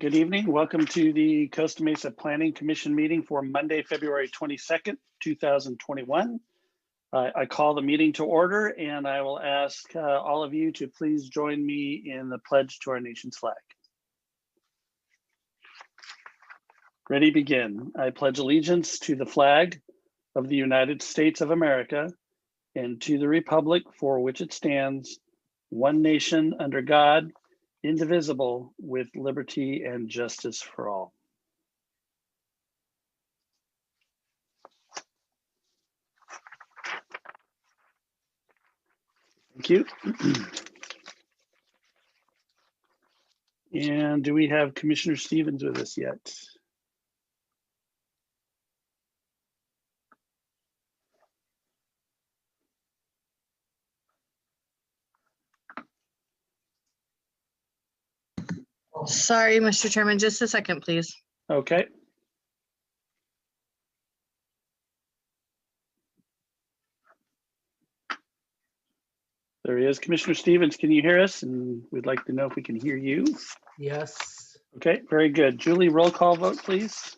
Good evening. Welcome to the Costa Mesa Planning Commission meeting for Monday, February 22nd, 2021. I call the meeting to order, and I will ask all of you to please join me in the pledge to our nation's flag. Ready, begin. I pledge allegiance to the flag of the United States of America and to the republic for which it stands, one nation under God, indivisible, with liberty and justice for all. Thank you. And do we have Commissioner Stevens with us yet? Sorry, Mr. Chairman, just a second, please. Okay. There he is. Commissioner Stevens, can you hear us? And we'd like to know if we can hear you. Yes. Okay, very good. Julie, roll call vote, please.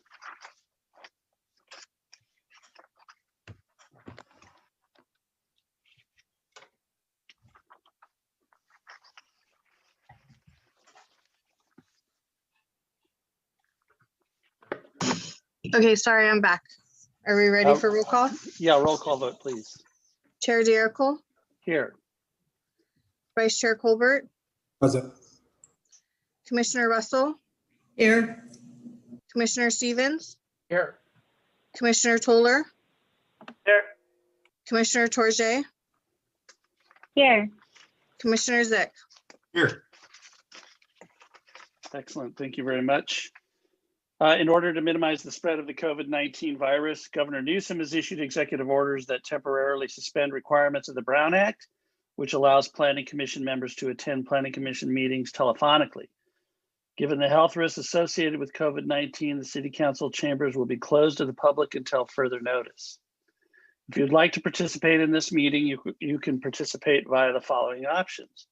Okay, sorry, I'm back. Are we ready for roll call? Yeah, roll call vote, please. Chair Dirickle, Here. Vice Chair Colbert, Present. Commissioner Russell, Here. Commissioner Stevens, Here. Commissioner Toller, Here. Commissioner Torje, Here. Commissioner Zick. Here. Excellent. Thank you very much. In order to minimize the spread of the COVID-19 virus, Governor Newsom has issued executive orders that temporarily suspend requirements of the Brown Act, which allows Planning Commission members to attend Planning Commission meetings telephonically. Given the health risks associated with COVID-19, the City Council chambers will be closed to the public until further notice. If you'd like to participate in this meeting, you can participate via the following options.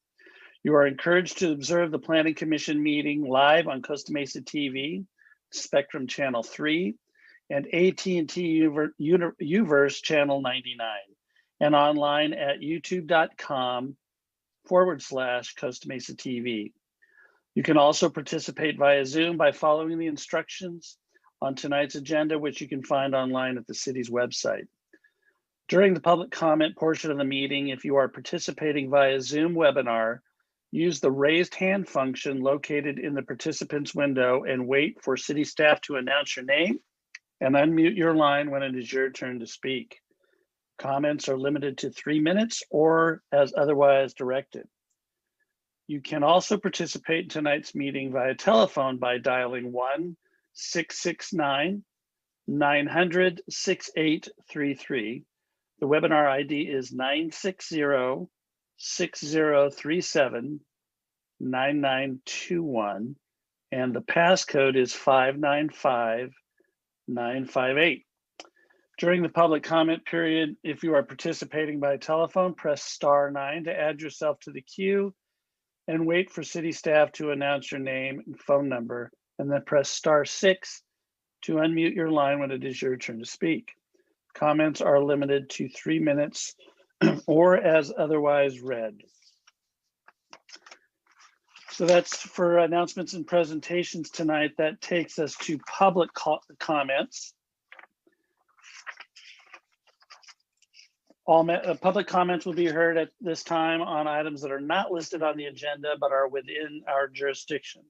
You are encouraged to observe the Planning Commission meeting live on Costa Mesa TV, Spectrum Channel 3, and AT&T Uverse Channel 99, and online at youtube.com/Costa Mesa TV. You can also participate via Zoom by following the instructions on tonight's agenda, which you can find online at the city's website. During the public comment portion of the meeting, if you are participating via Zoom webinar, use the raised hand function located in the participants window and wait for city staff to announce your name and unmute your line when it is your turn to speak. Comments are limited to 3 minutes or as otherwise directed. You can also participate in tonight's meeting via telephone by dialing 1-669-900-6833. The webinar ID is 960-6037-9921, and the passcode is 595958. During the public comment period, if you are participating by telephone, press *9 to add yourself to the queue and wait for city staff to announce your name and phone number, and then press *6 to unmute your line when it is your turn to speak. Comments are limited to 3 minutes or as otherwise read. So that's for announcements and presentations tonight. That takes us to public comments. All public comments will be heard at this time on items that are not listed on the agenda but are within our jurisdiction.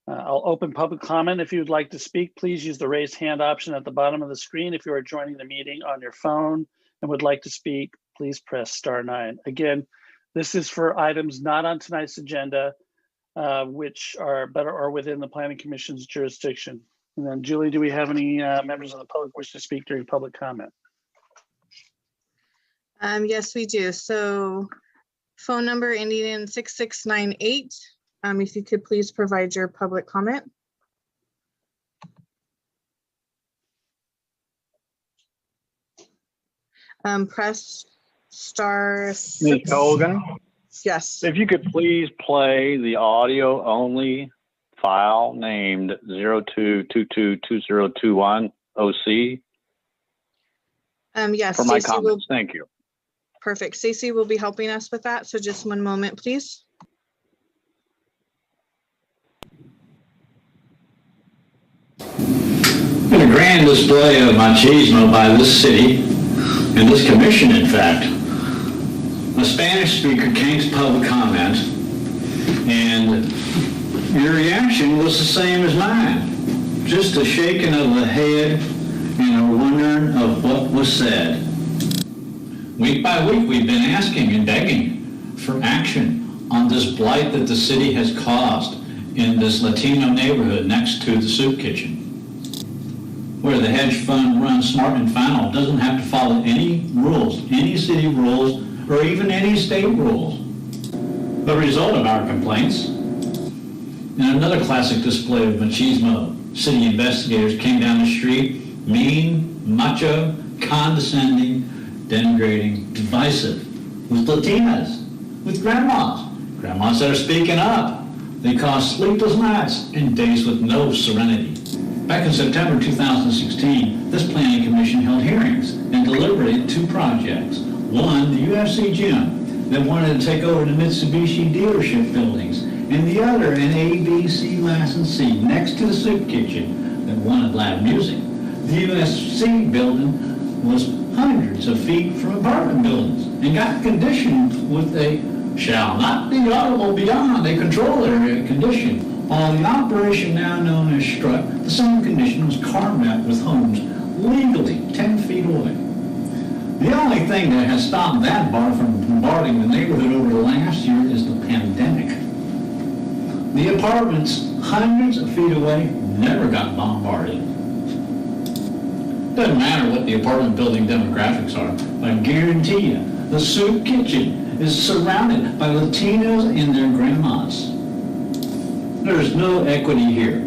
I'll open public comment. If you'd like to speak, please use the raise hand option at the bottom of the screen. If you are joining the meeting on your phone and would like to speak, please press *9. Again, this is for items not on tonight's agenda, which are within the Planning Commission's jurisdiction. And then, Julie, do we have any members of the public wish to speak during public comment? Yes, we do. So phone number ending in 6698. If you could please provide your public comment. Press *6. Ms. Colgan, Yes. if you could please play the audio only file named 02222021 OC Yes, for my Stacy will, comments. Thank you. perfect. Stacy will be helping us with that. So just one moment, please. In a grand display of machismo by this city, and this commission, in fact, a Spanish speaker came to public comment, and your reaction was the same as mine. Just a shaking of the head and a wondering of what was said. Week by week, we've been asking and begging for action on this blight that the city has caused in this Latino neighborhood next to the soup kitchen, where the hedge fund run Smart and Final doesn't have to follow any rules, any city rules, or even any state rules. The result of our complaints, in another classic display of machismo, city investigators came down the street, mean, macho, condescending, denigrating, divisive, with Latinas, with grandmas that are speaking up. They cause sleepless nights and days with no serenity. Back in September 2016, this planning commission held hearings and deliberated two projects. One, the UFC gym that wanted to take over the Mitsubishi dealership buildings, and the other, an ABC licensee next to the soup kitchen that wanted loud music. The UFC building was hundreds of feet from apartment buildings and got conditioned with a shall not be audible beyond a control area condition. While the operation now known as Strut, the same condition was carved out with homes legally 10 feet away. The only thing that has stopped that bar from bombarding the neighborhood over the last year is the pandemic. The apartments hundreds of feet away never got bombarded. Doesn't matter what the apartment building demographics are, I guarantee you, the soup kitchen is surrounded by Latinos and their grandmas. There's no equity here.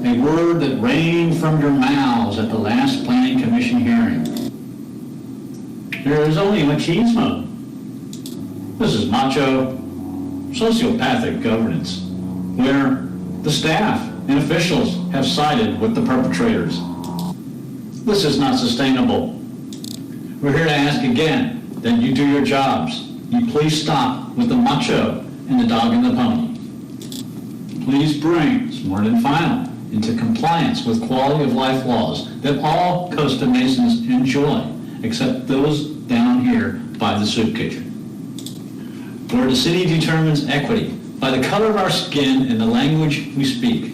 A word that rained from your mouths at the last planning commission hearing. There is only machismo. This is macho, sociopathic governance, where the staff and officials have sided with the perpetrators. This is not sustainable. We're here to ask again that you do your jobs. You please stop with the macho and the dog and the pony. Please bring Smart and Final into compliance with quality of life laws that all Costa Mesans enjoy, except those down here by the soup kitchen. Where the city determines equity by the color of our skin and the language we speak.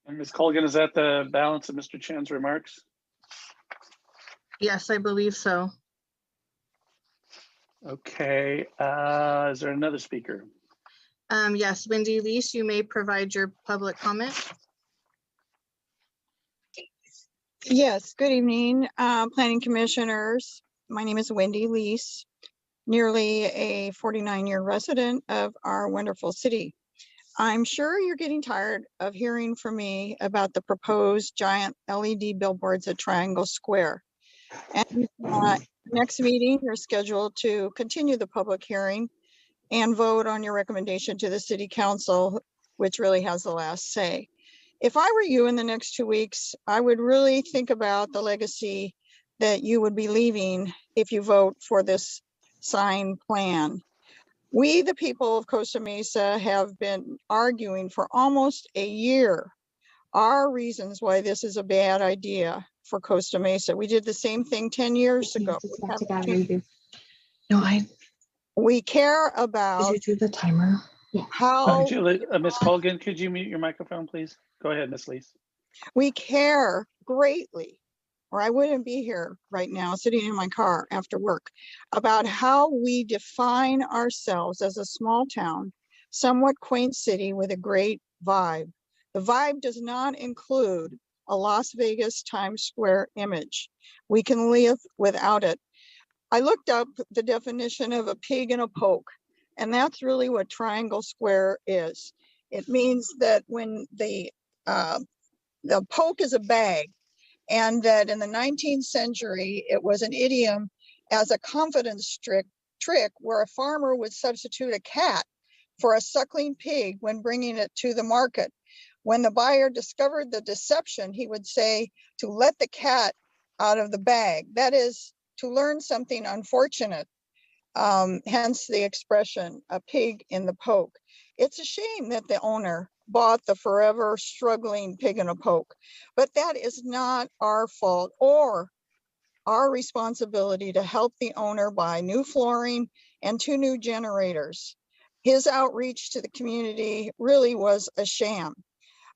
And Ms. Colgan, is that the balance of Mr. Chan's remarks? Yes, I believe so. Okay, is there another speaker? Yes, Wendy Lease, you may provide your public comment. Yes, good evening, planning commissioners. My name is Wendy Lease, nearly a 49-year resident of our wonderful city. I'm sure you're getting tired of hearing from me about the proposed giant LED billboards at Triangle Square. And next meeting, you're scheduled to continue the public hearing and vote on your recommendation to the city council, which really has the last say. If I were you in the next 2 weeks, I would really think about the legacy that you would be leaving if you vote for this sign plan. We, the people of Costa Mesa, have been arguing for almost a year our reasons why this is a bad idea for Costa Mesa. We did the same thing 10 years ago. We care about Did you do the timer? how Ms. Colgan, could you mute your microphone, please? Go ahead, Ms. Lease. we care greatly, or I wouldn't be here right now sitting in my car after work, about how we define ourselves as a small town, somewhat quaint city with a great vibe. The vibe does not include a Las Vegas Times Square image. We can live without it. I looked up the definition of a pig in a poke, and that's really what Triangle Square is. It means that when the poke is a bag, and that in the 19th century, it was an idiom as a confidence trick where a farmer would substitute a cat for a suckling pig when bringing it to the market. When the buyer discovered the deception, he would say to let the cat out of the bag. That is to learn something unfortunate. Hence the expression, a pig in the poke. It's a shame that the owner bought the forever struggling pig in a poke, but that is not our fault or our responsibility to help the owner buy new flooring and 2 new generators. His outreach to the community really was a sham.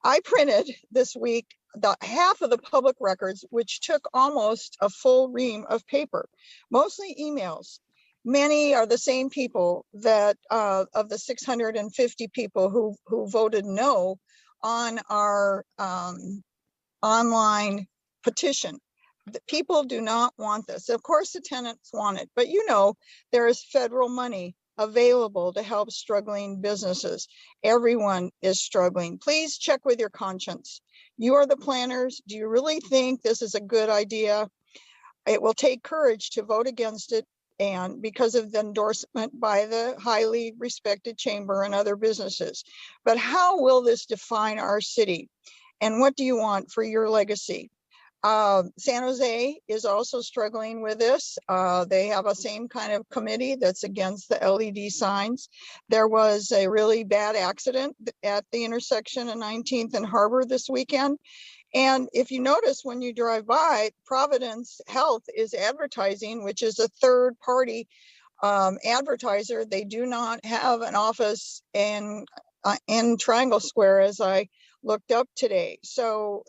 I printed this week the half of the public records, which took almost a full ream of paper, mostly emails. Many are the same people that of the 650 people who voted no on our online petition. The people do not want this. Of course, the tenants want it, but you know, there is federal money available to help struggling businesses. Everyone is struggling. Please check with your conscience. You are the planners. Do you really think this is a good idea? It will take courage to vote against it, and because of the endorsement by the highly respected chamber and other businesses. But how will this define our city? And what do you want for your legacy? San Jose is also struggling with this. They have a same kind of committee that's against the LED signs. There was a really bad accident at the intersection of 19th and Harbor this weekend. And if you notice when you drive by, Providence Health is advertising, which is a third party advertiser. They do not have an office in Triangle Square, as I looked up today. So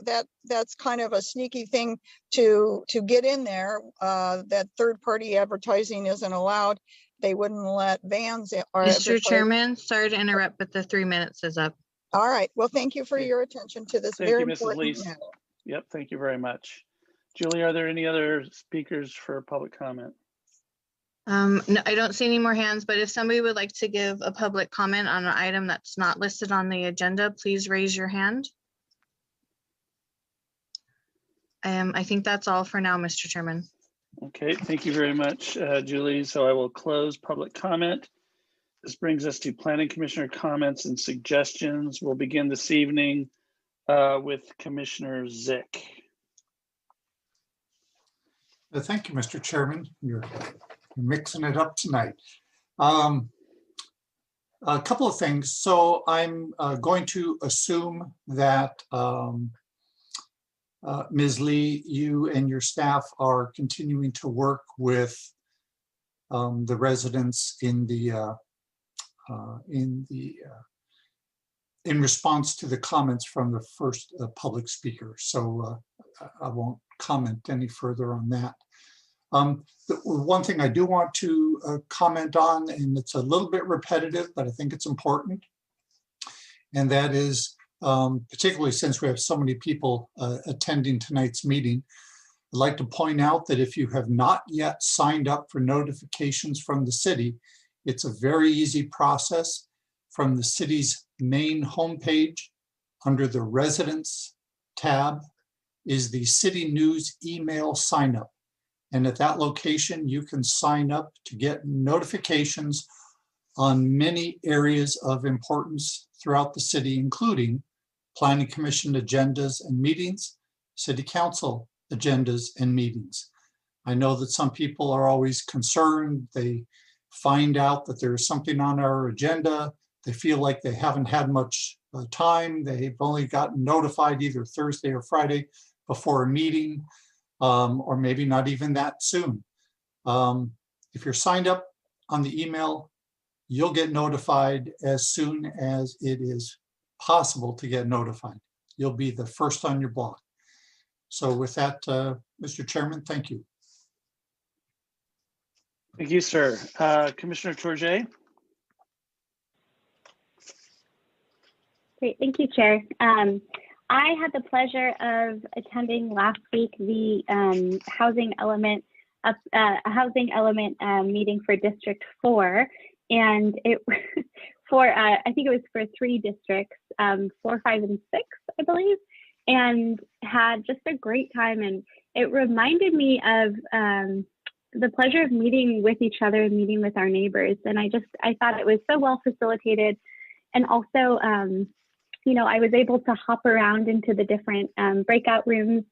that's kind of a sneaky thing to get in there. That third party advertising isn't allowed. They wouldn't let vans. Mr. Chairman, sorry to interrupt, but the 3 minutes is up. All right. Well, thank you for Okay. your attention to this Thank very you, Mrs. important Lees. matter. Yep, thank you very much. Julie, are there any other speakers for public comment? No, I don't see any more hands, but if somebody would like to give a public comment on an item that's not listed on the agenda, please raise your hand. I think that's all for now, Mr. Chairman. Okay, thank you very much, Julie. So I will close public comment. This brings us to planning commissioner comments and suggestions. We'll begin this evening with Commissioner Zick. Thank you, Mr. Chairman. You're mixing it up tonight. A couple of things. So I'm going to assume that Ms. Lee, you and your staff are continuing to work with the residents in response to the comments from the first public speaker. So I won't comment any further on that. The one thing I do want to comment on, and it's a little bit repetitive, but I think it's important, and that is, particularly since we have so many people attending tonight's meeting, I'd like to point out that if you have not yet signed up for notifications from the city, it's a very easy process. From the city's main homepage, under the residents tab, is the city news email sign up. And at that location, you can sign up to get notifications on many areas of importance throughout the city, including planning commission agendas and meetings, city council agendas and meetings. I know that some people are always concerned. They find out that there's something on our agenda. They feel like they haven't had much time. They've only gotten notified either Thursday or Friday before a meeting, or maybe not even that soon. If you're signed up on the email, you'll get notified as soon as it is possible to get notified. You'll be the first on your block. So with that, Mr. Chairman, thank you. Thank you, sir. Commissioner Tourget. Great, thank you, Chair. I had the pleasure of attending last week the housing element meeting for District 4, and it for I think it was for 3 districts, 4, 5, and 6, I believe, and had just a great time. And it reminded me of the pleasure of meeting with each other and meeting with our neighbors. And I thought it was so well facilitated. And also, you know, I was able to hop around into the different breakout rooms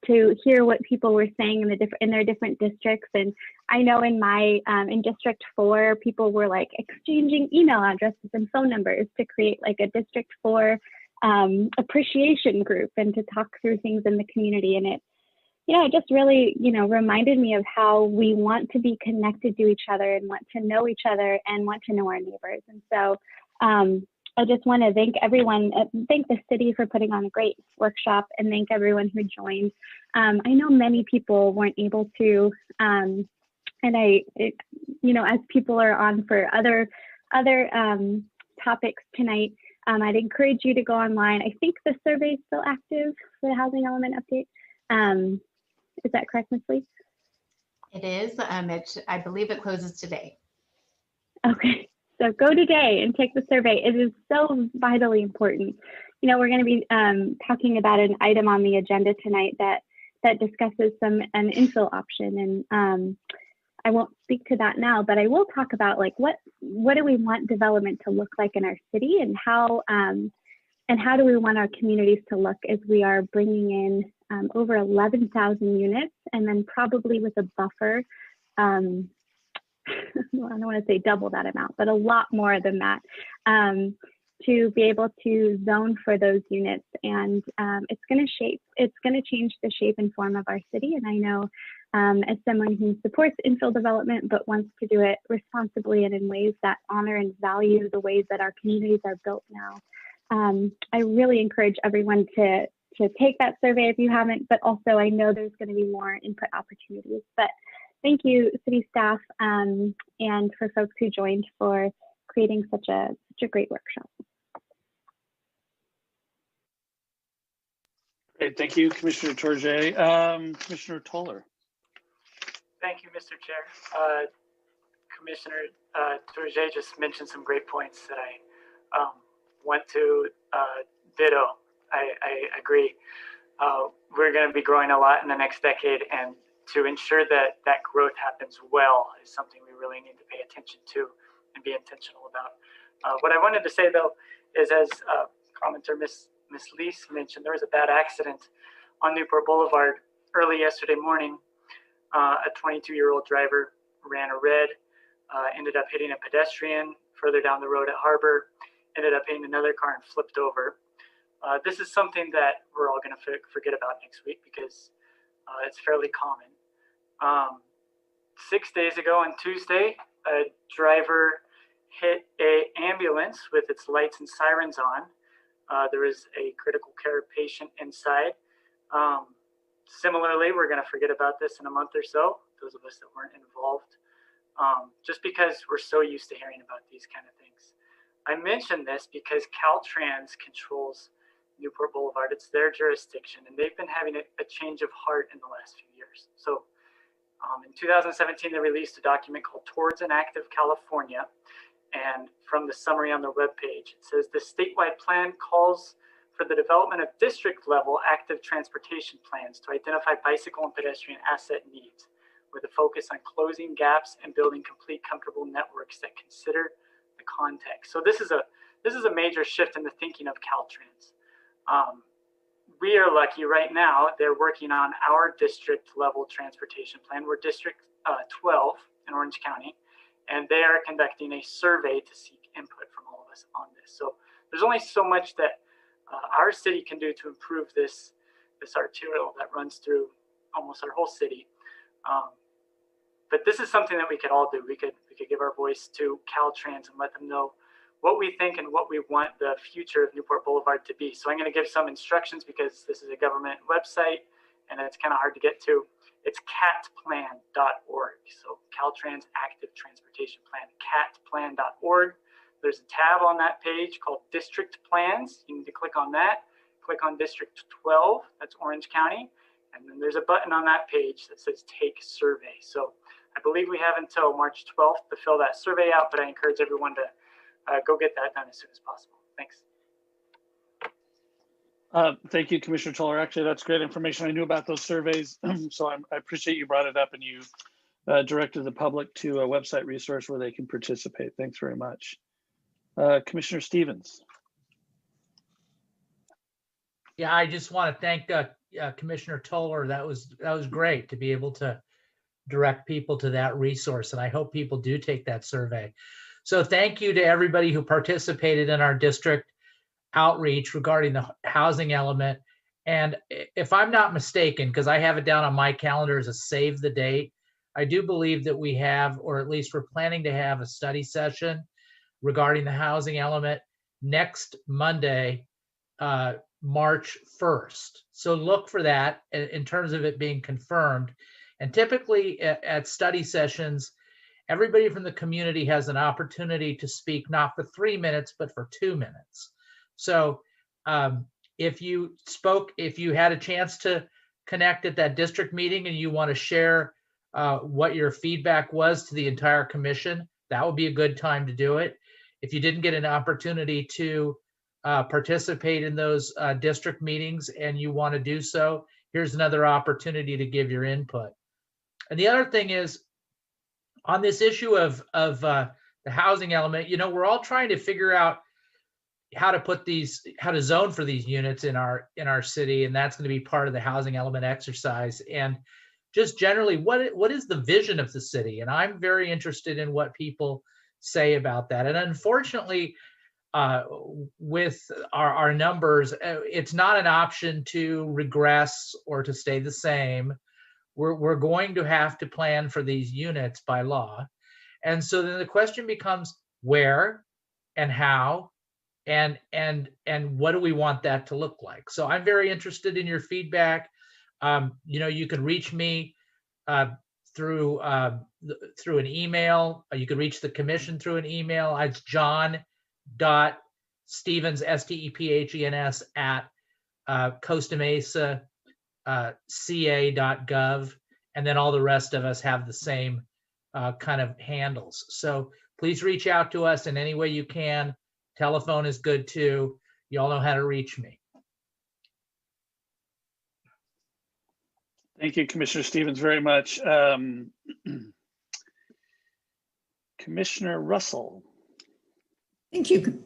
to hear what people were saying in their different districts. And I know in my in District 4, people were like exchanging email addresses and phone numbers to create like a District 4 appreciation group and to talk through things in the community. And it, you know, it just really, you know, reminded me of how we want to be connected to each other and want to know each other and want to know our neighbors. And so I just want to thank everyone, thank the city for putting on a great workshop, and thank everyone who joined. I know many people weren't able to, and you know, as people are on for other topics tonight, I'd encourage you to go online. I think the survey is still active for the housing element update. Is that correct, Ms. Lee? It is. I believe it closes today. Okay. So go today and take the survey. It is so vitally important. You know, we're going to be talking about an item on the agenda tonight that discusses an infill option, and I won't speak to that now, but I will talk about like what do we want development to look like in our city, and how do we want our communities to look as we are bringing in over 11,000 units, and then probably with a buffer. Well, I don't want to say double that amount, but a lot more than that, to be able to zone for those units. And it's going to change the shape and form of our city. And I know as someone who supports infill development, but wants to do it responsibly and in ways that honor and value the ways that our communities are built now, I really encourage everyone to take that survey if you haven't, but also I know there's going to be more input opportunities. But thank you, city staff, and for folks who joined for creating such a great workshop. Great, thank you, Commissioner Torje. Commissioner Toller. Thank you, Mr. Chair. Commissioner Torje just mentioned some great points that I want to ditto. I agree. We're going to be growing a lot in the next decade, and to ensure that that growth happens well is something we really need to pay attention to and be intentional about. What I wanted to say, though, is as commenter Miss Leese mentioned, there was a bad accident on Newport Boulevard early yesterday morning. A 22-year-old driver ran a red, ended up hitting a pedestrian further down the road at Harbor, ended up hitting another car and flipped over. This is something that we're all going to forget about next week because it's fairly common. 6 days ago on Tuesday, a driver hit an ambulance with its lights and sirens on. There was a critical care patient inside. Similarly, we're going to forget about this in a month or so, those of us that weren't involved, just because we're so used to hearing about these kind of things. I mention this because Caltrans controls Newport Boulevard. It's their jurisdiction, and they've been having a change of heart in the last few years. So in 2017, they released a document called Towards an Active California. And from the summary on their webpage, it says the statewide plan calls for the development of district-level active transportation plans to identify bicycle and pedestrian asset needs, with a focus on closing gaps and building complete, comfortable networks that consider the context. So this is a major shift in the thinking of Caltrans. We are lucky right now. They're working on our district-level transportation plan. We're District 12 in Orange County, and they are conducting a survey to seek input from all of us on this. So there's only so much that our city can do to improve this arterial that runs through almost our whole city. But this is something that we could all do. We could give our voice to Caltrans and let them know what we think and what we want the future of Newport Boulevard to be. So I'm going to give some instructions because this is a government website and it's kind of hard to get to. It's catplan.org. So Caltrans Active Transportation Plan, catplan.org. There's a tab on that page called District Plans. You need to click on that. Click on District 12, that's Orange County. And then there's a button on that page that says Take Survey. So I believe we have until March 12th to fill that survey out, but I encourage everyone to go get that done as soon as possible. Thanks. Thank you, Commissioner Toller. Actually, that's great information. I knew about those surveys, so I appreciate you brought it up and you directed the public to a website resource where they can participate. Thanks very much. Commissioner Stevens. Yeah, I just want to thank Commissioner Toller. That was great to be able to direct people to that resource, and I hope people do take that survey. So thank you to everybody who participated in our district outreach regarding the housing element. And if I'm not mistaken, because I have it down on my calendar as a save the date, I do believe that we have, or at least we're planning to have, a study session regarding the housing element next Monday, March 1st. So look for that in terms of it being confirmed. And typically at study sessions, everybody from the community has an opportunity to speak, not for 3 minutes, but for 2 minutes. So if you had a chance to connect at that district meeting and you want to share what your feedback was to the entire commission, that would be a good time to do it. If you didn't get an opportunity to participate in those district meetings and you want to do so, here's another opportunity to give your input. And the other thing is, on this issue of the housing element, you know, we're all trying to figure out how to zone for these units in our city, and that's going to be part of the housing element exercise. And just generally, what is the vision of the city? And I'm very interested in what people say about that. And unfortunately, with our numbers, it's not an option to regress or to stay the same. We're going to have to plan for these units by law. And so then the question becomes where and how and what do we want that to look like? So I'm very interested in your feedback. You know, you can reach me through an email. You can reach the commission through an email. It's john.stevens, STEPHENS at Costa Mesa ca.gov, and then all the rest of us have the same kind of handles. So please reach out to us in any way you can. Telephone is good too. You all know how to reach me. Thank you, Commissioner Stevens, very much. Commissioner Russell. Thank you.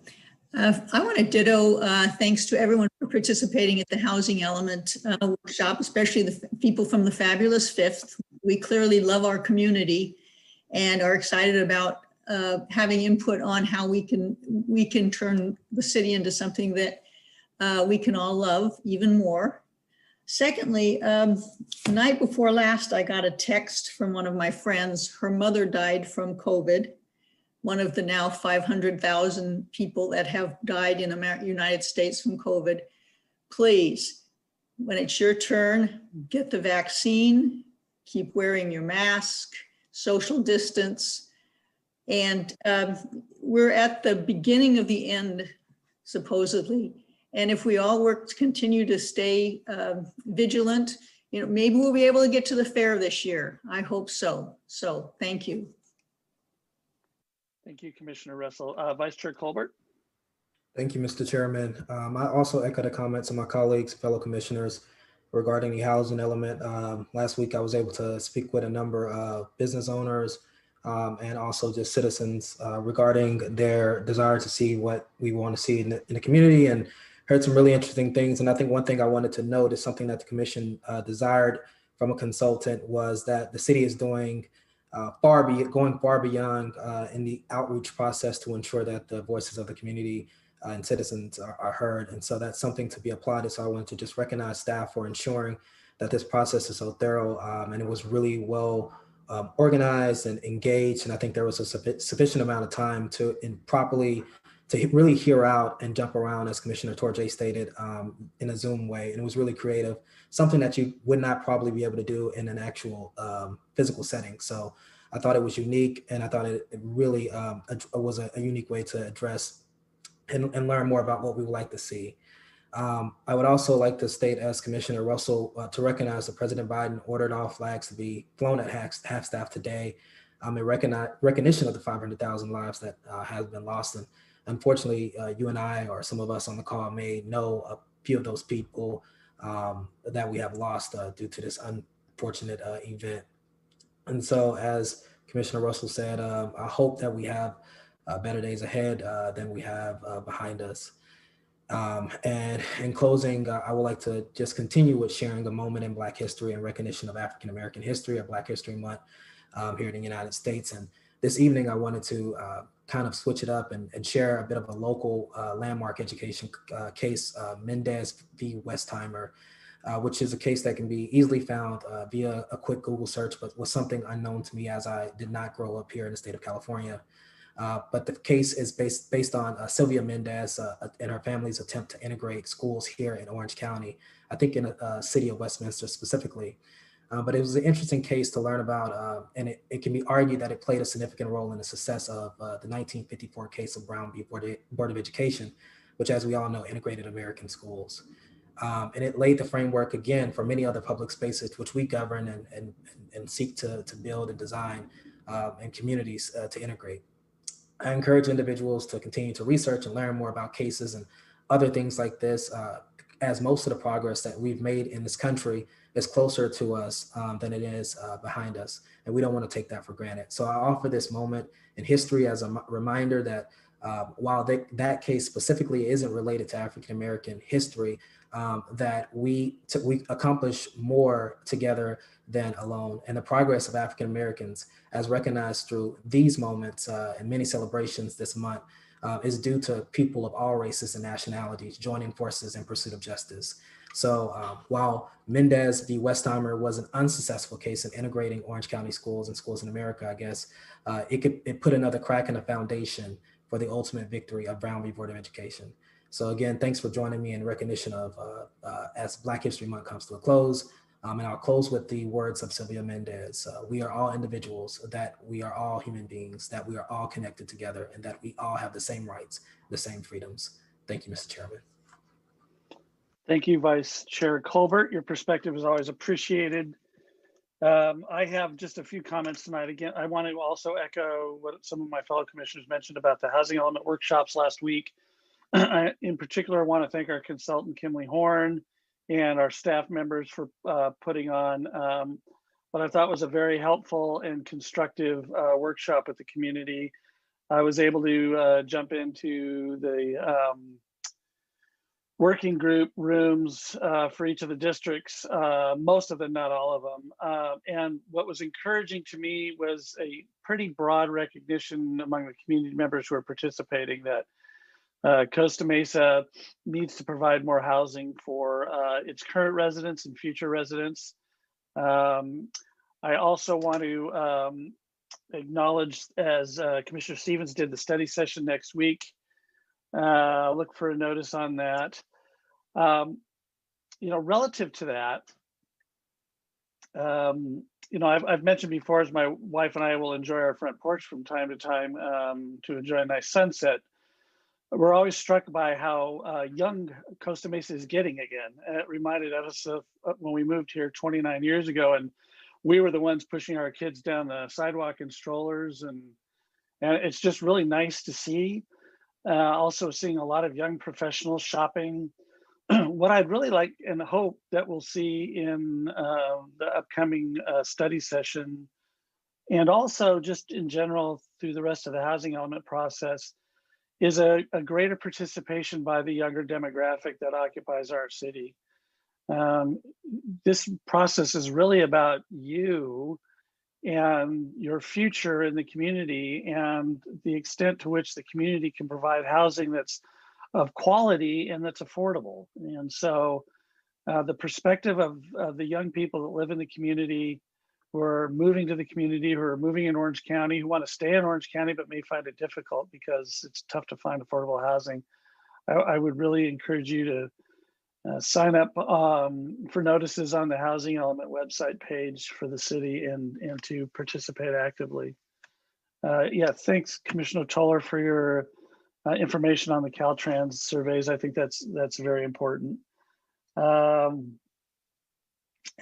I want to ditto thanks to everyone for participating at the housing element workshop, especially the people from the fabulous Fifth. We clearly love our community and are excited about having input on how we can turn the city into something that we can all love even more. Secondly, the night before last, I got a text from one of my friends. Her mother died from COVID. One of the now 500,000 people that have died in the United States from COVID. Please, when it's your turn, get the vaccine, keep wearing your mask, social distance. And we're at the beginning of the end, supposedly. And if we all continue to stay vigilant, you know, maybe we'll be able to get to the fair this year. I hope so. So thank you. Thank you, Commissioner Russell. Vice Chair Colbert. Thank you, Mr. Chairman. I also echo the comments of my colleagues, fellow commissioners, regarding the housing element. Last week, I was able to speak with a number of business owners and also just citizens regarding their desire to see what we want to see in the community, and heard some really interesting things. And I think one thing I wanted to note is something that the commission desired from a consultant was that the city is doing going far beyond in the outreach process to ensure that the voices of the community and citizens are heard. And so that's something to be applauded. So I wanted to just recognize staff for ensuring that this process is so thorough and it was really well organized and engaged. And I think there was a sufficient amount of time to really hear out and jump around, as Commissioner Torjay stated, in a Zoom way. And it was really creative, something that you would not probably be able to do in an actual physical setting. So I thought it was unique, and I thought it really was a unique way to address and learn more about what we would like to see. I would also like to state, as Commissioner Russell, to recognize that President Biden ordered all flags to be flown at half-staff today in recognition of the 500,000 lives that have been lost. And unfortunately, you and I, or some of us on the call, may know a few of those people that we have lost due to this unfortunate event. And so, as Commissioner Russell said, I hope that we have better days ahead than we have behind us. And in closing, I would like to just continue with sharing a moment in Black history and recognition of African American history of Black History Month here in the United States. And this evening, I wanted to kind of switch it up and share a bit of a local landmark education case, Mendez v. Westheimer, which is a case that can be easily found via a quick Google search, but was something unknown to me as I did not grow up here in the state of California. But the case is based on Sylvia Mendez and her family's attempt to integrate schools here in Orange County, I think in the city of Westminster specifically. But it was an interesting case to learn about, and it can be argued that it played a significant role in the success of the 1954 case of Brown v. Board of Education, which, as we all know, integrated American schools. And it laid the framework again for many other public spaces which we govern and seek to build and design and communities to integrate. I encourage individuals to continue to research and learn more about cases and other things like this, as most of the progress that we've made in this country is closer to us than it is behind us. And we don't want to take that for granted. So I offer this moment in history as a reminder that while that case specifically isn't related to African-American history, that we accomplish more together than alone. And the progress of African Americans, as recognized through these moments and many celebrations this month, is due to people of all races and nationalities joining forces in pursuit of justice. So while Mendez v. Westheimer was an unsuccessful case in integrating Orange County schools and schools in America, I guess, it put another crack in the foundation for the ultimate victory of Brown v. Board of Education. So again, thanks for joining me in recognition of as Black History Month comes to a close. And I'll close with the words of Sylvia Mendez. We are all individuals, that we are all human beings, that we are all connected together, and that we all have the same rights, the same freedoms. Thank you, Mr. Chairman. Thank you, Vice Chair Colbert. Your perspective is always appreciated. I have just a few comments tonight. Again, I want to also echo what some of my fellow commissioners mentioned about the housing element workshops last week. In particular, I want to thank our consultant, Kimley Horn, and our staff members for putting on what I thought was a very helpful and constructive workshop with the community. I was able to jump into the working group rooms for each of the districts, most of them, not all of them. And what was encouraging to me was a pretty broad recognition among the community members who are participating that Costa Mesa needs to provide more housing for its current residents and future residents. I also want to acknowledge, as Commissioner Stevens did, the study session next week. Look for a notice on that. Relative to that, I've mentioned before, as my wife and I will enjoy our front porch from time to time to enjoy a nice sunset. We're always struck by how young Costa Mesa is getting again. And it reminded us of when we moved here 29 years ago, and we were the ones pushing our kids down the sidewalk in strollers. And it's just really nice to see. Also seeing a lot of young professionals shopping. What I'd really like and hope that we'll see in the upcoming study session, and also just in general through the rest of the housing element process, is a greater participation by the younger demographic that occupies our city. This process is really about you and your future in the community and the extent to which the community can provide housing that's of quality and that's affordable. And so the perspective of the young people that live in the community, who are moving to the community, who are moving in Orange County, who want to stay in Orange County but may find it difficult because it's tough to find affordable housing, I would really encourage you to sign up for notices on the housing element website page for the city and to participate actively. Yeah, thanks, Commissioner Toller, for your information on the Caltrans surveys. I think that's very important.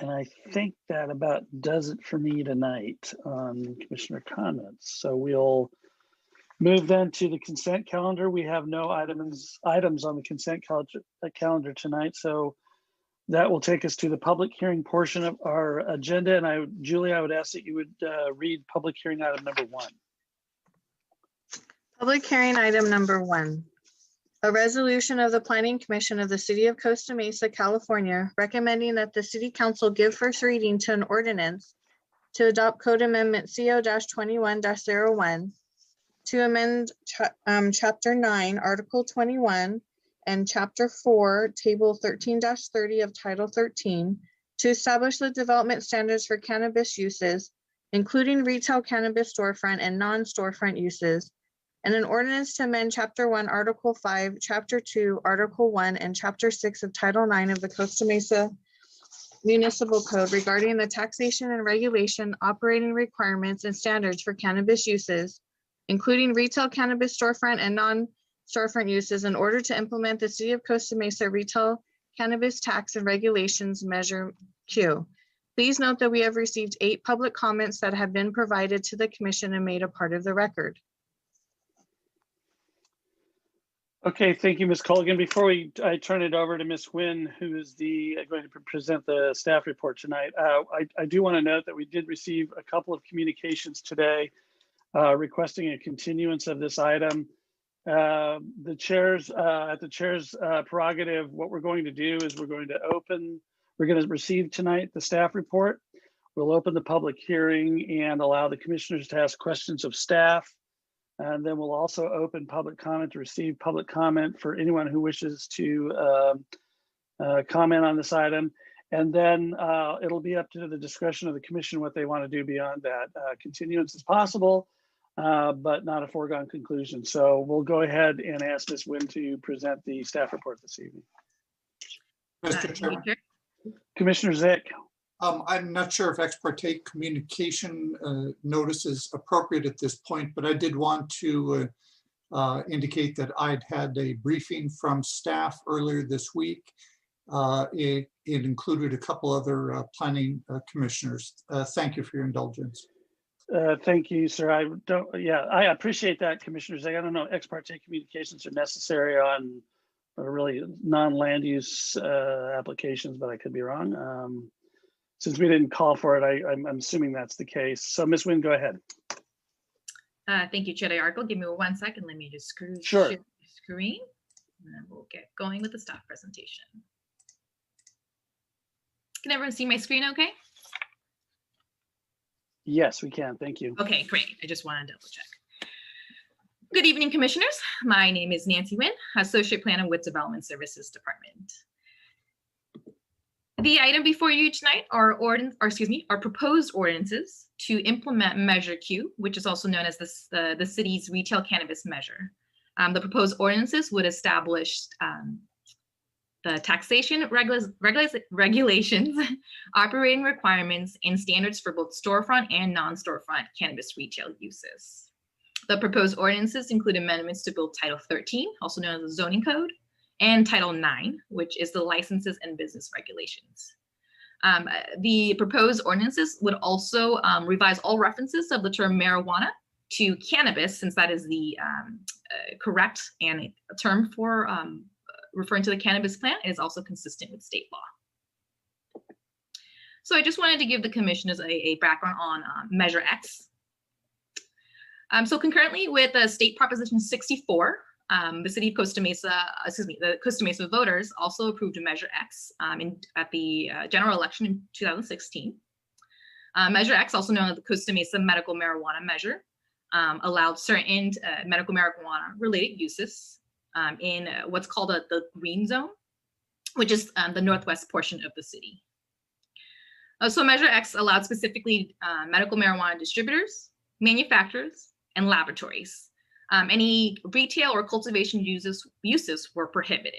And I think that about does it for me tonight on commissioner comments. So we'll move then to the consent calendar. We have no items on the consent calendar tonight. So That will take us to the public hearing portion of our agenda. And Julie, I would ask that you would read public hearing item number 1. Public hearing item number 1. A resolution of the Planning Commission of the City of Costa Mesa, California, recommending that the City Council give first reading to an ordinance to adopt Code Amendment CO-21-01 to amend Chapter 9, Article 21, and Chapter 4, Table 13-30 of Title 13 to establish the development standards for cannabis uses, including retail cannabis storefront and non-storefront uses, and an ordinance to amend Chapter 1, Article 5, Chapter 2, Article 1, and Chapter 6 of Title 9 of the Costa Mesa Municipal Code regarding the taxation and regulation, operating requirements, and standards for cannabis uses, including retail cannabis storefront and non-storefront uses, in order to implement the City of Costa Mesa Retail Cannabis Tax and Regulations Measure Q. Please note that we have received 8 public comments that have been provided to the Commission and made a part of the record. Okay, thank you, Ms. Colgan. Before I turn it over to Ms. Nguyen, who is going to present the staff report tonight, I do want to note that we did receive a couple of communications today requesting a continuance of this item. At the chair's prerogative, what we're going to do is we're going to receive tonight the staff report. We'll open the public hearing and allow the commissioners to ask questions of staff. And then we'll also open public comment to receive public comment for anyone who wishes to comment on this item. And then it'll be up to the discretion of the commission what they want to do beyond that. Continuance is possible, but not a foregone conclusion. So we'll go ahead and ask Ms. Nguyen to present the staff report this evening. Mr. Chairman. Commissioner Zick. I'm not sure if ex parte communication notice is appropriate at this point, but I did want to indicate that I'd had a briefing from staff earlier this week. It included a couple other planning commissioners. Thank you for your indulgence. Thank you, sir. I appreciate that, Commissioner Zick. I don't know, ex parte communications are necessary on really non-land use applications, but I could be wrong. Since we didn't call for it, I'm assuming that's the case. So Ms. Nguyen, go ahead. Thank you, Chair Arkell. Give me 1 second. Let me just Sure. share the screen, and then we'll get going with the staff presentation. Can everyone see my screen okay? Yes, we can. Thank you. Okay, great. I just want to double check. Good evening, commissioners. My name is Nancy Nguyen, Associate Planner with Development Services Department. The item before you tonight are proposed ordinances to implement Measure Q, which is also known as the city's retail cannabis measure. The proposed ordinances would establish the taxation regulations, operating requirements, and standards for both storefront and non-storefront cannabis retail uses. The proposed ordinances include amendments to both Title 13, also known as the zoning code, and Title 9, which is the licenses and business regulations. The proposed ordinances would also revise all references of the term marijuana to cannabis, since that is the correct and a term for referring to the cannabis plant is also consistent with state law. So I just wanted to give the commissioners a background on Measure X. So concurrently with State Proposition 64, the city of Costa Mesa, the Costa Mesa voters also approved a Measure X at the general election in 2016. Measure X, also known as the Costa Mesa Medical Marijuana Measure, allowed certain medical marijuana related uses in what's called the green zone, which is the northwest portion of the city. So Measure X allowed specifically medical marijuana distributors, manufacturers, and laboratories. Any retail or cultivation uses were prohibited.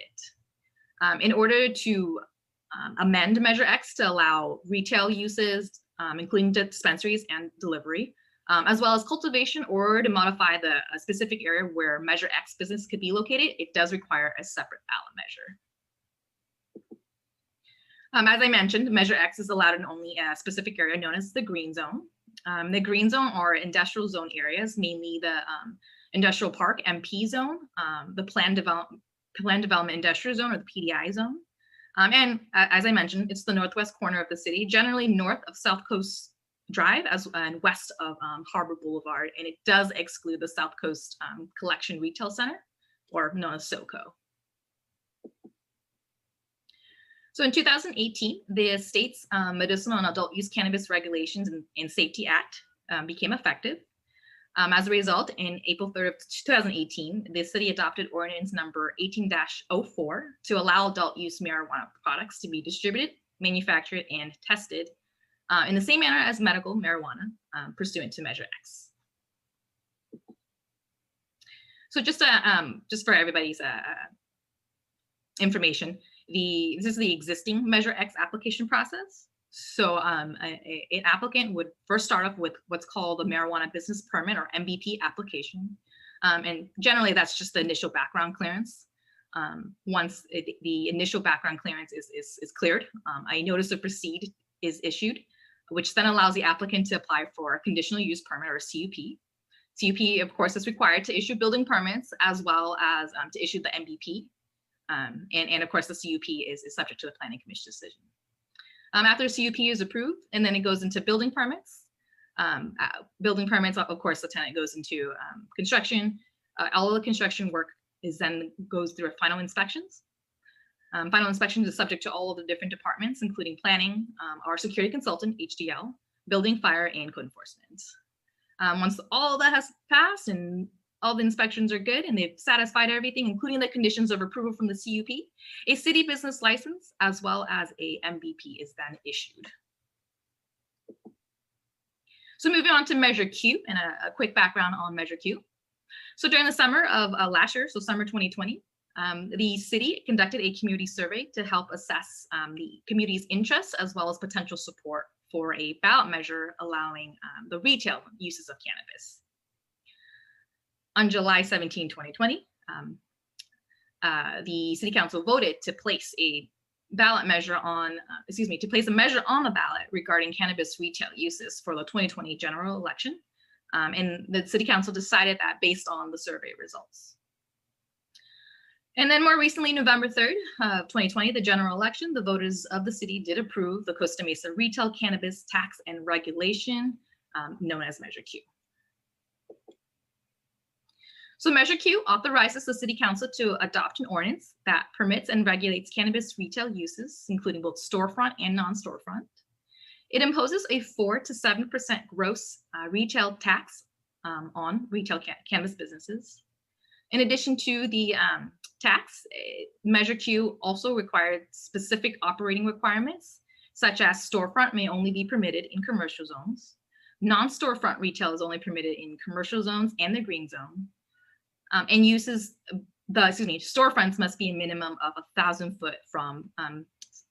In order to amend Measure X to allow retail uses, including dispensaries and delivery, as well as cultivation, or to modify the specific area where Measure X business could be located, it does require a separate ballot measure. As I mentioned, Measure X is allowed in only a specific area known as the green zone. The green zone are industrial zone areas, mainly the Industrial Park MP zone, the Planned Development Industrial Zone, or the PDI zone, And as I mentioned, it's the northwest corner of the city, generally north of South Coast Drive and west of Harbor Boulevard, and it does exclude the South Coast Collection Retail Center, or known as SoCo. So in 2018, the state's Medicinal and Adult Use Cannabis Regulations and Safety Act became effective. As a result, in April 3rd of 2018, the city adopted ordinance number 18-04 to allow adult use marijuana products to be distributed, manufactured, and tested in the same manner as medical marijuana pursuant to Measure X. So just for everybody's information, this is the existing Measure X application process. So an applicant would first start off with what's called a marijuana business permit, or MBP application. And generally that's just the initial background clearance. Once the initial background clearance is cleared, a notice of proceed is issued, which then allows the applicant to apply for a conditional use permit, or CUP. CUP, of course, is required to issue building permits as well as to issue the MBP. And of course, the CUP is subject to the Planning Commission decision. After the CUP is approved, and then it goes into building permits. Building permits, of course, the tenant goes into construction. All of the construction work then goes through final inspections. Final inspections is subject to all of the different departments, including planning, our security consultant, HDL, building, fire, and code enforcement. Once all that has passed and all the inspections are good and they've satisfied everything, including the conditions of approval from the CUP, a city business license as well as a MBP is then issued. So moving on to Measure Q, and a quick background on Measure Q. So during the summer of last year, so summer 2020, the city conducted a community survey to help assess the community's interests as well as potential support for a ballot measure allowing the retail uses of cannabis. On July 17, 2020, the City Council voted to place a ballot measure on, to place a measure on the ballot regarding cannabis retail uses for the 2020 general election. And the City Council decided that based on the survey results. And then more recently, November 3rd of 2020, the general election, the voters of the city did approve the Costa Mesa Retail Cannabis Tax and Regulation, known as Measure Q. So Measure Q authorizes the City Council to adopt an ordinance that permits and regulates cannabis retail uses, including both storefront and non-storefront. It imposes a 4 to 7% gross retail tax on retail cannabis businesses. In addition to the tax, Measure Q also required specific operating requirements, such as storefront may only be permitted in commercial zones. Non-storefront retail is only permitted in commercial zones and the green zone. And storefronts must be a minimum of 1,000 foot from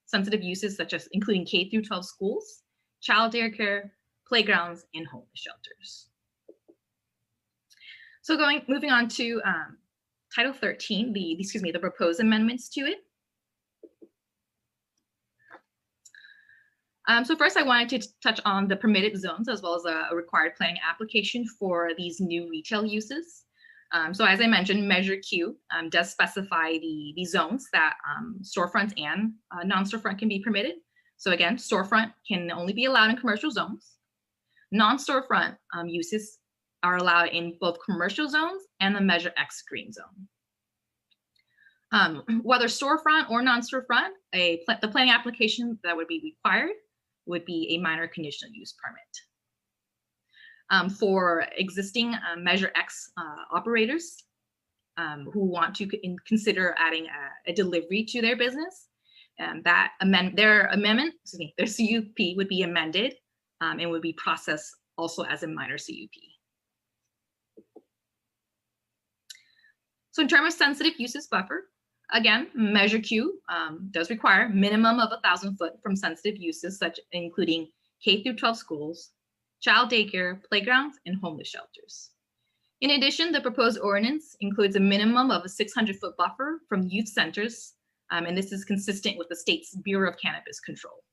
sensitive uses such as including K through 12 schools, child daycare, playgrounds, and homeless shelters. So moving on to Title 13, the proposed amendments to it. So first I wanted to touch on the permitted zones as well as a required planning application for these new retail uses. So as I mentioned, Measure Q does specify the zones that storefronts and non-storefront can be permitted. So again, storefront can only be allowed in commercial zones. Non-storefront uses are allowed in both commercial zones and the Measure X green zone. Whether storefront or non-storefront, the planning application that would be required would be a minor conditional use permit. For existing Measure X operators who want to consider adding a delivery to their business, their CUP would be amended and would be processed also as a minor CUP. So in terms of sensitive uses buffer, again, Measure Q does require minimum of 1,000 foot from sensitive uses, such including K through 12 schools, child daycare, playgrounds, and homeless shelters. In addition, the proposed ordinance includes a minimum of a 600-foot buffer from youth centers, and this is consistent with the state's Bureau of Cannabis Control.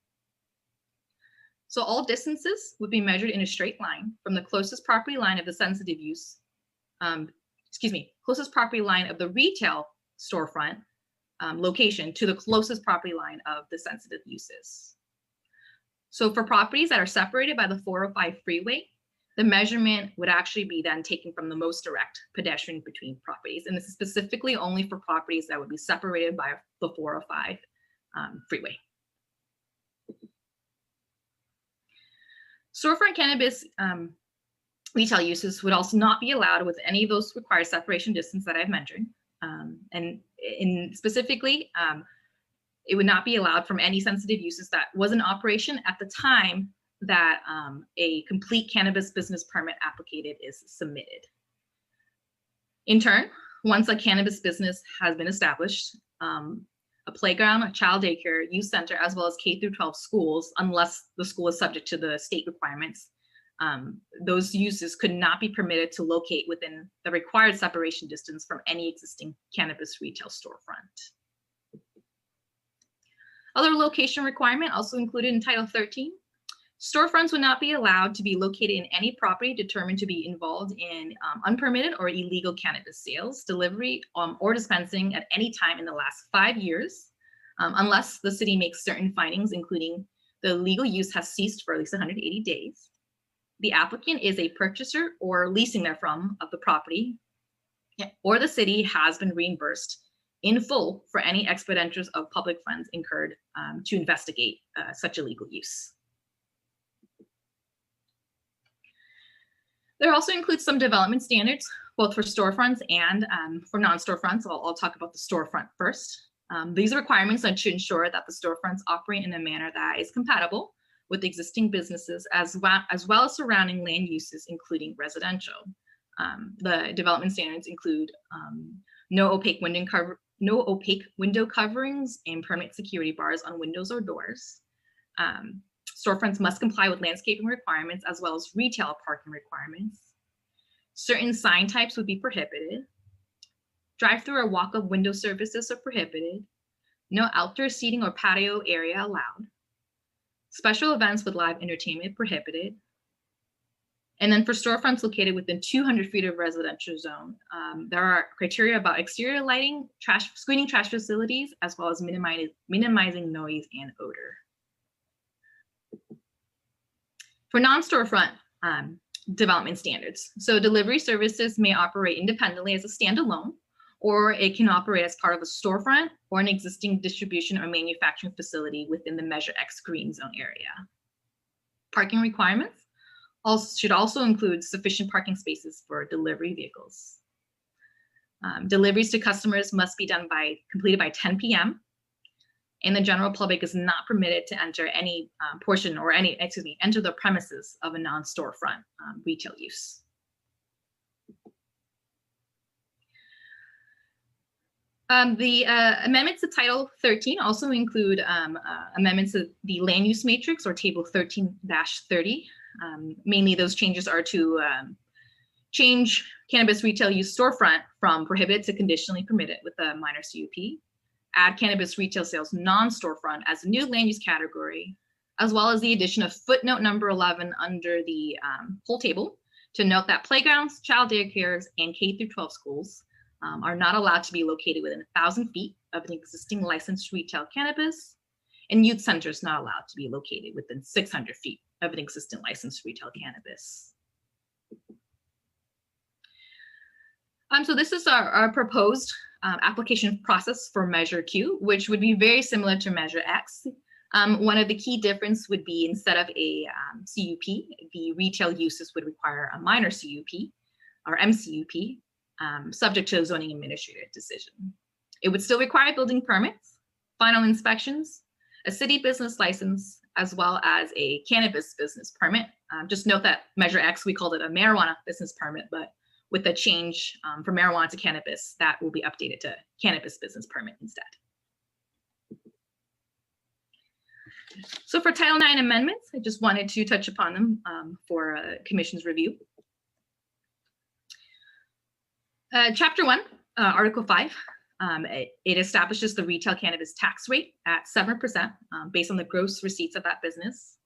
So all distances would be measured in a straight line from the closest property line of the sensitive use, closest property line of the retail storefront location to the closest property line of the sensitive uses. So for properties that are separated by the 405 freeway, the measurement would actually be then taken from the most direct pedestrian between properties. And this is specifically only for properties that would be separated by the 405 freeway. Storefront cannabis retail uses would also not be allowed with any of those required separation distance that I've mentioned. And specifically, it would not be allowed from any sensitive uses that was in operation at the time that a complete cannabis business permit application is submitted. In turn, once a cannabis business has been established, a playground, a child daycare, youth center, as well as K through 12 schools, unless the school is subject to the state requirements, those uses could not be permitted to locate within the required separation distance from any existing cannabis retail storefront. Other location requirement also included in Title 13. Storefronts would not be allowed to be located in any property determined to be involved in unpermitted or illegal cannabis sales, delivery, or dispensing at any time in the last 5 years, unless the city makes certain findings, including the legal use has ceased for at least 180 days. The applicant is a purchaser or leasing therefrom of the property, or the city has been reimbursed in full for any expenditures of public funds incurred to investigate such illegal use. There also includes some development standards, both for storefronts and for non-storefronts. I'll talk about the storefront first. These requirements are to ensure that the storefronts operate in a manner that is compatible with existing businesses as well as surrounding land uses, including residential. The development standards include no opaque window coverings and permanent security bars on windows or doors. Storefronts must comply with landscaping requirements as well as retail parking requirements. Certain sign types would be prohibited. Drive-through or walk-up window services are prohibited. No outdoor seating or patio area allowed. Special events with live entertainment prohibited. And then for storefronts located within 200 feet of residential zone, there are criteria about exterior lighting, screening trash facilities, as well as minimizing noise and odor. For non-storefront development standards, so delivery services may operate independently as a standalone, or it can operate as part of a storefront or an existing distribution or manufacturing facility within the Measure X green zone area. Parking requirements should also include sufficient parking spaces for delivery vehicles. Deliveries to customers must be completed by 10 p.m. and the general public is not permitted to enter any enter the premises of a non-storefront retail use. The amendments to Title 13 also include amendments to the land use matrix or Table 13-30. Mainly those changes are to change cannabis retail use storefront from prohibited to conditionally permitted with a minor CUP, add cannabis retail sales non-storefront as a new land use category, as well as the addition of footnote number 11 under the whole table to note that playgrounds, child daycares, and K through 12 schools are not allowed to be located within 1,000 feet of an existing licensed retail cannabis, and youth centers not allowed to be located within 600 feet of an existing licensed retail cannabis. So this is our proposed application process for Measure Q, which would be very similar to Measure X. One of the key difference would be instead of a CUP, the retail uses would require a minor CUP or MCUP, subject to a zoning administrator decision. It would still require building permits, final inspections, a city business license, as well as a cannabis business permit. Just note that Measure X, we called it a marijuana business permit, but with the change from marijuana to cannabis, that will be updated to cannabis business permit instead. So for Title IX amendments, I just wanted to touch upon them for Commission's review. Chapter 1, Article 5, it establishes the retail cannabis tax rate at 7% based on the gross receipts of that business.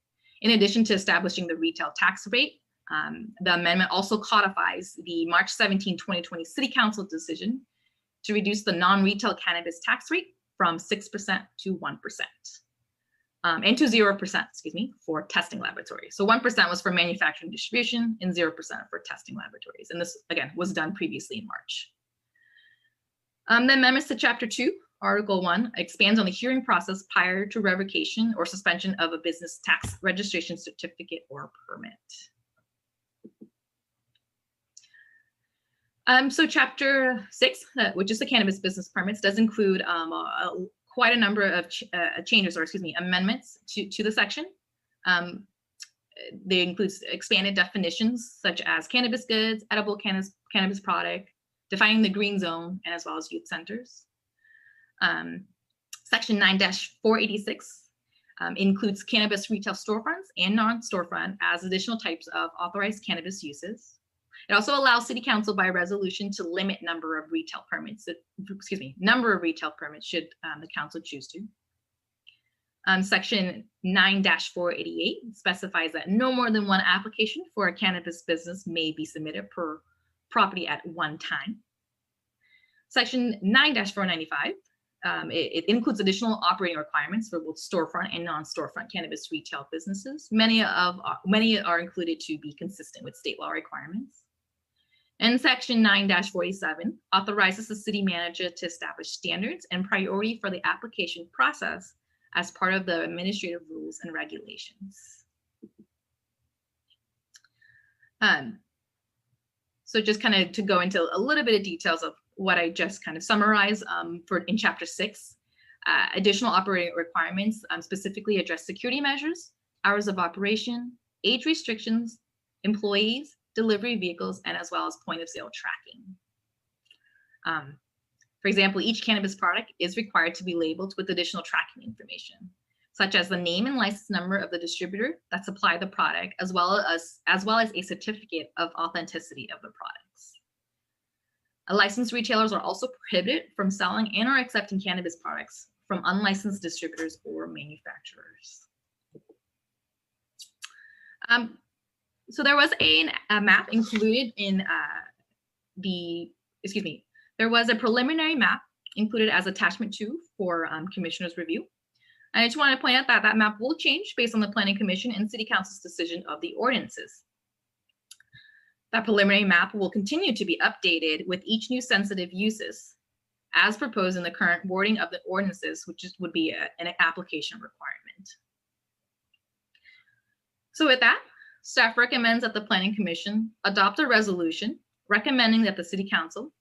In addition to establishing the retail tax rate, the amendment also codifies the March 17, 2020 City Council decision to reduce the non-retail cannabis tax rate from 6% to 1%. And to 0%, excuse me, for testing laboratories. So 1% was for manufacturing distribution and 0% for testing laboratories. And this, again, was done previously in March. The amendments to Chapter 2, Article 1, expands on the hearing process prior to revocation or suspension of a business tax registration certificate or permit. So Chapter 6, which is the cannabis business permits, does include quite a number of changes, or excuse me, amendments to the section. They include expanded definitions such as cannabis goods, edible cannabis product, defining the green zone, and as well as youth centers. Section 9-486 includes cannabis retail storefronts and non-storefront as additional types of authorized cannabis uses. It also allows City Council by resolution to limit number of retail permits, should the council choose to. Section 9-488 specifies that no more than one application for a cannabis business may be submitted per property at one time. Section 9-495, it includes additional operating requirements for both storefront and non-storefront cannabis retail businesses. Many are included to be consistent with state law requirements. And Section 9-47 authorizes the city manager to establish standards and priority for the application process as part of the administrative rules and regulations. So just kind of to go into a little bit of details of what I just kind of summarized in Chapter 6, additional operating requirements specifically address security measures, hours of operation, age restrictions, employees, delivery vehicles, and as well as point of sale tracking. For example, each cannabis product is required to be labeled with additional tracking information, such as the name and license number of the distributor that supplied the product, as well as a certificate of authenticity of the products. Licensed retailers are also prohibited from selling and or accepting cannabis products from unlicensed distributors or manufacturers. So there was a map included in there was a preliminary map included as attachment 2 for commissioner's review. I just want to point out that that map will change based on the Planning Commission and City Council's decision of the ordinances. That preliminary map will continue to be updated with each new sensitive uses as proposed in the current wording of the ordinances, which would be an application requirement. So with that, staff recommends that the Planning Commission adopt a resolution recommending that the City Council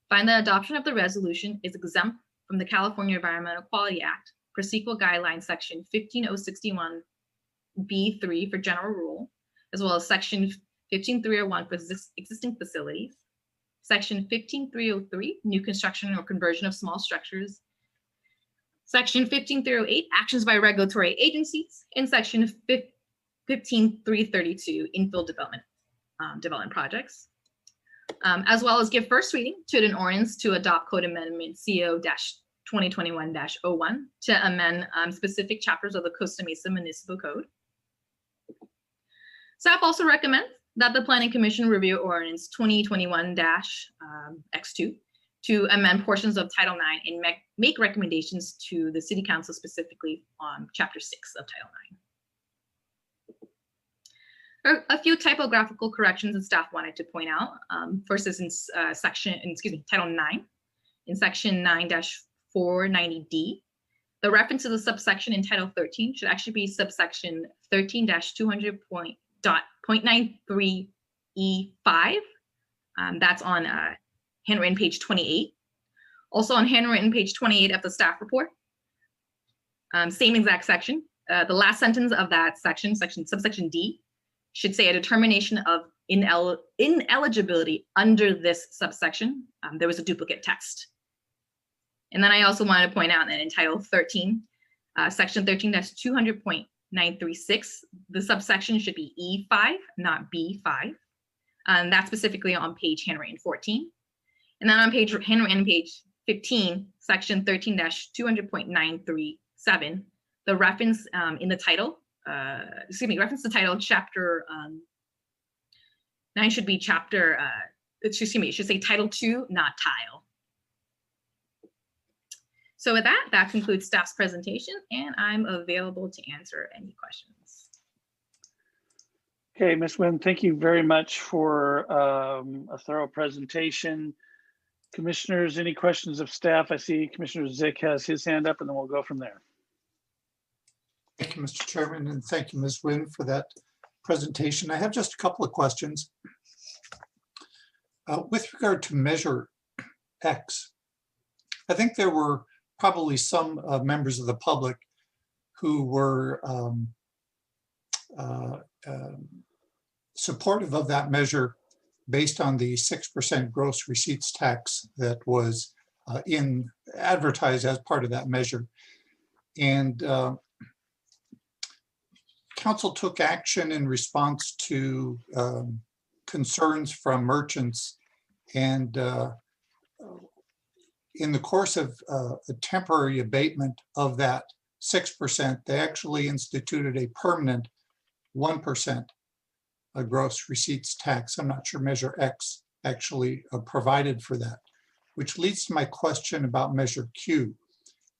find that adoption of the resolution is exempt from the California Environmental Quality Act, Procedural Guidelines Section 15061B3 for general rule, as well as Section 15301 for existing facilities, Section 15303, new construction or conversion of small structures, Section 15308, actions by regulatory agencies, and Section 15332, infill development projects, as well as give first reading to an ordinance to adopt Code Amendment CO-2021-01 to amend specific chapters of the Costa Mesa Municipal Code. Staff also recommends that the Planning Commission review Ordinance 2021-X2 to amend portions of Title IX and make recommendations to the City Council specifically on Chapter 6 of Title IX. A few typographical corrections that staff wanted to point out. First is in Title IX. In Section 9-490D, the reference to the subsection in Title 13 should actually be subsection 13-200.93E5. That's on handwritten page 28. Also on handwritten page 28 of the staff report. Same exact section. The last sentence of that section, subsection D, should say a determination of ineligibility under this subsection. There was a duplicate text. And then I also wanted to point out that in Title 13, Section 13-200.936, the subsection should be E5, not B5. And that's specifically on page handwritten 14. And then on page handwritten page 15, Section 13-200.937, the reference in the title, reference to title chapter 9 should be chapter, it should say Title 2, not tile. So with that, that concludes staff's presentation, and I'm available to answer any questions. Okay, Ms. Nguyen, thank you very much for a thorough presentation. Commissioners, any questions of staff? I see Commissioner Zick has his hand up, and then we'll go from there. Thank you, Mr. Chairman, and thank you, Ms. Nguyen, for that presentation. I have just a couple of questions. With regard to Measure X, I think there were probably some members of the public who were supportive of that measure based on the 6% gross receipts tax that was advertised as part of that measure. And Council took action in response to concerns from merchants, and in the course of a temporary abatement of that 6%, they actually instituted a permanent 1% gross receipts tax. I'm not sure Measure X actually provided for that, which leads to my question about Measure Q,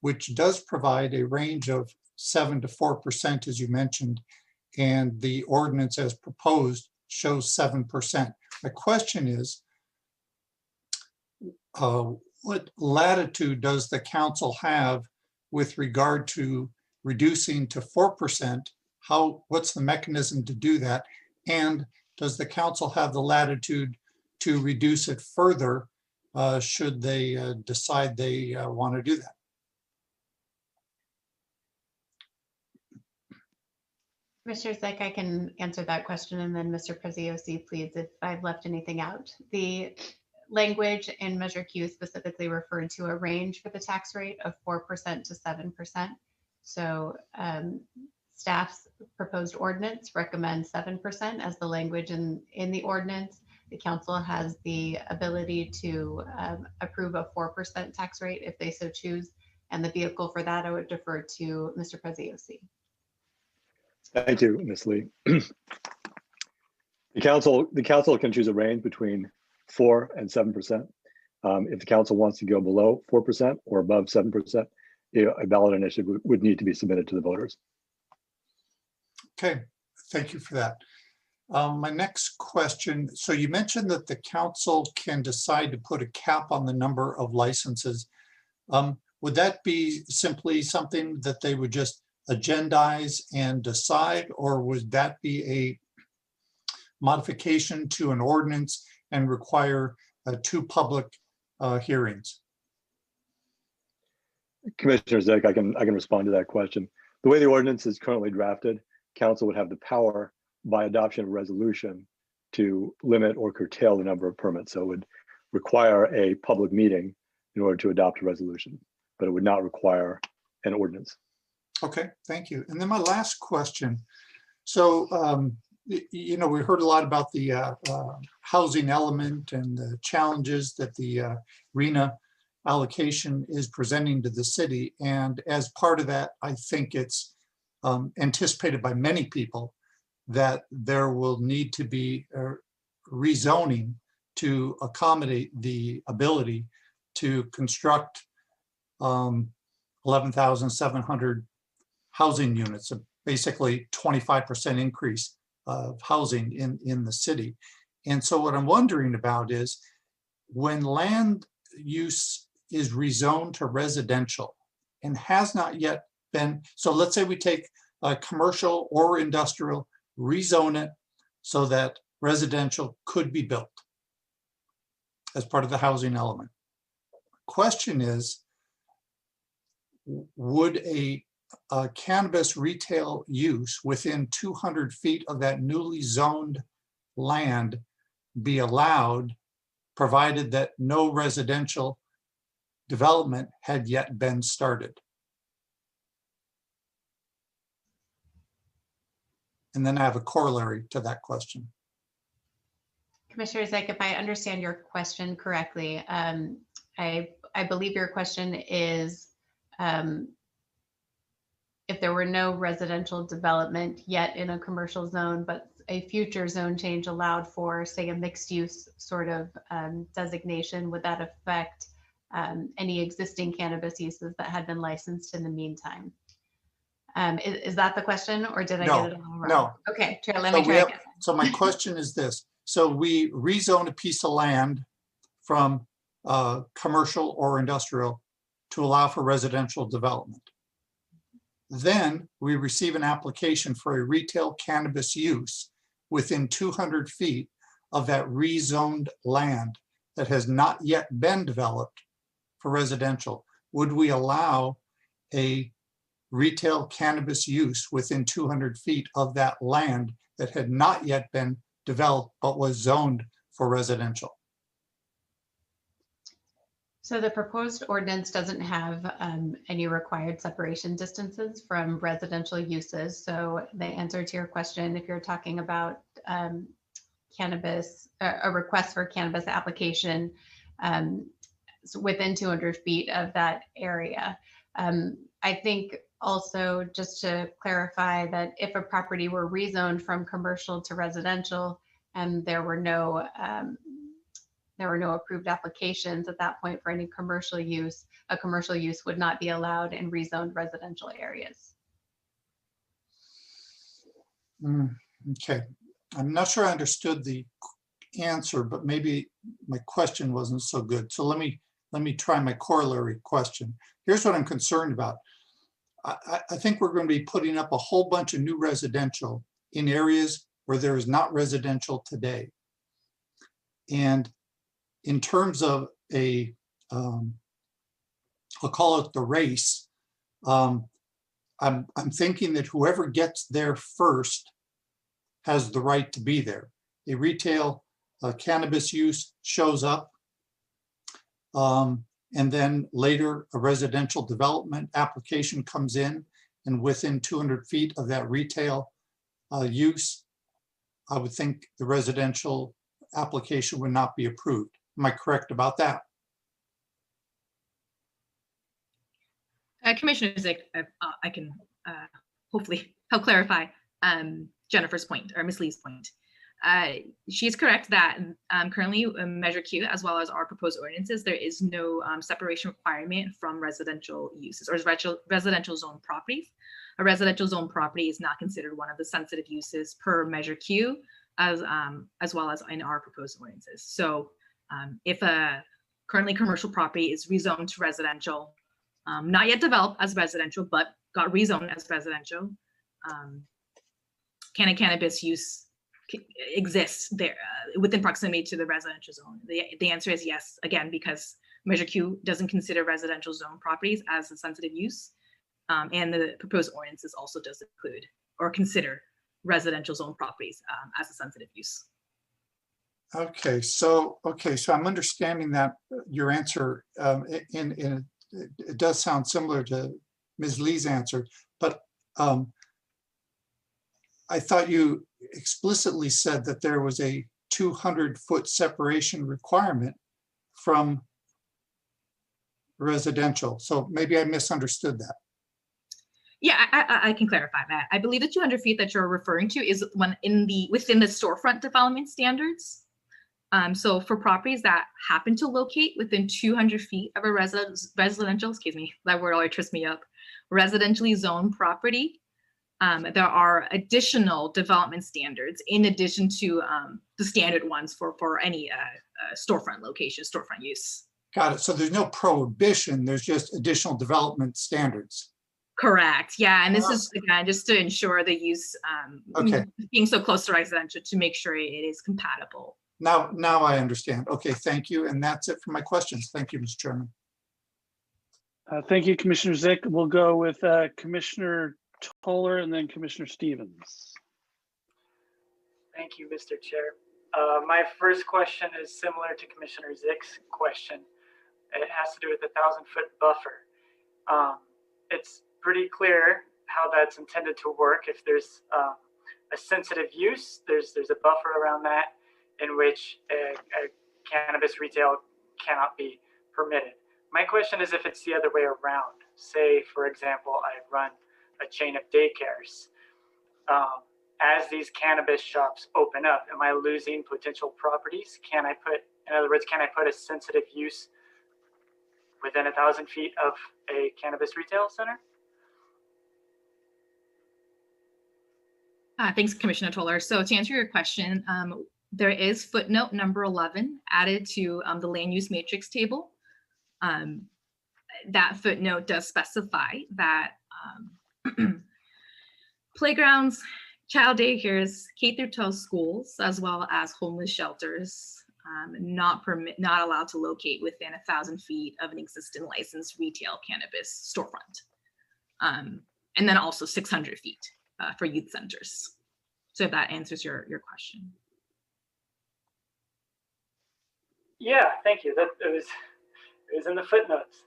which does provide a range of 7 to 4%, as you mentioned, and the ordinance as proposed shows 7%. My question is, what latitude does the council have with regard to reducing to 4%? What's the mechanism to do that? And does the council have the latitude to reduce it further should they decide they want to do that? Commissioner Zick, I can answer that question, and then Mr. Preziosi, please, if I've left anything out. The language in Measure Q specifically referred to a range for the tax rate of 4% to 7%. So staff's proposed ordinance recommends 7% as the language in the ordinance. The council has the ability to approve a 4% tax rate if they so choose. And the vehicle for that, I would defer to Mr. Preziosi. Thank you, Ms. Lee. The council can choose a range between 4 and 7%. If the council wants to go below 4% or above 7%, a ballot initiative would need to be submitted to the voters. Okay, thank you for that. My next question, so you mentioned that the council can decide to put a cap on the number of licenses. Would that be simply something that they would just agendize and decide, or would that be a modification to an ordinance and require 2 public hearings? Commissioner Zick, I can respond to that question. The way the ordinance is currently drafted, council would have the power by adoption of resolution to limit or curtail the number of permits. So it would require a public meeting in order to adopt a resolution, but it would not require an ordinance. Okay, thank you. And then my last question. So, you know, we heard a lot about the housing element and the challenges that the RHNA allocation is presenting to the city. And as part of that, I think it's anticipated by many people that there will need to be rezoning to accommodate the ability to construct 11,700 housing units, so basically 25% increase of housing in the city. And so what I'm wondering about is when land use is rezoned to residential and has not yet been, so let's say we take a commercial or industrial, rezone it so that residential could be built as part of the housing element. Question is, would a cannabis retail use within 200 feet of that newly zoned land be allowed, provided that no residential development had yet been started? And then I have a corollary to that question. Commissioner Zick, if I understand your question correctly, I believe your question is if there were no residential development yet in a commercial zone, but a future zone change allowed for, say, a mixed use sort of designation, would that affect any existing cannabis uses that had been licensed in the meantime. Is that the question, or did I No, get it all wrong? no. Okay, Chair, let So me try again. so my question is this. So we rezone a piece of land from commercial or industrial to allow for residential development. Then we receive an application for a retail cannabis use within 200 feet of that rezoned land that has not yet been developed for residential. Would we allow a retail cannabis use within 200 feet of that land that had not yet been developed but was zoned for residential? So the proposed ordinance doesn't have any required separation distances from residential uses. So the answer to your question, if you're talking about cannabis, a request for cannabis application so within 200 feet of that area. I think also just to clarify that if a property were rezoned from commercial to residential and there were no approved applications at that point for any commercial use, a commercial use would not be allowed in rezoned residential areas. Okay, I'm not sure I understood the answer, but maybe my question wasn't so good. So let me try my corollary question. Here's what I'm concerned about. I think we're going to be putting up a whole bunch of new residential in areas where there is not residential today. And in terms of I'll call it the race, I'm thinking that whoever gets there first has the right to be there. A retail cannabis use shows up, and then later a residential development application comes in, and within 200 feet of that retail use, I would think the residential application would not be approved. Am I correct about that? Commissioner Zick, I can hopefully help clarify Jennifer's point, or Ms. Lee's point. She is correct that currently Measure Q, as well as our proposed ordinances, there is no separation requirement from residential uses or residential zone properties. A residential zone property is not considered one of the sensitive uses per Measure Q, as well as in our proposed ordinances. So if a currently commercial property is rezoned to residential, not yet developed as residential, but got rezoned as residential, can a cannabis use exists there within proximity to the residential zone? The answer is yes, again, because Measure Q doesn't consider residential zone properties as a sensitive use. And the proposed ordinances also does include or consider residential zone properties as a sensitive use. Okay, so I'm understanding that your answer it does sound similar to Ms. Lee's answer, but I thought you explicitly said that there was a 200-foot separation requirement from residential. So maybe I misunderstood that. Yeah, I can clarify that. I believe the 200 feet that you're referring to is when within the storefront development standards. So for properties that happen to locate within 200 feet of a residential, excuse me, that word always trips me up, residentially zoned property, there are additional development standards in addition to the standard ones for any storefront location, storefront use. Got it. So there's no prohibition, there's just additional development standards. Correct. Yeah. And this is, again, just to ensure the use being so close to residential to make sure it is compatible. Now I understand. Okay, thank you. And that's it for my questions. Thank you, Mr. Chairman. Thank you, Commissioner Zick. We'll go with Commissioner Toller and then Commissioner Stevens. Thank you, Mr. Chair. My first question is similar to Commissioner Zick's question. It has to do with the 1,000-foot buffer. It's pretty clear how that's intended to work. If there's a sensitive use, there's a buffer around that in which a cannabis retail cannot be permitted. My question is if it's the other way around. Say, for example, I run a chain of daycares. As these cannabis shops open up, am I losing potential properties? In other words, can I put a sensitive use within 1,000 feet of a cannabis retail center? Thanks, Commissioner Toller. So to answer your question, there is footnote number 11 added to the land use matrix table. That footnote does specify that playgrounds, child daycares, K through 12 schools, as well as homeless shelters, not allowed to locate within 1,000 feet of an existing licensed retail cannabis storefront. And then also 600 feet for youth centers. So if that answers your question. Yeah, thank you. It was in the footnotes.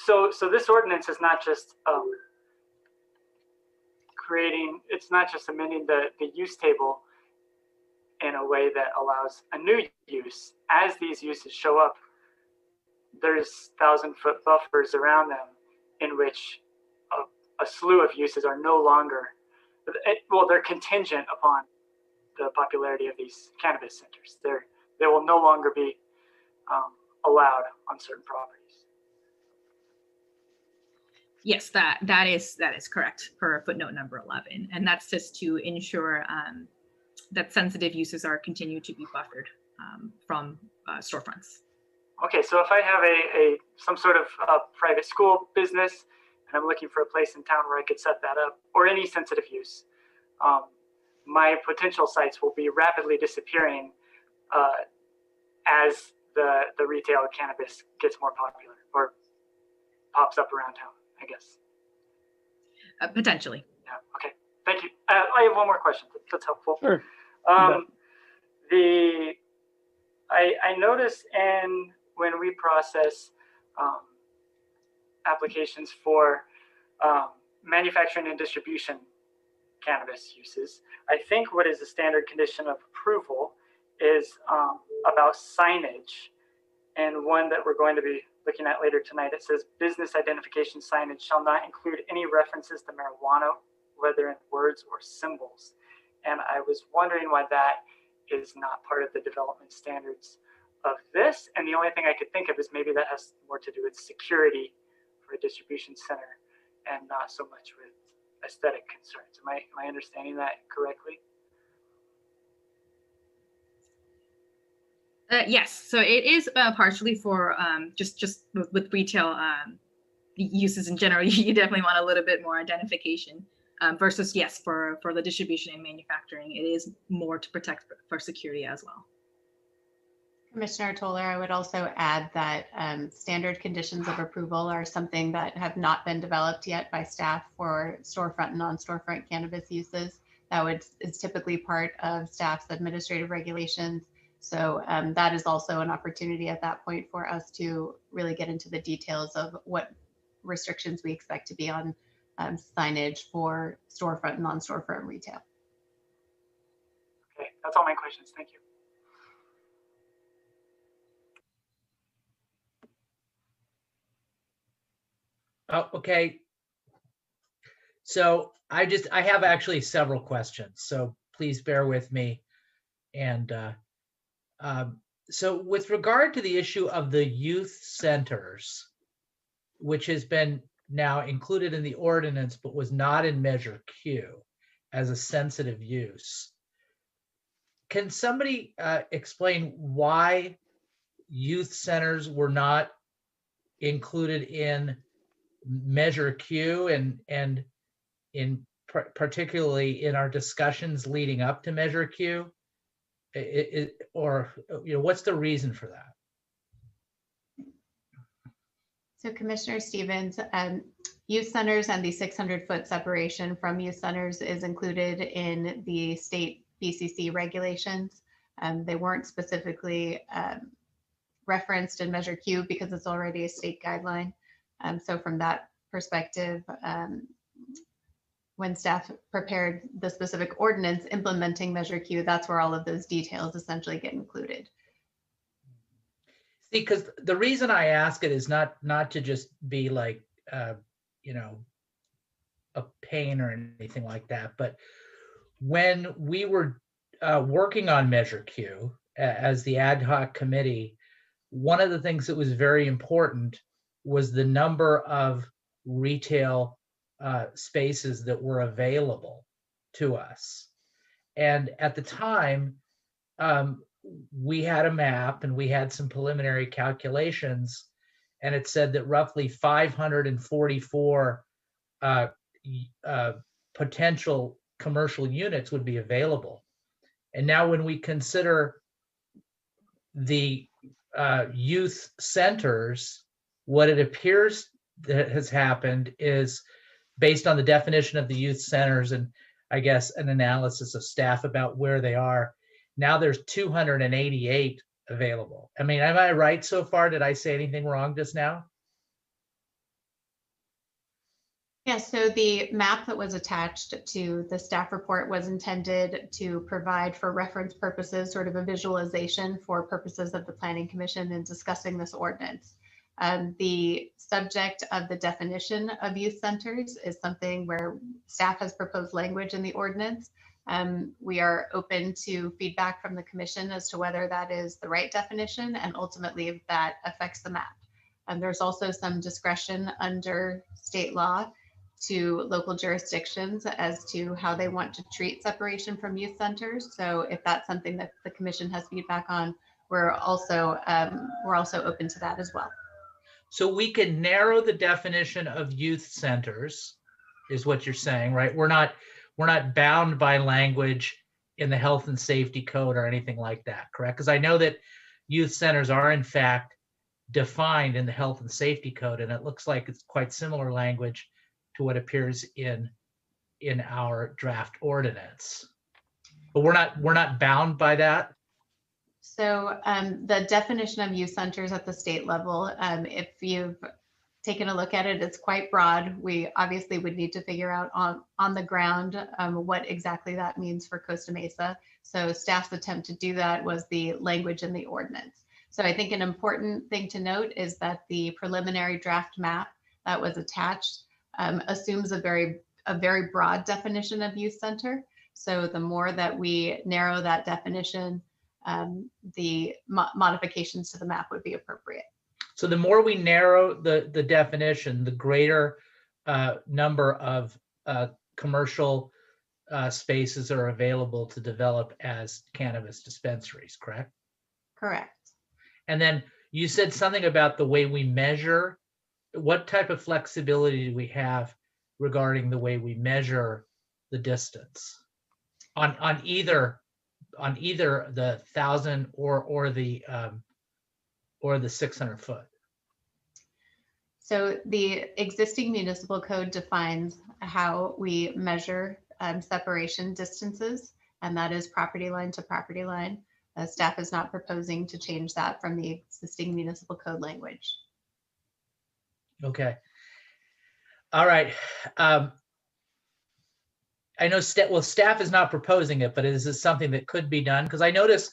So this ordinance is not just it's not just amending the use table in a way that allows a new use. As these uses show up, there's 1,000-foot buffers around them in which a slew of uses are no longer, they're contingent upon the popularity of these cannabis centers. They will no longer be allowed on certain properties. Yes, that is correct per footnote number 11, and that's just to ensure that sensitive uses are continued to be buffered from storefronts. Okay, so if I have some sort of private school business and I'm looking for a place in town where I could set that up, or any sensitive use, my potential sites will be rapidly disappearing as the retail cannabis gets more popular or pops up around town, I guess. Potentially. Yeah, okay, thank you. I have one more question, that's helpful. Sure. I noticed when we process applications for manufacturing and distribution cannabis uses, I think what is the standard condition of approval is about signage, and one that we're going to be looking at later tonight. It says business identification signage shall not include any references to marijuana, whether in words or symbols. And I was wondering why that is not part of the development standards of this. And the only thing I could think of is maybe that has more to do with security for a distribution center and not so much with aesthetic concerns. Am I understanding that correctly? Yes, so it is partially for just with retail uses in general. You definitely want a little bit more identification versus, yes, for the distribution and manufacturing, it is more to protect for security as well. Commissioner Toller, I would also add that standard conditions of approval are something that have not been developed yet by staff for storefront and non-storefront cannabis uses. That is typically part of staff's administrative regulations. So that is also an opportunity at that point for us to really get into the details of what restrictions we expect to be on signage for storefront and non-storefront retail. Okay, that's all my questions. Thank you. Oh, okay. So I have actually several questions, so please bear with me. And so with regard to the issue of the youth centers, which has been now included in the ordinance, but was not in Measure Q as a sensitive use, can somebody explain why youth centers were not included in Measure Q and in particularly in our discussions leading up to Measure Q? Or what's the reason for that? So Commissioner Stevens, youth centers and the 600-foot separation from youth centers is included in the state BCC regulations. They weren't specifically referenced in Measure Q because it's already a state guideline. So from that perspective, when staff prepared the specific ordinance implementing Measure Q, that's where all of those details essentially get included. See, because the reason I ask it is not to just be like, a pain or anything like that, but when we were working on Measure Q as the ad hoc committee, one of the things that was very important was the number of retail spaces that were available to us. And at the time, we had a map and we had some preliminary calculations, and it said that roughly 544 potential commercial units would be available. And now when we consider the youth centers, what it appears that has happened is, based on the definition of the youth centers and I guess an analysis of staff about where they are, now there's 288 available. I mean, am I right so far? Did I say anything wrong just now? Yeah, so the map that was attached to the staff report was intended to provide, for reference purposes, sort of a visualization for purposes of the Planning Commission in discussing this ordinance. The subject of the definition of youth centers is something where staff has proposed language in the ordinance. We are open to feedback from the commission as to whether that is the right definition and ultimately if that affects the map. There's also some discretion under state law to local jurisdictions as to how they want to treat separation from youth centers. So if that's something that the commission has feedback on, we're also open to that as well. So we can narrow the definition of youth centers, is what you're saying, right? We're not bound by language in the health and safety code or anything like that, correct? Because I know that youth centers are in fact defined in the health and safety code, and it looks like it's quite similar language to what appears in our draft ordinance. But we're not bound by that. So the definition of youth centers at the state level, if you've taken a look at it, it's quite broad. We obviously would need to figure out on the ground what exactly that means for Costa Mesa. So staff's attempt to do that was the language in the ordinance. So I think an important thing to note is that the preliminary draft map that was attached assumes a very broad definition of youth center. So the more that we narrow that definition, the modifications to the map would be appropriate. So the more we narrow the definition, the greater number of commercial spaces are available to develop as cannabis dispensaries, correct? Correct. And then you said something about the way we measure. What type of flexibility do we have regarding the way we measure the distance on either the 1,000 or the 600 foot? So the existing municipal code defines how we measure separation distances, and that is property line to property line. Staff is not proposing to change that from the existing municipal code language. Okay. All right. I know staff is not proposing it, but is this something that could be done? Because I notice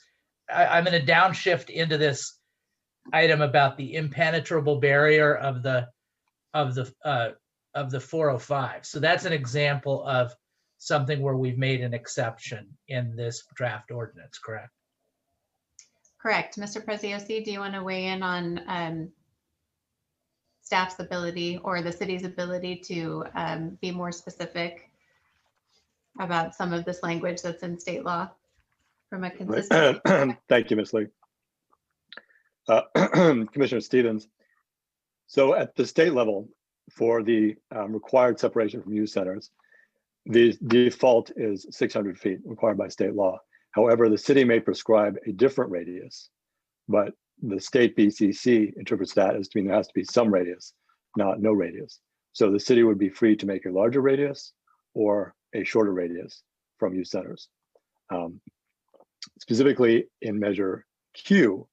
I'm going to downshift into this item about the impenetrable barrier of the 405. So that's an example of something where we've made an exception in this draft ordinance, correct? Correct. Mr. Preziosi, do you want to weigh in on staff's ability or the city's ability to be more specific about some of this language that's in state law from a consistency? Thank you, Ms. Lee. Commissioner Stevens. So at the state level, for the required separation from youth centers, the default is 600 feet required by state law. However, the city may prescribe a different radius, but the state BCC interprets that as to mean there has to be some radius, not no radius. So the city would be free to make a larger radius or a shorter radius from youth centers. Specifically in Measure Q,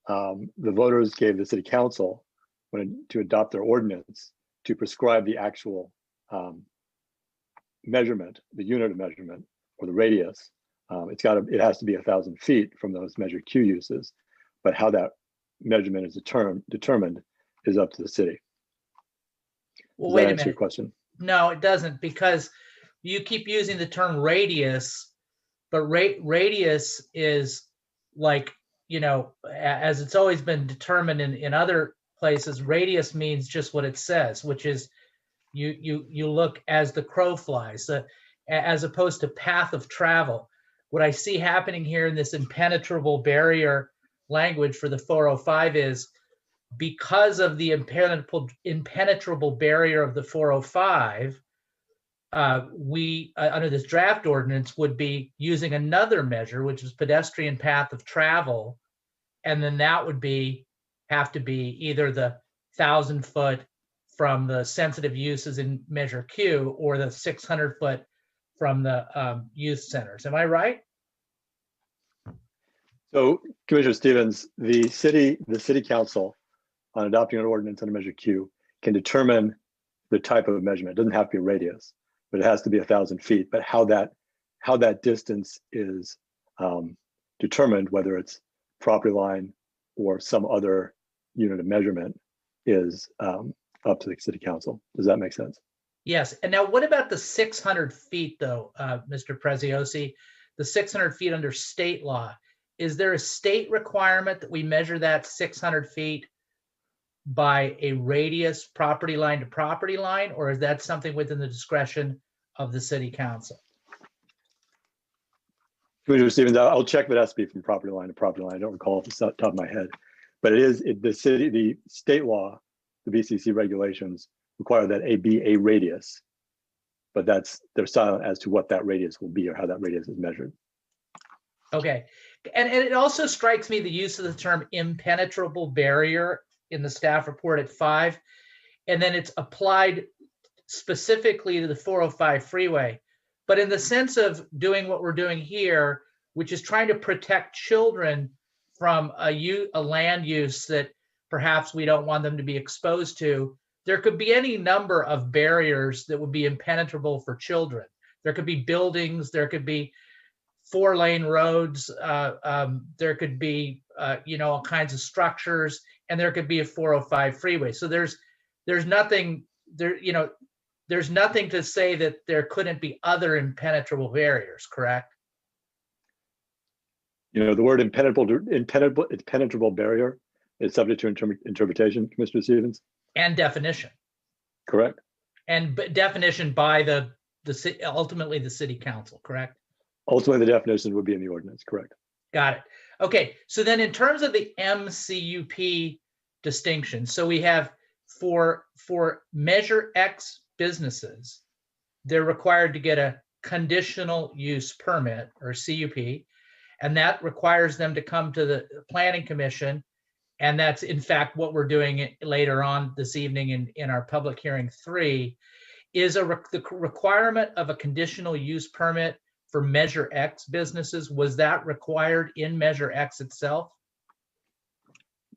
the voters gave the city council to adopt their ordinance to prescribe the actual measurement, the unit of measurement, or the radius. It has to be 1,000 feet from those Measure Q uses, but how that measurement is determined is up to the city. Well, Does wait that a answer your minute. question? No, it doesn't, because you keep using the term radius, but radius is like you know, as it's always been determined in other places, radius means just what it says, which is you look as the crow flies, as opposed to path of travel. What I see happening here in this impenetrable barrier language for the 405 is, because of the impenetrable barrier of the 405, we, under this draft ordinance, would be using another measure, which is pedestrian path of travel. And then that would have to be either the 1,000 foot from the sensitive uses in Measure Q or the 600 foot from the youth centers. Am I right? So Commissioner Stevens, the city council, on adopting an ordinance under Measure Q, can determine the type of measurement. It doesn't have to be a radius, but it has to be 1,000 feet. But how that distance is determined, whether it's property line or some other unit of measurement, is up to the city council. Does that make sense? Yes. And now what about the 600 feet though, Mr. Preziosi? The 600 feet under state law, is there a state requirement that we measure that 600 feet by a radius property line to property line, or is that something within the discretion of the city council? Commissioner Stevens, I'll check if it has to be from property line to property line. I don't recall off the top of my head, but the state law, the BCC regulations require that it be a radius, but they're silent as to what that radius will be or how that radius is measured. Okay, and it also strikes me the use of the term impenetrable barrier in the staff report at 5, and then it's applied specifically to the 405 freeway. But in the sense of doing what we're doing here, which is trying to protect children from a land use that perhaps we don't want them to be exposed to, there could be any number of barriers that would be impenetrable for children. There could be buildings, there could be 4-lane roads, there could be all kinds of structures, and there could be a 405 freeway. So there's nothing there, there's nothing to say that there couldn't be other impenetrable barriers, correct? The word impenetrable barrier is subject to interpretation, Commissioner Stevens. And definition. Correct. And definition by ultimately the city council, correct? Ultimately, the definition would be in the ordinance, correct. Got it. Okay, so then in terms of the MCUP distinction, so we have for Measure X businesses, they're required to get a conditional use permit or CUP, and that requires them to come to the Planning Commission. And that's in fact what we're doing later on this evening in our public hearing 3, is the requirement of a conditional use permit for Measure X businesses. Was that required in Measure X itself?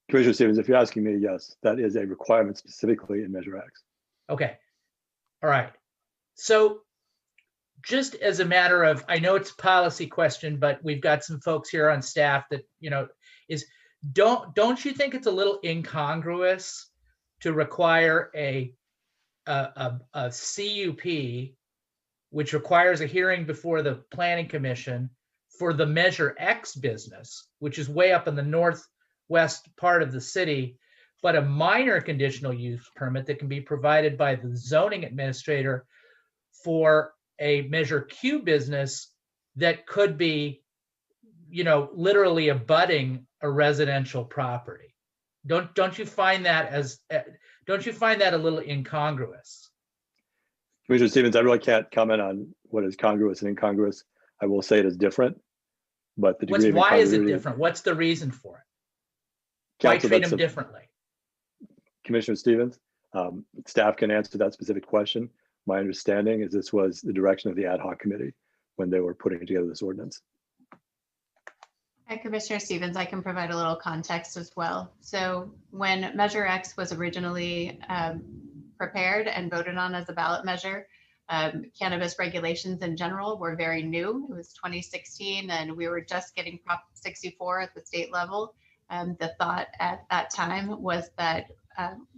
Commissioner Stevens, if you're asking me, yes, that is a requirement specifically in Measure X. Okay. All right. So just as a matter of, I know it's a policy question, but we've got some folks here on staff that, don't you think it's a little incongruous to require a CUP, which requires a hearing before the Planning Commission for the Measure X business, which is way up in the northwest part of the city, but a minor conditional use permit that can be provided by the zoning administrator for a Measure Q business that could be, literally abutting a residential property? Don't you find that a little incongruous? Commissioner Stevens, I really can't comment on what is congruous and incongruous. I will say it is different, but the degree of why is it different? What's the reason for it? Why treat them differently? Commissioner Stevens, staff can answer that specific question. My understanding is this was the direction of the ad hoc committee when they were putting together this ordinance. Hi, Commissioner Stevens, I can provide a little context as well. So when Measure X was originally prepared and voted on as a ballot measure, cannabis regulations in general were very new. It was 2016 and we were just getting Prop 64 at the state level. The thought at that time was that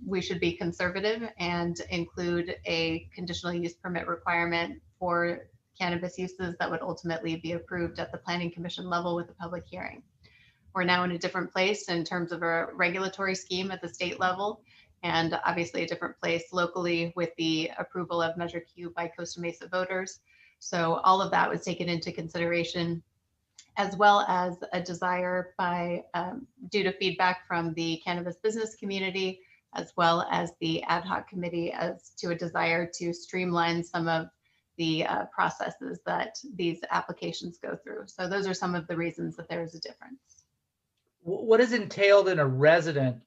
we should be conservative and include a conditional use permit requirement for cannabis uses that would ultimately be approved at the Planning Commission level with a public hearing. we're now in a different place in terms of a regulatory scheme at the state level, and obviously a different place locally with the approval of Measure Q by Costa Mesa voters. So all of that was taken into consideration, as well as a desire by, due to feedback from the cannabis business community, as well as the ad hoc committee, as to a desire to streamline some of the processes that these applications go through. So those are some of the reasons that there is a difference. What is entailed in a resident,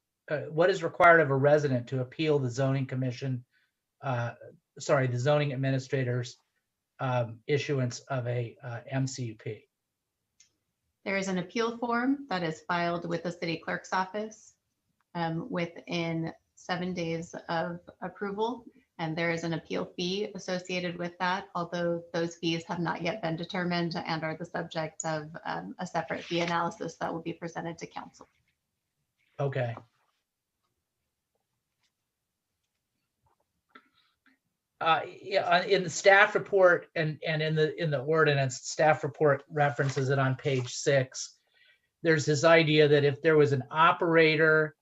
what is required of a resident to appeal the zoning commission, the zoning administrator's issuance of a MCUP? There is an appeal form that is filed with the city clerk's office within 7 days of approval. And there is an appeal fee associated with that, although those fees have not yet been determined and are the subject of a separate fee analysis that will be presented to council. Okay. Yeah, in the staff report and in the ordinance, staff report references it on page 6. There's this idea that if there was an operator,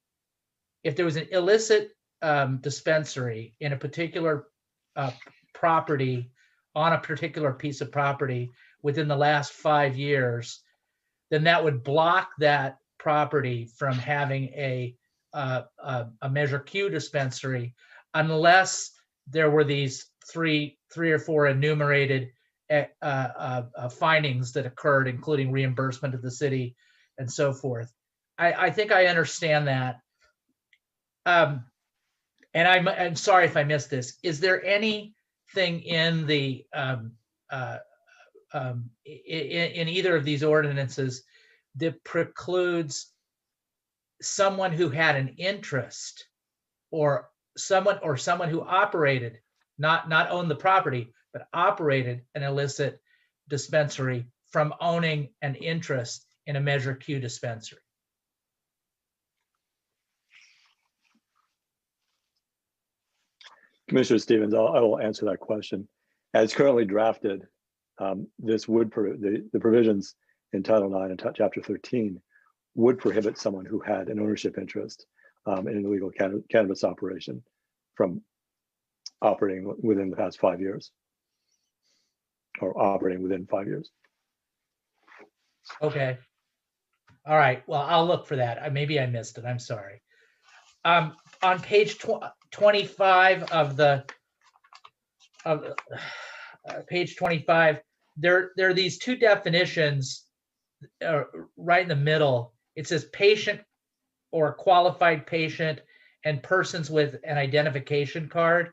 if there was an illicit dispensary in a particular property, on a particular piece of property within the last 5 years, then that would block that property from having a Measure Q dispensary, unless there were these three or four enumerated findings that occurred, including reimbursement of the city and so forth. I think I understand that. And I'm sorry if I missed this. Is there anything in the in either of these ordinances that precludes someone who had an interest, or someone who operated, not owned the property, but operated an illicit dispensary, from owning an interest in a Measure Q dispensary? Commissioner Stevens, I will answer that question. As currently drafted, this would the provisions in Title IX and Chapter 13 would prohibit someone who had an ownership interest in an illegal cannabis operation from operating within the past 5 years, or operating within 5 years. Okay. All right. Well, I'll look for that. Maybe I missed it. I'm sorry. On page 25 of the page 25, there are these two definitions right in the middle. It says patient or qualified patient and persons with an identification card.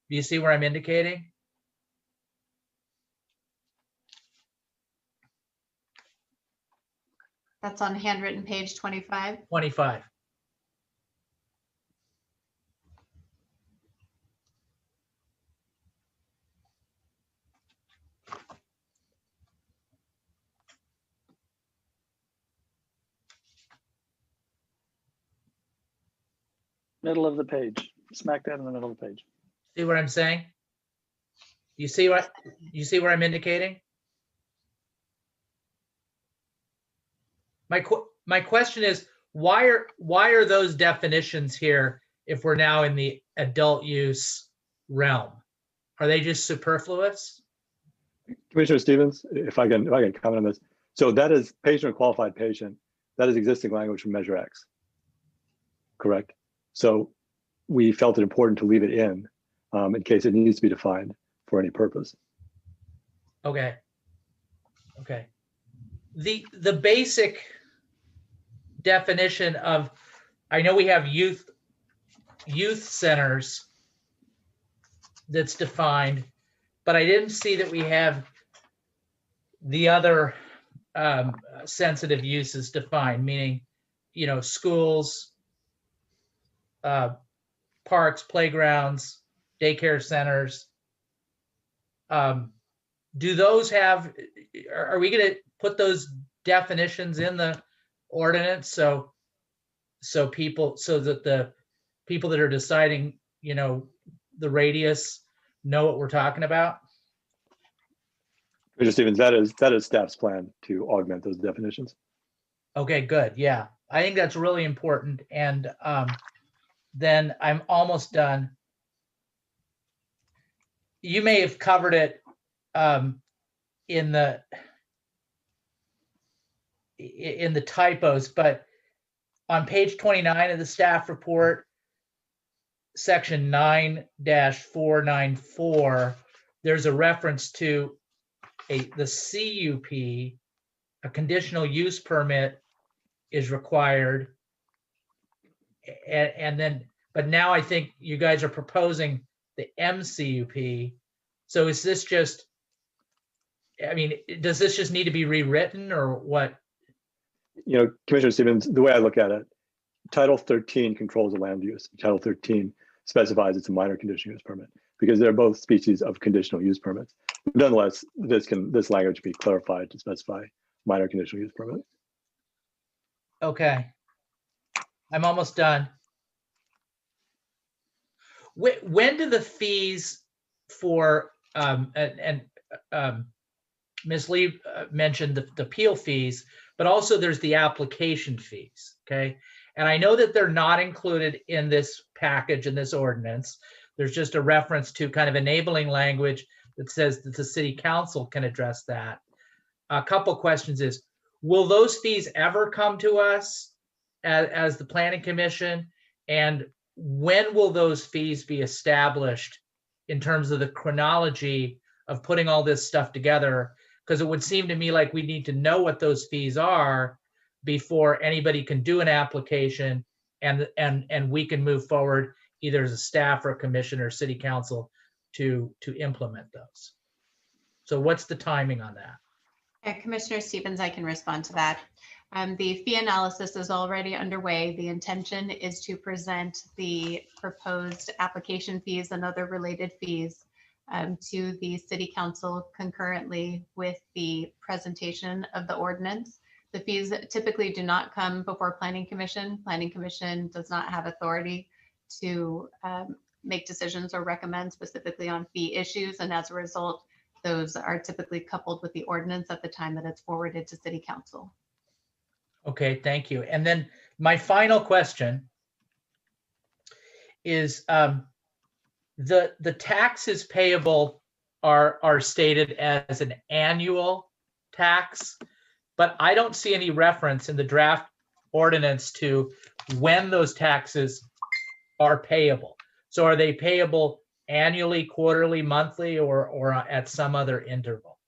Do you see where I'm indicating? That's on handwritten page 25. 25. Middle of the page, smack dab in the middle of the page. See what I'm saying? You see where I'm indicating? My question is, why are those definitions here if we're now in the adult use realm? Are they just superfluous? Commissioner Stevens, if I can comment on this. So that is patient or qualified patient. That is existing language from Measure X, correct? So we felt it important to leave it in case it needs to be defined for any purpose. Okay. Okay. The basic definition of, I know we have youth centers that's defined, but I didn't see that we have the other sensitive uses defined, meaning, schools, parks, playgrounds, daycare centers. Do those have, are we going to put those definitions in the ordinance so that the people that are deciding, the radius know what we're talking about? Commissioner Stevens, that is staff's plan to augment those definitions. Okay, good. Yeah, I think that's really important. And then I'm almost done. You may have covered it in the typos, but on page 29 of the staff report, section 9-494, there's a reference to the CUP, a conditional use permit is required. And then, but now I think you guys are proposing the MCUP. So is this just, I mean, does this just need to be rewritten or what? You know, Commissioner Stevens, the way I look at it, Title 13 controls the land use. Title 13 specifies it's a minor conditional use permit because they're both species of conditional use permits. But nonetheless, this language be clarified to specify minor conditional use permit. Okay. I'm almost done. When do the fees for, Ms. Lee mentioned the appeal fees, but also there's the application fees, okay? And I know that they're not included in this package, in this ordinance. There's just a reference to kind of enabling language that says that the city council can address that. A couple questions is, will those fees ever come to us as the planning commission? And when will those fees be established in terms of the chronology of putting all this stuff together? Because it would seem to me like we need to know what those fees are before anybody can do an application and we can move forward either as a staff or a commission or city council to implement those. So what's the timing on that? Commissioner Stevens, I can respond to that. The fee analysis is already underway. The intention is to present the proposed application fees and other related fees to the city council concurrently with the presentation of the ordinance. The fees typically do not come before Planning Commission. Planning Commission does not have authority to make decisions or recommend specifically on fee issues. And as a result, those are typically coupled with the ordinance at the time that it's forwarded to city council. Okay, thank you. And then my final question is the taxes payable are stated as an annual tax, but I don't see any reference in the draft ordinance to when those taxes are payable. So are they payable annually, quarterly, monthly, or at some other interval?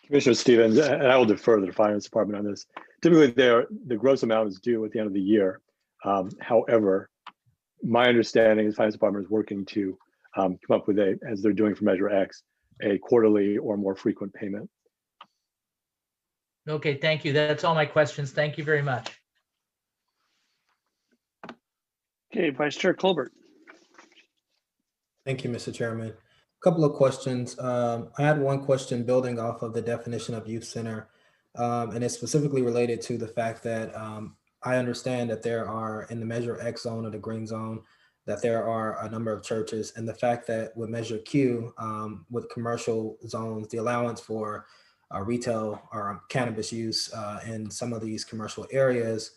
Commissioner Stevens, and I will defer to the finance department on this. Typically, the gross amount is due at the end of the year. However, my understanding is the finance department is working to come up with as they're doing for Measure X, a quarterly or more frequent payment. Okay, thank you. That's all my questions. Thank you very much. Okay, Vice Chair Colbert. Thank you, Mr. Chairman. A couple of questions. I had one question building off of the definition of youth center, and it's specifically related to the fact that I understand that there are in the Measure X zone or the green zone, that there are a number of churches, and the fact that with Measure Q, with commercial zones, the allowance for retail or cannabis use in some of these commercial areas,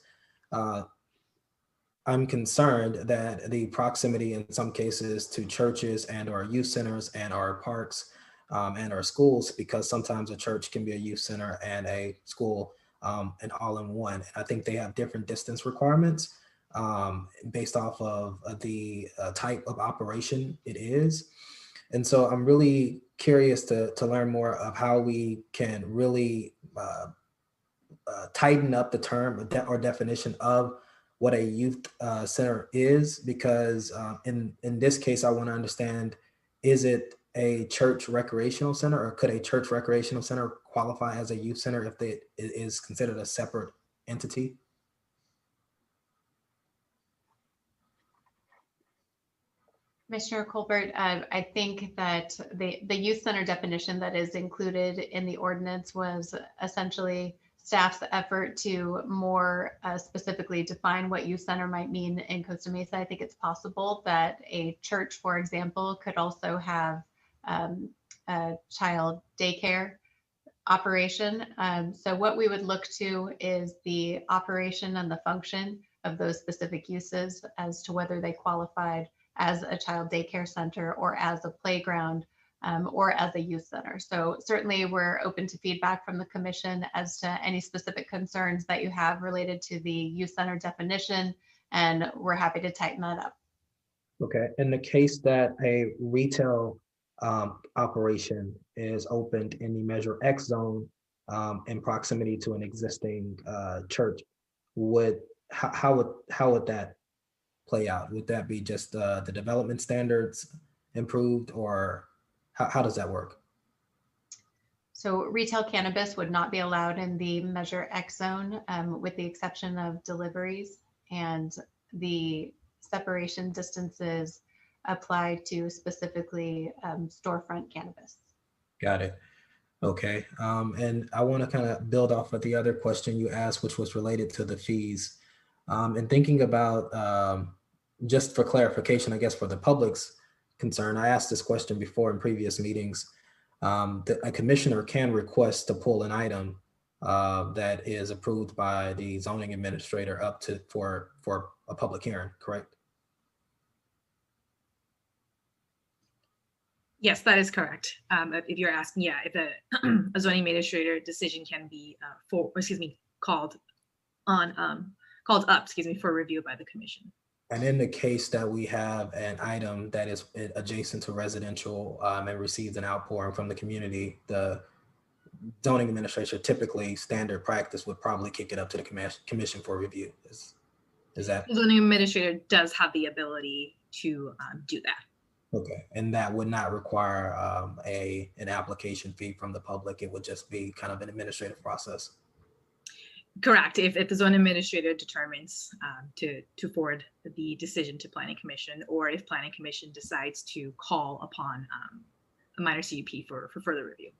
I'm concerned that the proximity in some cases to churches and our youth centers and our parks and our schools, because sometimes a church can be a youth center and a school and all in one. And I think they have different distance requirements based off of the type of operation it is. And so I'm really curious to learn more of how we can really tighten up the term or definition of what a youth center is, because in this case, I want to understand, is it a church recreational center, or could a church recreational center qualify as a youth center if it is considered a separate entity? Commissioner Colbert, I think that the youth center definition that is included in the ordinance was essentially staff's effort to more specifically define what youth center might mean in Costa Mesa. I think it's possible that a church, for example, could also have a child daycare operation. So what we would look to is the operation and the function of those specific uses as to whether they qualified as a child daycare center or as a playground or as a youth center. So certainly we're open to feedback from the commission as to any specific concerns that you have related to the youth center definition, and we're happy to tighten that up. Okay, in the case that a retail operation is opened in the Measure X zone in proximity to an existing church, how would that play out? Would that be just the development standards improved, or how does that work? So retail cannabis would not be allowed in the Measure X zone with the exception of deliveries, and the separation distances apply to specifically storefront cannabis. Got it. Okay. And I want to kind of build off of the other question you asked, which was related to the fees. And thinking about, just for clarification, I guess for the public's concern, I asked this question before in previous meetings, that a commissioner can request to pull an item that is approved by the zoning administrator up to for a public hearing, correct? Yes, that is correct. If you're asking, yeah, if a zoning administrator decision can be called up, for review by the commission. And in the case that we have an item that is adjacent to residential and receives an outpouring from the community, the zoning administrator, typically standard practice, would probably kick it up to the commission for review. Is that? The zoning administrator does have the ability to do that. Okay, and that would not require an application fee from the public. It would just be kind of an administrative process. Correct. If the zoning administrator determines to forward the decision to planning commission, or if planning commission decides to call upon a minor CUP for further review.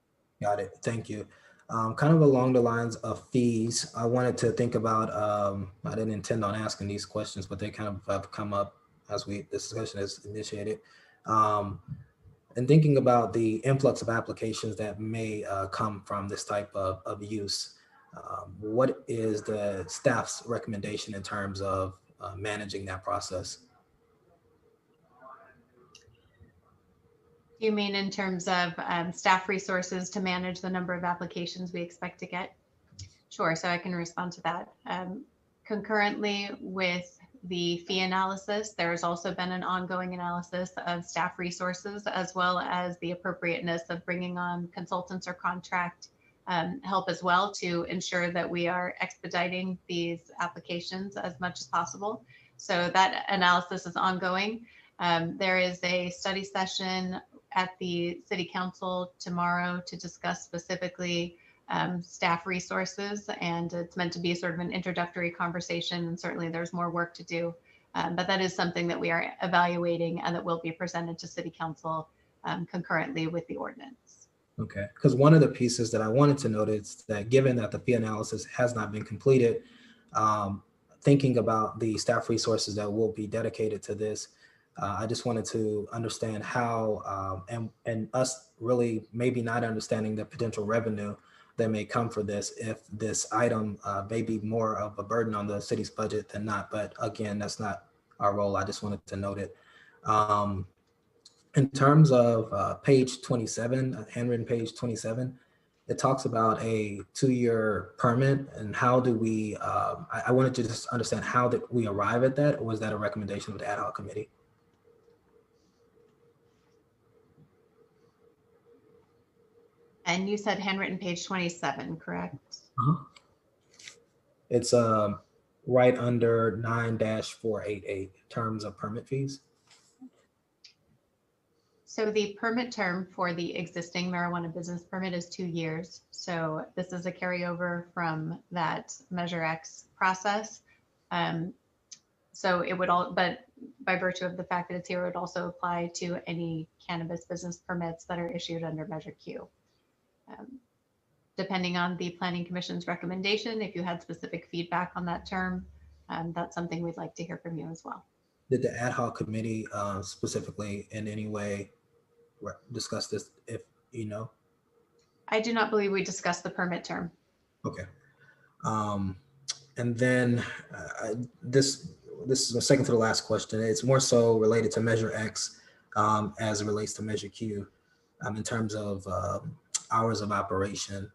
Got it. Thank you. Kind of along the lines of fees, I wanted to think about, I didn't intend on asking these questions, but they kind of have come up as this discussion is initiated. And thinking about the influx of applications that may come from this type of use, what is the staff's recommendation in terms of managing that process? Do you mean in terms of staff resources to manage the number of applications we expect to get? Sure, so I can respond to that. Concurrently with the fee analysis, there has also been an ongoing analysis of staff resources, as well as the appropriateness of bringing on consultants or contract help as well, to ensure that we are expediting these applications as much as possible. So that analysis is ongoing. There is a study session at the City Council tomorrow to discuss specifically staff resources, and it's meant to be sort of an introductory conversation, and certainly there's more work to do, but that is something that we are evaluating and that will be presented to City Council concurrently with the ordinance. Okay, because one of the pieces that I wanted to note is that given that the fee analysis has not been completed, thinking about the staff resources that will be dedicated to this, I just wanted to understand how, and us really maybe not understanding the potential revenue that may come for this, if this item may be more of a burden on the city's budget than not. But again, that's not our role. I just wanted to note it. In terms of page 27, handwritten page 27, it talks about a 2-year permit, and how do we, I wanted to just understand, how did we arrive at that? Or was that a recommendation of the ad hoc committee? And you said handwritten page 27, correct? Uh-huh. It's right under 9-488, terms of permit fees. So the permit term for the existing marijuana business permit is 2 years. So this is a carryover from that Measure X process. So it would all, but by virtue of the fact that it's here, it would also apply to any cannabis business permits that are issued under Measure Q. Depending on the Planning Commission's recommendation, if you had specific feedback on that term, that's something we'd like to hear from you as well. Did the ad hoc committee specifically in any way discuss this, if you know? I do not believe we discussed the permit term. Okay. And then this is the second to the last question. It's more so related to Measure X as it relates to Measure Q in terms of hours of operation.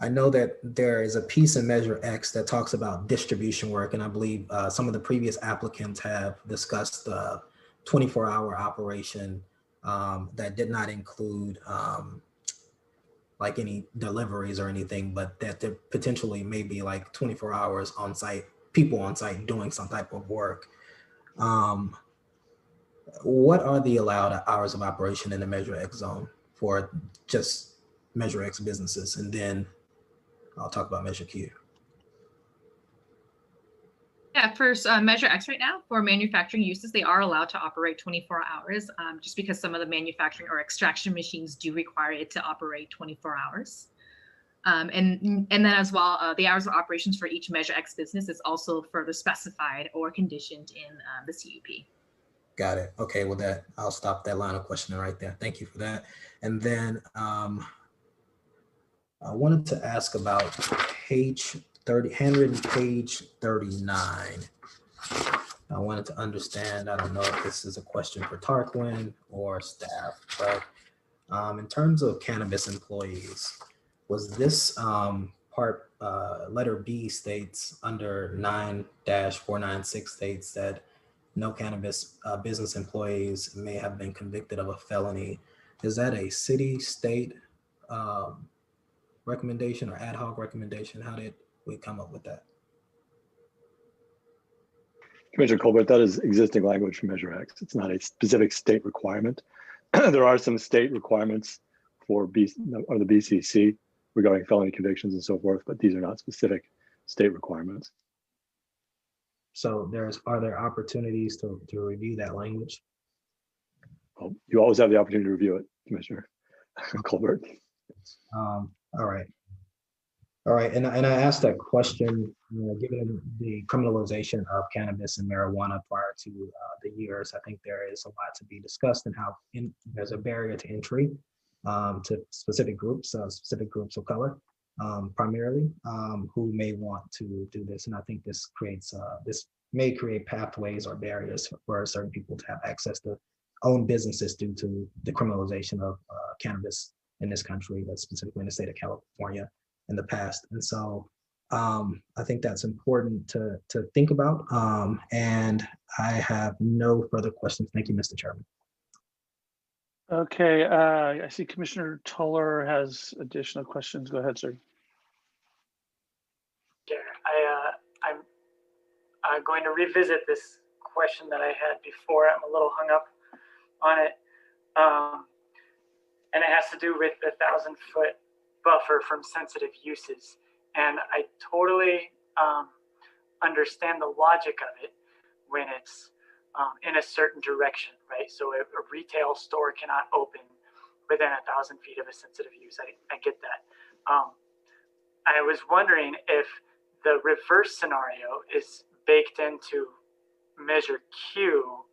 I know that there is a piece in Measure X that talks about distribution work, and I believe some of the previous applicants have discussed 24-hour operation that did not include like any deliveries or anything, but that there potentially may be like 24 hours on site, people on site doing some type of work. What are the allowed hours of operation in the Measure X zone for just Measure X businesses? And then I'll talk about Measure Q. Yeah, for Measure X right now, for manufacturing uses, they are allowed to operate 24 hours just because some of the manufacturing or extraction machines do require it to operate 24 hours. And then as well, the hours of operations for each Measure X business is also further specified or conditioned in the CUP. Got it. Okay, well I'll stop that line of questioning right there. Thank you for that. And then I wanted to ask about page 30, handwritten page 39. I wanted to understand, I don't know if this is a question for Tarquin or staff, but in terms of cannabis employees, was this part, letter B states under 9-496 states that no cannabis business employees may have been convicted of a felony. Is that a city, state recommendation or ad hoc recommendation? How did we come up with that? Commissioner Colbert, that is existing language from Measure X. It's not a specific state requirement. There are some state requirements for the BCC regarding felony convictions and so forth, but these are not specific state requirements. So are there opportunities to review that language? Well, you always have the opportunity to review it, Commissioner Colbert. All right. All right, and I asked that question, given the criminalization of cannabis and marijuana prior to the years, I think there is a lot to be discussed and how there's a barrier to entry to specific groups of color, primarily, who may want to do this. And I think this may create pathways or barriers for certain people to have access to own businesses due to the criminalization of cannabis in this country, but specifically in the state of California in the past. And so I think that's important to think about. And I have no further questions. Thank you, Mr. Chairman. Okay, I see Commissioner Toller has additional questions. Go ahead, sir. Yeah, I'm going to revisit this question that I had before. I'm a little hung up on it. And it has to do with the 1,000-foot buffer from sensitive uses. And I totally understand the logic of it when it's in a certain direction, right? So a retail store cannot open within 1,000 feet of a sensitive use. I get that. I was wondering if the reverse scenario is baked into Measure Q,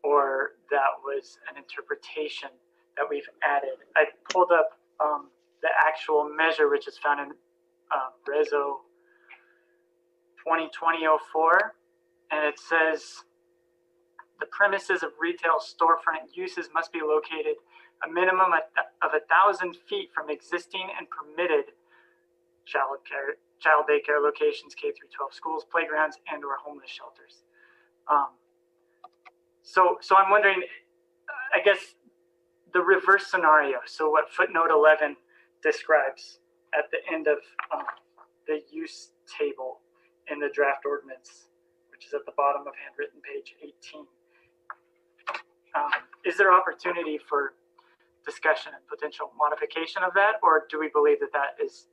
or that was an interpretation that we've added. I pulled up the actual measure, which is found in Reso 2020-04, and it says the premises of retail storefront uses must be located a minimum of 1,000 feet from existing and permitted child daycare locations, K through 12 schools, playgrounds, and/or homeless shelters. So I'm wondering, I guess, the reverse scenario. So what footnote 11 describes at the end of the use table in the draft ordinance, which is at the bottom of handwritten page 18. Is there opportunity for discussion and potential modification of that, or do we believe that that is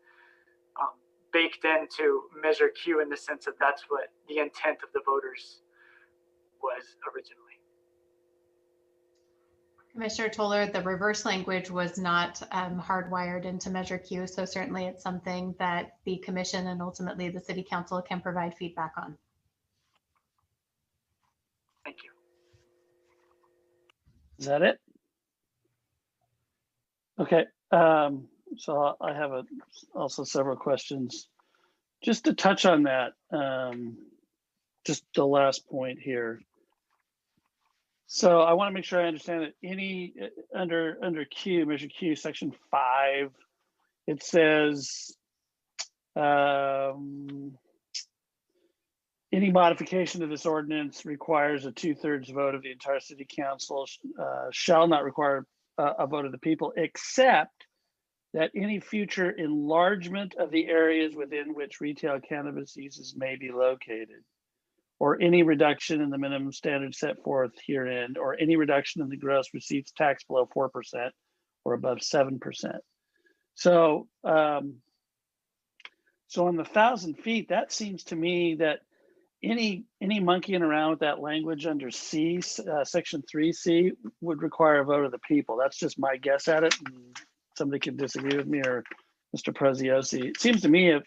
baked into Measure Q in the sense that that's what the intent of the voters was originally? Commissioner Toller, the reverse language was not hardwired into Measure Q, so certainly it's something that the commission and ultimately the city council can provide feedback on. Thank you. Is that it? Okay, So I have also several questions. Just to touch on that, just the last point here. So I want to make sure I understand that any under Q, measure Q, section 5, it says any modification of this ordinance requires a 2/3 vote of the entire city council, shall not require a vote of the people, except that any future enlargement of the areas within which retail cannabis uses may be located, or any reduction in the minimum standard set forth herein, or any reduction in the gross receipts tax below 4% or above 7%. So, so on the 1,000 feet, that seems to me that any monkeying around with that language under C, section 3C, would require a vote of the people. That's just my guess at it. And somebody can disagree with me, or Mr. Preziosi. It seems to me if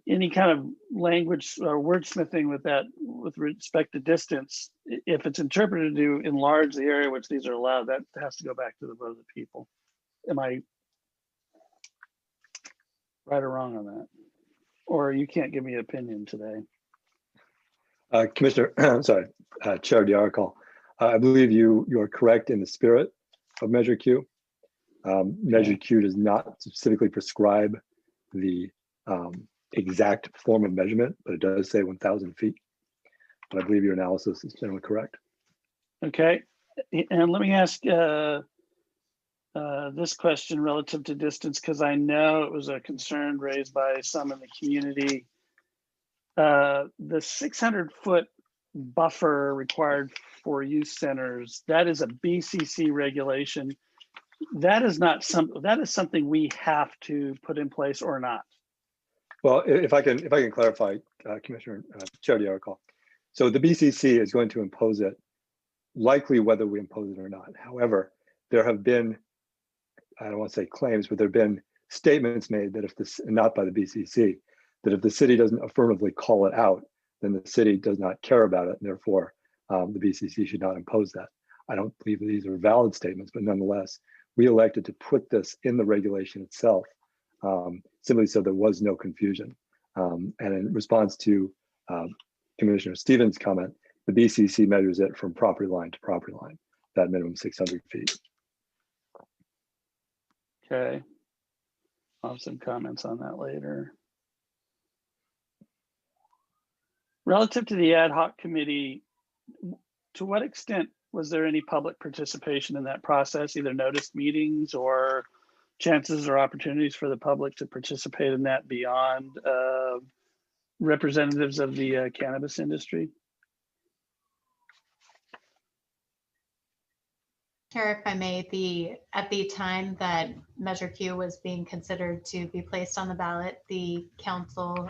any kind of language or wordsmithing with that, with respect to distance, if it's interpreted to enlarge the area which these are allowed, that has to go back to the vote of the people. Am I right or wrong on that? Or you can't give me an opinion today? Commissioner, sorry, Chair DeArcol, I believe you are correct in the spirit of Measure Q. Measure Q does not specifically prescribe the exact form of measurement, but it does say 1,000 feet. But I believe your analysis is generally correct. Okay, and let me ask this question relative to distance, because I know it was a concern raised by some in the community. The 600-foot buffer required for youth centers, that is a BCC regulation. That is not that is something we have to put in place or not. Well, if I can clarify, Commissioner Chair DeArcol. So the BCC is going to impose it, likely whether we impose it or not. However, there have been, I don't want to say claims, but there have been statements made that if this, not by the BCC, that if the city doesn't affirmatively call it out, then the city does not care about it, and therefore the BCC should not impose that. I don't believe that these are valid statements, but nonetheless, we elected to put this in the regulation itself, simply so there was no confusion. And in response to Commissioner Stevens' comment, the BCC measures it from property line to property line, that minimum 600 feet. Okay, I'll have some comments on that later. Relative to the ad hoc committee, to what extent was there any public participation in that process, either noticed meetings or chances or opportunities for the public to participate in that beyond representatives of the cannabis industry? Chair, if I may, at the time that Measure Q was being considered to be placed on the ballot, the council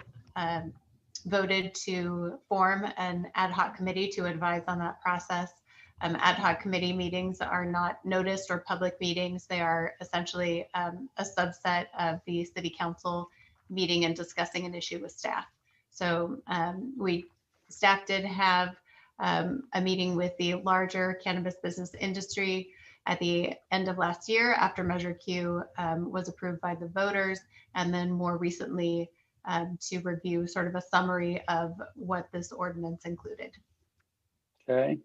voted to form an ad hoc committee to advise on that process. Ad hoc committee meetings are not noticed or public meetings. They are essentially a subset of the city council meeting and discussing an issue with staff. So staff did have a meeting with the larger cannabis business industry at the end of last year after Measure Q was approved by the voters, and then more recently to review sort of a summary of what this ordinance included. Okay.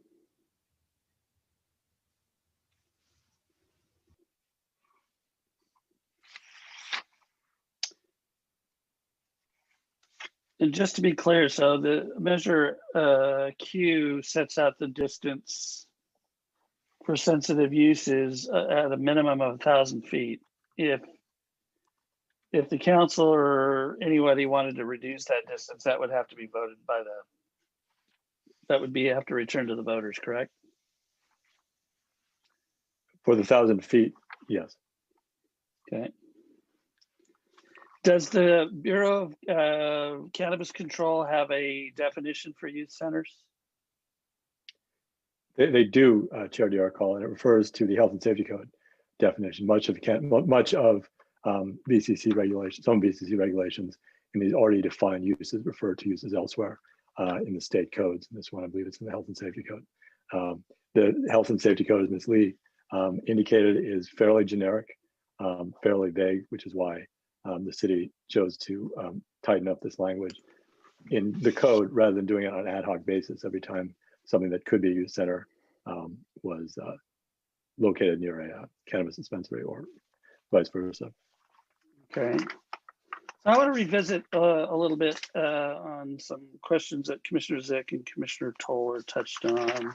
And just to be clear, so the Measure Q sets out the distance for sensitive uses at a minimum of 1,000 feet. If the council or anybody wanted to reduce that distance, that would have to be voted by that would be have to return to the voters, correct? For the 1,000 feet, yes. Okay. Does the Bureau of Cannabis Control have a definition for youth centers? They do, Chair DeArcol, and it refers to the Health and Safety Code definition. Much of BCC regulations, some BCC regulations, and these already defined uses refer to uses elsewhere in the state codes. And this one, I believe, it's in the Health and Safety Code. The Health and Safety Code, as Ms. Lee indicated, is fairly generic. fairly vague, which is why the city chose to tighten up this language in the code rather than doing it on an ad hoc basis every time something that could be a youth center was located near a cannabis dispensary or vice versa. Okay. So I want to revisit a little bit on some questions that Commissioner Zick and Commissioner Toller touched on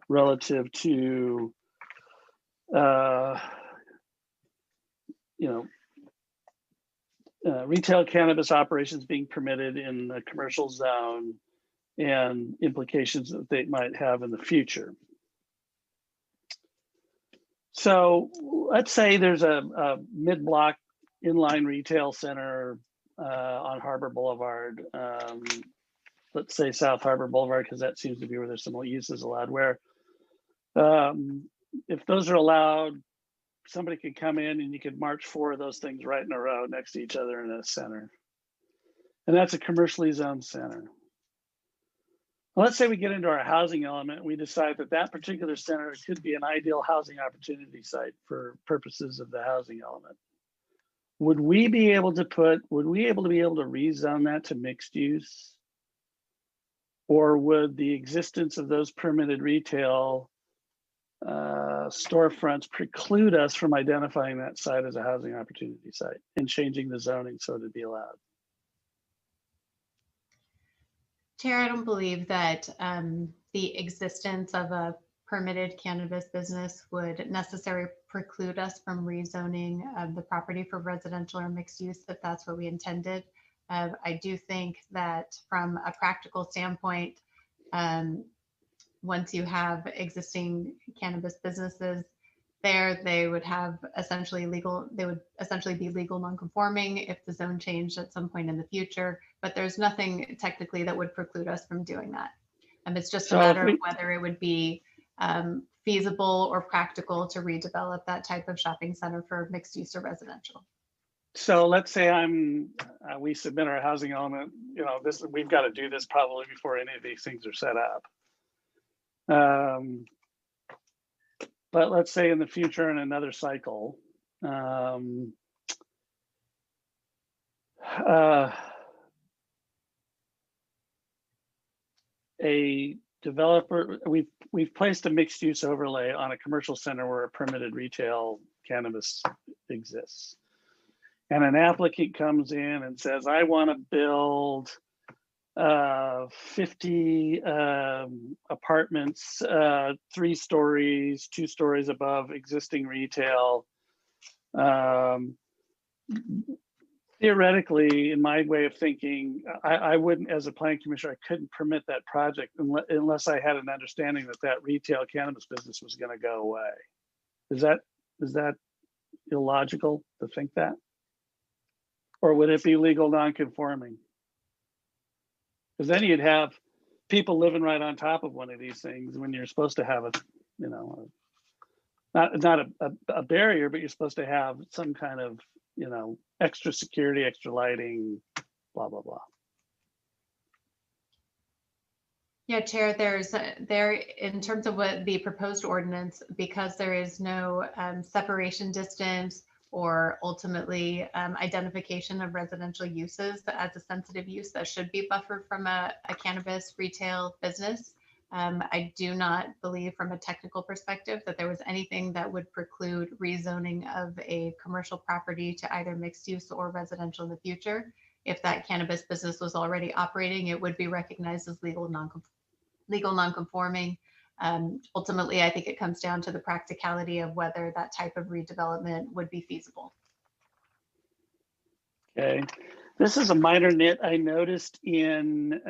relative to, retail cannabis operations being permitted in the commercial zone and implications that they might have in the future. So let's say there's a mid-block inline retail center on Harbor Boulevard. Let's say South Harbor Boulevard, because that seems to be where there's some uses allowed, where if those are allowed, somebody could come in and you could march 4 of those things right in a row next to each other in a center. And that's a commercially zoned center. Well, let's say we get into our housing element, we decide that that particular center could be an ideal housing opportunity site for purposes of the housing element. Would we be able to rezone that to mixed use? Or would the existence of those permitted retail storefronts preclude us from identifying that site as a housing opportunity site and changing the zoning so to be allowed? Chair, I don't believe that the existence of a permitted cannabis business would necessarily preclude us from rezoning the property for residential or mixed use if that's what we intended. I do think that from a practical standpoint, once you have existing cannabis businesses there, they would essentially be legal non-conforming if the zone changed at some point in the future, but there's nothing technically that would preclude us from doing that. And it's just a matter of whether it would be feasible or practical to redevelop that type of shopping center for mixed use or residential. So let's say we submit our housing element, we've got to do this probably before any of these things are set up. But let's say in the future in another cycle, a developer, we've placed a mixed use overlay on a commercial center where a permitted retail cannabis exists. And an applicant comes in and says, I want to build 50 apartments, 3 stories, 2 stories above existing retail. Theoretically, in my way of thinking, I wouldn't, as a planning commissioner, I couldn't permit that project unless I had an understanding that that retail cannabis business was going to go away. Is that illogical to think that? Or would it be legal non-conforming? Because then you'd have people living right on top of one of these things when you're supposed to have not a barrier, but you're supposed to have some kind of, extra security, extra lighting, blah, blah, blah. Yeah, Chair, in terms of what the proposed ordinance, because there is no separation distance or ultimately identification of residential uses as a sensitive use that should be buffered from a cannabis retail business. I do not believe from a technical perspective that there was anything that would preclude rezoning of a commercial property to either mixed use or residential in the future. If that cannabis business was already operating, it would be recognized as legal non-conforming. Ultimately, I think it comes down to the practicality of whether that type of redevelopment would be feasible. Okay, this is a minor nit I noticed in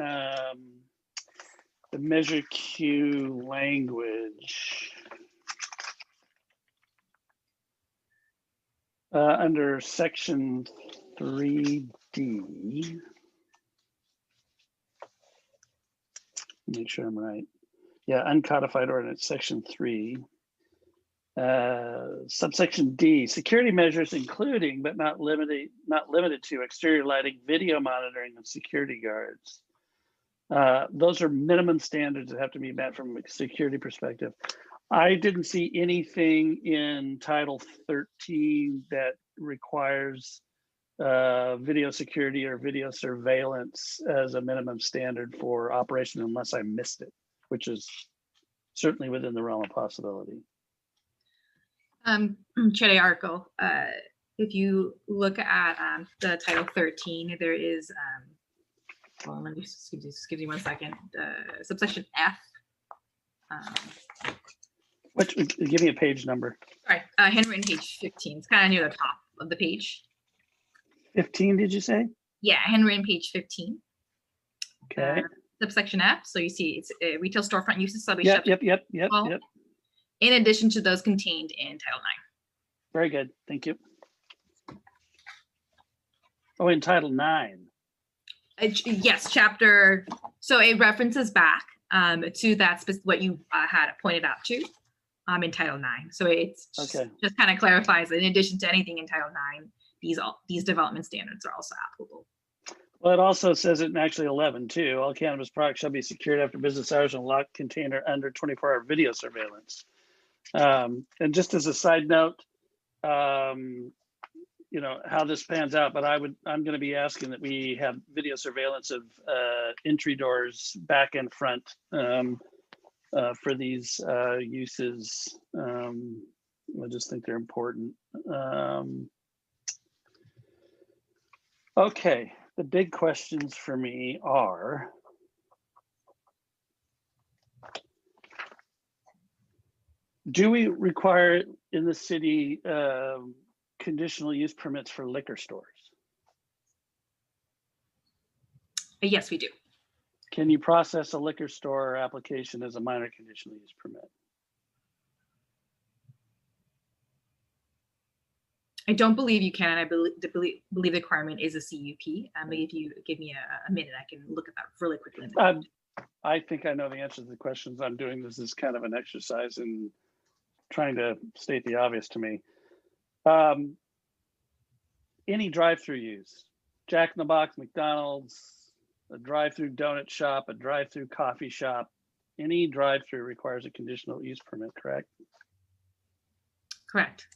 the Measure Q language under section 3D. Make sure I'm right. Yeah, uncodified ordinance, section 3. Subsection D, security measures including but not limited to exterior lighting, video monitoring, and security guards. Those are minimum standards that have to be met from a security perspective. I didn't see anything in Title 13 that requires video security or video surveillance as a minimum standard for operation unless I missed it, which is certainly within the realm of possibility. Chair Arco, if you look at the Title 13, there is, well, let me just give you 1 second, subsection F. Which, give me a page number. Sorry, handwritten page 15. It's kind of near the top of the page. 15, did you say? Yeah, handwritten page 15. Okay. Subsection F. So you see it's retail storefront uses. Yep. In addition to those contained in Title 9. Very good. Thank you. Oh, in Title 9. Yes, chapter. So it references back to that what you had pointed out to in Title 9. So it's just kind of clarifies that in addition to anything in Title 9, these development standards are also applicable. Well, it also says it in actually 11 too. All cannabis products shall be secured after business hours in a locked container under 24-hour video surveillance. And just as a side note, you know how this pans out, but I'm going to be asking that we have video surveillance of entry doors, back and front, for these uses. I just think they're important. Okay, the big questions for me are, do we require in the city conditional use permits for liquor stores? Yes, we do. Can you process a liquor store application as a minor conditional use permit? I don't believe you can. I believe the requirement is a CUP. If you give me a minute, I can look at that really quickly. I think I know the answer to the questions. I'm doing this as kind of an exercise in trying to state the obvious to me. Any drive-through use, Jack in the Box, McDonald's, a drive-through donut shop, a drive-through coffee shop, any drive-through requires a conditional use permit, correct? Correct.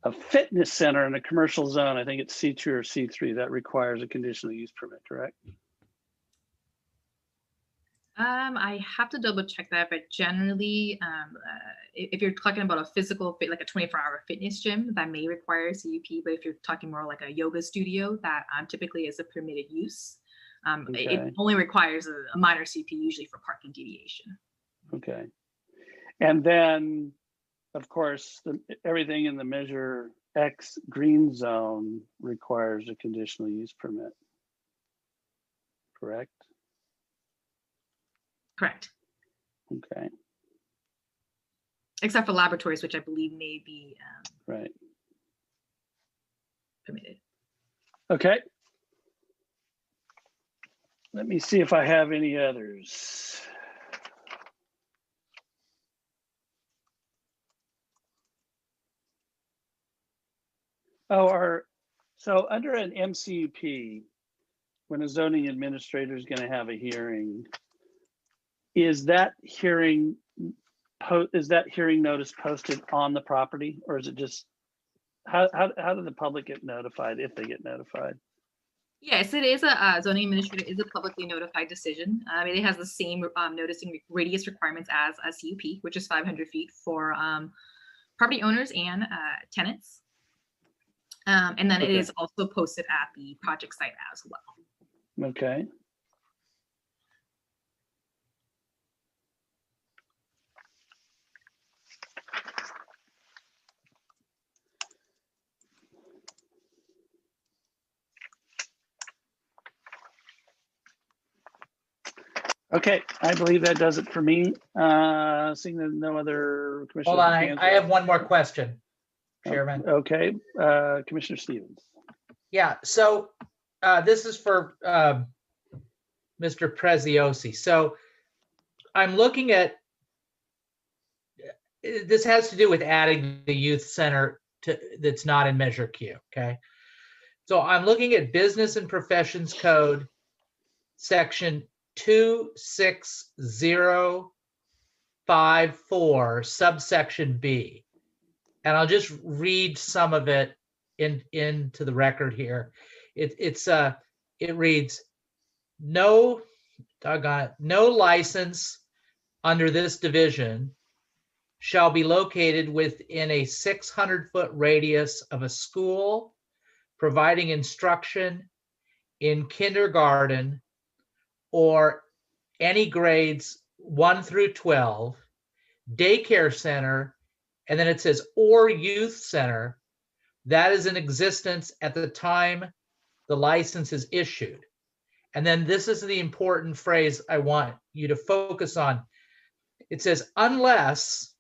A fitness center in a commercial zone, I think it's C2 or C3, that requires a conditional use permit, correct? I have to double check that, but generally, if you're talking about a physical fit, like a 24-hour fitness gym, that may require a CUP. But if you're talking more like a yoga studio, that typically is a permitted use. It only requires a minor CUP, usually for parking deviation. Okay. And then, of course, everything in the Measure X green zone requires a conditional use permit, correct? Correct. Okay. Except for laboratories, which I believe may be right. permitted. Okay. Let me see if I have any others. Oh, so under an MCUP, when a zoning administrator is going to have a hearing, is that hearing notice posted on the property, or is it just how do the public get notified if they get notified? Yes, it is a zoning administrator is a publicly notified decision. It has the same noticing radius requirements as a CUP, which is 500 feet for property owners and tenants. And then it is also posted at the project site as well. Okay. Okay, I believe that does it for me. Seeing that no other commissioners. Hold on, I have one more question, Chairman. Okay, Commissioner Stevens. Yeah, so this is for Mr. Preziosi. So I'm looking at, this has to do with adding the youth center that's not in Measure Q, okay? So I'm looking at Business and Professions Code, section 260 1.54 subsection B. And I'll just read some of it into the record here. It reads, no license under this division shall be located within a 600-foot radius of a school providing instruction in kindergarten or any grades 1 through 12, daycare center, and then it says, or youth center that is in existence at the time the license is issued. And then this is the important phrase I want you to focus on. It says, unless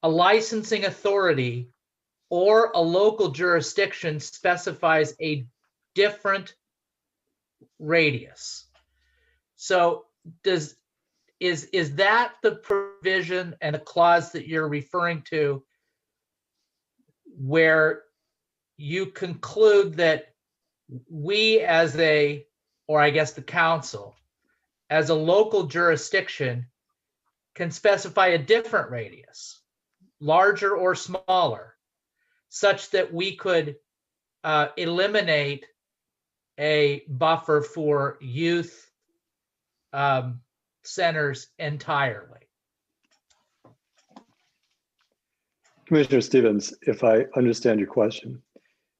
a licensing authority or a local jurisdiction specifies a different radius. So is that the provision and the clause that you're referring to where you conclude that we as or I guess the council, as a local jurisdiction can specify a different radius, larger or smaller, such that we could eliminate a buffer for youth centers entirely? Commissioner Stevens, if I understand your question,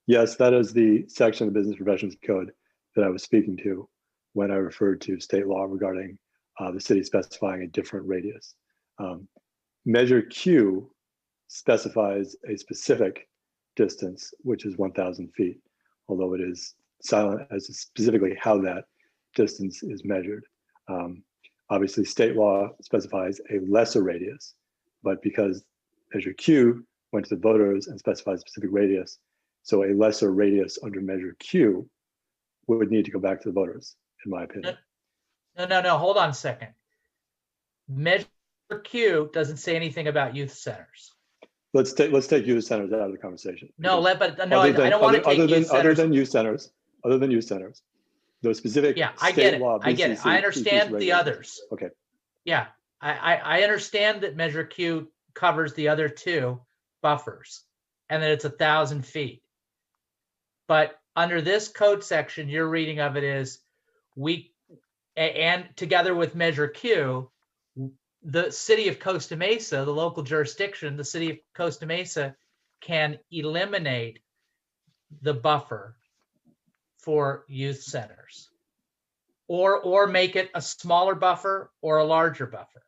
yes, that is the section of the Business Professions Code that I was speaking to when I referred to state law regarding the city specifying a different radius. Measure Q specifies a specific distance, which is 1,000 feet, although it is silent as to specifically how that distance is measured. Obviously, state law specifies a lesser radius, but because Measure Q went to the voters and specified a specific radius, so a lesser radius under Measure Q would need to go back to the voters, in my opinion. No, hold on a second. Measure Q doesn't say anything about youth centers. Let's take youth centers out of the conversation. I don't want to take youth centers. Other than youth centers, those specific I get it. I understand the others. Okay. Yeah, I understand that Measure Q covers the other two buffers and that it's 1,000 feet. But under this code section, your reading of it is and together with Measure Q, the city of Costa Mesa, the local jurisdiction, the city of Costa Mesa can eliminate the buffer for youth centers or make it a smaller buffer or a larger buffer.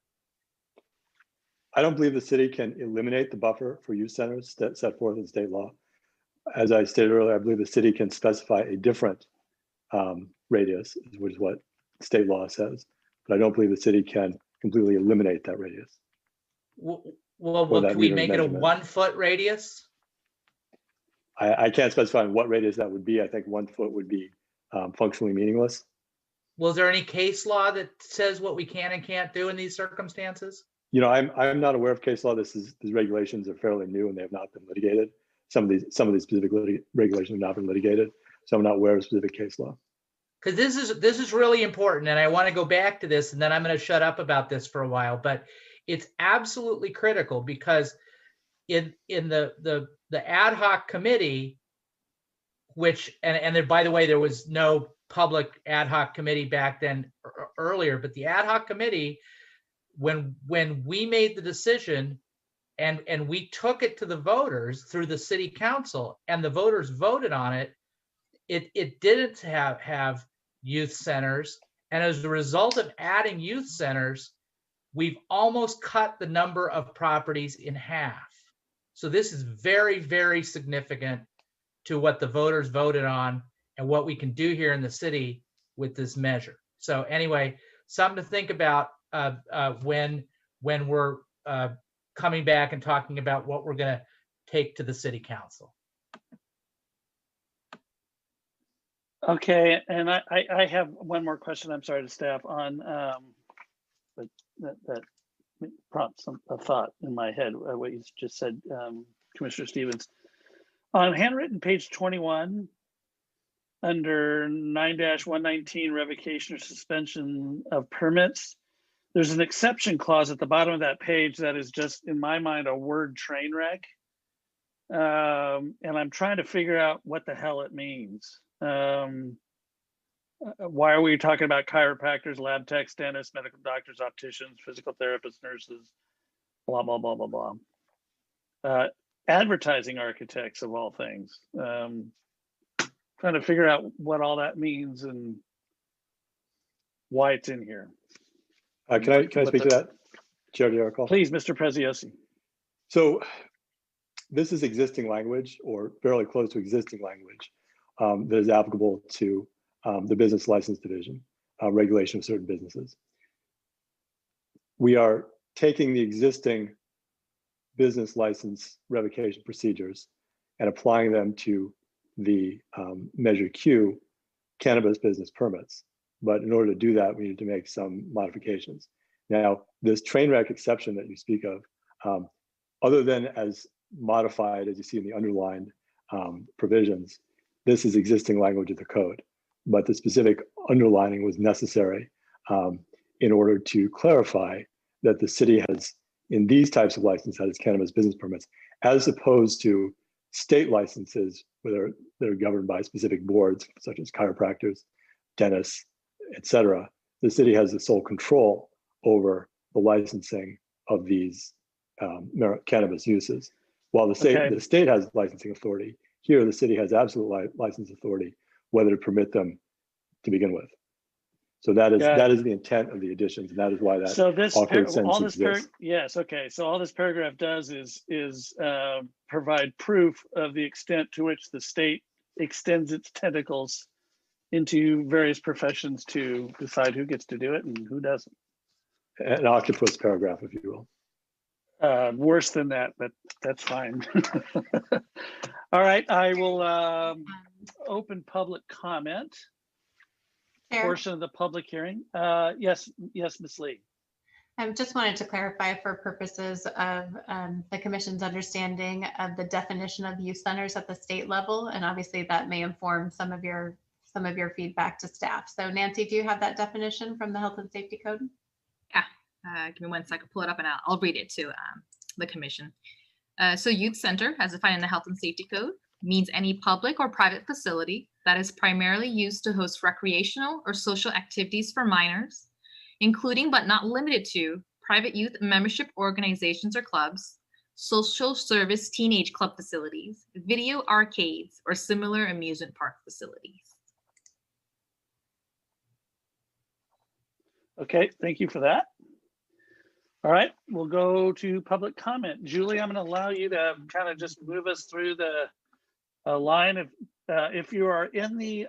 I don't believe the city can eliminate the buffer for youth centers that set forth in state law. As I stated earlier, I believe the city can specify a different radius, which is what state law says. But I don't believe the city can completely eliminate that radius. Well, can we make it a 1 foot radius? I can't specify what radius that would be. I think 1 foot would be functionally meaningless. Well, is there any case law that says what we can and can't do in these circumstances? You know, I'm not aware of case law. These regulations are fairly new and they have not been litigated. Some of these specific regulations have not been litigated, so I'm not aware of specific case law. Because this is really important, and I want to go back to this, and then I'm going to shut up about this for a while. But it's absolutely critical because in the ad hoc committee, which and there, by the way, there was no public ad hoc committee back then earlier, but the ad hoc committee, when we made the decision and we took it to the voters through the city council and the voters voted on it, it didn't have youth centers. And as a result of adding youth centers, we've almost cut the number of properties in half. So this is very, very significant to what the voters voted on and what we can do here in the city with this measure. So anyway, something to think about when we're coming back and talking about what we're going to take to the city council. Okay, and I have one more question. I'm sorry to staff on, but that prompts a thought in my head. What you just said, Commissioner Stevens, on handwritten page 21, under 9-119 revocation or suspension of permits, there's an exception clause at the bottom of that page that is just, in my mind, a word train wreck. And I'm trying to figure out what the hell it means. Why are we talking about chiropractors, lab techs, dentists, medical doctors, opticians, physical therapists, nurses, blah, blah, blah, blah, blah. Advertising architects of all things. Trying to figure out what all that means and why it's in here. Can I speak to that, Chair DiArcol? Please, Mr. Preziosi. So this is existing language, or fairly close to existing language, that is applicable to the business license division, regulation of certain businesses. We are taking the existing business license revocation procedures and applying them to the Measure Q cannabis business permits. But in order to do that, we need to make some modifications. Now, this train wreck exception that you speak of, other than as modified, as you see in the underlined provisions, this is existing language of the code. But the specific underlining was necessary in order to clarify that the city has, in these types of licenses, has cannabis business permits, as opposed to state licenses where they're governed by specific boards, such as chiropractors, dentists, et cetera. The city has the sole control over the licensing of these cannabis uses. While the state has licensing authority, here the city has absolute license authority, whether to permit them to begin with. So that is the intent of the additions, and that is why that awkward sentence exists. Yes, okay. So all this paragraph does is provide proof of the extent to which the state extends its tentacles into various professions to decide who gets to do it and who doesn't. An octopus paragraph, if you will. Worse than that, but that's fine. All right, I will open public comment. Portion of the public hearing. Yes, Ms. Lee. I just wanted to clarify for purposes of the commission's understanding of the definition of youth centers at the state level, and obviously that may inform some of your feedback to staff. So Nancy, do you have that definition from the Health and Safety Code? Yeah, give me 1 second, pull it up and I'll read it to the commission. So youth center, as defined in the Health and Safety Code, means any public or private facility that is primarily used to host recreational or social activities for minors, including but not limited to private youth membership organizations or clubs, social service teenage club facilities, video arcades, or similar amusement park facilities. Okay, thank you for that. All right, we'll go to public comment. Julie, I'm going to allow you to kind of just move us through the line of, if you are in the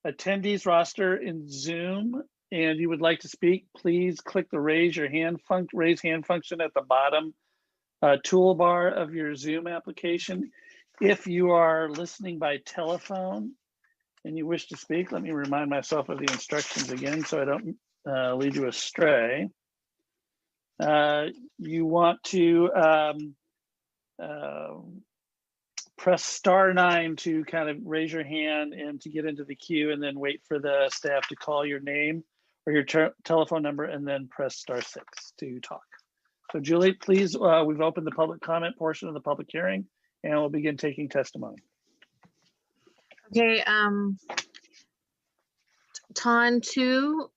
attendees roster in Zoom and you would like to speak, please click the raise hand function at the bottom toolbar of your Zoom application. If you are listening by telephone and you wish to speak, let me remind myself of the instructions again so I don't lead you astray. You want to press *9 to kind of raise your hand and to get into the queue, and then wait for the staff to call your name or your telephone number, and then press *6 to talk. So Julie, please, we've opened the public comment portion of the public hearing, and we'll begin taking testimony. Okay, Ton 2,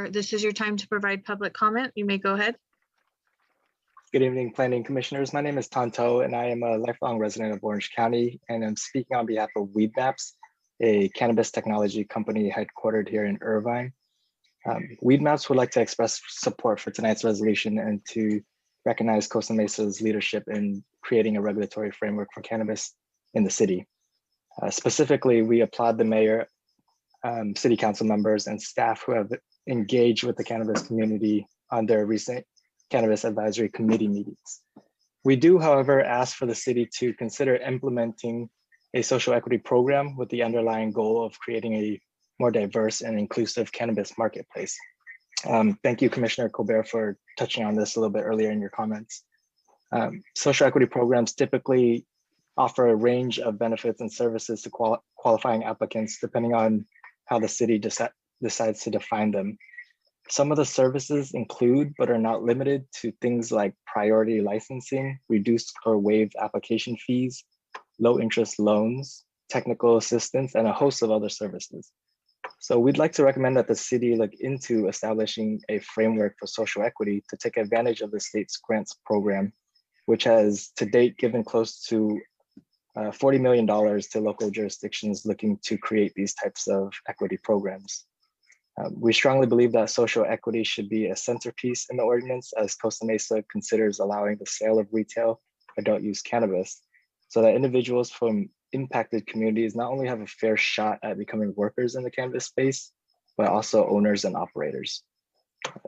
this is your time to provide public comment. You may go ahead. Good evening, Planning Commissioners. My name is Tonto, and I am a lifelong resident of Orange County, and I'm speaking on behalf of Weedmaps, a cannabis technology company headquartered here in Irvine. Weedmaps would like to express support for tonight's resolution and to recognize Costa Mesa's leadership in creating a regulatory framework for cannabis in the city. Specifically, we applaud the mayor, city council members, and staff who have engaged with the cannabis community on their recent Cannabis Advisory Committee meetings. We do, however, ask for the city to consider implementing a social equity program with the underlying goal of creating a more diverse and inclusive cannabis marketplace. Thank you, Commissioner Colbert, for touching on this a little bit earlier in your comments. Social equity programs typically offer a range of benefits and services to qualifying applicants, depending on how the city decides to define them. Some of the services include, but are not limited to, things like priority licensing, reduced or waived application fees, low interest loans, technical assistance, and a host of other services. So we'd like to recommend that the city look into establishing a framework for social equity to take advantage of the state's grants program, which has to date given close to $40 million to local jurisdictions looking to create these types of equity programs. We strongly believe that social equity should be a centerpiece in the ordinance, as Costa Mesa considers allowing the sale of retail adult use cannabis, so that individuals from impacted communities not only have a fair shot at becoming workers in the cannabis space, but also owners and operators.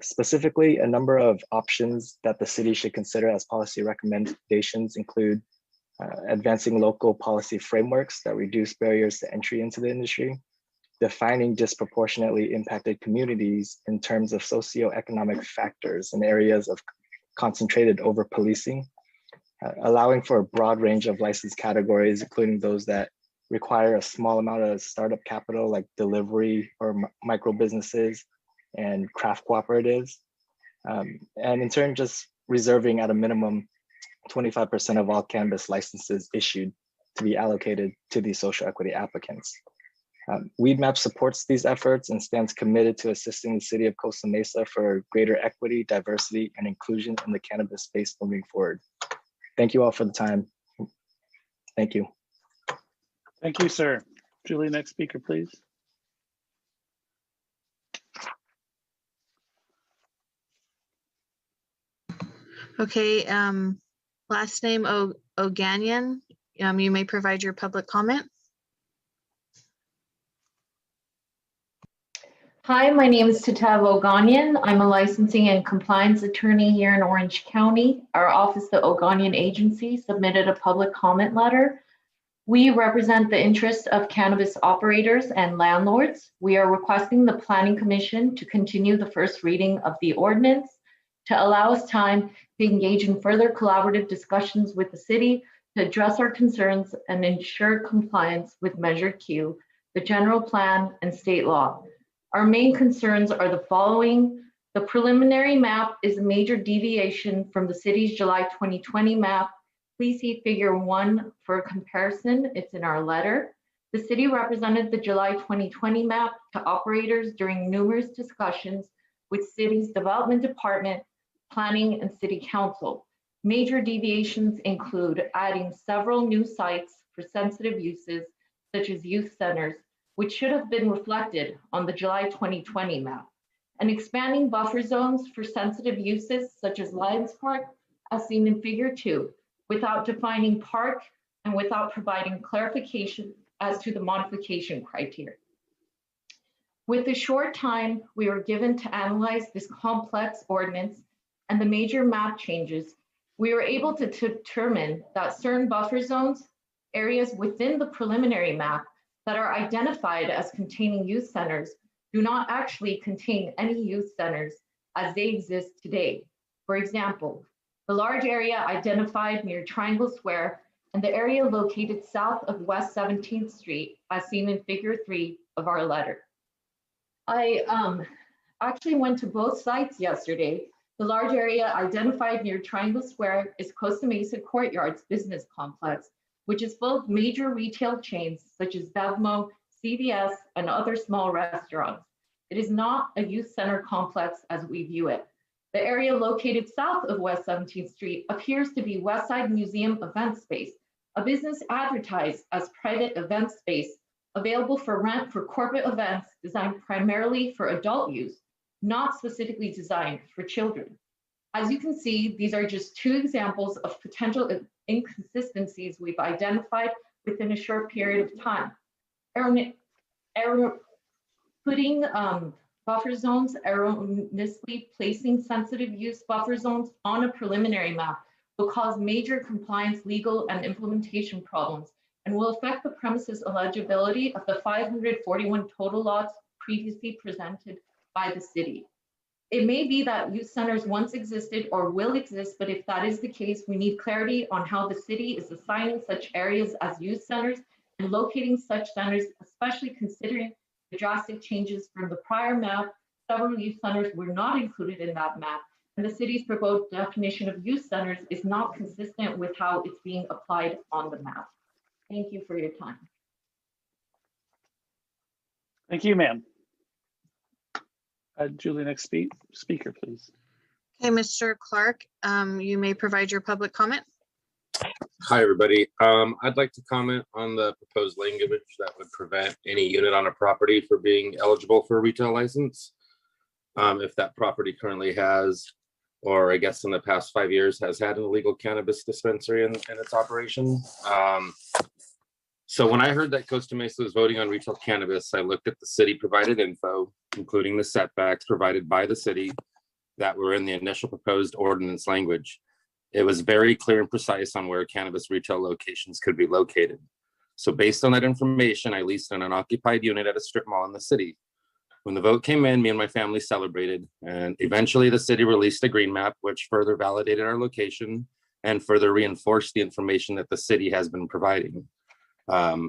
Specifically, a number of options that the city should consider as policy recommendations include advancing local policy frameworks that reduce barriers to entry into the industry, defining disproportionately impacted communities in terms of socioeconomic factors in areas of concentrated over-policing, allowing for a broad range of license categories, including those that require a small amount of startup capital like delivery or micro businesses and craft cooperatives. And in turn, just reserving at a minimum 25% of all cannabis licenses issued to be allocated to these social equity applicants. Weedmap supports these efforts and stands committed to assisting the city of Costa Mesa for greater equity, diversity, and inclusion in the cannabis space moving forward. Thank you all for the time. Thank you. Thank you, sir. Julie, next speaker, please. Okay, last name Oganian. You may provide your public comment. Hi, my name is Tatav Oganian. I'm a licensing and compliance attorney here in Orange County. Our office, the Oganian Agency, submitted a public comment letter. We represent the interests of cannabis operators and landlords. We are requesting the Planning Commission to continue the first reading of the ordinance to allow us time to engage in further collaborative discussions with the city to address our concerns and ensure compliance with Measure Q, the general plan, and state law. Our main concerns are the following. The preliminary map is a major deviation from the city's July 2020 map. Please see Figure 1 for a comparison. It's in our letter. The city represented the July 2020 map to operators during numerous discussions with city's development department, planning, and city council. Major deviations include adding several new sites for sensitive uses, such as youth centers, which should have been reflected on the July 2020 map, and expanding buffer zones for sensitive uses such as Lions Park, as seen in Figure 2, without defining park and without providing clarification as to the modification criteria. With the short time we were given to analyze this complex ordinance and the major map changes, we were able to determine that certain buffer zones, areas within the preliminary map that are identified as containing youth centers do not actually contain any youth centers as they exist today. For example, the large area identified near Triangle Square and the area located south of West 17th Street, as seen in Figure 3 of our letter. I actually went to both sites yesterday. The large area identified near Triangle Square is Costa Mesa Courtyards Business Complex, which is full of major retail chains such as Bevmo, CVS, and other small restaurants. It is not a youth center complex as we view it. The area located south of West 17th Street appears to be Westside Museum event space, a business advertised as private event space available for rent for corporate events designed primarily for adult use, not specifically designed for children. As you can see, these are just two examples of potential inconsistencies we've identified within a short period of time. Putting buffer zones, erroneously placing sensitive use buffer zones on a preliminary map will cause major compliance, legal, and implementation problems and will affect the premises eligibility of the 541 total lots previously presented by the city. It may be that youth centers once existed or will exist, but if that is the case, we need clarity on how the city is assigning such areas as youth centers and locating such centers, especially considering the drastic changes from the prior map several youth centers were not included in that map, and the city's proposed definition of youth centers is not consistent with how it's being applied on the map. Thank you for your time. Thank you, ma'am. Julie, next speaker, please. Okay, Mr. Clark, you may provide your public comment. Hi, everybody. I'd like to comment on the proposed language that would prevent any unit on a property from being eligible for a retail license. If that property currently has, or I guess in the past 5 years has had an illegal cannabis dispensary in its operation. So when I heard that Costa Mesa was voting on retail cannabis, I looked at the city provided info, including the setbacks provided by the city that were in the initial proposed ordinance language. It was very clear and precise on where cannabis retail locations could be located. So based on that information, I leased an unoccupied unit at a strip mall in the city. When the vote came in, me and my family celebrated, and eventually the city released a green map, which further validated our location and further reinforced the information that the city has been providing.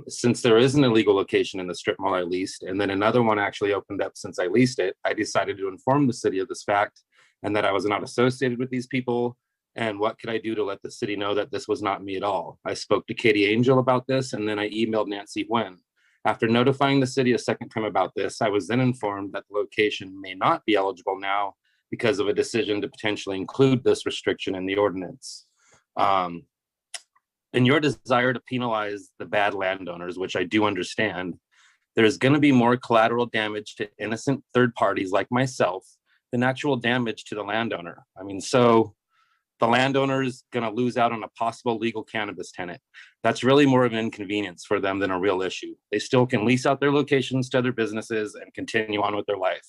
Since there is an illegal location in the strip mall I leased, and then another one actually opened up since I leased it, I decided to inform the city of this fact and that I was not associated with these people. And what could I do to let the city know that this was not me at all? I spoke to Katie Angel about this, and then I emailed Nancy Nguyen. After notifying the city a second time about this, I was then informed that the location may not be eligible now because of a decision to potentially include this restriction in the ordinance. In your desire to penalize the bad landowners, which I do understand, there's going to be more collateral damage to innocent third parties like myself than actual damage to the landowner. I mean, so the landowner is going to lose out on a possible legal cannabis tenant. That's really more of an inconvenience for them than a real issue. They still can lease out their locations to other businesses and continue on with their life.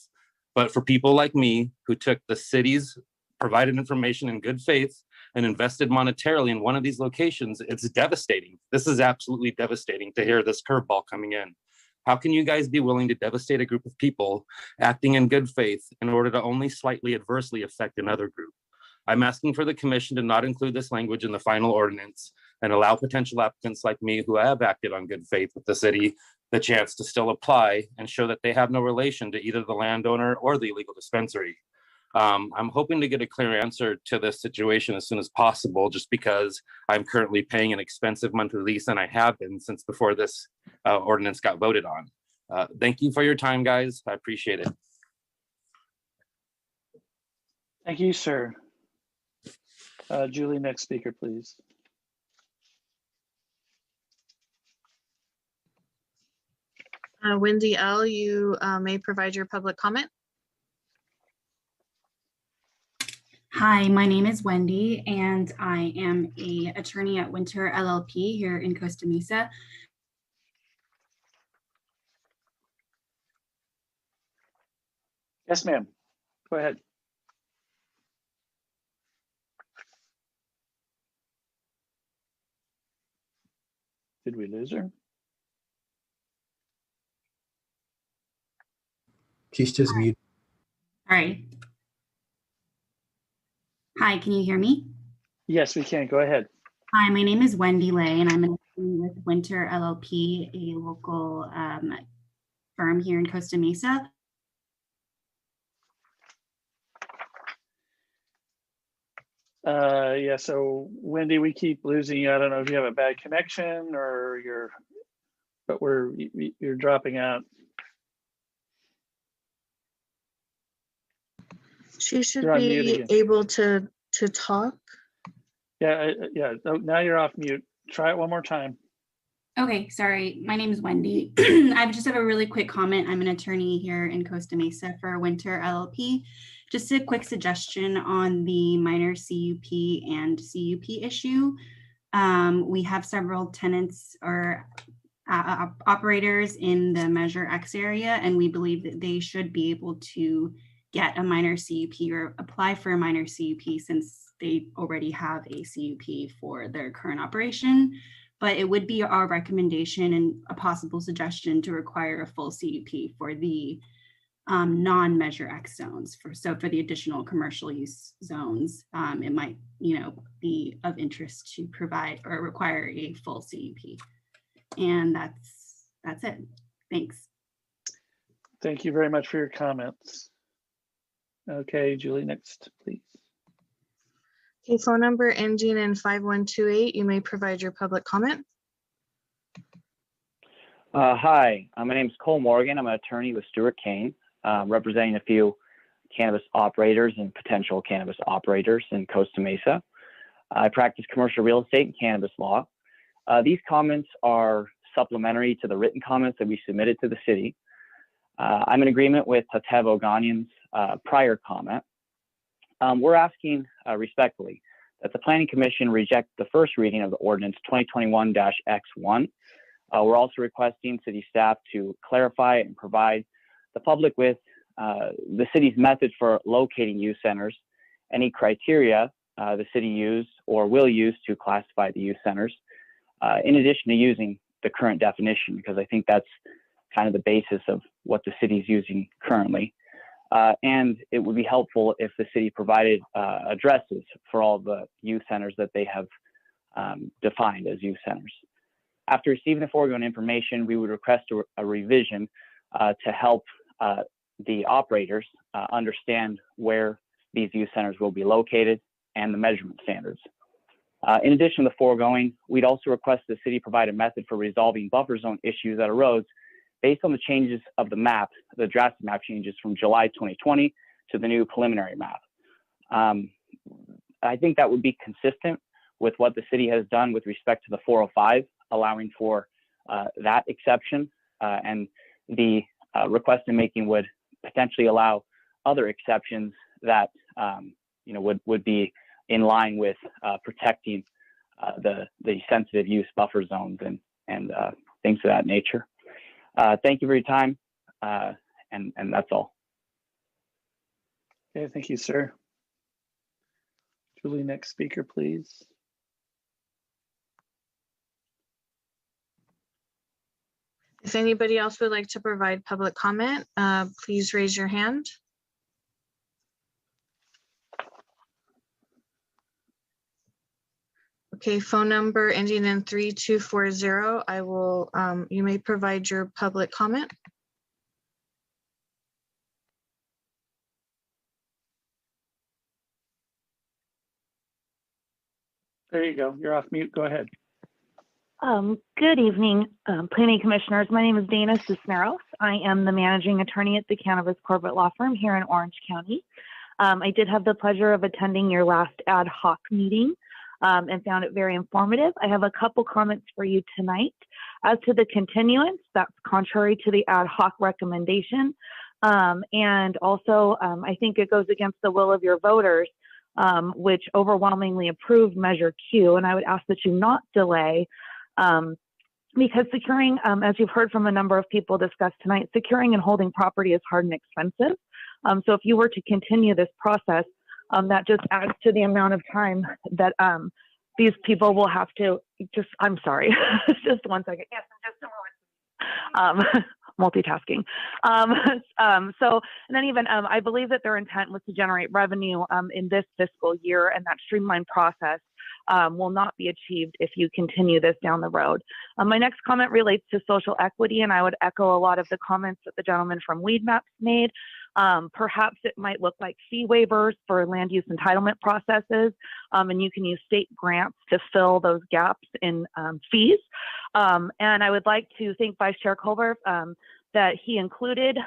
But for people like me who took the city's provided information in good faith and invested monetarily in one of these locations, it's devastating. This is absolutely devastating to hear this curveball coming in. How can you guys be willing to devastate a group of people acting in good faith in order to only slightly adversely affect another group? I'm asking for the commission to not include this language in the final ordinance and allow potential applicants like me who have acted on good faith with the city the chance to still apply and show that they have no relation to either the landowner or the illegal dispensary. I'm hoping to get a clear answer to this situation as soon as possible, just because I'm currently paying an expensive monthly lease, and I have been since before this ordinance got voted on. Thank you for your time, guys. I appreciate it. Thank you, sir. Julie, next speaker, please. Wendy L., you may provide your public comment. Hi, my name is Wendy, and I am an attorney at Winter LLP here in Costa Mesa. Yes, ma'am. Go ahead. Did we lose her? She's just muted. All right. Hi, can you hear me? Yes, we can. Go ahead. Hi, my name is Wendy Lay, and I'm an attorney with Winter LLP, a local firm here in Costa Mesa. Yeah, so Wendy, we keep losing you. I don't know if you have a bad connection or you're dropping out. She should be able to talk. Yeah, yeah. Oh, now you're off mute. Try it one more time. Okay, sorry. My name is Wendy. I just have a really quick comment. I'm an attorney here in Costa Mesa for Winter LLP. Just a quick suggestion on the minor CUP and CUP issue. We have several tenants or operators in the Measure X area, and we believe that they should be able to get a minor CUP or apply for a minor CUP since they already have a CUP for their current operation. But it would be our recommendation and a possible suggestion to require a full CUP for the non-Measure X zones. For the additional commercial use zones, it might, be of interest to provide or require a full CUP. And that's it. Thanks. Thank you very much for your comments. Okay, Julie, next, please. Okay, phone number ending in 5128, you may provide your public comment. Hi, my name is Cole Morgan. I'm an attorney with Stewart Kane, representing a few cannabis operators and potential cannabis operators in Costa Mesa. I practice commercial real estate and cannabis law. These comments are supplementary to the written comments that we submitted to the city. I'm in agreement with Tatev Oganyan's prior comment. We're asking respectfully that the Planning Commission reject the first reading of the ordinance 2021-X1. We're also requesting city staff to clarify and provide the public with the city's method for locating youth centers, any criteria the city used or will use to classify the youth centers, in addition to using the current definition, because I think that's kind of the basis of what the city is using currently. And it would be helpful if the city provided addresses for all the youth centers that they have defined as youth centers. After receiving the foregoing information, we would request a revision to help the operators understand where these youth centers will be located and the measurement standards. In addition to the foregoing, we'd also request the city provide a method for resolving buffer zone issues that arose based on the changes of the map, the drafted map changes from July 2020 to the new preliminary map. I think that would be consistent with what the city has done with respect to the 405, allowing for that exception, and the request in making would potentially allow other exceptions that would be in line with protecting the sensitive use buffer zones and things of that nature. Thank you for your time, and that's all. Okay, thank you, sir. Julie, next speaker, please. If anybody else would like to provide public comment, please raise your hand. Okay, phone number ending in 3240. I will, you may provide your public comment. There you go. You're off mute. Go ahead. Good evening, Planning Commissioners. My name is Dana Cisneros. I am the managing attorney at the Cannabis Corporate Law Firm here in Orange County. I did have the pleasure of attending your last ad hoc meeting and found it very informative. I have a couple comments for you tonight. As to the continuance, that's contrary to the ad hoc recommendation. And also, I think it goes against the will of your voters, which overwhelmingly approved Measure Q. And I would ask that you not delay, because securing, as you've heard from a number of people discussed tonight, securing and holding property is hard and expensive. So if you were to continue this process, that just adds to the amount of time that these people will have to just, I'm sorry, just one second. Yes, just a moment. Multitasking. So in any event, I believe that their intent was to generate revenue in this fiscal year, and that streamlined process will not be achieved if you continue this down the road. My next comment relates to social equity, and I would echo a lot of the comments that the gentleman from Weed Maps made. Perhaps it might look like fee waivers for land use entitlement processes, and you can use state grants to fill those gaps in fees. And I would like to thank Vice Chair Culver that he included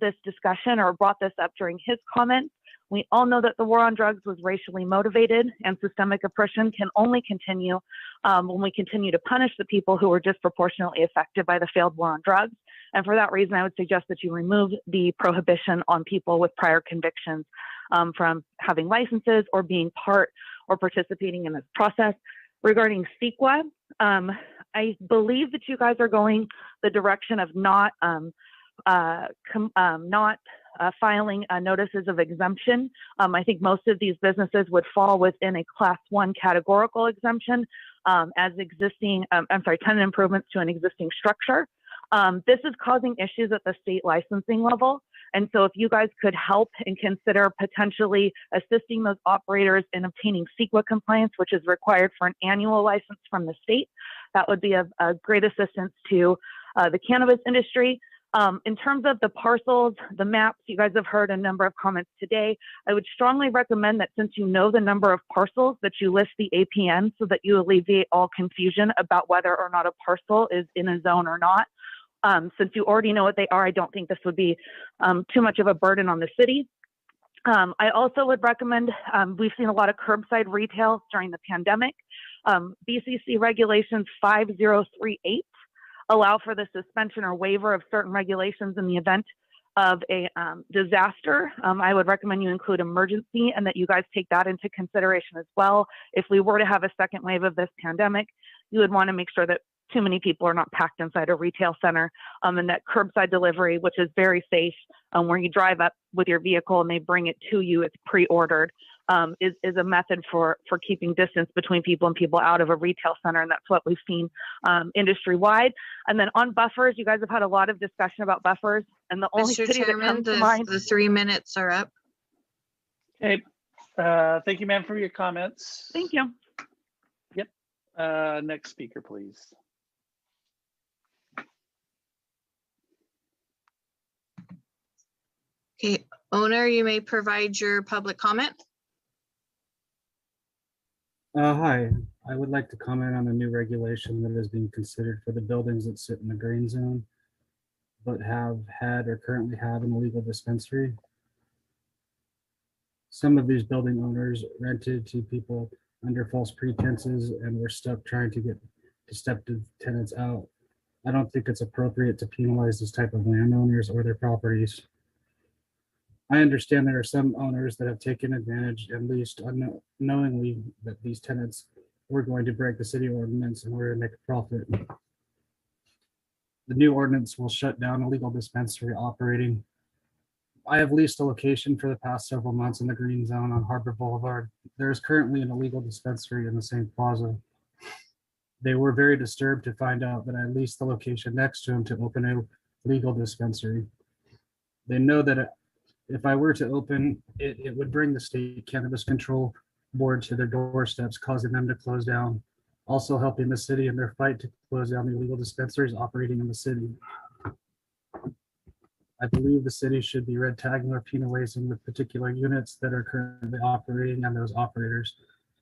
this discussion or brought this up during his comments. We all know that the war on drugs was racially motivated, and systemic oppression can only continue when we continue to punish the people who were disproportionately affected by the failed war on drugs. And for that reason, I would suggest that you remove the prohibition on people with prior convictions from having licenses or being part or participating in this process. Regarding CEQA, I believe that you guys are going the direction of not filing notices of exemption. I think most of these businesses would fall within a Class 1 categorical exemption as existing, tenant improvements to an existing structure. This is causing issues at the state licensing level. And so if you guys could help and consider potentially assisting those operators in obtaining CEQA compliance, which is required for an annual license from the state, that would be of great assistance to the cannabis industry. In terms of the parcels, the maps, you guys have heard a number of comments today. I would strongly recommend that since you know the number of parcels, that you list the APN so that you alleviate all confusion about whether or not a parcel is in a zone or not. Since you already know what they are, I don't think this would be too much of a burden on the city. I also would recommend, we've seen a lot of curbside retail during the pandemic. BCC regulations 5038 allow for the suspension or waiver of certain regulations in the event of a disaster. I would recommend you include emergency and that you guys take that into consideration as well. If we were to have a second wave of this pandemic, you would want to make sure that too many people are not packed inside a retail center, and that curbside delivery, which is very safe, where you drive up with your vehicle and they bring it to you, it's pre-ordered, is a method for keeping distance between people and people out of a retail center, and that's what we've seen industry-wide. And then on buffers, you guys have had a lot of discussion about buffers, and the only Mr. city that Chairman, comes to mind. the 3 minutes are up. Okay, thank you, ma'am, for your comments. Thank you. Yep. Next speaker, please. Okay, owner, you may provide your public comment. Hi, I would like to comment on a new regulation that is being considered for the buildings that sit in the green zone, but have had or currently have an illegal dispensary. Some of these building owners rented to people under false pretenses and were stuck trying to get deceptive tenants out. I don't think it's appropriate to penalize this type of landowners or their properties. I understand there are some owners that have taken advantage, at least unknowingly, that these tenants were going to break the city ordinance in order to make a profit. The new ordinance will shut down illegal dispensary operating. I have leased a location for the past several months in the green zone on Harbor Boulevard. There is currently an illegal dispensary in the same plaza. They were very disturbed to find out that I leased the location next to him to open a legal dispensary. They know that if I were to open, it would bring the state cannabis control board to their doorsteps, causing them to close down, also helping the city in their fight to close down the illegal dispensaries operating in the city. I believe the city should be red tagging or penalizing the particular units that are currently operating and those operators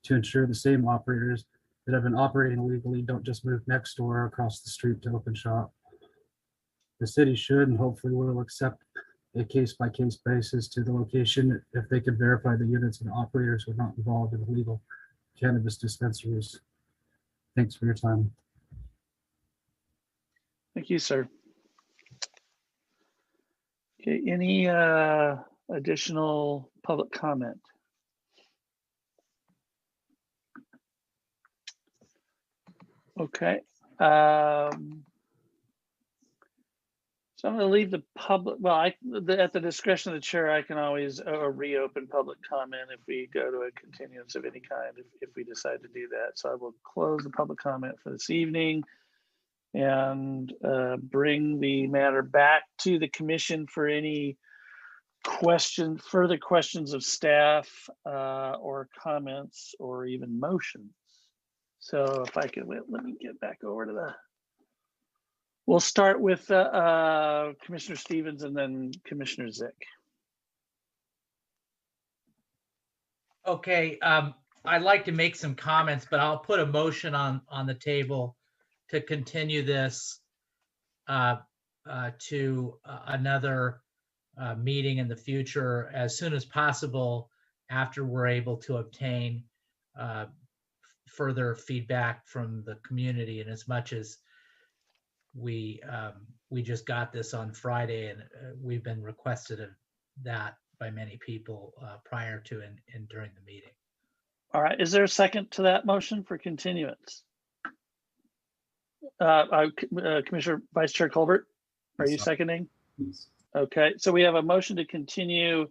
to ensure the same operators that have been operating illegally don't just move next door or across the street to open shop. The city should and hopefully will accept a case-by-case basis to the location if they can verify the units and operators were not involved in illegal cannabis dispensaries. Thanks for your time. Thank you, sir. Okay, any additional public comment? Okay. So I'm going to leave the public, well, at the discretion of the chair, I can always reopen public comment if we go to a continuance of any kind, if we decide to do that. So I will close the public comment for this evening and bring the matter back to the commission for any further questions of staff or comments or even motions. So if I could, let me get back over to the, we'll start with Commissioner Stevens and then Commissioner Zick. Okay, I'd like to make some comments, but I'll put a motion on the table to continue this to another meeting in the future as soon as possible after we're able to obtain further feedback from the community. And as much as we just got this on Friday, and we've been requested of that by many people prior to and during the meeting. All right, is there a second to that motion for continuance? Commissioner Vice Chair Colbert, are you seconding? Yes. Okay, so we have a motion to continue.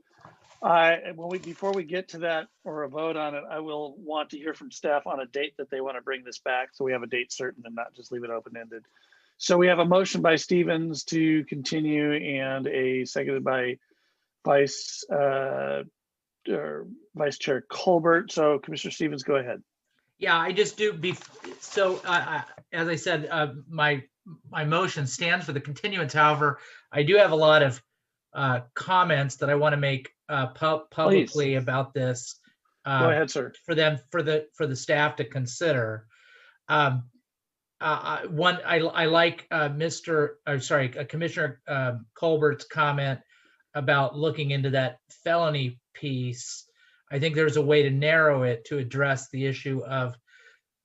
Before we get to that or a vote on it, I will want to hear from staff on a date that they want to bring this back, so we have a date certain and not just leave it open-ended. So we have a motion by Stevens to continue and a seconded by Vice Chair Colbert. So Commissioner Stevens, go ahead. Yeah, I just do. So as I said, my my motion stands for the continuance. However, I do have a lot of comments that I want to make publicly about this. Go ahead, sir. For the staff to consider. One, I like Commissioner Colbert's comment about looking into that felony piece. I think there's a way to narrow it to address the issue of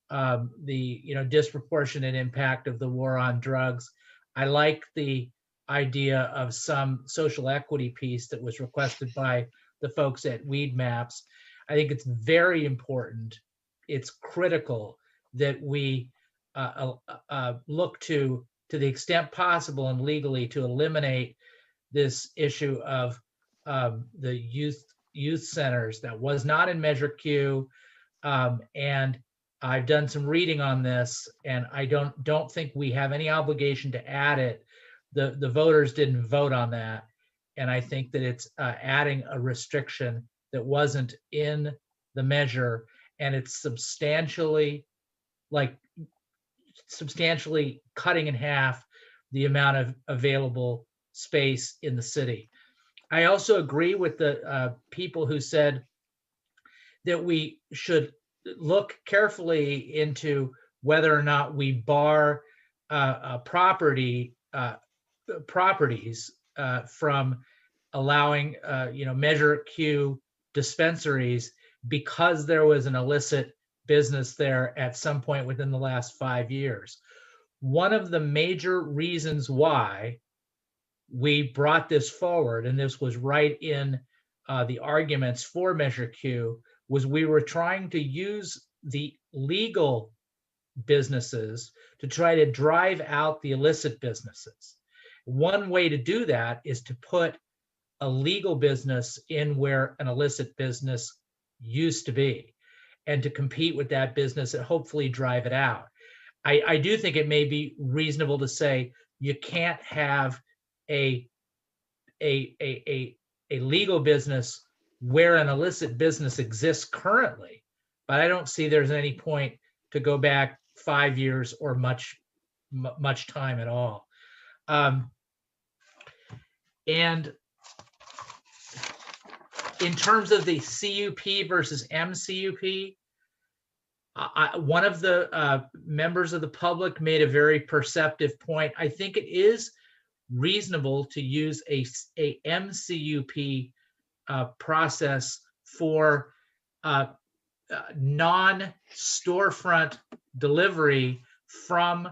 the disproportionate impact of the war on drugs. I like the idea of some social equity piece that was requested by the folks at Weed Maps. I think it's very important. It's critical that we look to the extent possible and legally to eliminate this issue of the youth centers. That was not in Measure Q, and I've done some reading on this, and I don't think we have any obligation to add it. The voters didn't vote on that, and I think that it's adding a restriction that wasn't in the measure, and it's substantially cutting in half the amount of available space in the city. I also agree with the people who said that we should look carefully into whether or not we bar properties from allowing Measure Q dispensaries because there was an illicit business there at some point within the last 5 years. One of the major reasons why we brought this forward, and this was right in the arguments for Measure Q, was we were trying to use the legal businesses to try to drive out the illicit businesses. One way to do that is to put a legal business in where an illicit business used to be, and to compete with that business and hopefully drive it out. I do think it may be reasonable to say you can't have a legal business where an illicit business exists currently, but I don't see there's any point to go back 5 years or much time at all. And in terms of the CUP versus MCUP, one of the members of the public made a very perceptive point. I think it is reasonable to use a MCUP process for non-storefront delivery from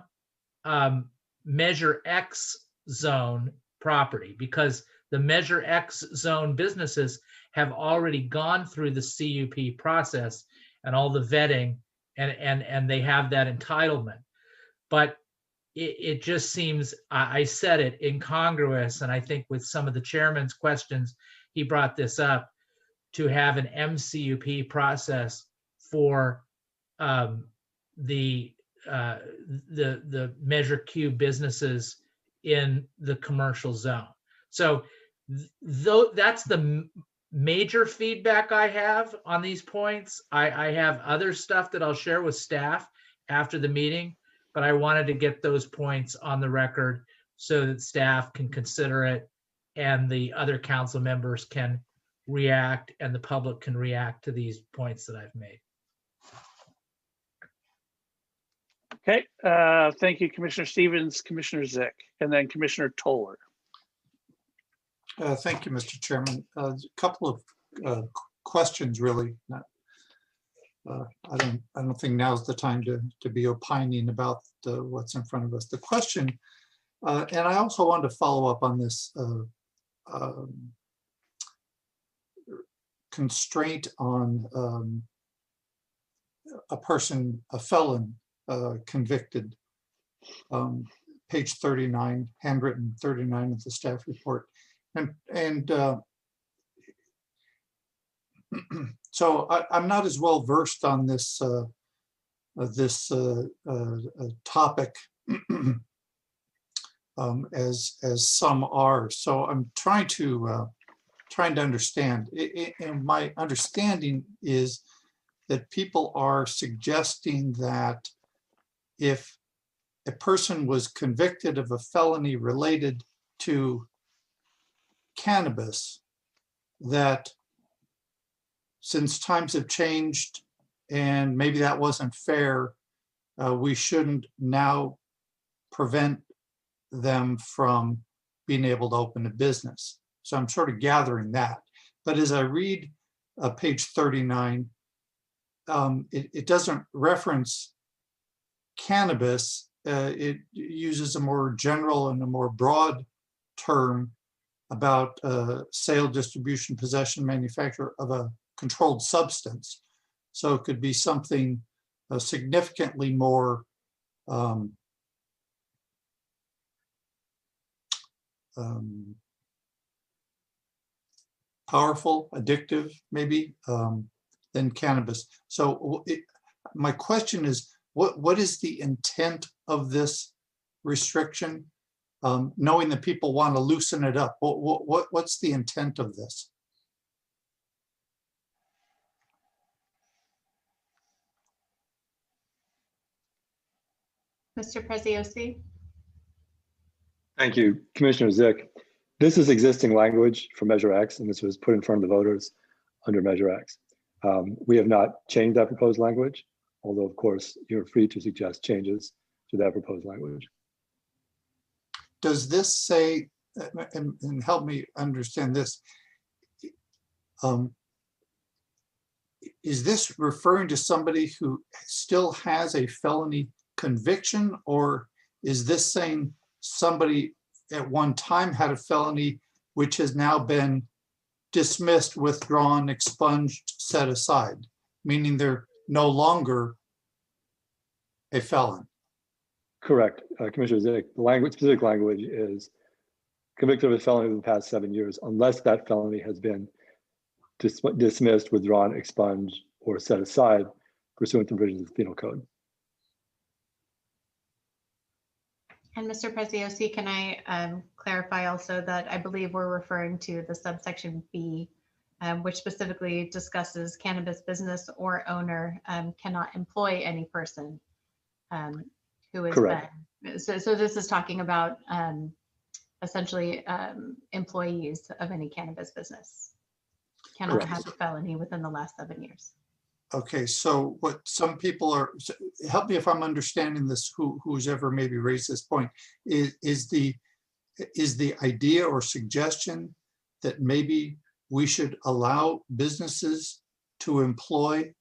Measure X zone property, because the Measure X zone businesses have already gone through the CUP process and all the vetting, and they have that entitlement. But it just seems, I said it, incongruous, and I think with some of the chairman's questions, he brought this up, to have an MCUP process for the Measure Q businesses in the commercial zone. So that's the major feedback I have on these points. I have other stuff that I'll share with staff after the meeting, but I wanted to get those points on the record so that staff can consider it and the other council members can react and the public can react to these points that I've made. Okay, thank you, Commissioner Stevens, Commissioner Zick, and then Commissioner Toller. Thank you, Mr. Chairman. A couple of questions, really. I don't think now's the time to be opining about what's in front of us. The question, and I also wanted to follow up on this constraint on a person, a felon, convicted. Page 39, handwritten 39 of the staff report. And so I'm not as well versed on this topic as some are. So I'm trying to understand. And my understanding is that people are suggesting that if a person was convicted of a felony related to cannabis, that since times have changed and maybe that wasn't fair, we shouldn't now prevent them from being able to open a business. So I'm sort of gathering that. But as I read page 39, it doesn't reference cannabis. It uses a more general and a more broad term about sale, distribution, possession, manufacture of a controlled substance. So it could be something significantly more powerful, addictive, maybe, than cannabis. So my question is, what is the intent of this restriction? Knowing that people want to loosen it up, what's the intent of this? Mr. Preziosi? Thank you, Commissioner Zick. This is existing language for Measure X, and this was put in front of the voters under Measure X. We have not changed that proposed language, although of course you're free to suggest changes to that proposed language. Does this say, and help me understand this, is this referring to somebody who still has a felony conviction, or is this saying somebody at one time had a felony which has now been dismissed, withdrawn, expunged, set aside, meaning they're no longer a felon? Correct, Commissioner Zick. The language, specific language is convicted of a felony in the past 7 years, unless that felony has been dismissed, withdrawn, expunged, or set aside pursuant to provisions of the Penal Code. And Mr. Preziosi, can I clarify also that I believe we're referring to the subsection B, which specifically discusses cannabis business or owner cannot employ any person who is Correct. So this is talking about essentially employees of any cannabis business cannot Correct. have a felony within the last 7 years. Okay, so what some people are, help me if I'm understanding this, who's ever maybe raised this point, is the idea or suggestion that maybe we should allow businesses to employ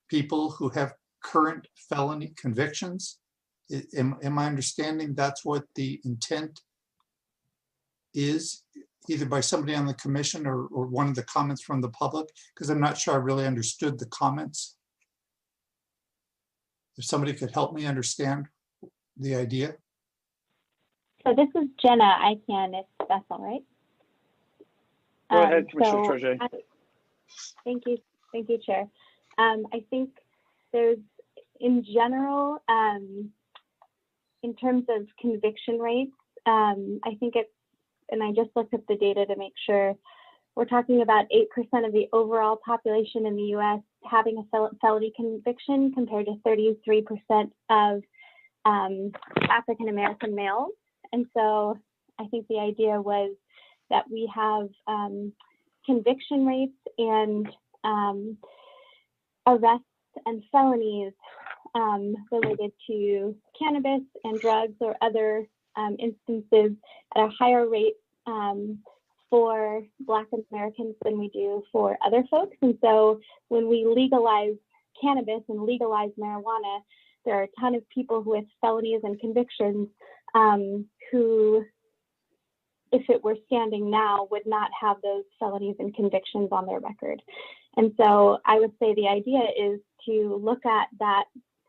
people who have current felony convictions? Am I understanding that's what the intent is, either by somebody on the commission or one of the comments from the public? Because I'm not sure I really understood the comments. If somebody could help me understand the idea. So this is Jenna. I can, if that's all right. Go ahead, Commissioner Troje. Thank you, Chair. I think there's, in general, in terms of conviction rates, I think it's, and I just looked up the data to make sure, we're talking about 8% of the overall population in the US having a felony conviction compared to 33% of African-American males. And so I think the idea was that we have conviction rates and arrests and felonies related to cannabis and drugs or other instances at a higher rate for Black Americans than we do for other folks. And so when we legalize cannabis and legalize marijuana, there are a ton of people who have felonies and convictions who, if it were standing now, would not have those felonies and convictions on their record. And so I would say the idea is to look at that,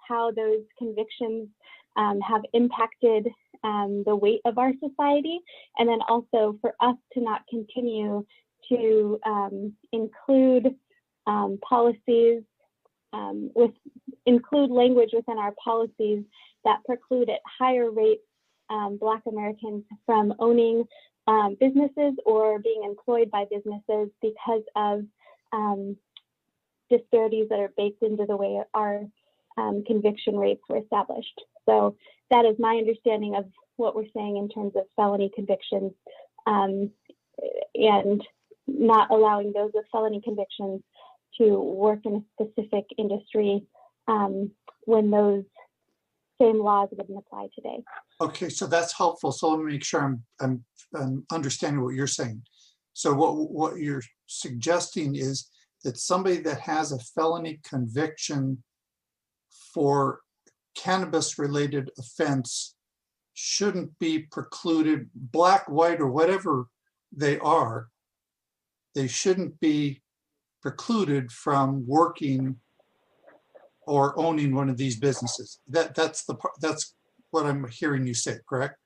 how those convictions have impacted the weight of our society, and then also for us to not continue to include policies, include language within our policies that preclude at higher rates Black Americans from owning businesses or being employed by businesses because of disparities that are baked into the way our conviction rates were established. So that is my understanding of what we're saying in terms of felony convictions, and not allowing those with felony convictions to work in a specific industry when those same laws wouldn't apply today. Okay, so that's helpful. So let me make sure I'm understanding what you're saying. So what you're suggesting is that somebody that has a felony conviction for cannabis-related offense shouldn't be precluded, black, white, or whatever they are, they shouldn't be precluded from working or owning one of these businesses. That's what I'm hearing you say, correct?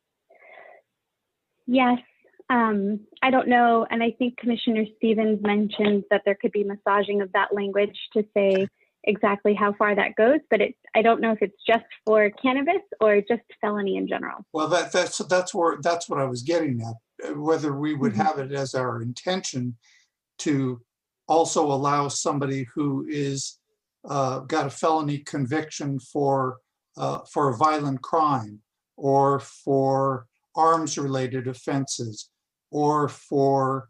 Yes. I don't know, and I think Commissioner Stevens mentioned that there could be massaging of that language to say exactly how far that goes, but I don't know if it's just for cannabis or just felony in general. Well, that's what I was getting at, whether we would have it as our intention to also allow somebody who is got a felony conviction for a violent crime, or for arms-related offenses, or for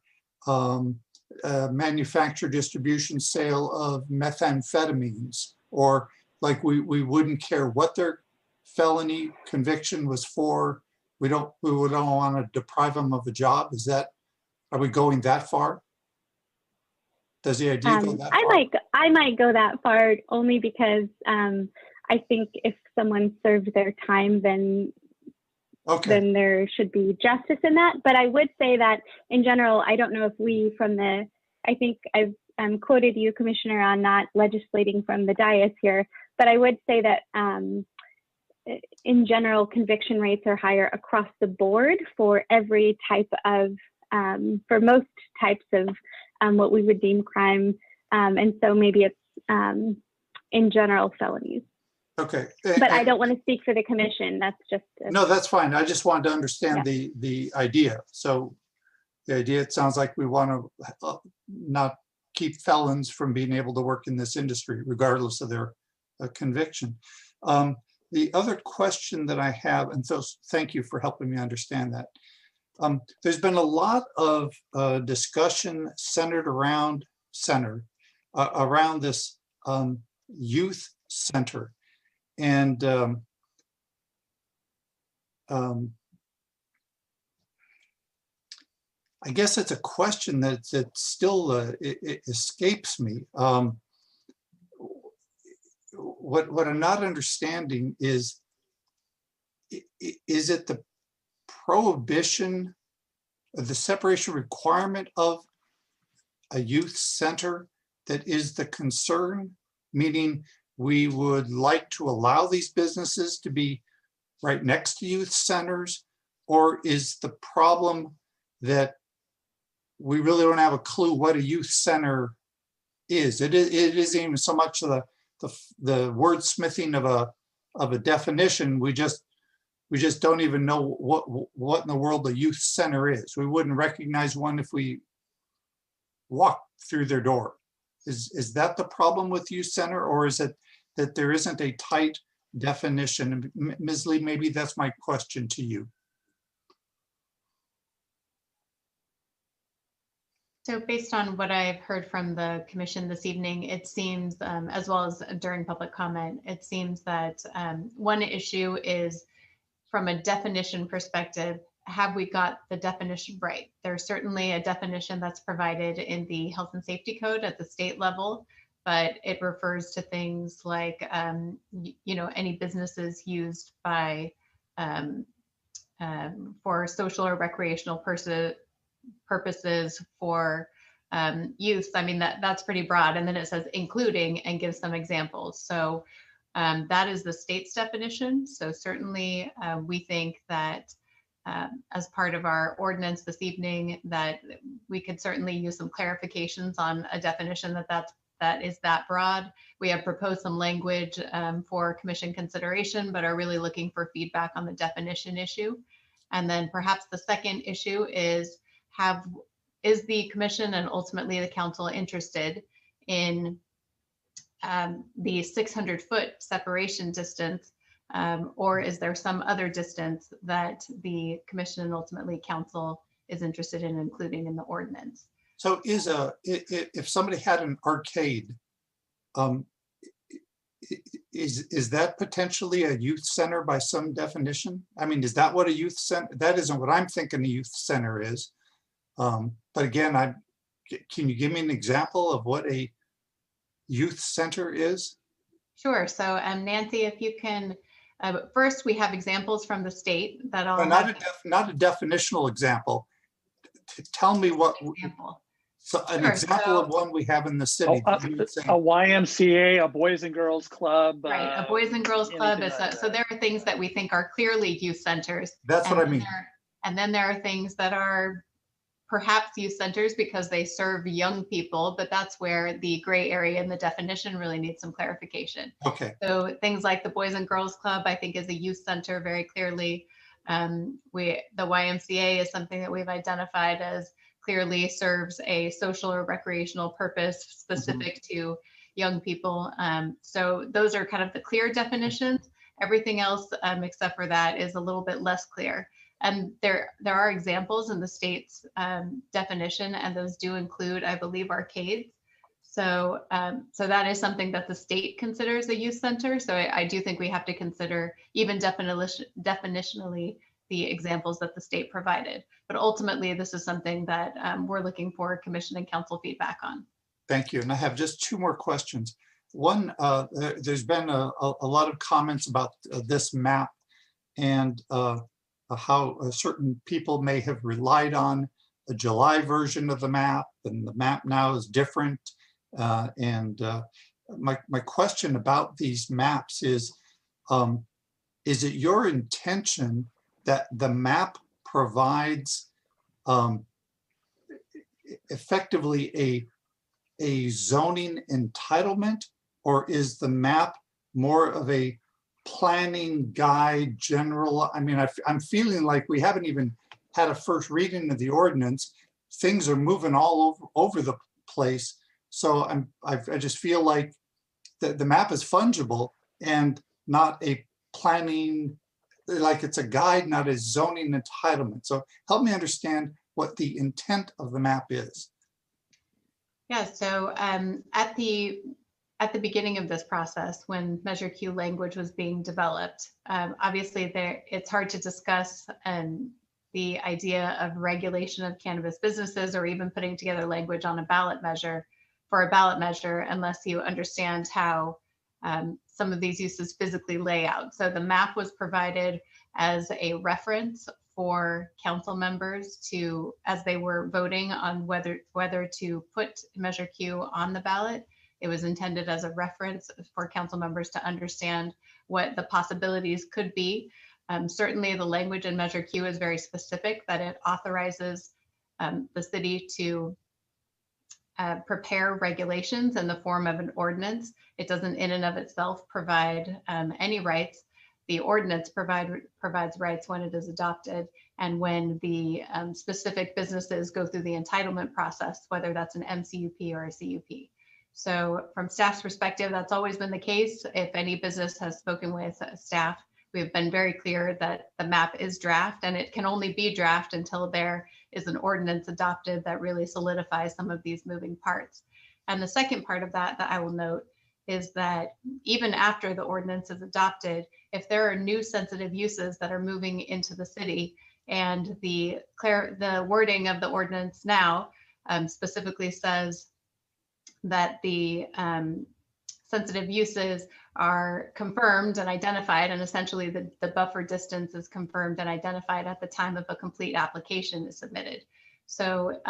manufacture, distribution, sale of methamphetamines, or like we wouldn't care what their felony conviction was for. We don't want to deprive them of a job. Are we going that far? Does the idea go that far? I might go that far only because I think if someone served their time, then there should be justice in that. But I would say that in general, I don't know if I think I've quoted you, Commissioner, on not legislating from the dais here, but I would say that in general, conviction rates are higher across the board for every type of, for most types of what we would deem crime. And so maybe it's in general felonies. Okay. But I don't want to speak for the commission. That's just. No, that's fine. I just wanted to understand the idea. So the idea, it sounds like we want to not keep felons from being able to work in this industry, regardless of their conviction. The other question that I have, and so thank you for helping me understand that. There's been a lot of discussion centered around this youth center. And I guess it's a question that still it escapes me. What I'm not understanding is it the prohibition, the separation requirement of a youth center that is the concern? Meaning we would like to allow these businesses to be right next to youth centers? Or is the problem that we really don't have a clue what a youth center is? It isn't even so much the wordsmithing of a definition. We just don't even know what in the world a youth center is. We wouldn't recognize one if we walked through their door. Is that the problem with youth center, or is it that there isn't a tight definition? Ms. Lee, maybe that's my question to you. So based on what I've heard from the commission this evening, it seems, as well as during public comment, it seems that one issue is from a definition perspective, have we got the definition right? There's certainly a definition that's provided in the health and safety code at the state level, but it refers to things like, any businesses used by for social or recreational purposes for youth. I mean, that's pretty broad. And then it says including and gives some examples. So that is the state's definition. So certainly we think that as part of our ordinance this evening, that we could certainly use some clarifications on a definition that is that broad. We have proposed some language for commission consideration, but are really looking for feedback on the definition issue. And then perhaps the second issue is the commission and ultimately the council interested in the 600-foot separation distance, or is there some other distance that the commission and ultimately council is interested in including in the ordinance? So if somebody had an arcade, is that potentially a youth center by some definition? I mean, is that what a youth center, that isn't what I'm thinking a youth center is. But again, can you give me an example of what a youth center is? Sure. So Nancy, if you can, first we have examples from the state that all not a definitional example. Tell me what example. So an example of one we have in the city. A YMCA, a Boys and Girls Club. Right, a Boys and Girls Club. Is so there are things that we think are clearly youth centers. That's what I mean. And then there are things that are perhaps youth centers because they serve young people, but that's where the gray area in the definition really needs some clarification. Okay. So things like the Boys and Girls Club, I think, is a youth center very clearly. The YMCA is something that we've identified as clearly serves a social or recreational purpose specific to young people. So those are kind of the clear definitions. Everything else, except for that, is a little bit less clear. And there are examples in the state's definition, and those do include, I believe, arcades. So that is something that the state considers a youth center. So I do think we have to consider even definitionally the examples that the state provided. But ultimately, this is something that we're looking for commission and council feedback on. Thank you. And I have just two more questions. One, there's been a lot of comments about this map and how certain people may have relied on a July version of the map, and the map now is different. My question about these maps is it your intention that the map provides effectively a zoning entitlement, or is the map more of a planning guide general? I mean, I'm feeling like we haven't even had a first reading of the ordinance. Things are moving all over the place. So I just feel like the map is fungible and not a planning, like it's a guide, not a zoning entitlement. So help me understand what the intent of the map is. Yeah, so at the beginning of this process, when Measure Q language was being developed, obviously it's hard to discuss the idea of regulation of cannabis businesses or even putting together language on a ballot measure unless you understand how some of these uses physically lay out. So the map was provided as a reference for council members to, as they were voting on whether to put Measure Q on the ballot. It was intended as a reference for council members to understand what the possibilities could be. Certainly the language in Measure Q is very specific, that it authorizes the city to prepare regulations in the form of an ordinance. It doesn't in and of itself provide any rights. The ordinance provides rights when it is adopted and when the specific businesses go through the entitlement process, whether that's an MCUP or a CUP. So from staff's perspective, that's always been the case. If any business has spoken with staff, we've been very clear that the map is draft, and it can only be draft until there is an ordinance adopted that really solidifies some of these moving parts. And the second part of that I will note is that even after the ordinance is adopted, if there are new sensitive uses that are moving into the city, and the wording of the ordinance now specifically says that the sensitive uses are confirmed and identified, and essentially the buffer distance is confirmed and identified at the time of a complete application is submitted. So,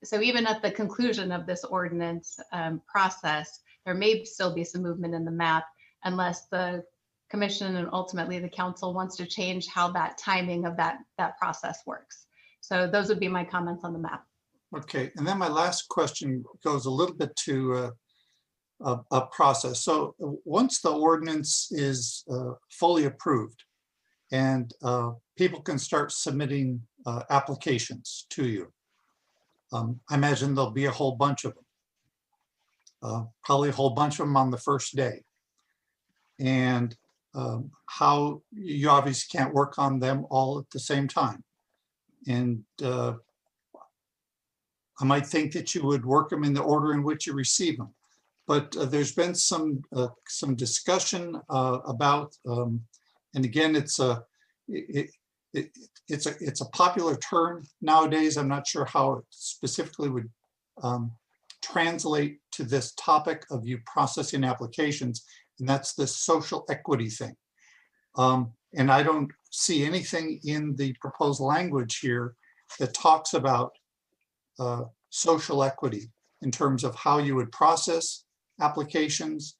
so even at the conclusion of this ordinance process, there may still be some movement in the map unless the commission and ultimately the council wants to change how that timing of that process works. So those would be my comments on the map. Okay, and then my last question goes a little bit to a process. So once the ordinance is fully approved and people can start submitting applications to you, I imagine there'll be a whole bunch of them. probably a whole bunch of them on the first day. And how you obviously can't work on them all at the same time. And I might think that you would work them in the order in which you receive them. But there's been some discussion about, and again, it's a popular term nowadays. I'm not sure how it specifically would translate to this topic of you processing applications, and that's the social equity thing. And I don't see anything in the proposed language here that talks about social equity in terms of how you would process applications,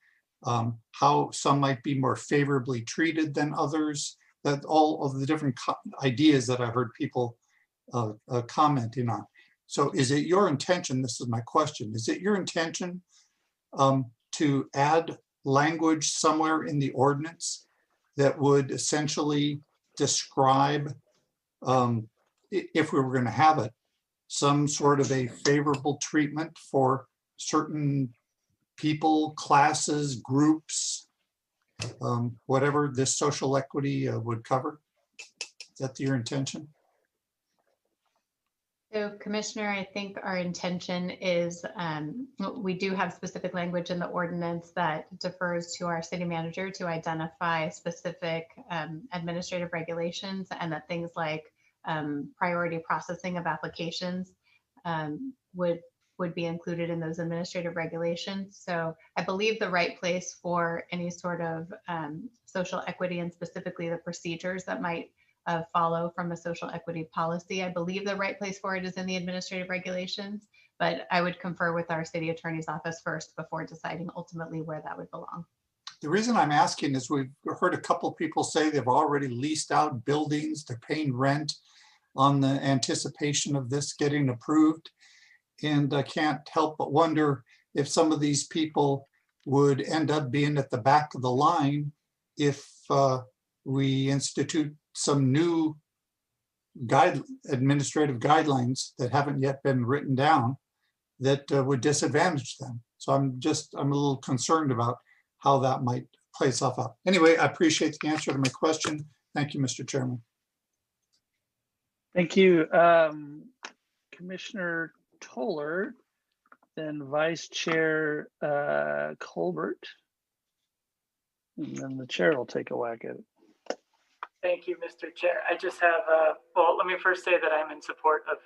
how some might be more favorably treated than others, that all of the different ideas that I heard people commenting on. So is it your intention, this is my question, is it your intention to add language somewhere in the ordinance that would essentially describe, if we were going to have it, some sort of a favorable treatment for certain people, classes, groups, whatever this social equity would cover? Is that your intention? So Commissioner, I think our intention is, we do have specific language in the ordinance that defers to our city manager to identify specific administrative regulations, and that things like priority processing of applications would be included in those administrative regulations. So I believe the right place for any sort of social equity, and specifically the procedures that might follow from a social equity policy, I believe the right place for it is in the administrative regulations, but I would confer with our city attorney's office first before deciding ultimately where that would belong. The reason I'm asking is we've heard a couple of people say they've already leased out buildings, they're paying rent on the anticipation of this getting approved. And I can't help but wonder if some of these people would end up being at the back of the line if we institute some new administrative guidelines that haven't yet been written down that would disadvantage them. So I'm a little concerned about how that might play itself out. Anyway, I appreciate the answer to my question. Thank you, Mr. Chairman. Thank you. Commissioner Toller, then Vice Chair Colbert, and then the chair will take a whack at it. Thank you, Mr. Chair. I just have, well, let me first say that I'm in support of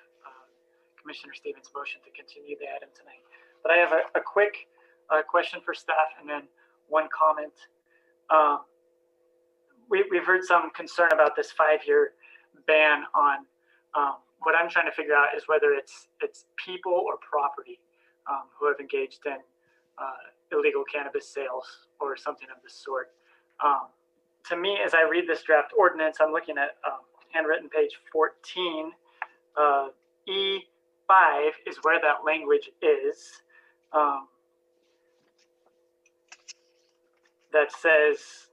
Commissioner Stevens' motion to continue the item tonight. But I have a quick question for staff and then one comment. We've heard some concern about this 5-year ban on, what I'm trying to figure out is whether it's people or property who have engaged in illegal cannabis sales or something of the sort. To me, as I read this draft ordinance, I'm looking at handwritten page 14. E5 is where that language is. That says,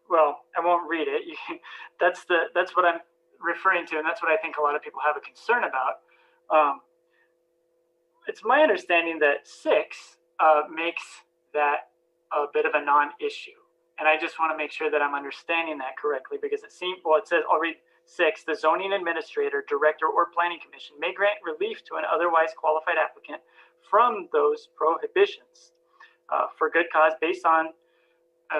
well, I won't read it. That's what I'm referring to, and that's what I think a lot of people have a concern about. It's my understanding that 6 makes that a bit of a non-issue. And I just want to make sure that I'm understanding that correctly, because it seems, well, it says, I'll read 6, the zoning administrator, director, or planning commission may grant relief to an otherwise qualified applicant from those prohibitions for good cause based on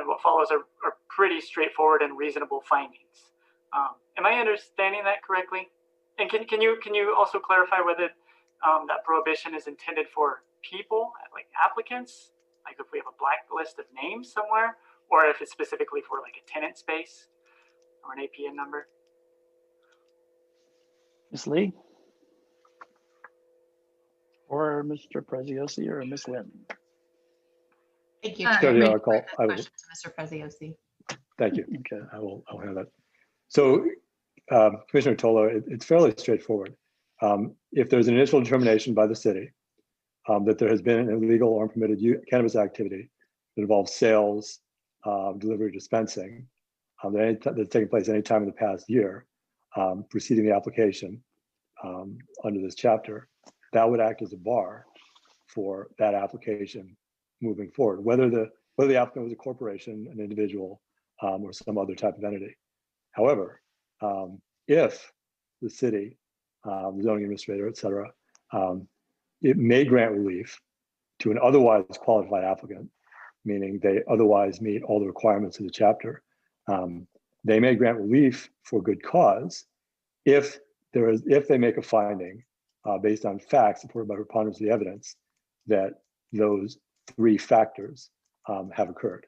what follows are pretty straightforward and reasonable findings. Am I understanding that correctly? And can you also clarify whether that prohibition is intended for people, like applicants, like if we have a blacklist of names somewhere, or if it's specifically for like a tenant space or an APN number? Ms. Lee? Or Mr. Preziosi or Ms. Lynn? Thank you. Question to Mr. Preziosi. Thank you. Okay, I'll have that. So, Commissioner Toller, it's fairly straightforward. If there's an initial determination by the city that there has been an illegal or unpermitted cannabis activity that involves sales, delivery, dispensing, that's taken place any time in the past year, preceding the application under this chapter, that would act as a bar for that application moving forward, whether the applicant was a corporation, an individual, or some other type of entity. However, if the city, the zoning administrator, et cetera, it may grant relief to an otherwise qualified applicant, meaning they otherwise meet all the requirements of the chapter. They may grant relief for good cause if they make a finding based on facts supported by preponderance of the evidence that those three factors have occurred.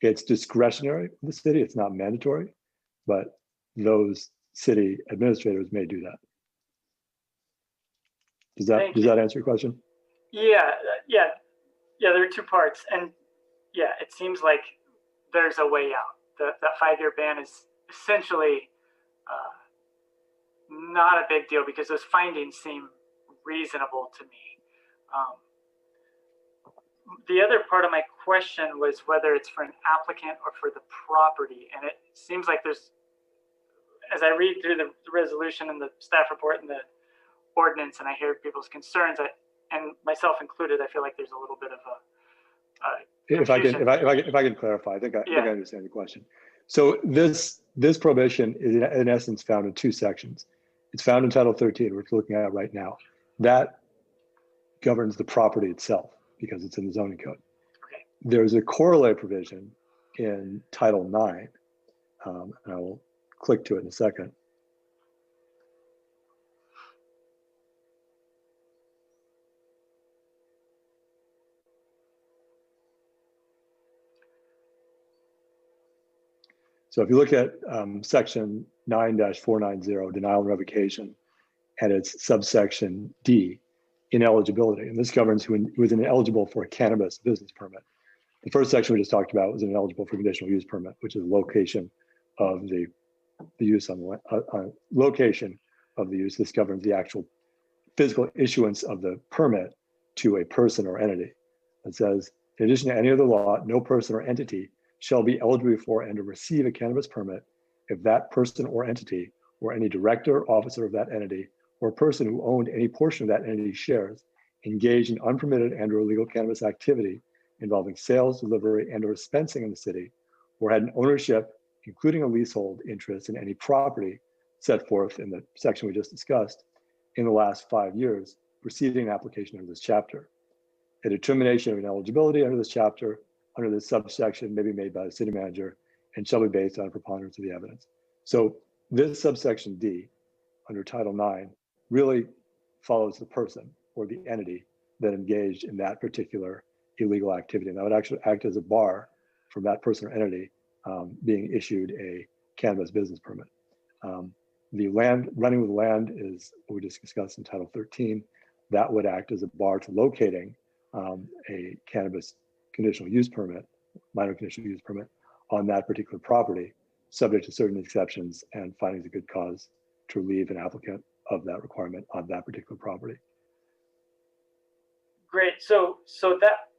It's discretionary for the city, it's not mandatory, but those city administrators may do that. Does that answer your question? Yeah. There are two parts, and yeah, it seems like there's a way out. That 5-year ban is essentially not a big deal because those findings seem reasonable to me. The other part of my question was whether it's for an applicant or for the property, and it seems like there's, as I read through the resolution and the staff report and the ordinance, and I hear people's concerns, and myself included, I feel like there's a little bit of a if I can clarify, I think I understand the question. So this prohibition is in essence found in two sections. It's found in Title 13, which we're looking at right now. That governs the property itself because it's in the zoning code. Okay. There's a corollary provision in Title 9, and I will click to it in a second. So if you look at section 9-490, denial and revocation, and its subsection D, ineligibility, and this governs who is ineligible for a cannabis business permit. The first section we just talked about was ineligible for conditional use permit, which is location of the use on location of the use. This governs the actual physical issuance of the permit to a person or entity. It says, in addition to any other law, no person or entity shall be eligible for and to receive a cannabis permit if that person or entity or any director, officer of that entity, or person who owned any portion of that entity's shares engaged in unpermitted and or illegal cannabis activity involving sales, delivery, and or dispensing in the city, or had an ownership, including a leasehold interest in any property set forth in the section we just discussed in the last 5 years preceding application of this chapter. A determination of ineligibility under this chapter, under this subsection, may be made by the city manager and shall be based on a preponderance of the evidence. So this subsection D under Title 9 really follows the person or the entity that engaged in that particular illegal activity. And that would actually act as a bar from that person or entity being issued a cannabis business permit. The land, running with land is what we just discussed in Title 13. That would act as a bar to locating a cannabis conditional use permit, minor conditional use permit on that particular property, subject to certain exceptions and findings of good cause to relieve an applicant of that requirement on that particular property. Great. So that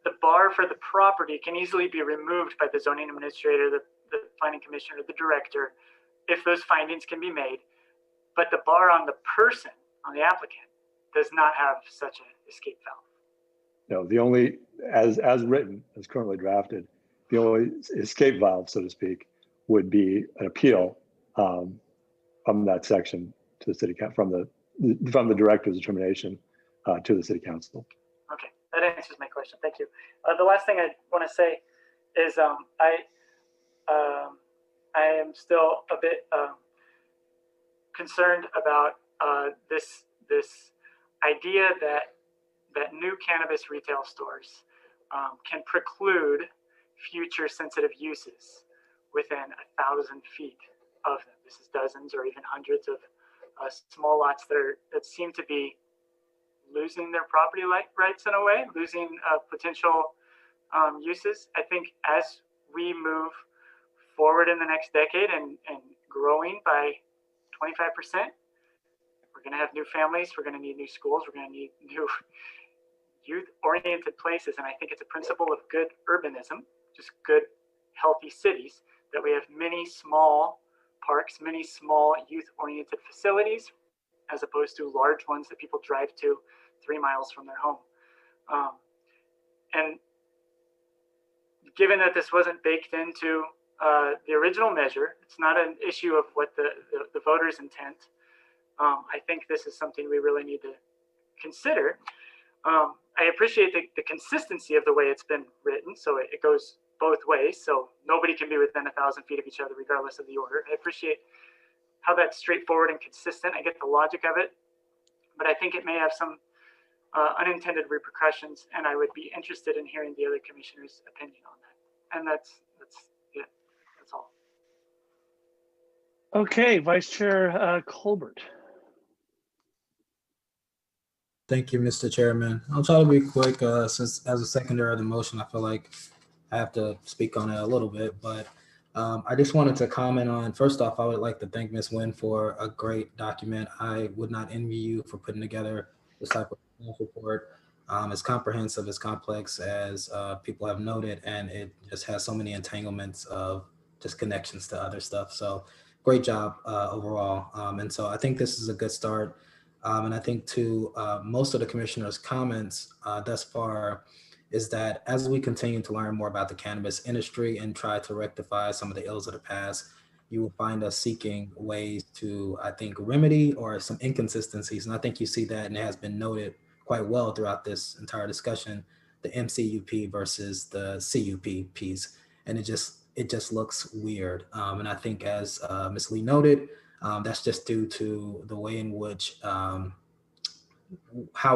the bar for the property can easily be removed by the zoning administrator, the planning commissioner, the director, if those findings can be made. But the bar on the person, on the applicant, does not have such an escape valve. No, the only, as written, as currently drafted, the only escape valve, so to speak, would be an appeal from that section to the city from the director's determination to the city council. Okay, that answers my question. Thank you. The last thing I want to say is I am still a bit concerned about this idea that new cannabis retail stores can preclude future sensitive uses within 1,000 feet of them. This is dozens or even hundreds of small lots that seem to be losing their property rights in a way, losing potential uses. I think as we move forward in the next decade and growing by 25%, we're going to have new families, we're going to need new schools, we're going to need new youth-oriented places. And I think it's a principle of good urbanism, just good, healthy cities, that we have many small parks, many small youth-oriented facilities, as opposed to large ones that people drive to 3 miles from their home. And given that this wasn't baked into the original measure, it's not an issue of what the voters' intent. I think this is something we really need to consider. I appreciate the consistency of the way it's been written, so it goes both ways, so nobody can be within 1,000 feet of each other regardless of the order. I appreciate how that's straightforward and consistent. I get the logic of it, but I think it may have some unintended repercussions, and I would be interested in hearing the other commissioners' opinion on that. And that's it. That's all. Okay, Vice Chair Colbert. Thank you, Mr. Chairman. I'll try to be quick since as a secondary of the motion, I feel like I have to speak on it a little bit, but I just wanted to comment on, first off, I would like to thank Ms. Nguyen for a great document. I would not envy you for putting together this type of report. As comprehensive, as complex as people have noted, and it just has so many entanglements of just connections to other stuff. So great job overall. And so I think this is a good start. And I think to most of the commissioners' comments thus far is that as we continue to learn more about the cannabis industry and try to rectify some of the ills of the past, you will find us seeking ways to, I think, remedy or some inconsistencies. And I think you see that, and it has been noted quite well throughout this entire discussion, the MCUP versus the CUP piece. And it just looks weird. And I think as Ms. Lee noted, that's just due to the way in which how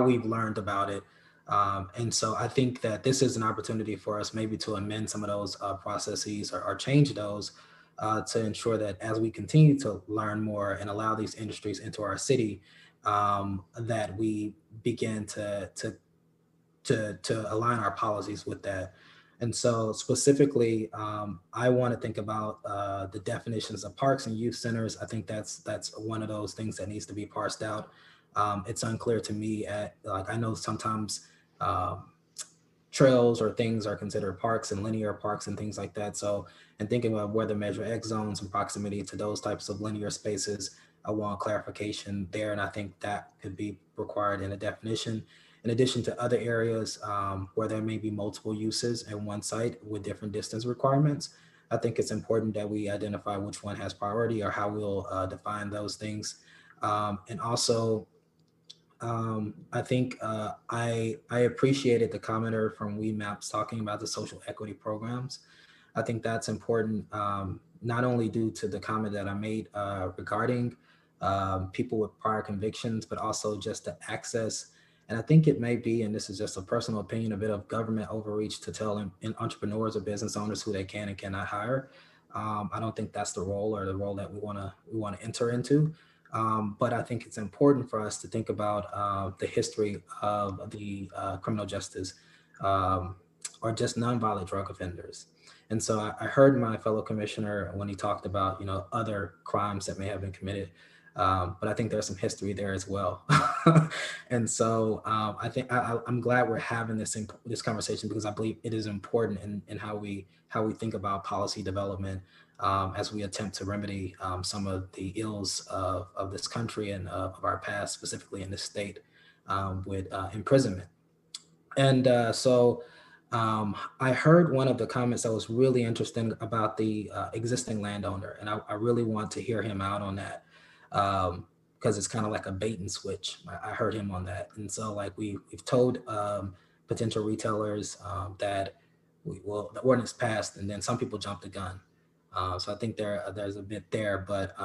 we've learned about it. And so I think that this is an opportunity for us maybe to amend some of those processes or change those to ensure that as we continue to learn more and allow these industries into our city, that we begin to align our policies with that. And so specifically, I want to think about the definitions of parks and youth centers. I think that's one of those things that needs to be parsed out. It's unclear to me I know sometimes trails or things are considered parks and linear parks and things like that. So, and thinking about whether measure X zones and proximity to those types of linear spaces, I want clarification there. And I think that could be required in a definition. In addition to other areas where there may be multiple uses in one site with different distance requirements, I think it's important that we identify which one has priority or how we'll define those things. And also, I think I appreciated the commenter from WeMaps talking about the social equity programs. I think that's important, not only due to the comment that I made regarding people with prior convictions, but also just the access. And I think it may be, and this is just a personal opinion, a bit of government overreach to tell entrepreneurs or business owners who they can and cannot hire. I don't think that's the role or the role that we want to enter into. But I think it's important for us to think about the history of the criminal justice or just nonviolent drug offenders. And so I heard my fellow commissioner when he talked about, other crimes that may have been committed. But I think there's some history there as well. And so I think I'm glad we're having this conversation because I believe it is important in how we think about policy development as we attempt to remedy some of the ills of this country and of our past, specifically in this state with imprisonment. And so I heard one of the comments that was really interesting about the existing landowner, and I really want to hear him out on that because it's kind of like a bait and switch. I heard him on that. And so like we've told potential retailers that the ordinance passed and then some people jumped the gun. So I think there's a bit there, but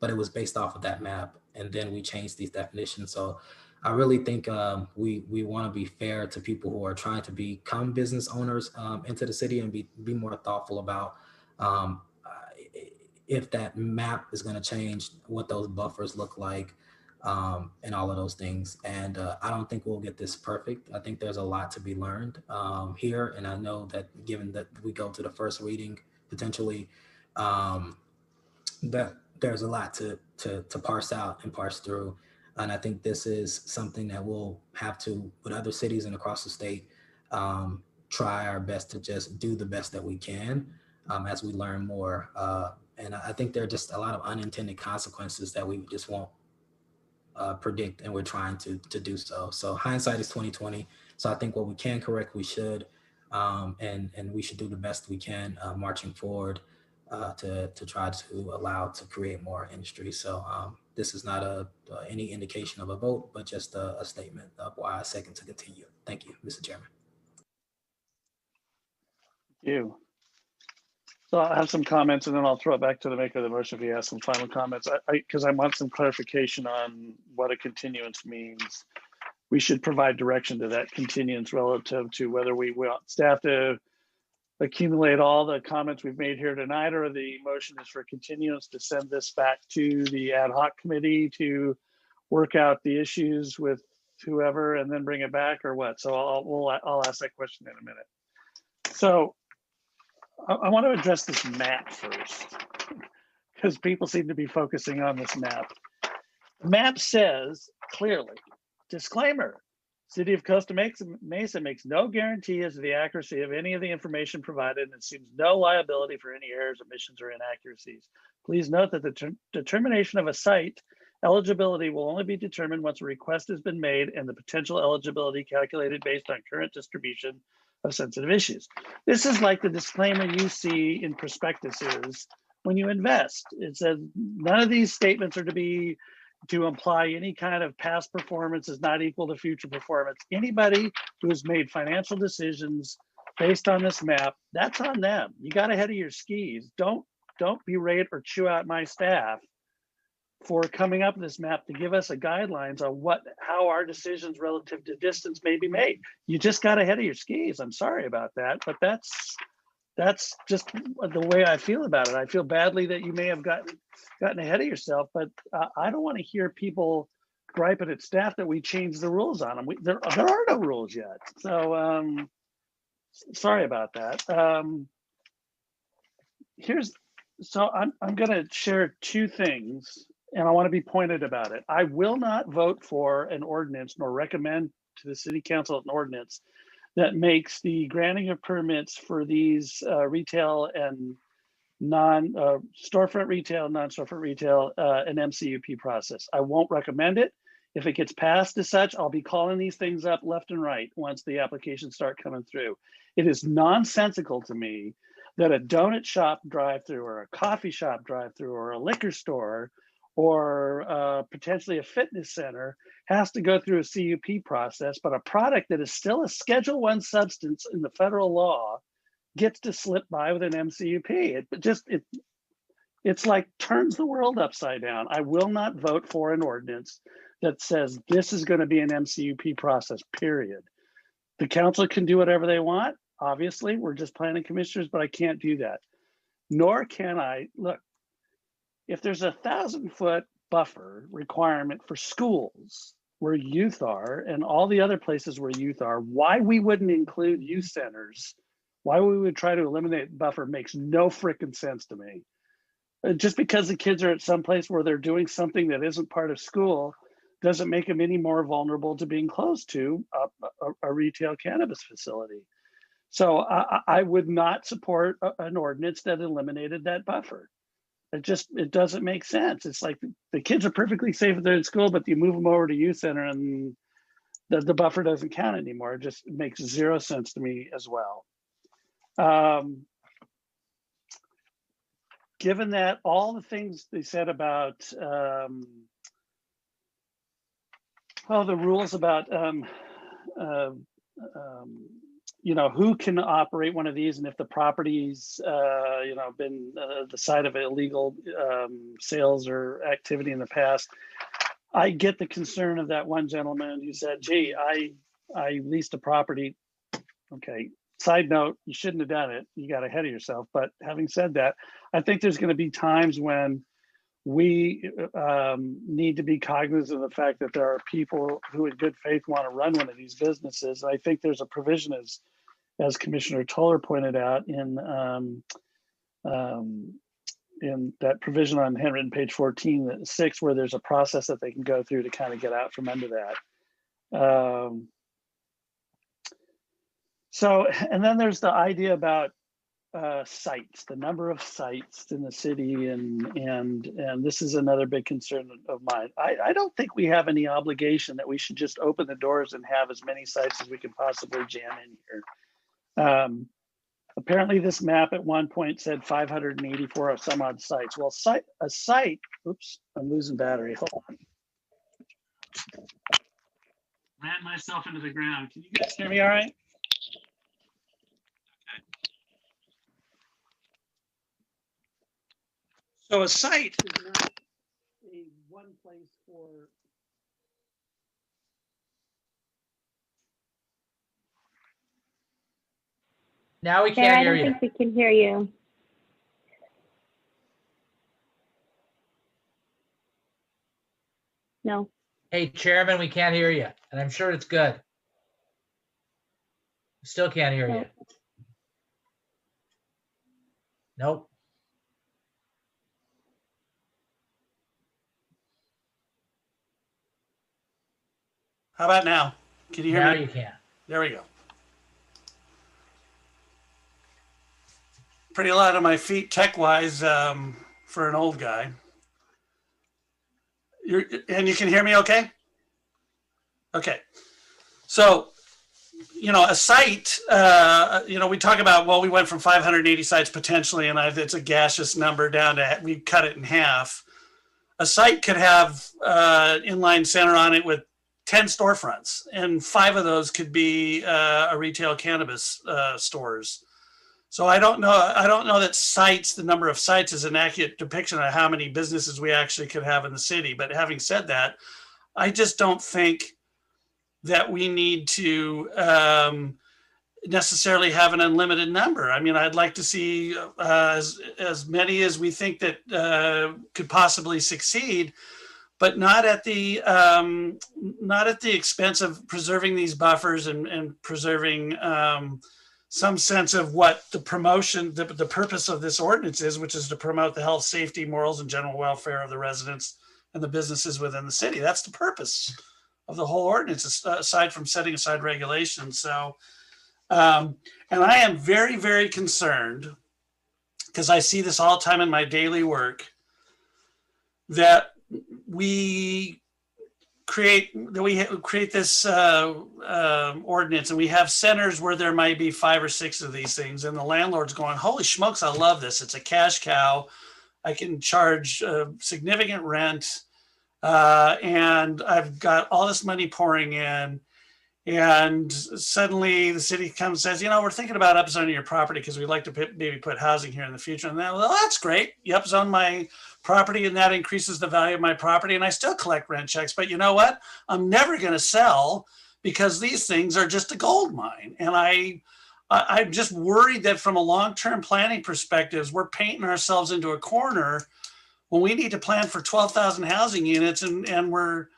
it was based off of that map, and then we changed these definitions. So I really think we want to be fair to people who are trying to become business owners into the city and be more thoughtful about if that map is going to change, what those buffers look like, and all of those things. And I don't think we'll get this perfect. I think there's a lot to be learned here. And I know that given that we go to the first reading, potentially, that there's a lot to parse out and parse through. And I think this is something that we'll have to, with other cities and across the state, try our best to just do the best that we can as we learn more. And I think there are just a lot of unintended consequences that we just won't predict, and we're trying to do so. So hindsight is 2020. So I think what we can correct, we should, and we should do the best we can marching forward to try to allow to create more industry. So this is not any indication of a vote, but just a statement of why I second to continue. Thank you, Mr. Chairman. Thank you. So I'll have some comments and then I'll throw it back to the maker of the motion if he has some final comments. Because I want some clarification on what a continuance means. We should provide direction to that continuance relative to whether we want staff to accumulate all the comments we've made here tonight, or the motion is for continuance to send this back to the ad hoc committee to work out the issues with whoever and then bring it back, or what? So I'll ask that question in a minute. So I want to address this map first, because people seem to be focusing on this map. The map says clearly, disclaimer, City of Costa Mesa makes no guarantee as to the accuracy of any of the information provided and assumes no liability for any errors, omissions, or inaccuracies. Please note that the determination of a site eligibility will only be determined once a request has been made and the potential eligibility calculated based on current distribution of sensitive issues. This is like the disclaimer you see in prospectuses when you invest. It says none of these statements are to imply any kind of past performance is not equal to future performance. Anybody who has made financial decisions based on this map, that's on them. You got ahead of your skis. Don't berate or chew out my staff for coming up with this map to give us a guidelines on how our decisions relative to distance may be made. You just got ahead of your skis. I'm sorry about that, but that's just the way I feel about it. I feel badly that you may have gotten ahead of yourself, but I don't want to hear people griping at staff that we changed the rules on them. There are no rules yet. So sorry about that. So I'm going to share two things, and I want to be pointed about it. I will not vote for an ordinance nor recommend to the City Council an ordinance that makes the granting of permits for these retail and storefront retail, non-storefront retail, an MCUP process. I won't recommend it. If it gets passed as such, I'll be calling these things up left and right once the applications start coming through. It is nonsensical to me that a donut shop drive-through or a coffee shop drive-through or a liquor store or potentially a fitness center has to go through a CUP process, but a product that is still a Schedule I substance in the federal law gets to slip by with an MCUP. It's like turns the world upside down. I will not vote for an ordinance that says this is going to be an MCUP process, period. The council can do whatever they want. Obviously, we're just planning commissioners, but I can't do that. Nor can I, look, if there's 1,000-foot buffer requirement for schools where youth are and all the other places where youth are, why we wouldn't include youth centers, why we would try to eliminate buffer makes no freaking sense to me. Just because the kids are at some place where they're doing something that isn't part of school doesn't make them any more vulnerable to being close to a retail cannabis facility. So I would not support an ordinance that eliminated that buffer. It doesn't make sense. It's like the kids are perfectly safe if they're in school, but you move them over to youth center and the buffer doesn't count anymore. It just makes zero sense to me as well. Given that all the things they said about, the rules about, who can operate one of these, and if the property's, been the site of illegal sales or activity in the past. I get the concern of that one gentleman who said, gee, I leased a property. Okay, side note, you shouldn't have done it. You got ahead of yourself. But having said that, I think there's going to be times when we need to be cognizant of the fact that there are people who in good faith want to run one of these businesses. I think there's a provision, as Commissioner Toller pointed out, in that provision on handwritten page 14(6), where there's a process that they can go through to kind of get out from under that. So, and then there's the idea about sites, the number of sites in the city, and this is another big concern of mine. I don't think we have any obligation that we should just open the doors and have as many sites as we can possibly jam in here. Apparently this map at one point said 584 or some odd sites. Well, a site, oops, I'm losing battery, hold on. Ran myself into the ground. Can you guys hear me all right? So a site is not a one place for. Now we Sarah, can't I hear don't you. think we can hear you. No. Hey, Chairman, we can't hear you, and I'm sure it's good. Still can't hear you. Nope. How about now? Can you hear Now me? you can. There we go. Pretty light on my feet tech-wise for an old guy. And you can hear me okay? Okay. So, a site, we talk about, well, we went from 580 sites potentially, and it's a gaseous number down to, we cut it in half. A site could have inline center on it with 10 storefronts, and 5 of those could be a retail cannabis stores. So I don't know that sites, the number of sites is an accurate depiction of how many businesses we actually could have in the city. But having said that, I just don't think that we need to necessarily have an unlimited number. I mean, I'd like to see as many as we think that could possibly succeed, but not at the expense of preserving these buffers and preserving some sense of what the promotion, the purpose of this ordinance is, which is to promote the health, safety, morals, and general welfare of the residents and the businesses within the city. That's the purpose of the whole ordinance, aside from setting aside regulations. So, and I am very, very concerned, because I see this all the time in my daily work, that we create this ordinance, and we have centers where there might be 5 or 6 of these things, and the landlord's going, holy smokes, I love this. It's a cash cow. I can charge significant rent, and I've got all this money pouring in. And suddenly the city comes and says, we're thinking about upzoning your property because we'd like to maybe put housing here in the future. And then, well, that's great. You upzone my property and that increases the value of my property, and I still collect rent checks. But you know what? I'm never going to sell because these things are just a gold mine. And I'm just worried that from a long-term planning perspective, we're painting ourselves into a corner when we need to plan for 12,000 housing units, and we're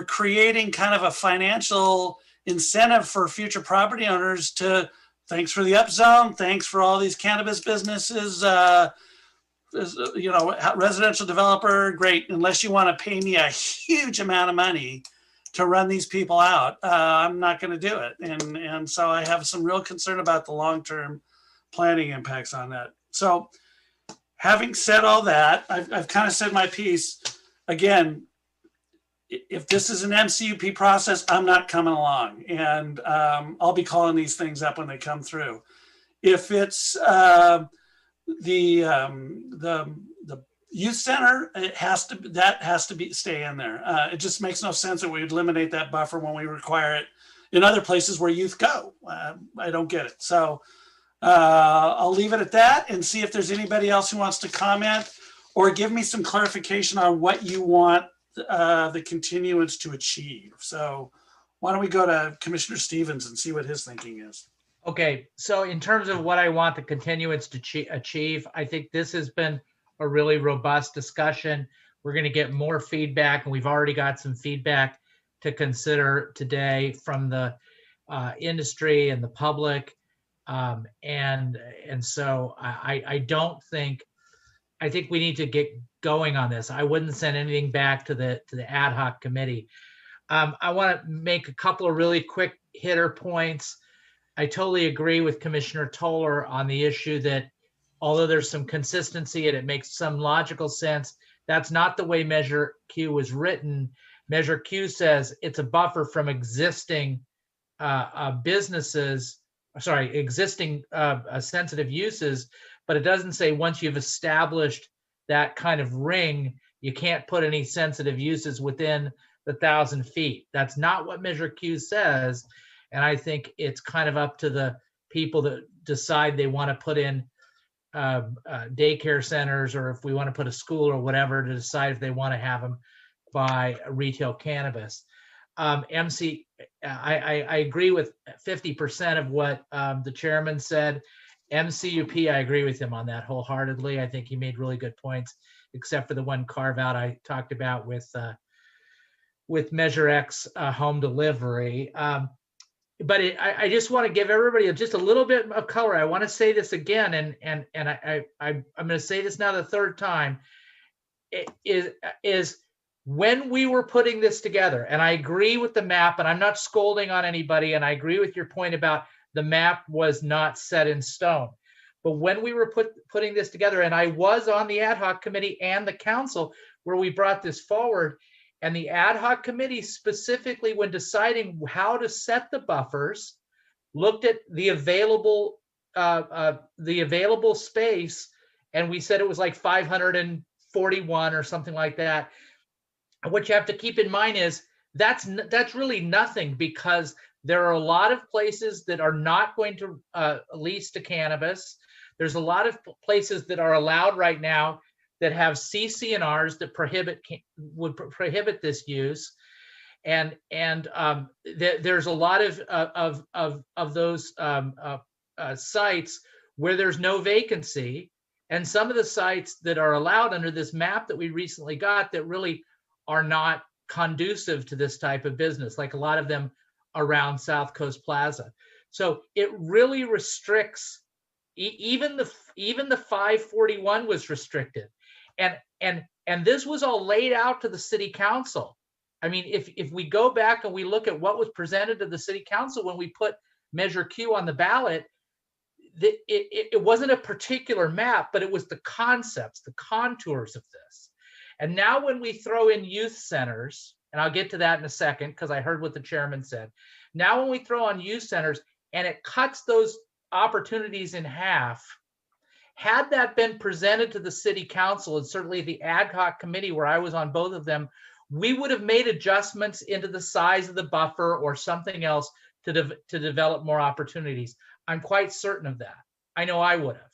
creating kind of a financial incentive for future property owners to, thanks for the upzone, thanks for all these cannabis businesses, residential developer, great. Unless you want to pay me a huge amount of money to run these people out, I'm not going to do it. And so I have some real concern about the long-term planning impacts on that. So having said all that, I've kind of said my piece. Again, if this is an MCUP process, I'm not coming along, and I'll be calling these things up when they come through. If it's the youth center, that has to stay in there. It just makes no sense that we would eliminate that buffer when we require it in other places where youth go. I don't get it. So I'll leave it at that and see if there's anybody else who wants to comment or give me some clarification on what you want the continuance to achieve. So why don't we go to Commissioner Stevens and see what his thinking is? Okay, so in terms of what I want the continuance to achieve, I think this has been a really robust discussion. We're going to get more feedback, and we've already got some feedback to consider today from the industry and the public. And so I think we need to get going on this. I wouldn't send anything back to the ad hoc committee. I want to make a couple of really quick hitter points. I totally agree with Commissioner Toller on the issue that although there's some consistency and it makes some logical sense, that's not the way Measure Q was written. Measure Q says it's a buffer from existing businesses, sorry, existing sensitive uses, but it doesn't say once you've established that kind of ring, you can't put any sensitive uses within the 1,000 feet. That's not what Measure Q says. And I think it's kind of up to the people that decide they want to put in daycare centers, or if we want to put a school or whatever, to decide if they want to have them buy retail cannabis. MC, I agree with 50% of what the chairman said. MCUP, I agree with him on that wholeheartedly. I think he made really good points, except for the one carve out I talked about with Measure X home delivery. But I just want to give everybody just a little bit of color. I want to say this again, and I'm going to say this now the third time. Is when we were putting this together, and I agree with the map, and I'm not scolding on anybody, and I agree with your point about the map was not set in stone. But when we were putting this together, and I was on the ad hoc committee and the council where we brought this forward, and the ad hoc committee specifically, when deciding how to set the buffers, looked at the available space, and we said it was like 541 or something like that. And what you have to keep in mind is that's really nothing, because there are a lot of places that are not going to lease to cannabis. There's a lot of places that are allowed right now that have CC&Rs that would prohibit this use, and there's a lot of those sites where there's no vacancy, and some of the sites that are allowed under this map that we recently got that really are not conducive to this type of business, like a lot of them around South Coast Plaza. So it really restricts. Even the 541 was restricted. And this was all laid out to the city council. I mean, if we go back and we look at what was presented to the city council when we put Measure Q on the ballot, it wasn't a particular map, but it was the concepts, the contours of this. And now when we throw in youth centers, and I'll get to that in a second because I heard what the chairman said. Now when we throw on youth centers and it cuts those opportunities in half, had that been presented to the city council, and certainly the ad hoc committee where I was on both of them, we would have made adjustments into the size of the buffer or something else to develop more opportunities. I'm quite certain of that. I know I would have.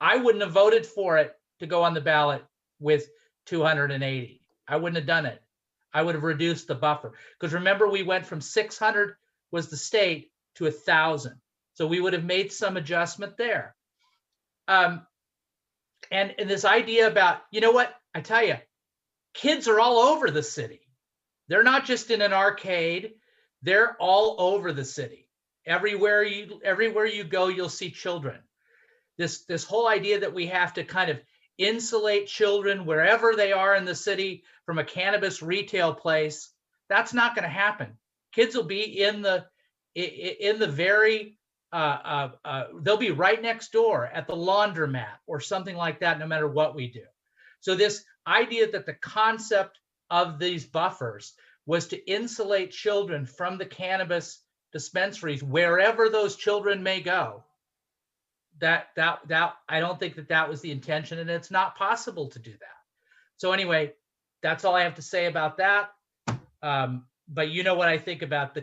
I wouldn't have voted for it to go on the ballot with 280. I wouldn't have done it. I would have reduced the buffer. Because remember, we went from 600 was the state to 1,000. So we would have made some adjustment there. And this idea about, you know what, I tell you, kids are all over the city. They're not just in an arcade. They're all over the city. Everywhere you go, you'll see children. This whole idea that we have to kind of insulate children wherever they are in the city from a cannabis retail place, that's not going to happen. Kids will be in the very they'll be right next door at the laundromat or something like that, no matter what we do. So this idea that the concept of these buffers was to insulate children from the cannabis dispensaries wherever those children may go, that I don't think that was the intention, and it's not possible to do that. So anyway, that's all I have to say about that. But you know what I think about the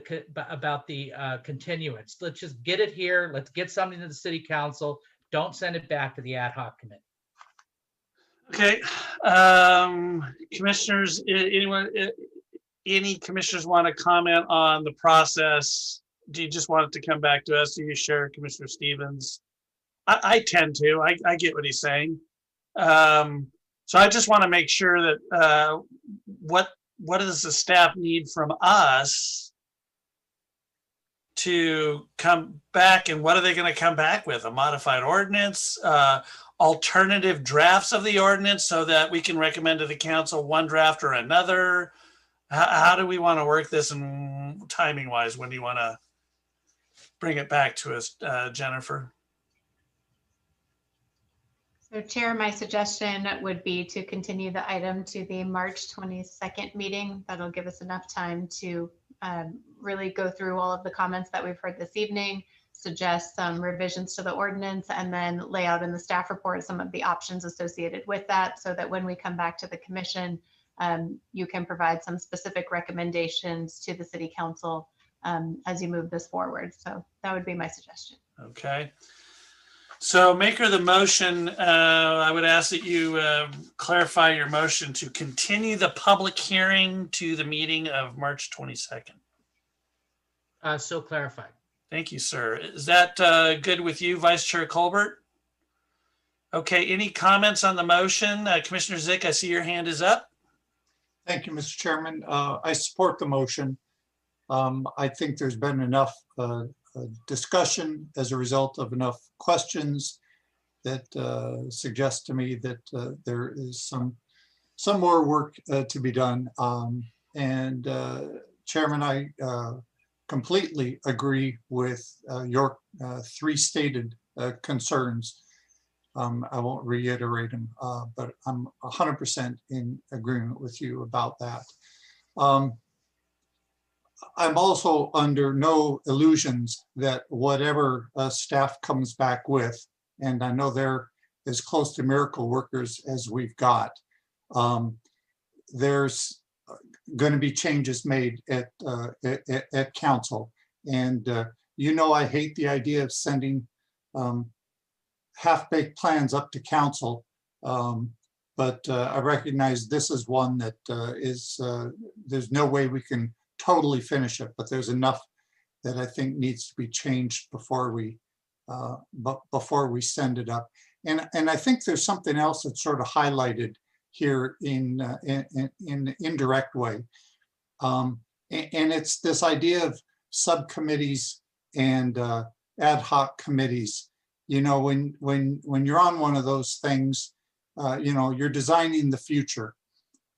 continuance. Let's just get it here. Let's get something to the city council. Don't send it back to the ad hoc committee. Okay, commissioners, any commissioners want to comment on the process? Do you just want it to come back to us? Do you share Commissioner Stevens? I tend to. I get what he's saying. So I just want to make sure that what does the staff need from us to come back, and what are they going to come back with? A modified ordinance, alternative drafts of the ordinance so that we can recommend to the council one draft or another? How do we want to work this, and timing wise, when do you want to bring it back to us, Jennifer? So Chair, my suggestion would be to continue the item to the March 22nd meeting. That'll give us enough time to really go through all of the comments that we've heard this evening, suggest some revisions to the ordinance, and then lay out in the staff report some of the options associated with that, so that when we come back to the commission, you can provide some specific recommendations to the city council as you move this forward. So that would be my suggestion. Okay. So maker of the motion, I would ask that you clarify your motion to continue the public hearing to the meeting of March 22nd. So clarified. Thank you, sir. Is that good with you, Vice Chair Colbert? Okay, any comments on the motion? Commissioner Zick, I see your hand is up. Thank you, Mr. Chairman. I support the motion. I think there's been enough discussion as a result of enough questions that suggest to me that there is some more work to be done. Chairman, I completely agree with your three stated concerns. I won't reiterate them, but I'm 100% in agreement with you about that. I'm also under no illusions that whatever staff comes back with, and I know they're as close to miracle workers as we've got, there's going to be changes made at council. And you know, I hate the idea of sending half-baked plans up to council, but I recognize this is one that there's no way we can totally finish it, but there's enough that I think needs to be changed before we send it up. And I think there's something else that's sort of highlighted here in an indirect way, and it's this idea of subcommittees and ad hoc committees. You know, when you're on one of those things, you know, you're designing the future.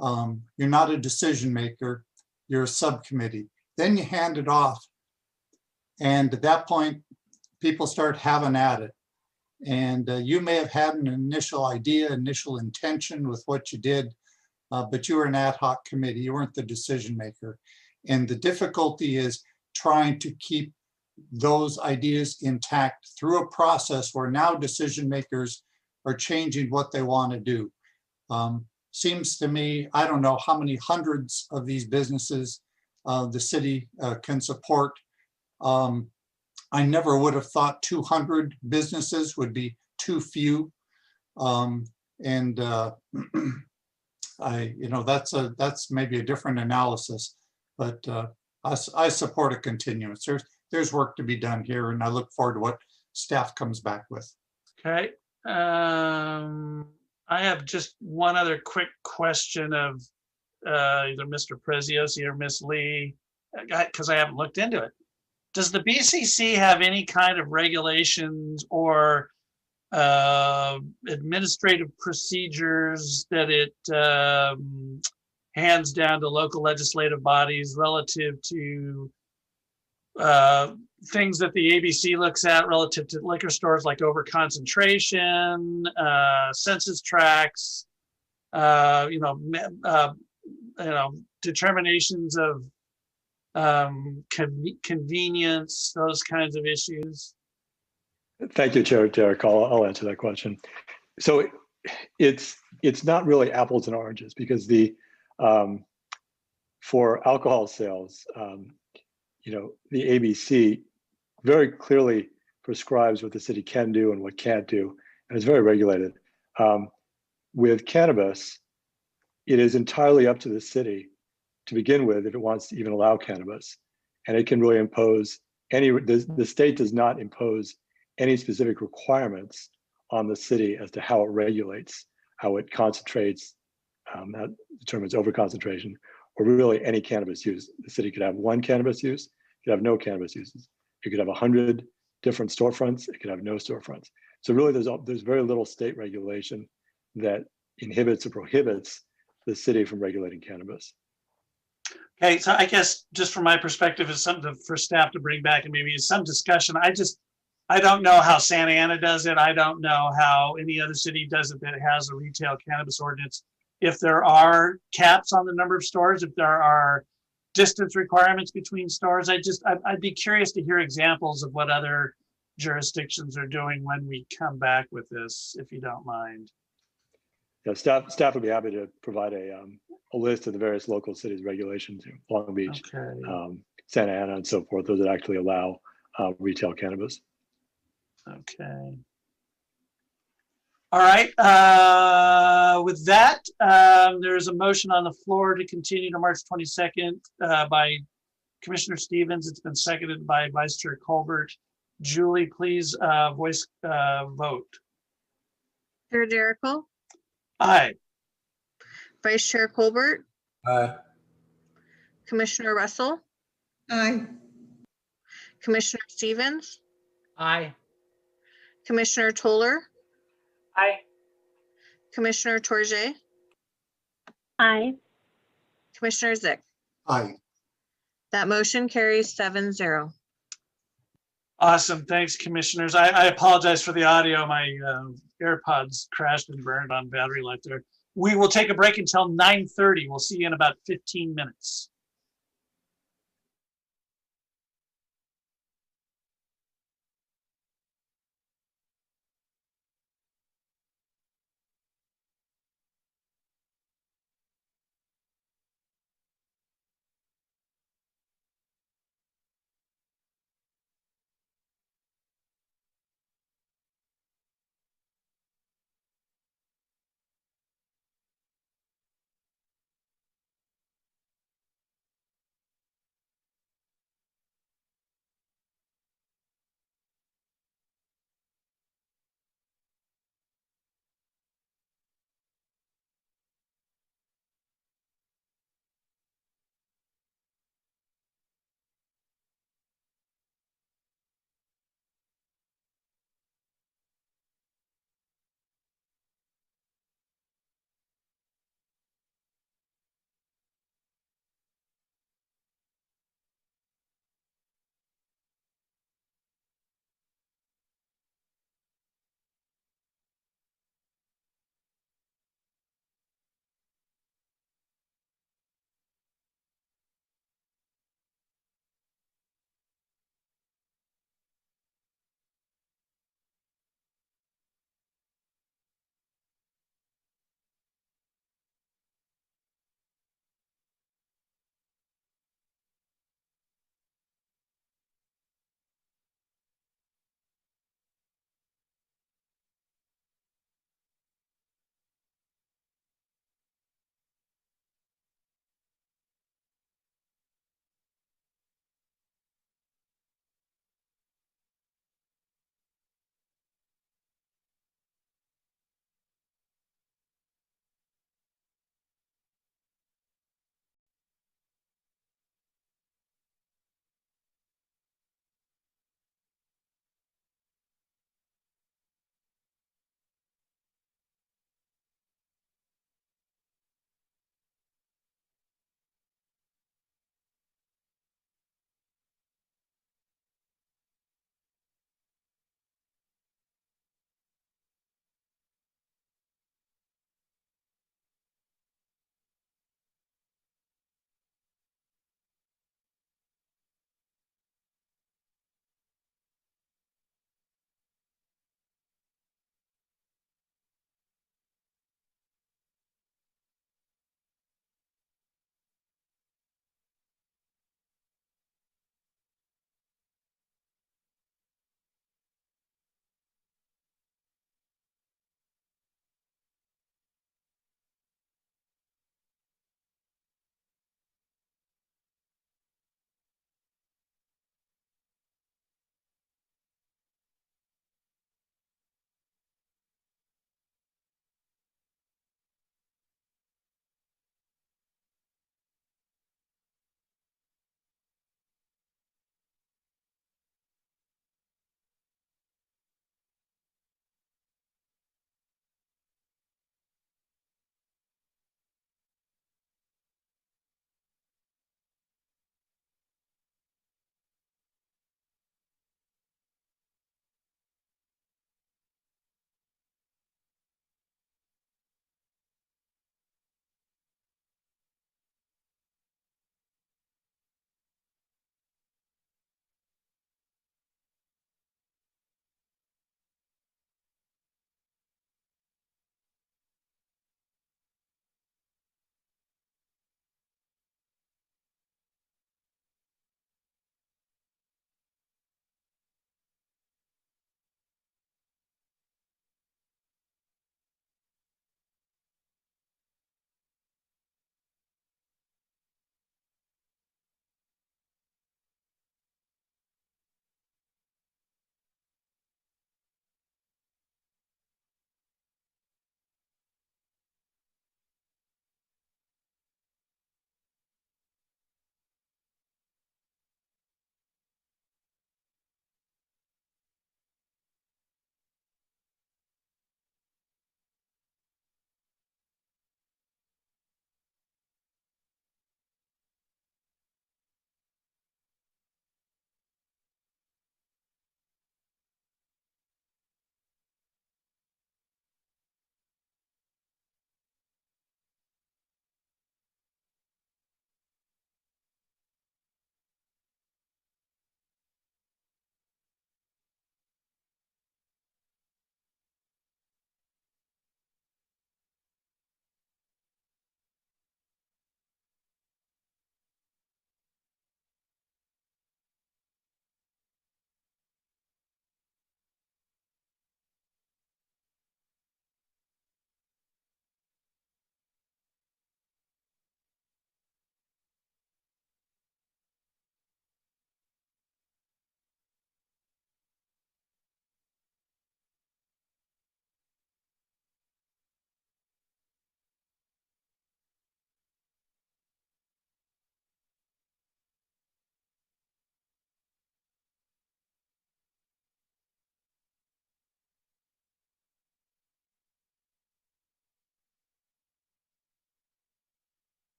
You're not a decision maker. You're a subcommittee. Then you hand it off. And at that point, people start having at it. And you may have had an initial idea, initial intention with what you did, but you were an ad hoc committee. You weren't the decision maker. And the difficulty is trying to keep those ideas intact through a process where now decision makers are changing what they want to do. Seems to me, I don't know how many hundreds of these businesses the city can support. I never would have thought 200 businesses would be too few. You know, that's maybe a different analysis, but I support a continuance. There's work to be done here, and I look forward to what staff comes back with. Okay. I have just one other quick question of either Mr. Preziosi or Ms. Lee, because I haven't looked into it. Does the BCC have any kind of regulations or administrative procedures that it hands down to local legislative bodies relative to things that the ABC looks at relative to liquor stores, like overconcentration, census tracts, determinations of convenience, those kinds of issues? Thank you, Chair Derek. I'll answer that question. So it's not really apples and oranges, because the for alcohol sales, the ABC very clearly prescribes what the city can do and what can't do, and it's very regulated. With cannabis, it is entirely up to the city to begin with if it wants to even allow cannabis, and it can really impose the state does not impose any specific requirements on the city as to how it regulates, how it concentrates, that determines overconcentration, or really any cannabis use. The city could have one cannabis use, it could have no cannabis uses. It could have 100 different storefronts, it could have no storefronts. So really there's very little state regulation that inhibits or prohibits the city from regulating cannabis. Okay, so I guess just from my perspective is something for staff to bring back and maybe some discussion. I don't know how Santa Ana does it. I don't know how any other city does it that has a retail cannabis ordinance. If there are caps on the number of stores, if there are distance requirements between stores, I'd be curious to hear examples of what other jurisdictions are doing when we come back with this, if you don't mind. Yeah, staff would be happy to provide a list of the various local cities regulations, Long Beach, Okay. Santa Ana, and so forth, those that actually allow retail cannabis. Okay. All right. With that, there's a motion on the floor to continue to March 22nd by Commissioner Stevens. It's been seconded by Vice Chair Colbert. Julie, please voice vote. Chair Jericho, Aye. Vice Chair Colbert, Aye. Commissioner Russell, Aye. Commissioner Stevens, Aye. Commissioner Toller, Aye. Commissioner Torje, Aye. Commissioner Zick. Aye. That motion carries 7-0. Awesome. Thanks, commissioners. I apologize for the audio. My AirPods crashed and burned on battery life there. We will take a break until 9:30. We'll see you in about 15 minutes.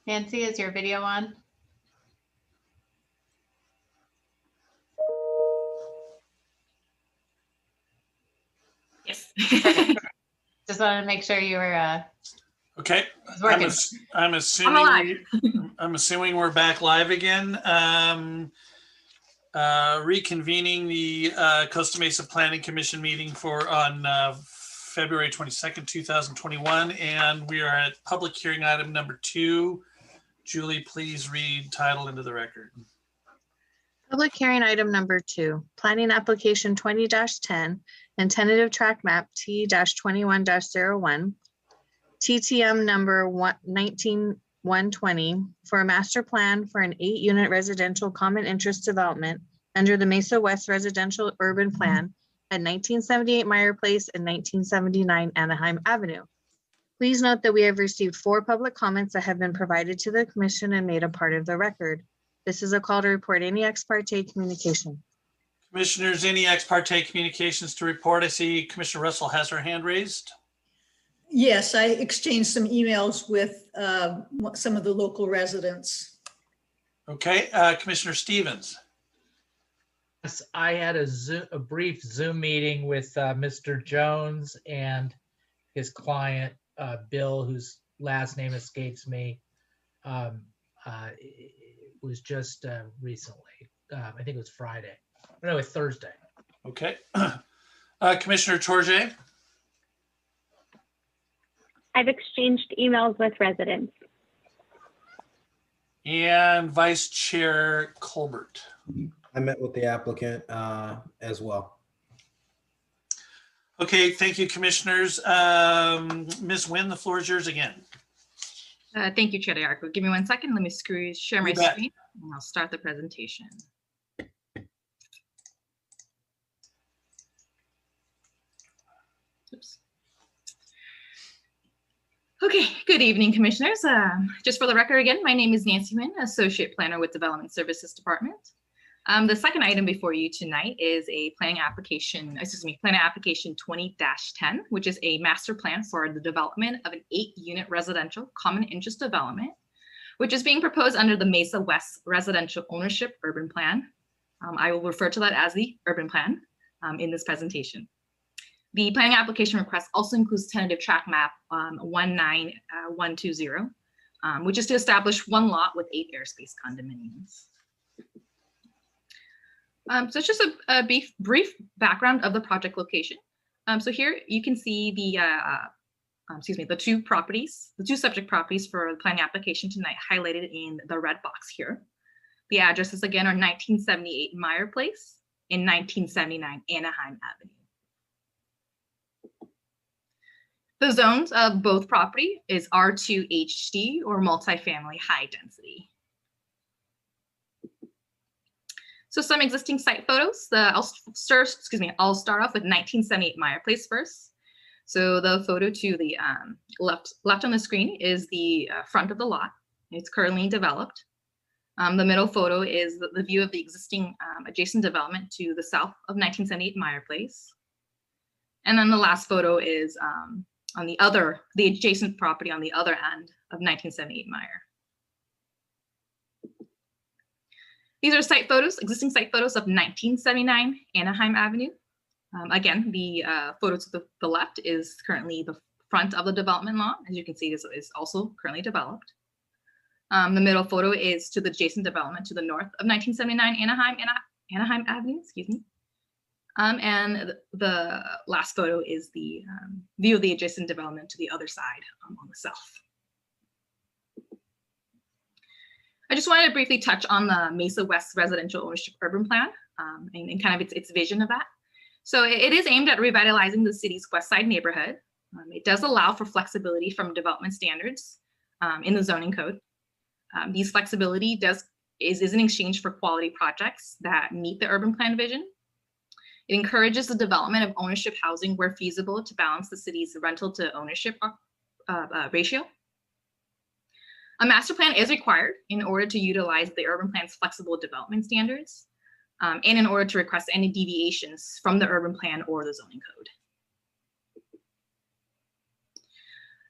Nancy, is your video on? Yes. Just wanted to make sure you were Okay, it's working. I'm assuming alive. I'm assuming we're back live again. Reconvening the Costa Mesa Planning Commission meeting on February 22nd, 2021, and we are at public hearing item number 2. Julie, please read title into the record. Public hearing item number 2, planning application 20-10 and tentative track map T-21-01, TTM number 19120 for a master plan for an 8-unit residential common interest development under the Mesa West Residential Urban Plan at 1978 Meyer Place and 1979 Anaheim Avenue. Please note that we have received 4 public comments that have been provided to the commission and made a part of the record. This is a call to report any ex parte communication. Commissioners, any ex parte communications to report? I see Commissioner Russell has her hand raised. Yes, I exchanged some emails with some of the local residents. Okay, Commissioner Stevens. Yes, I had a brief Zoom meeting with Mr. Jones and his client, Bill, whose last name escapes me. It was just recently. I think it was Friday. No, it was Thursday. Okay. Commissioner Torje. I've exchanged emails with residents. And Vice Chair Colbert. I met with the applicant as well. Okay, thank you, commissioners. Ms. Nguyen, the floor is yours again. Thank you, Chair Diarco. Give me 1 second. Let me share my screen and I'll start the presentation. Oops. Okay, good evening, commissioners. Just for the record again, my name is Nancy Nguyen, Associate Planner with Development Services Department. The second item before you tonight is a planning application 20-10, which is a master plan for the development of an 8-unit residential common interest development, which is being proposed under the Mesa West Residential Ownership Urban Plan. I will refer to that as the urban plan in this presentation. The planning application request also includes tentative track map 19120, which is to establish 1 lot with 8 airspace condominiums. So it's just a brief background of the project location. So here you can see the, the 2 properties, the 2 subject properties for the planning application tonight highlighted in the red box here. The addresses again are 1978 Meyer Place and 1979 Anaheim Avenue. The zones of both property is R2 HD or multifamily high density. So some existing site photos. I'll start off with 1978 Meyer Place first. So the photo to the left on the screen is the front of the lot. It's currently developed. The middle photo is the view of the existing adjacent development to the south of 1978 Meyer Place. And then the last photo is on the adjacent property on the other end of 1978 Meyer. These are site photos, existing site photos of 1979 Anaheim Avenue. Again, the photo to the left is currently the front of the development lot. As you can see, this is also currently developed. The middle photo is to the adjacent development to the north of 1979 Anaheim Avenue, excuse me. And the last photo is the view of the adjacent development to the other side on the south. I just wanted to briefly touch on the Mesa West Residential Ownership Urban Plan and kind of its vision of that. So it is aimed at revitalizing the city's west side neighborhood. It does allow for flexibility from development standards in the zoning code. These flexibility is in exchange for quality projects that meet the urban plan vision. It encourages the development of ownership housing where feasible to balance the city's rental to ownership ratio. A master plan is required in order to utilize the urban plan's flexible development standards and in order to request any deviations from the urban plan or the zoning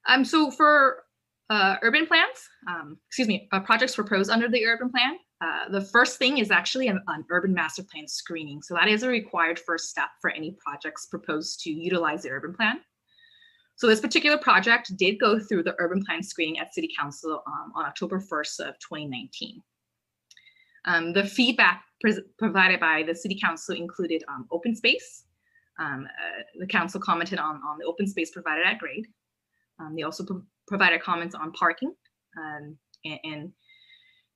code. So for urban plans, projects proposed under the urban plan. The first thing is actually an urban master plan screening. So that is a required first step for any projects proposed to utilize the urban plan. So this particular project did go through the urban plan screening at City Council on October 1st of 2019. The feedback provided by the City Council included open space. The council commented on the open space provided at grade. They also provided comments on parking and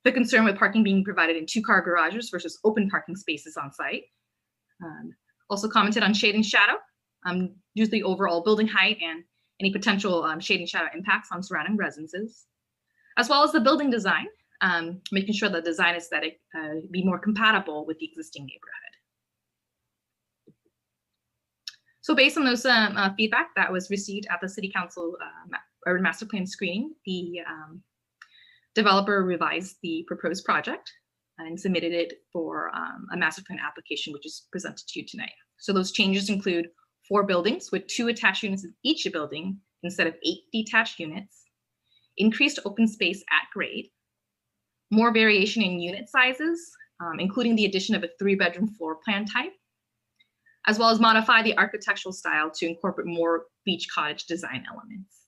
the concern with parking being provided in 2-car garages versus open parking spaces on site. Also commented on shade and shadow due to the overall building height and any potential shade and shadow impacts on surrounding residences, as well as the building design, making sure the design aesthetic be more compatible with the existing neighborhood. So based on those feedback that was received at the City Council Urban Master Plan screening, the developer revised the proposed project and submitted it for a master plan application, which is presented to you tonight. So those changes include 4 buildings with 2 attached units in each building instead of 8 detached units, increased open space at grade, more variation in unit sizes, including the addition of a 3-bedroom floor plan type, as well as modify the architectural style to incorporate more beach cottage design elements.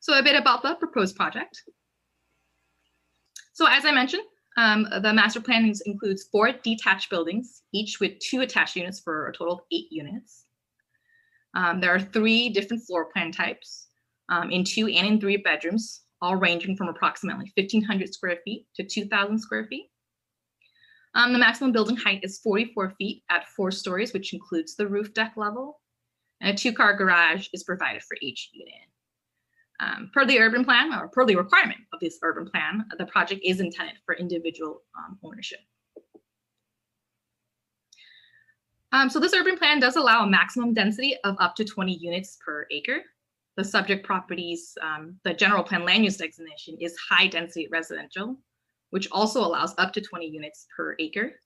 So a bit about the proposed project. So as I mentioned, the master plan includes 4 detached buildings, each with 2 attached units for a total of 8 units. There are 3 different floor plan types in 2 and in 3 bedrooms, all ranging from approximately 1,500 square feet to 2,000 square feet. The maximum building height is 44 feet at 4 stories, which includes the roof deck level, and a 2-car garage is provided for each unit. Per the urban plan, or per the requirement of this urban plan, the project is intended for individual ownership. So this urban plan does allow a maximum density of up to 20 units per acre. The subject properties, the general plan land use designation is high density residential, which also allows up to 20 units per acre.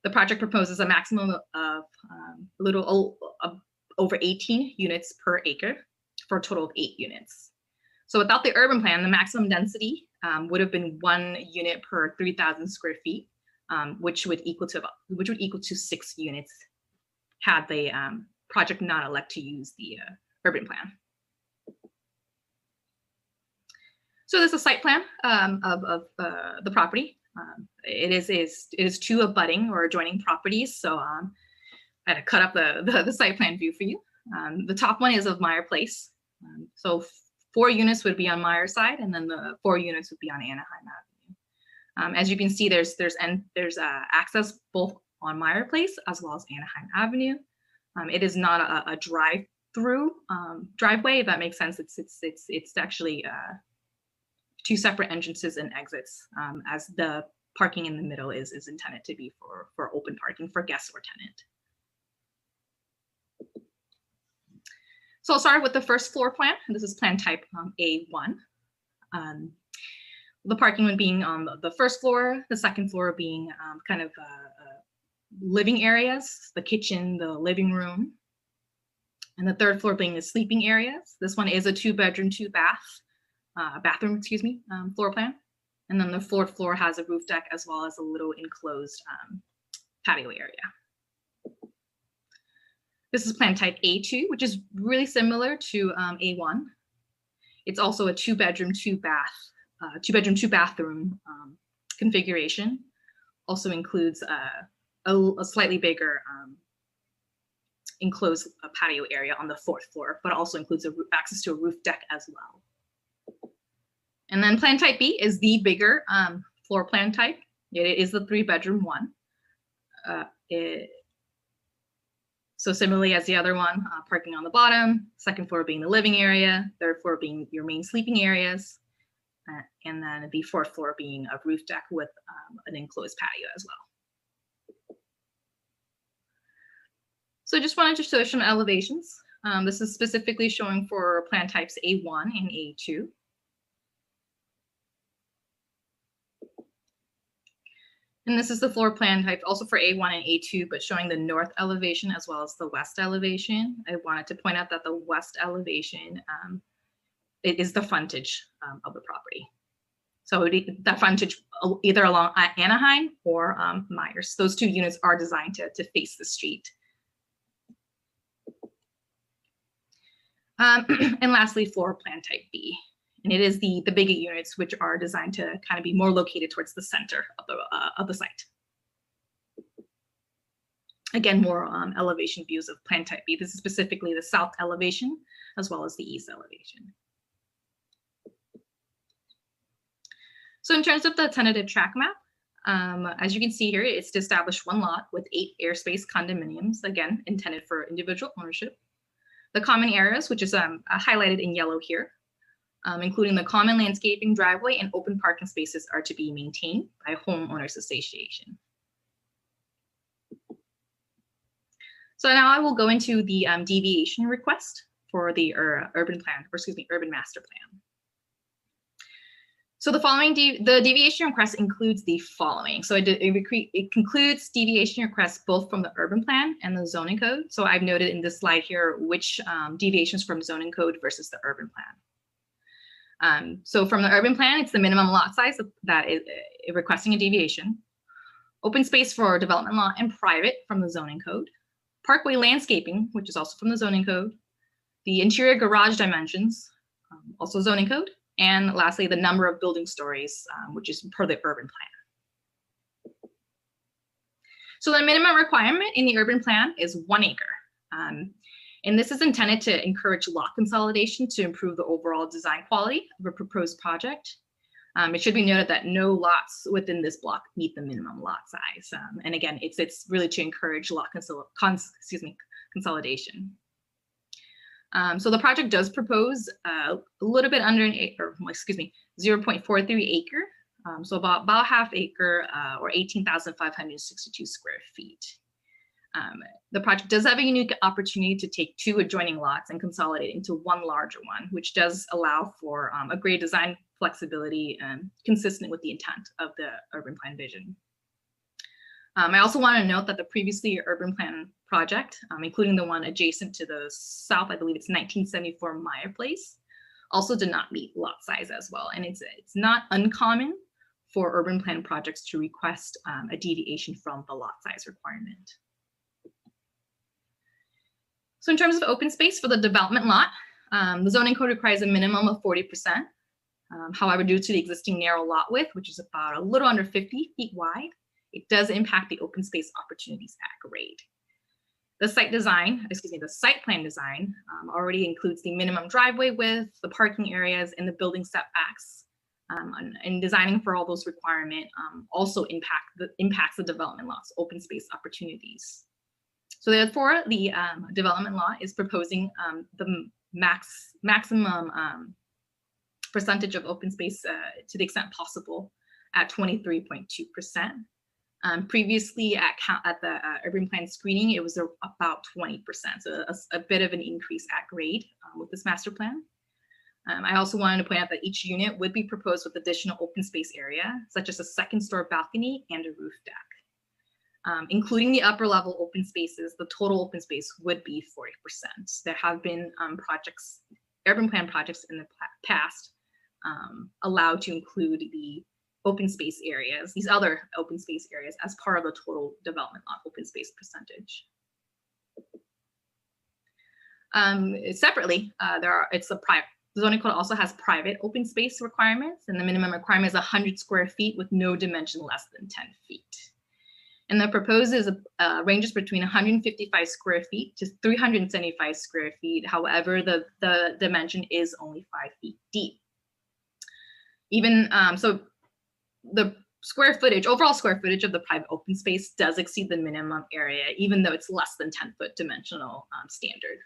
The project proposes a maximum of a little over 18 units per acre for a total of 8 units. So without the urban plan, the maximum density would have been 1 unit per 3,000 square feet, which would equal to 6 units had the project not elect to use the urban plan. So there's a site plan of the property. It is 2 abutting or adjoining properties. So I had to cut up the site plan view for you. The top one is of Meyer Place. So 4 units would be on Meyer's side, and then the 4 units would be on Anaheim Avenue. As you can see, there's access both on Meyer Place as well as Anaheim Avenue. It is not a drive-through driveway, if that makes sense. It's actually 2 separate entrances and exits, as the parking in the middle is intended to be for open parking for guests or tenant. So I'll start with the first floor plan. This is plan type A1. The parking would being on the first floor, the second floor being kind of living areas, the kitchen, the living room, and the third floor being the sleeping areas. This one is a 2-bedroom, 2-bathroom, floor plan. And then the 4th floor has a roof deck as well as a little enclosed patio area. This is plan type A2, which is really similar to A1. It's also a 2-bedroom, 2-bathroom configuration. Also includes a slightly bigger enclosed patio area on the 4th floor, but also includes access to a roof deck as well. And then plan type B is the bigger floor plan type. It is the 3-bedroom one. So similarly as the other one, parking on the bottom, 2nd floor being the living area, 3rd floor being your main sleeping areas, and then the 4th floor being a roof deck with an enclosed patio as well. So I just wanted to show some elevations. This is specifically showing for plan types A1 and A2. And this is the floor plan type also for A1 and A2, but showing the north elevation as well as the west elevation. I wanted to point out that the west elevation it is the frontage of the property. So that frontage either along Anaheim or Myers. Those two units are designed to face the street. And lastly, floor plan type B. And it is the bigger units, which are designed to kind of be more located towards the center of the site. Again, more elevation views of plan type B. This is specifically the south elevation as well as the east elevation. So in terms of the tentative track map, as you can see here, it's to establish one lot with 8 airspace condominiums, again, intended for individual ownership. The common areas, which is highlighted in yellow here, including the common landscaping, driveway, and open parking spaces are to be maintained by homeowners association. So now I will go into the deviation request for the urban master plan. So the following, the deviation request includes the following. So it concludes deviation requests both from the urban plan and the zoning code. So I've noted in this slide here which deviations from zoning code versus the urban plan. So from the urban plan, it's the minimum lot size that is requesting a deviation. Open space for development lot and private from the zoning code. Parkway landscaping, which is also from the zoning code. The interior garage dimensions, also zoning code. And lastly, the number of building stories, which is per the urban plan. So the minimum requirement in the urban plan is 1 acre. And this is intended to encourage lot consolidation to improve the overall design quality of a proposed project. It should be noted that no lots within this block meet the minimum lot size. And again, it's really to encourage lot consolidation. So the project does propose a little bit under an acre, 0.43 acre. So about half acre or 18,562 square feet. The project does have a unique opportunity to take 2 adjoining lots and consolidate into one larger one, which does allow for a great design flexibility consistent with the intent of the urban plan vision. I also want to note that the previously urban plan project, including the one adjacent to the south, I believe it's 1974 Meyer Place, also did not meet lot size as well. And it's not uncommon for urban plan projects to request a deviation from the lot size requirement. So in terms of open space for the development lot, the zoning code requires a minimum of 40%. However, due to the existing narrow lot width, which is about a little under 50 feet wide, it does impact the open space opportunities at grade. The site plan design already includes the minimum driveway width, the parking areas, and the building setbacks. And designing for all those requirements also impacts the development lot's open space opportunities. So therefore, the development lot is proposing the maximum percentage of open space to the extent possible at 23.2%. Previously at the urban plan screening, it was about 20%, so a bit of an increase at grade with this master plan. I also wanted to point out that each unit would be proposed with additional open space area, such as a second story balcony and a roof deck. Including the upper level open spaces, the total open space would be 40%. There have been urban plan projects in the past allowed to include the open space areas, these other open space areas as part of the total development lot open space percentage. Separately, the zoning code also has private open space requirements, and the minimum requirement is 100 square feet with no dimension less than 10 feet. And the proposed ranges between 155 square feet to 375 square feet. However, the dimension is only 5 feet deep. So the overall square footage of the private open space does exceed the minimum area, even though it's less than 10-foot dimensional standard.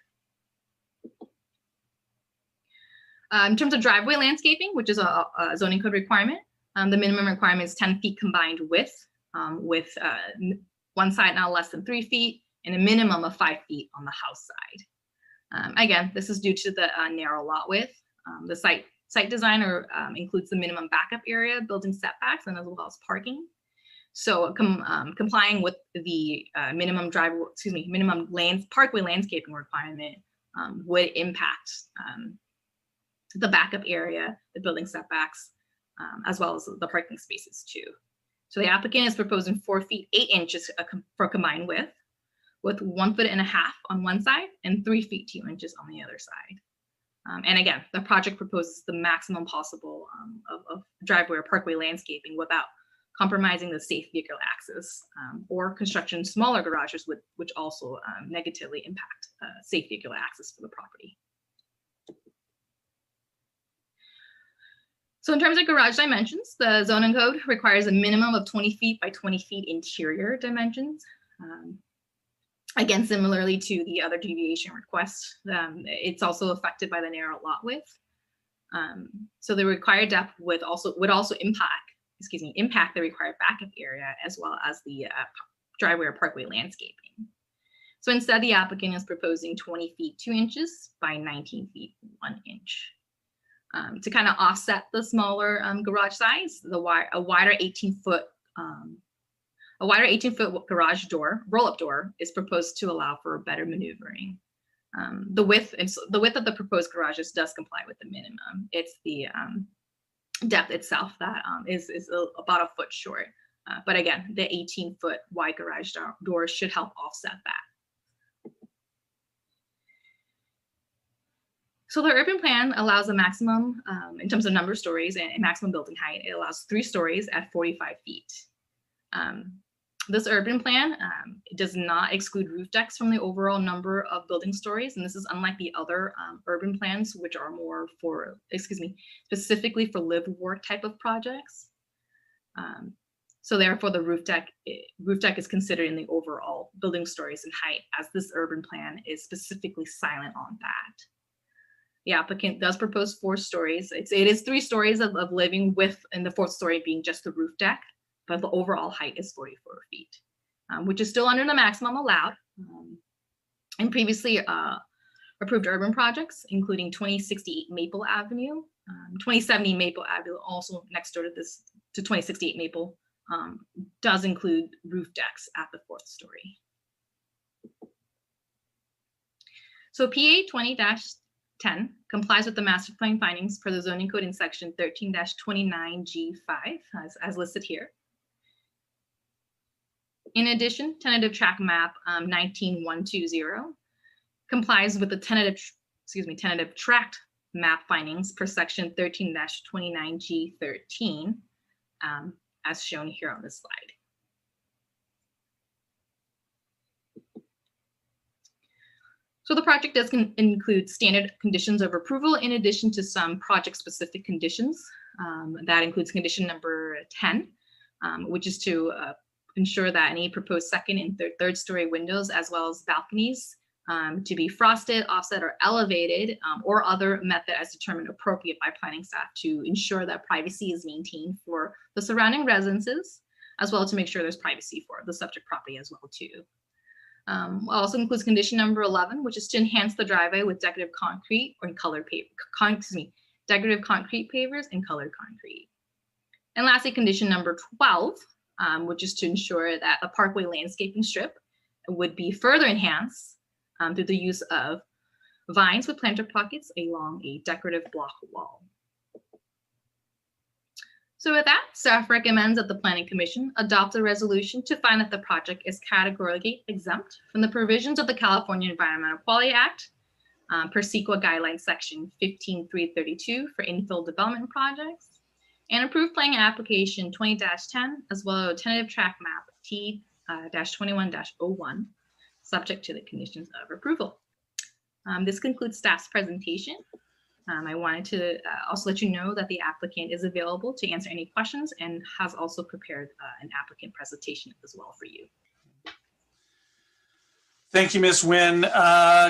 In terms of driveway landscaping, which is a zoning code requirement, the minimum requirement is 10 feet combined width, with one side not less than 3 feet and a minimum of 5 feet on the house side. Again, this is due to the narrow lot width. The site designer includes the minimum backup area, building setbacks, and as well as parking. So complying with the minimum parkway landscaping requirement would impact the backup area, the building setbacks, as well as the parking spaces too. So the applicant is proposing 4 feet 8 inches for combined width, with 1.5 feet on one side and 3 feet 2 inches on the other side. And again, the project proposes the maximum possible of driveway or parkway landscaping without compromising the safe vehicle access or construction smaller garages, which also negatively impact safe vehicle access for the property. So in terms of garage dimensions, the zoning code requires a minimum of 20 feet by 20 feet interior dimensions. Again, similarly to the other deviation request, it's also affected by the narrow lot width. So the required depth would also impact the required backup area as well as the driveway or parkway landscaping. So instead, the applicant is proposing 20 feet 2 inches by 19 feet 1 inch. To kind of offset the smaller garage size, a wider 18-foot garage door, roll-up door, is proposed to allow for better maneuvering. The width of the proposed garages does comply with the minimum. It's the depth itself that is about a foot short. But again, the 18-foot wide garage door should help offset that. So the urban plan allows a maximum, in terms of number of stories and maximum building height, it allows 3 stories at 45 feet. This urban plan does not exclude roof decks from the overall number of building stories, and this is unlike the other urban plans, which are more for, specifically for live-work type of projects. So therefore, the roof deck is considered in the overall building stories and height, as this urban plan is specifically silent on that. The applicant does propose 4 stories. It is 3 stories of living with, and the 4th story being just the roof deck, but the overall height is 44 feet, which is still under the maximum allowed in previously approved urban projects, including 2068 Maple Avenue, 2070 Maple Avenue, also next door to 2068 Maple, does include roof decks at the 4th story. So PA 20-10 complies with the master plan findings per the zoning code in section 13-29G5 as listed here. In addition, tentative track map 19120 complies with the tentative tract map findings per section 13-29G13 as shown here on this slide. So the project does include standard conditions of approval in addition to some project-specific conditions. That includes condition number 10, which is to ensure that any proposed 2nd and 3rd story windows, as well as balconies, to be frosted, offset, or elevated, or other method as determined appropriate by planning staff to ensure that privacy is maintained for the surrounding residences, as well as to make sure there's privacy for the subject property as well too. Also includes condition number 11, which is to enhance the driveway with decorative concrete or colored decorative concrete pavers and colored concrete. And lastly, condition number 12, which is to ensure that a parkway landscaping strip would be further enhanced through the use of vines with planter pockets along a decorative block wall. So with that, staff recommends that the Planning Commission adopt a resolution to find that the project is categorically exempt from the provisions of the California Environmental Quality Act per CEQA guidelines section 15332 for infill development projects, and approve planning application 20-10 as well as tentative track map T-21-01 subject to the conditions of approval. This concludes staff's presentation. I wanted to also let you know that the applicant is available to answer any questions and has also prepared an applicant presentation as well for you. Thank you, Ms. Nguyen.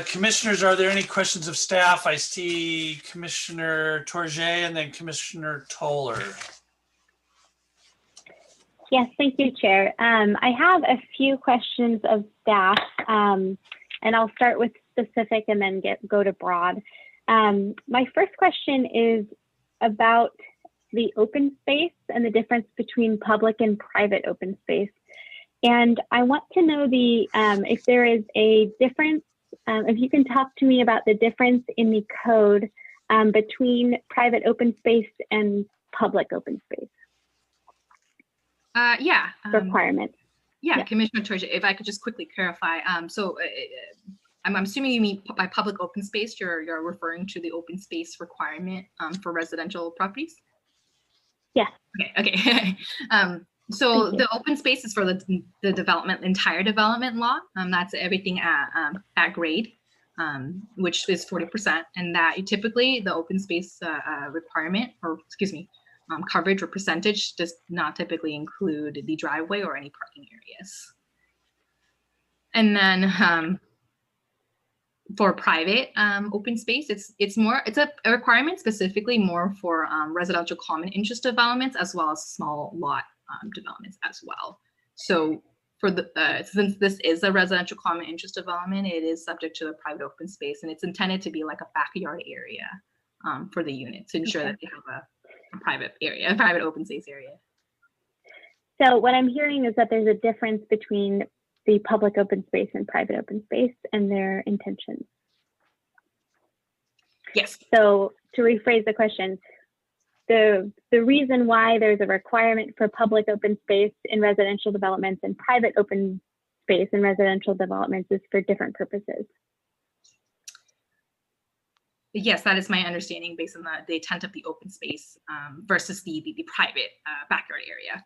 Commissioners, are there any questions of staff? I see Commissioner Torje and then Commissioner Toller. Yes, thank you, Chair. I have a few questions of staff, and I'll start with specific and then go to broad. My first question is about the open space and the difference between public and private open space. And I want to know if there is a difference, if you can talk to me about the difference in the code between private open space and public open space. Yeah. Requirements. Yeah, Yeah. Commissioner Torres, if I could just quickly clarify. I'm assuming you mean by public open space, you're referring to the open space requirement for residential properties? Yeah. Okay. So the open space is for the development, entire development law. That's everything at grade, which is 40%. And that typically the open space requirement, or excuse me, coverage or percentage does not typically include the driveway or any parking areas. And then for private open space, it's a requirement specifically more for residential common interest developments as well as small lot developments as well. So for since this is a residential common interest development, it is subject to the private open space, and it's intended to be like a backyard area for the unit to ensure that they have a private area, a private open space area. So what I'm hearing is that there's a difference between the public open space and private open space and their intentions. Yes. So to rephrase the question, the reason why there's a requirement for public open space in residential developments and private open space in residential developments is for different purposes. Yes, that is my understanding based on the intent of the open space versus the private backyard area.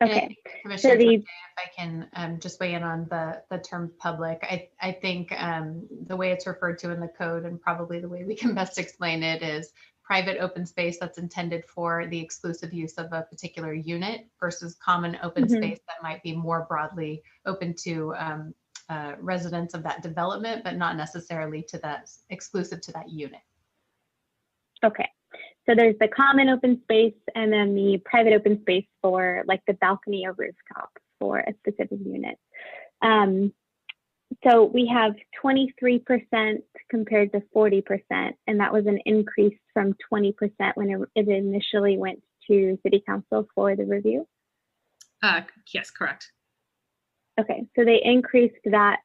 Okay. Commissioner, if I can just weigh in on the term public, I think the way it's referred to in the code and probably the way we can best explain it is private open space that's intended for the exclusive use of a particular unit versus common open space that might be more broadly open to residents of that development, but not necessarily to that exclusive to that unit. Okay. So there's the common open space and then the private open space for like the balcony or rooftop for a specific unit. So we have 23% compared to 40%, and that was an increase from 20% when it initially went to City Council for the review? Yes, correct. Okay, so they increased that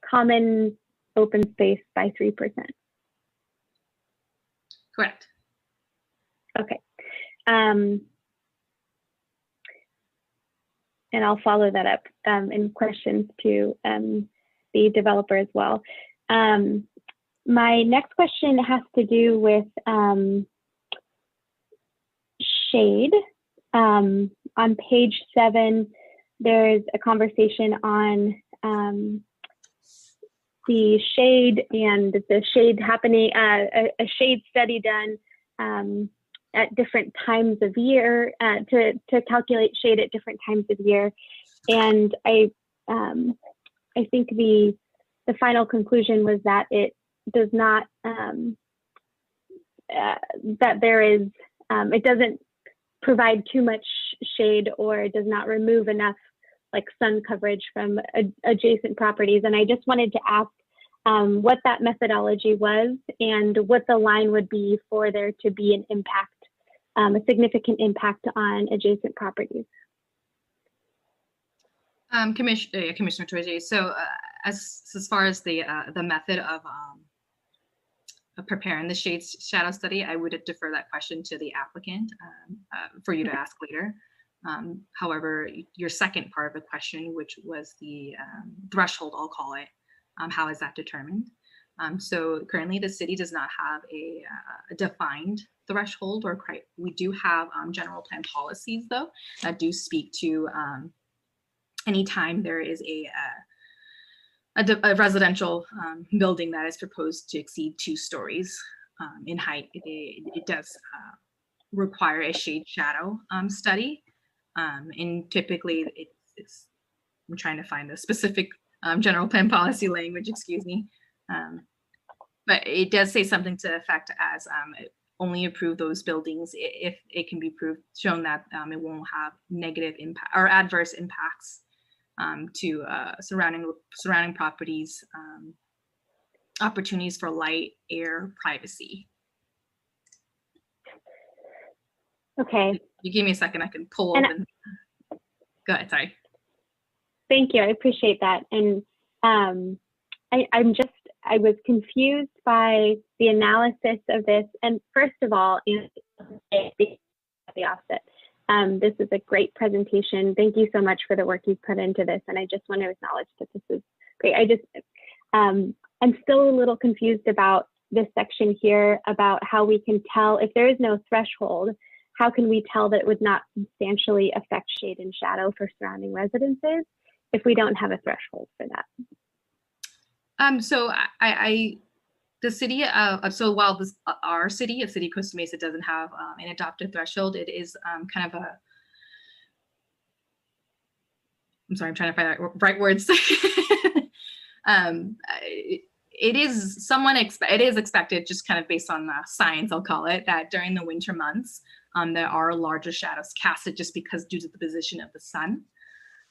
common open space by 3%. Correct. Okay. And I'll follow that up in questions to the developer as well. My next question has to do with shade. On page 7, there's a conversation on the shade and the shade happening, a shade study done at different times of year to calculate shade at different times of year. And I think the final conclusion was that it does not, that there is, it doesn't provide too much shade or does not remove enough like sun coverage from adjacent properties. And I just wanted to ask what that methodology was and what the line would be for there to be an impact, a significant impact on adjacent properties. Commissioner Torres, so as far as the method of preparing the shadow study, I would defer that question to the applicant for you to ask later. However, your second part of the question, which was the threshold, I'll call it, how is that determined? So currently the city does not have a defined threshold or we do have general plan policies though that do speak to anytime there is a residential building that is proposed to exceed 2 stories in height, it does require a shade shadow study. And typically it's, I'm trying to find the specific general plan policy language, excuse me. But it does say something to the effect as only approve those buildings if it can be shown that it won't have negative impact or adverse impacts to surrounding properties, opportunities for light, air, privacy. Okay. You give me a second, I can pull And open. Go ahead, sorry. Thank you. I appreciate that. And I was confused by the analysis of this. And first of all, at the offset, this is a great presentation. Thank you so much for the work you've put into this. And I just want to acknowledge that this is great. I'm still a little confused about this section here about how we can tell if there is no threshold, how can we tell that it would not substantially affect shade and shadow for surrounding residences if we don't have a threshold for that? So the city of, so while our city of Costa Mesa doesn't have an adopted threshold, it is kind of a, I'm sorry, I'm trying to find the right words. It is expected, just kind of based on the science, I'll call it, that during the winter months, there are larger shadows casted just because due to the position of the sun.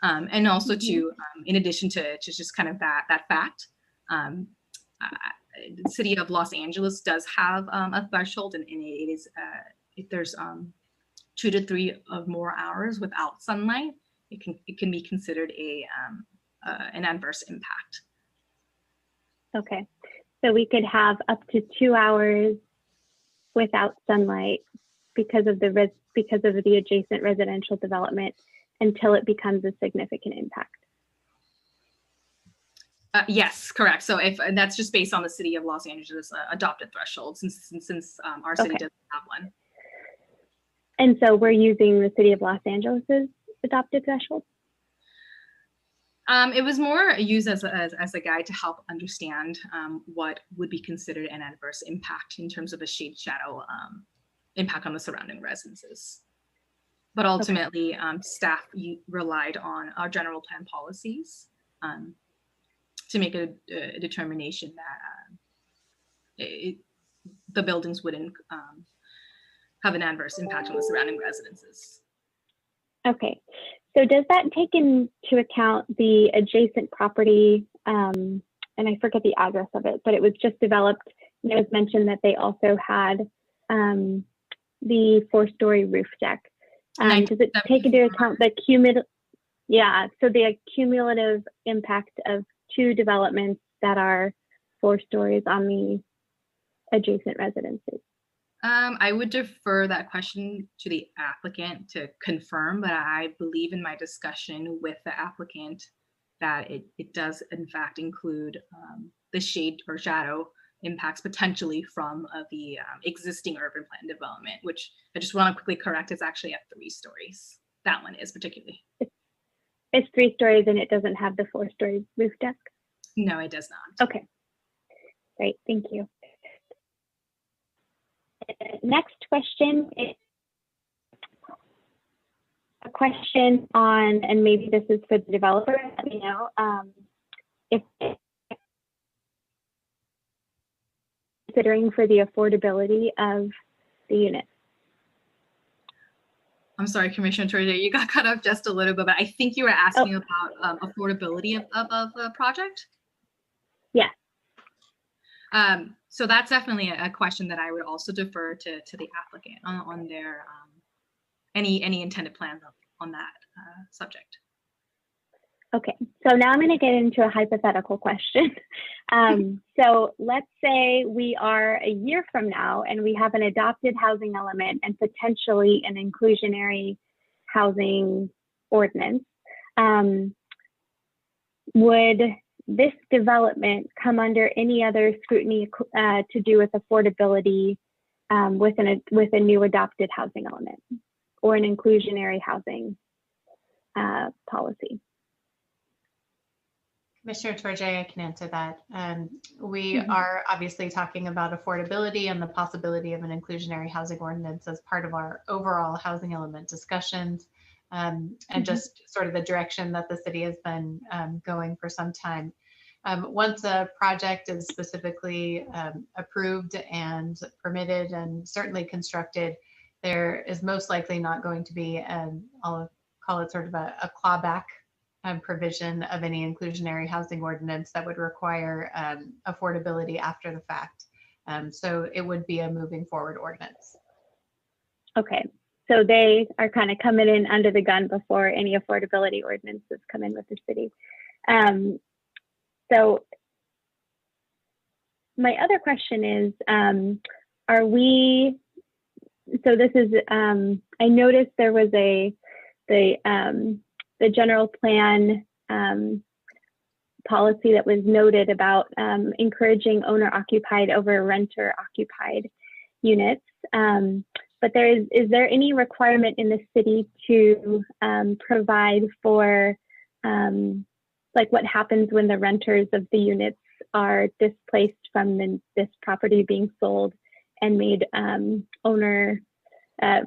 And also to, in addition to just kind of that fact, the city of Los Angeles does have a threshold, and it is, if there's 2 to 3 or more hours without sunlight, it can be considered an adverse impact. Okay, so we could have up to 2 hours without sunlight because of the adjacent residential development until it becomes a significant impact. Yes, correct. So if that's just based on the city of Los Angeles adopted threshold, since our city doesn't have one. And so we're using the city of Los Angeles's adopted threshold? It was more used as a guide to help understand what would be considered an adverse impact in terms of a shade shadow impact on the surrounding residences. But ultimately, staff relied on our general plan policies to make a determination that the buildings wouldn't have an adverse impact on the surrounding residences. Okay, so does that take into account the adjacent property, and I forget the address of it, but it was just developed, and it was mentioned that they also had the 4-story roof deck. Does it take into account the cumulative impact of 2 developments that are 4 stories on the adjacent residences? I would defer that question to the applicant to confirm, but I believe in my discussion with the applicant that it does in fact include the shade or shadow impacts potentially from the existing urban plan development, which I just want to quickly correct, is actually at 3 stories. That one is particularly. It's 3 stories and it doesn't have the 4-story roof deck? No, it does not. Okay, great, thank you. Next question is a question on, and maybe this is for the developer, let me know, if considering for the affordability of the unit. I'm sorry, Commissioner Torre, you got cut off just a little bit, but I think you were asking about affordability of the project? Yeah. So that's definitely a question that I would also defer to the applicant on their any intended plans on that subject. Okay, so now I'm going to get into a hypothetical question. So let's say we are a year from now and we have an adopted housing element and potentially an inclusionary housing ordinance. Would this development come under any other scrutiny to do with affordability with a new adopted housing element or an inclusionary housing policy? Commissioner Torre, I can answer that. We are obviously talking about affordability and the possibility of an inclusionary housing ordinance as part of our overall housing element discussions, and just sort of the direction that the city has been going for some time. Once a project is specifically approved and permitted and certainly constructed, there is most likely not going to be I'll call it sort of a clawback provision of any inclusionary housing ordinance that would require affordability after the fact. So it would be a moving forward ordinance. Okay, So they are kind of coming in under the gun before any affordability ordinances come in with the city. So my other question is, are we, so this is, I noticed there was the general plan policy that was noted about encouraging owner occupied over renter occupied units. But is there any requirement in the city to provide for like what happens when the renters of the units are displaced from this property being sold and made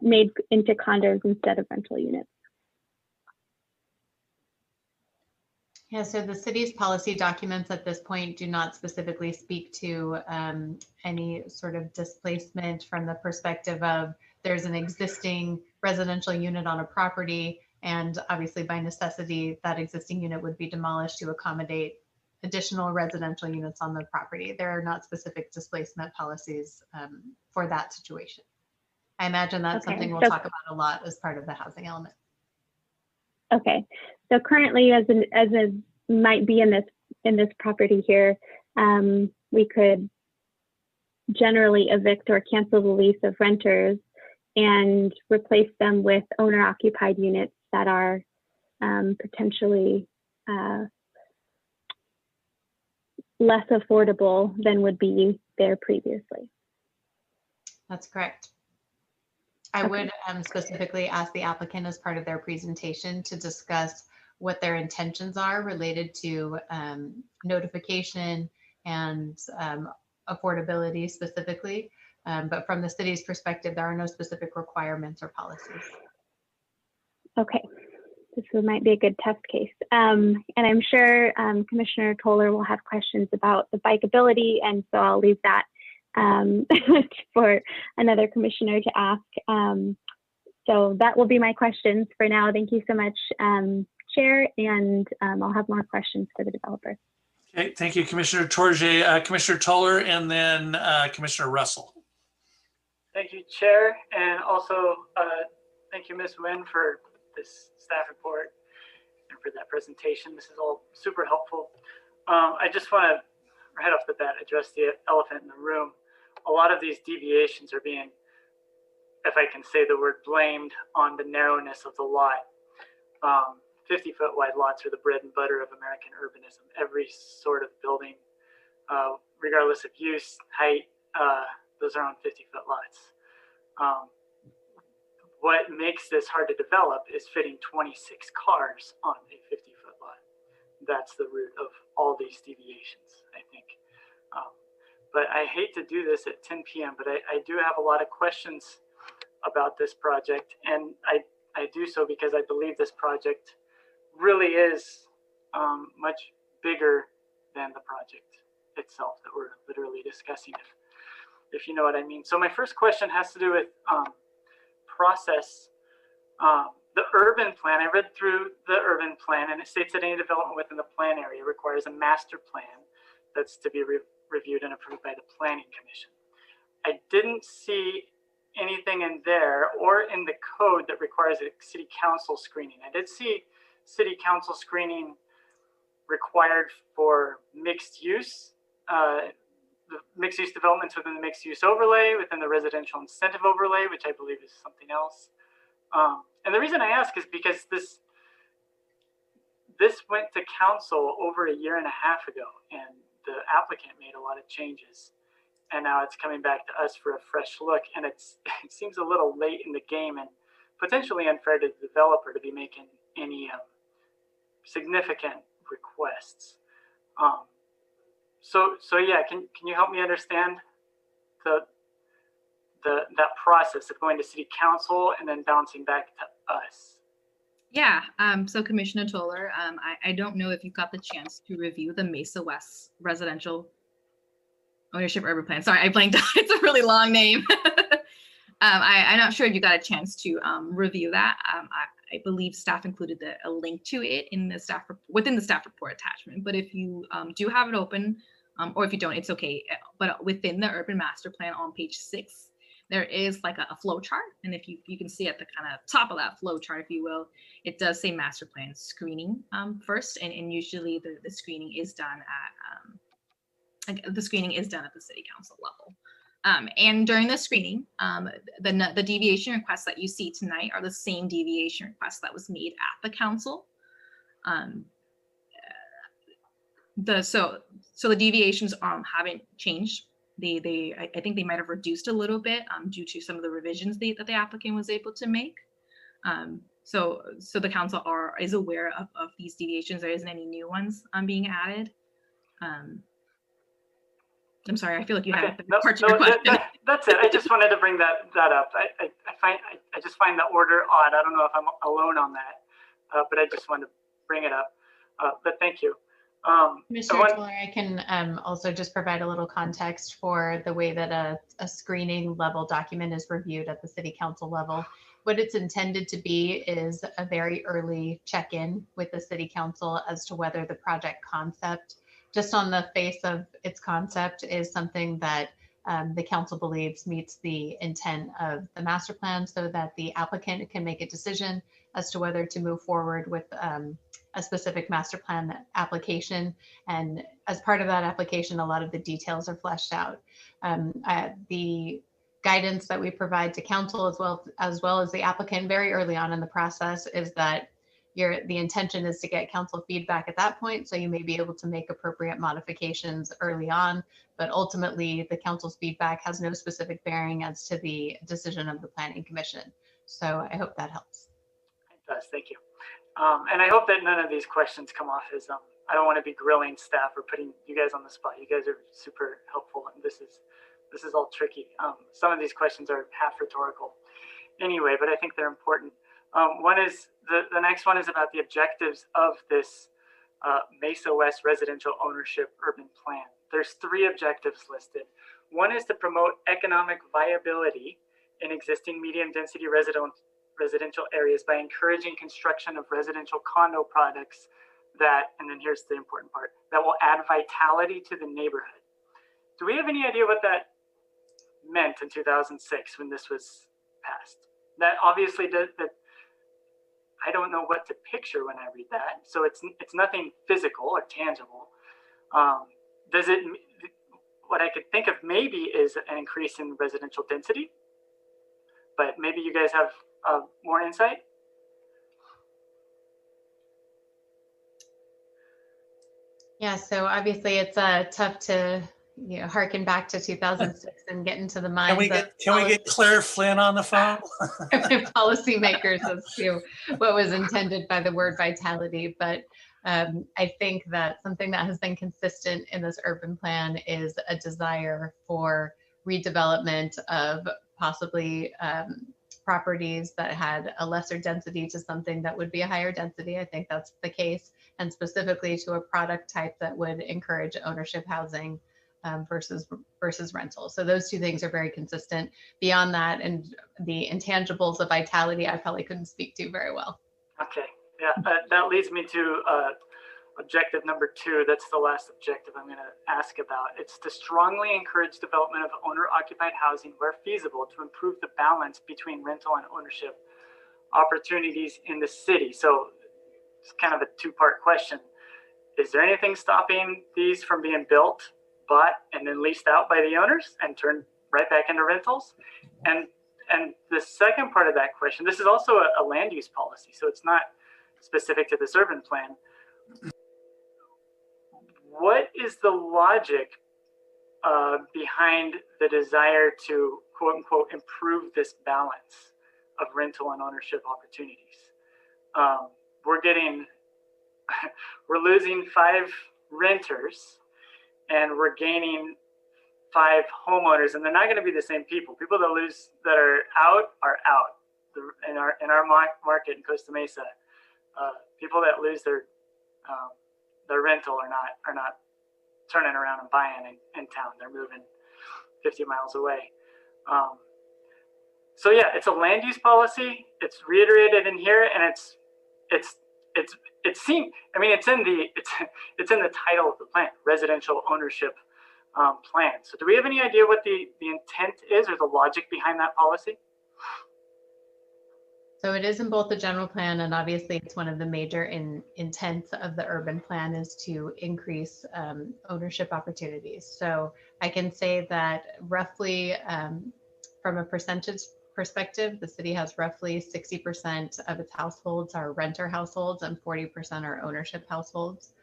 made into condos instead of rental units? Yeah, so the city's policy documents at this point do not specifically speak to any sort of displacement from the perspective of there's an existing residential unit on a property, and obviously by necessity that existing unit would be demolished to accommodate additional residential units on the property. There are not specific displacement policies for that situation. I imagine that's something we'll talk about a lot as part of the housing element. Okay, so currently, as might be in this property here, we could generally evict or cancel the lease of renters and replace them with owner-occupied units that are potentially less affordable than would be there previously. That's correct. I would specifically ask the applicant as part of their presentation to discuss what their intentions are related to notification and affordability specifically. But from the city's perspective, there are no specific requirements or policies. Okay, this might be a good test case. And I'm sure Commissioner Toller will have questions about the bikeability, and so I'll leave that for another commissioner to ask. So that will be my questions for now. Thank you so much, Chair, and I'll have more questions for the developer. Okay, thank you, Commissioner Torje. Commissioner Toller, and then Commissioner Russell. Thank you, Chair, and also thank you, Ms. Nguyen, for this staff report and for that presentation. This is all super helpful. I just want to, right off the bat, address the elephant in the room. A lot of these deviations are being, if I can say the word, blamed on the narrowness of the lot. 50-foot wide lots are the bread and butter of American urbanism. Every sort of building, regardless of use, height, those are on 50-foot lots. What makes this hard to develop is fitting 26 cars on a 50-foot lot. That's the root of all these deviations, I think. But I hate to do this at 10 p.m., but I do have a lot of questions about this project. And I do so because I believe this project really is much bigger than the project itself that we're literally discussing, if you know what I mean. So my first question has to do with process. The urban plan, I read through the urban plan, and it states that any development within the plan area requires a master plan that's to be reviewed and approved by the Planning Commission. I didn't see anything in there or in the code that requires a city council screening. I did see city council screening required for mixed use, the mixed use developments within the mixed use overlay, within the residential incentive overlay, which I believe is something else. And the reason I ask is because this went to council over a year and a half ago, and the applicant made a lot of changes. And now it's coming back to us for a fresh look. And it seems a little late in the game and potentially unfair to the developer to be making any significant requests. So yeah, can you help me understand that process of going to city council and then bouncing back to us? Yeah, so Commissioner Toller, I don't know if you got the chance to review the Mesa West Residential Ownership Urban Plan. Sorry, I blanked out. It's a really long name. I'm not sure if you got a chance to review that. I believe staff included a link to it in the within the staff report attachment. But if you do have it open, or if you don't, it's okay. But within the Urban Master Plan on page 6, there is like a flow chart. And if you can see at the kind of top of that flow chart, if you will, it does say master plan screening first. And usually the screening is done at the city council level. And during the screening, the deviation requests that you see tonight are the same deviation request that was made at the council. So the deviations haven't changed. I think they might have reduced a little bit due to some of the revisions that the applicant was able to make. So the council is aware of these deviations. There isn't any new ones being added. I'm sorry, I feel like you had parts of your question. That's it. I just wanted to bring that up. I just find the order odd. I don't know if I'm alone on that, but I just wanted to bring it up. But thank you. Mr. Toller, I can also just provide a little context for the way that a screening level document is reviewed at the city council level. What it's intended to be is a very early check-in with the city council as to whether the project concept, just on the face of its concept, is something that the council believes meets the intent of the master plan, so that the applicant can make a decision as to whether to move forward with a specific master plan application. And as part of that application, a lot of the details are fleshed out. The guidance that we provide to council as well as the applicant very early on in the process is that the intention is to get council feedback at that point, so you may be able to make appropriate modifications early on, but ultimately the council's feedback has no specific bearing as to the decision of the planning commission. So I hope that helps. It does, thank you. And I hope that none of these questions come off as I don't want to be grilling staff or putting you guys on the spot. You guys are super helpful, and this is all tricky. Some of these questions are half rhetorical anyway, but I think they're important. One is the next one is about the objectives of this Mesa West residential ownership urban plan. There's 3 objectives listed. One is to promote economic viability in existing medium density residential areas by encouraging construction of residential condo products that, and then here's the important part, that will add vitality to the neighborhood. Do we have any idea what that meant in 2006 when this was passed? That obviously that I don't know what to picture when I read that. So it's nothing physical or tangible. Does it? What I could think of maybe is an increase in residential density, but maybe you guys have more insight. Yeah, so obviously it's tough to harken back to 2006 and get into the minds Can we get Claire Flynn on the phone? policymakers as to what was intended by the word vitality. But I think that something that has been consistent in this urban plan is a desire for redevelopment of possibly properties that had a lesser density to something that would be a higher density. I think that's the case, and specifically to a product type that would encourage ownership housing versus rental. So those 2 things are very consistent. Beyond that, and the intangibles of vitality, I probably couldn't speak to very well. Okay, yeah, that leads me to objective number 2. That's the last objective I'm going to ask about. It's to strongly encourage development of owner-occupied housing where feasible to improve the balance between rental and ownership opportunities in the city. So it's kind of a 2-part question. Is there anything stopping these from being built, bought, and then leased out by the owners and turned right back into rentals? And the second part of that question, this is also a land use policy, so it's not specific to this urban plan. What is the logic behind the desire to quote unquote improve this balance of rental and ownership opportunities? We're losing 5 renters and we're gaining 5 homeowners, and they're not going to be the same people. People that are out are out. In our market in Costa Mesa, people that lose their rental are not turning around and buying in town. They're moving 50 miles away. So yeah, it's a land use policy. It's reiterated in here, and it's in the title of the plan, residential ownership plan. So do we have any idea what the intent is or the logic behind that policy? So it is in both the general plan, and obviously it's one of the major intents of the urban plan is to increase ownership opportunities. So I can say that roughly from a percentage perspective, the city has roughly 60% of its households are renter households and 40% are ownership households.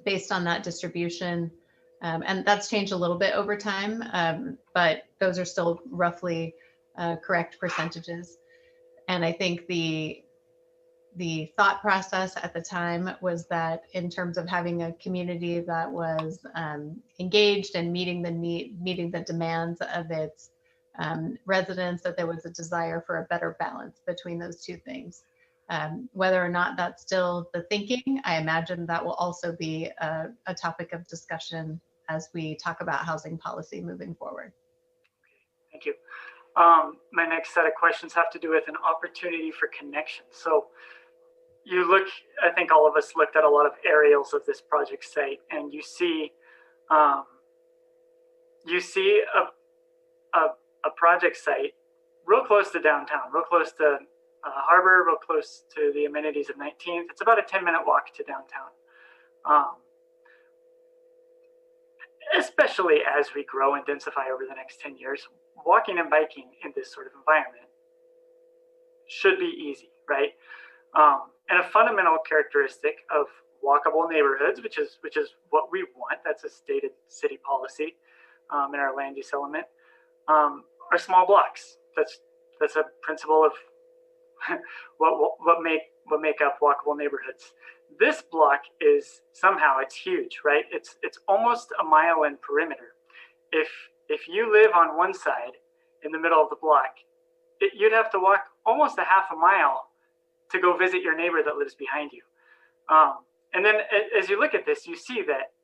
Based on that distribution, and that's changed a little bit over time, but those are still roughly correct percentages. And I think the thought process at the time was that in terms of having a community that was engaged and meeting the demands of its residents, that there was a desire for a better balance between those two things. Whether or not that's still the thinking, I imagine that will also be a topic of discussion as we talk about housing policy moving forward. Thank you. My next set of questions have to do with an opportunity for connection. So you look, I think all of us looked at a lot of aerials of this project site, and you see a project site real close to downtown, real close to Harbor, real close to the amenities of 19th. It's about a 10-minute walk to downtown. Especially as we grow and densify over the next 10 years, walking and biking in this sort of environment should be easy, right? And a fundamental characteristic of walkable neighborhoods, which is what we want, that's a stated city policy in our land use element, are small blocks. That's a principle of what make up walkable neighborhoods. This block is somehow it's huge, right? It's almost a mile in perimeter. If you live on one side in the middle of the block, you'd have to walk almost a half a mile to go visit your neighbor that lives behind you. And then as you look at this, you see that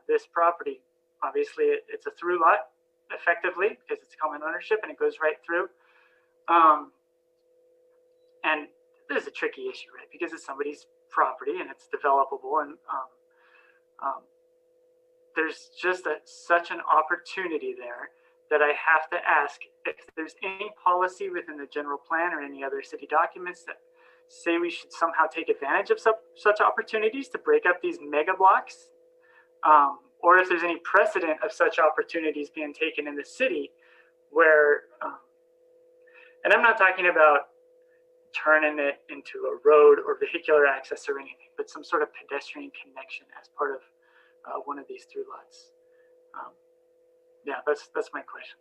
this property, obviously it's a through lot effectively because it's common ownership and it goes right through. And this is a tricky issue, right? Because it's somebody's property and it's developable, and there's just such an opportunity there that I have to ask if there's any policy within the general plan or any other city documents that say we should somehow take advantage of such opportunities to break up these mega blocks, or if there's any precedent of such opportunities being taken in the city where, and I'm not talking about turning it into a road or vehicular access or anything, but some sort of pedestrian connection as part of one of these through lots. Yeah, that's my question.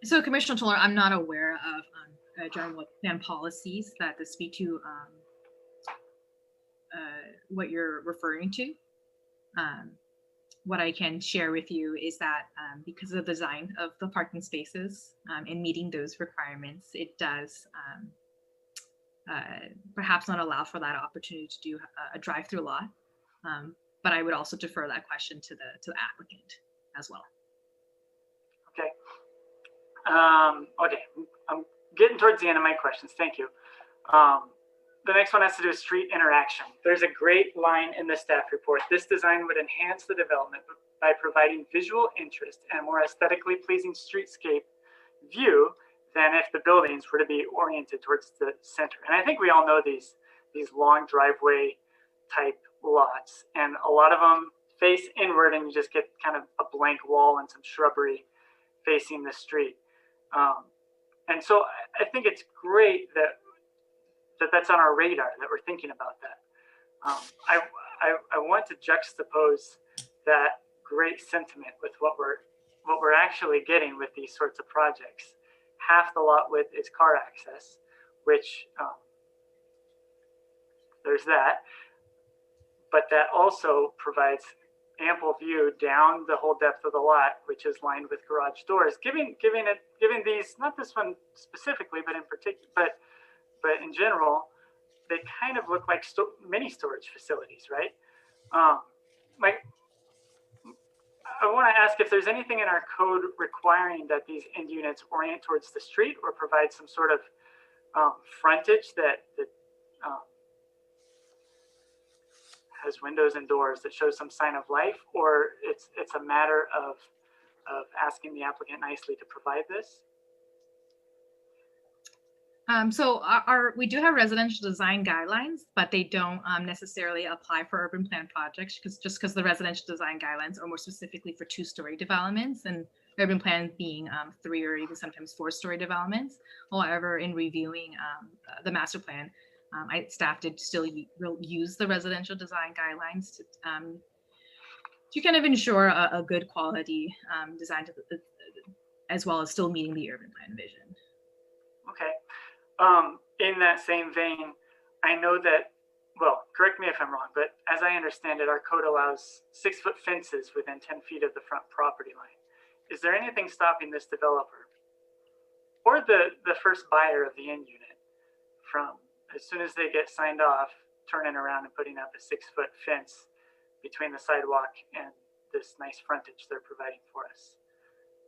So Commissioner Toller, I'm not aware of general plan policies that speak to what you're referring to. What I can share with you is that because of the design of the parking spaces and meeting those requirements, it does perhaps not allow for that opportunity to do a drive-through lot. But I would also defer that question to the applicant as well. Okay. Okay, I'm getting towards the end of my questions. Thank you. The next one has to do with street interaction. There's a great line in the staff report. This design would enhance the development by providing visual interest and a more aesthetically pleasing streetscape view than if the buildings were to be oriented towards the center. And I think we all know these long driveway type lots, and a lot of them face inward and you just get kind of a blank wall and some shrubbery facing the street. And so I think it's great that's on our radar, that we're thinking about that. I want to juxtapose that great sentiment with what we're actually getting with these sorts of projects. Half the lot width is car access, which there's that, but that also provides ample view down the whole depth of the lot, which is lined with garage doors, giving these, not this one specifically, but in particular, but in general, they kind of look like mini storage facilities, right? I want to ask if there's anything in our code requiring that these end units orient towards the street or provide some sort of frontage that has windows and doors that show some sign of life, or it's a matter of asking the applicant nicely to provide this? So we do have residential design guidelines, but they don't necessarily apply for urban plan projects because the residential design guidelines are more specifically for 2-story developments and urban plan being 3 or even sometimes 4-story developments. However, in reviewing the master plan, staff did still use the residential design guidelines to kind of ensure a good quality design as well as still meeting the urban plan vision. Okay. In that same vein, I know that, well, correct me if I'm wrong, but as I understand it, our code allows 6-foot fences within 10 feet of the front property line. Is there anything stopping this developer or the first buyer of the end unit from, as soon as they get signed off, turning around and putting up a 6-foot fence between the sidewalk and this nice frontage they're providing for us?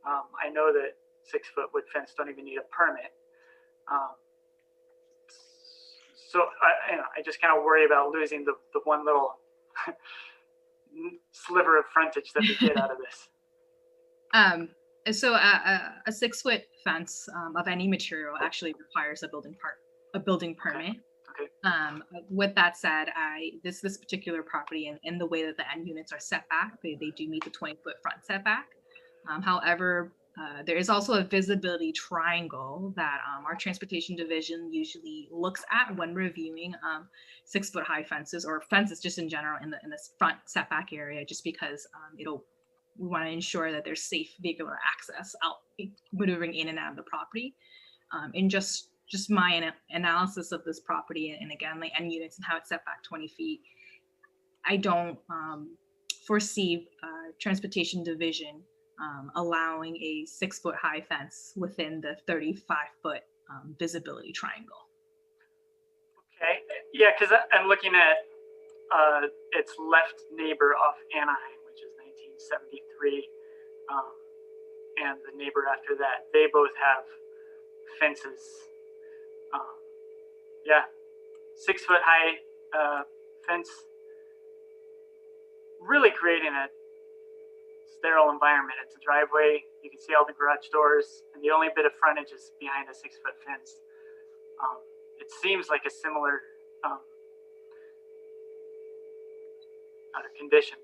I know that 6-foot wood fence don't even need a permit. So I just kind of worry about losing the one little sliver of frontage that we get out of this. So a 6-foot fence of any material actually requires a building permit. Okay. With that said, this particular property and the way that the end units are set back, they do meet the 20-foot front setback. However, there is also a visibility triangle that our transportation division usually looks at when reviewing 6-foot high fences or fences just in general in this front setback area, just because we want to ensure that there's safe vehicular access out maneuvering in and out of the property. And just my analysis of this property, and again, like end units and how it's set back 20 feet, I don't foresee transportation division allowing a 6-foot high fence within the 35-foot visibility triangle. Okay, yeah, because I'm looking at its left neighbor off Anaheim, which is 1973, and the neighbor after that. They both have fences. Yeah, 6-foot high fence, really creating a sterile environment. It's a driveway. You can see all the garage doors, and the only bit of frontage is behind a 6-foot fence. It seems like a similar condition,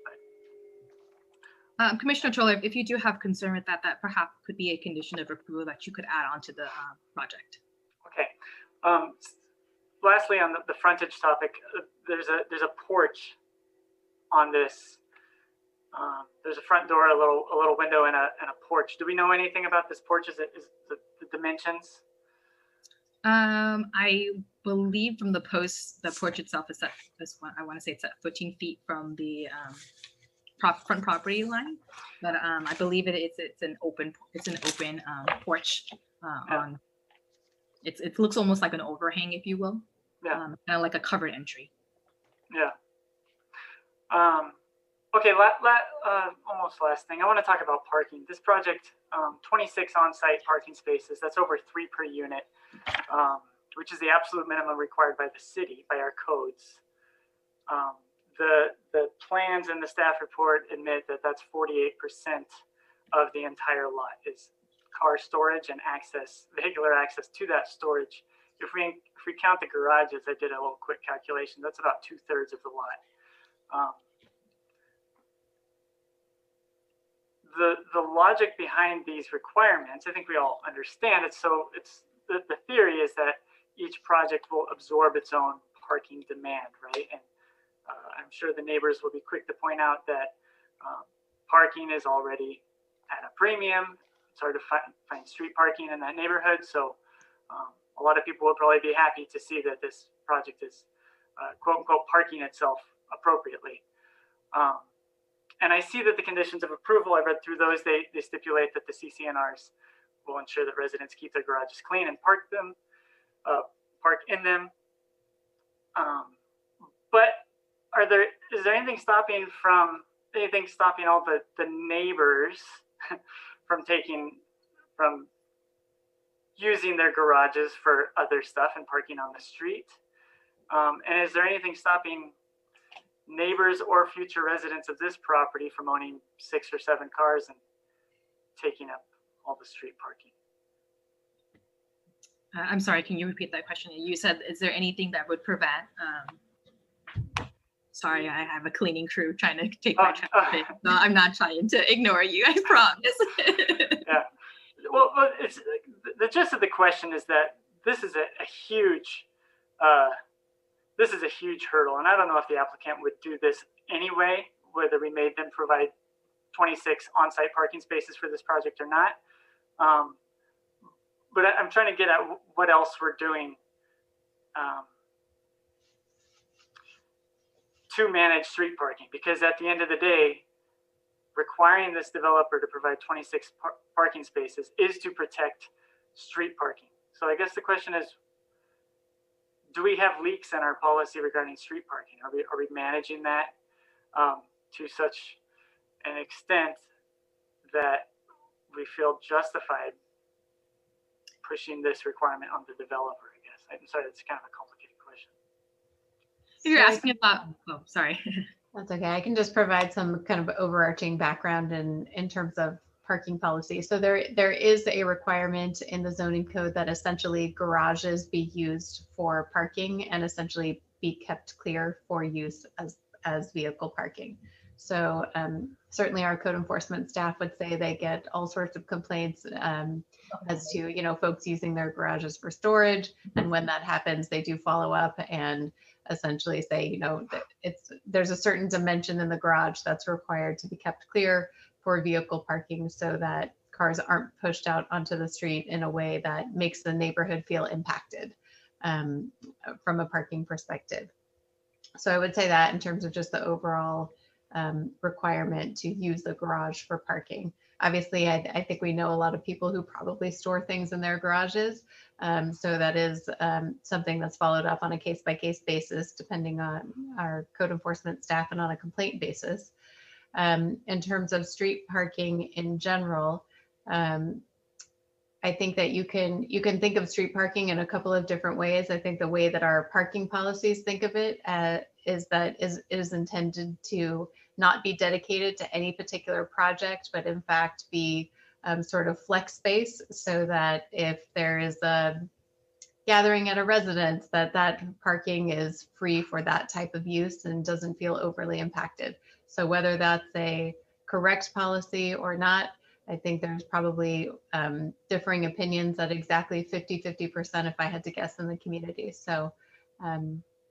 but Commissioner Troller, if you do have concern with that perhaps could be a condition of approval that you could add on to the project. okay. Lastly, on the frontage topic, there's a porch on this. There's a front door, a little window, and a porch. Do we know anything about this porch? Is the dimensions? I believe from the post, the porch itself is I want to say it's at 14 feet from the front property line, but I believe it's an open porch. It looks almost like an overhang, if you will. Yeah. Kind of like a covered entry. Yeah. Okay, almost last thing. I want to talk about parking. This project, 26 on-site parking spaces. That's over 3 per unit, which is the absolute minimum required by the city, by our codes. The plans and the staff report admit that that's 48% of the entire lot is car storage and vehicular access to that storage. If we count the garages, I did a little quick calculation. That's about 2/3 of the lot. The logic behind these requirements, I think we all understand it. So the theory is that each project will absorb its own parking demand, right? And I'm sure the neighbors will be quick to point out that parking is already at a premium. It's hard to find street parking in that neighborhood. So a lot of people will probably be happy to see that this project is quote unquote parking itself appropriately. And I see that the conditions of approval, I read through those, they stipulate that the CCNRs will ensure that residents keep their garages clean and park in them. But is there anything stopping all the neighbors from using their garages for other stuff and parking on the street? And is there anything stopping neighbors or future residents of this property from owning 6 or 7 cars and taking up all the street parking. I'm sorry, can you repeat that question? You said, is there anything that would prevent? Sorry, I have a cleaning crew trying to take my traffic. No, I'm not trying to ignore you, I promise. Yeah. Well, it's the gist of the question is that this is a huge hurdle, and I don't know if the applicant would do this anyway, whether we made them provide 26 on-site parking spaces for this project or not. But I'm trying to get at what else we're doing to manage street parking, because at the end of the day, requiring this developer to provide 26 parking spaces is to protect street parking. So I guess the question is, do we have leaks in our policy regarding street parking? Are we managing that to such an extent that we feel justified pushing this requirement on the developer, I guess? I'm sorry, it's kind of a complicated question. If you're asking about, oh, sorry. That's okay. I can just provide some kind of overarching background in terms of parking policy. So there is a requirement in the zoning code that essentially garages be used for parking and essentially be kept clear for use as vehicle parking. So certainly our code enforcement staff would say they get all sorts of complaints as to, you know, folks using their garages for storage. And when that happens, they do follow up and essentially say, you know, that there's a certain dimension in the garage that's required to be kept clear for vehicle parking so that cars aren't pushed out onto the street in a way that makes the neighborhood feel impacted from a parking perspective. So I would say that in terms of just the overall requirement to use the garage for parking. Obviously, I think we know a lot of people who probably store things in their garages. So that is something that's followed up on a case-by-case basis, depending on our code enforcement staff and on a complaint basis. In terms of street parking in general, I think that you can think of street parking in a couple of different ways. I think the way that our parking policies think of it is that it is intended to not be dedicated to any particular project, but in fact be sort of flex space, so that if there is a gathering at a residence, that parking is free for that type of use and doesn't feel overly impacted. So whether that's a correct policy or not, I think there's probably differing opinions at exactly 50% if I had to guess in the community. So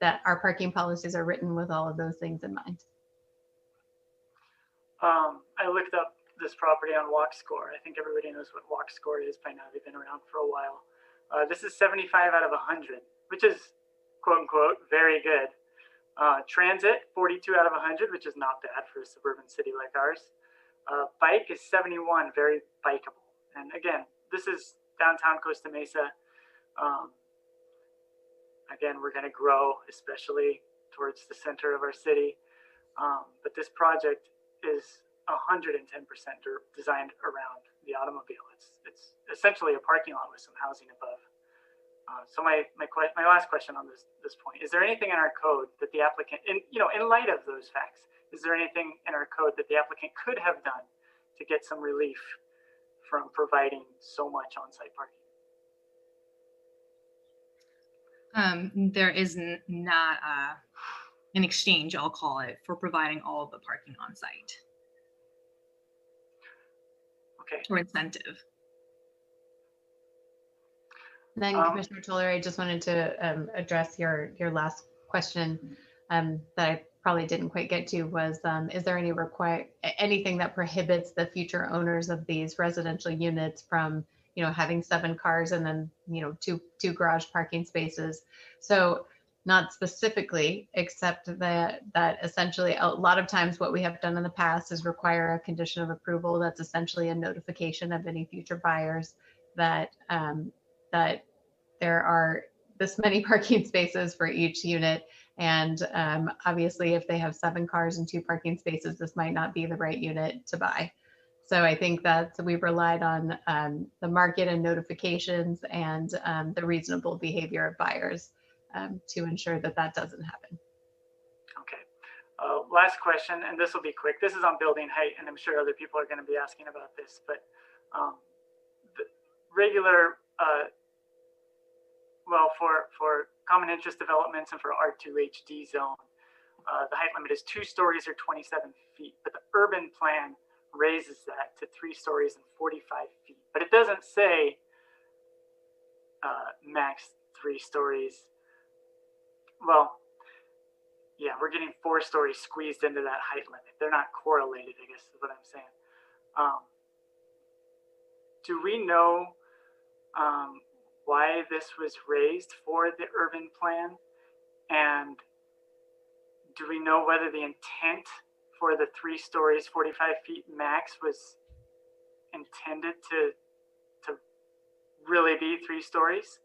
that our parking policies are written with all of those things in mind. I looked up this property on Walk Score. I think everybody knows what Walk Score is by now. They've been around for a while. This is 75 out of 100, which is quote unquote very good. Transit, 42 out of 100, which is not bad for a suburban city like ours. Bike is 71, very bikeable. And again, this is downtown Costa Mesa. Again, we're going to grow, especially towards the center of our city. But this project is 110% designed around the automobile. It's essentially a parking lot with some housing above. So my last question on this point, is there anything in our code that the applicant, in light of those facts, is there anything in our code that the applicant could have done to get some relief from providing so much on-site parking? There is not an exchange, I'll call it, for providing all of the parking on site. Okay. Or incentive. Then Commissioner Toller, I just wanted to address your last question that I probably didn't quite get to was, is there anything that prohibits the future owners of these residential units from, having 7 cars and then, two garage parking spaces? So not specifically, except that essentially a lot of times what we have done in the past is require a condition of approval that's essentially a notification of any future buyers that that there are this many parking spaces for each unit. And obviously, if they have 7 cars and 2 parking spaces, this might not be the right unit to buy. So I think that we've relied on the market and notifications and the reasonable behavior of buyers to ensure that that doesn't happen. Okay. So last question, and this will be quick. This is on building height, and I'm sure other people are going to be asking about this, but the regular, well, for common interest developments and for R2 HD zone, the height limit is 2 stories or 27 feet, but the urban plan raises that to 3 stories and 45 feet. But it doesn't say max 3 stories. Well, yeah, we're getting 4 stories squeezed into that height limit. They're not correlated, I guess is what I'm saying. Do we know why this was raised for the urban plan? And do we know whether the intent for the 3 stories, 45 feet max was intended to really be 3 stories?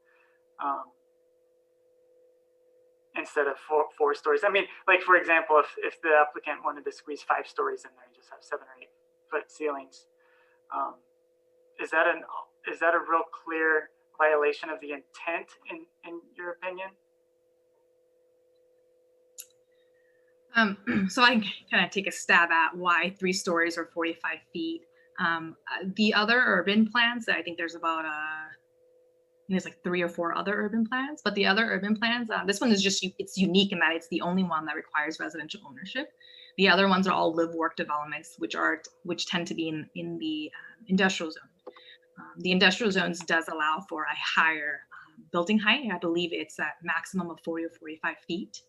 Instead of four stories. I mean, like for example, if the applicant wanted to squeeze 5 stories in there and just have 7 or 8 foot ceilings, is that a real clear violation of the intent in your opinion? So I can kind of take a stab at why 3 stories or 45 feet. The other urban plans, I think there's about there's like 3 or 4 other urban plans, but the other urban plans, this one is just, it's unique in that it's the only one that requires residential ownership. The other ones are all live work developments, which tend to be in the industrial zone. The industrial zones does allow for a higher building height. I believe it's a maximum of 40 or 45 feet.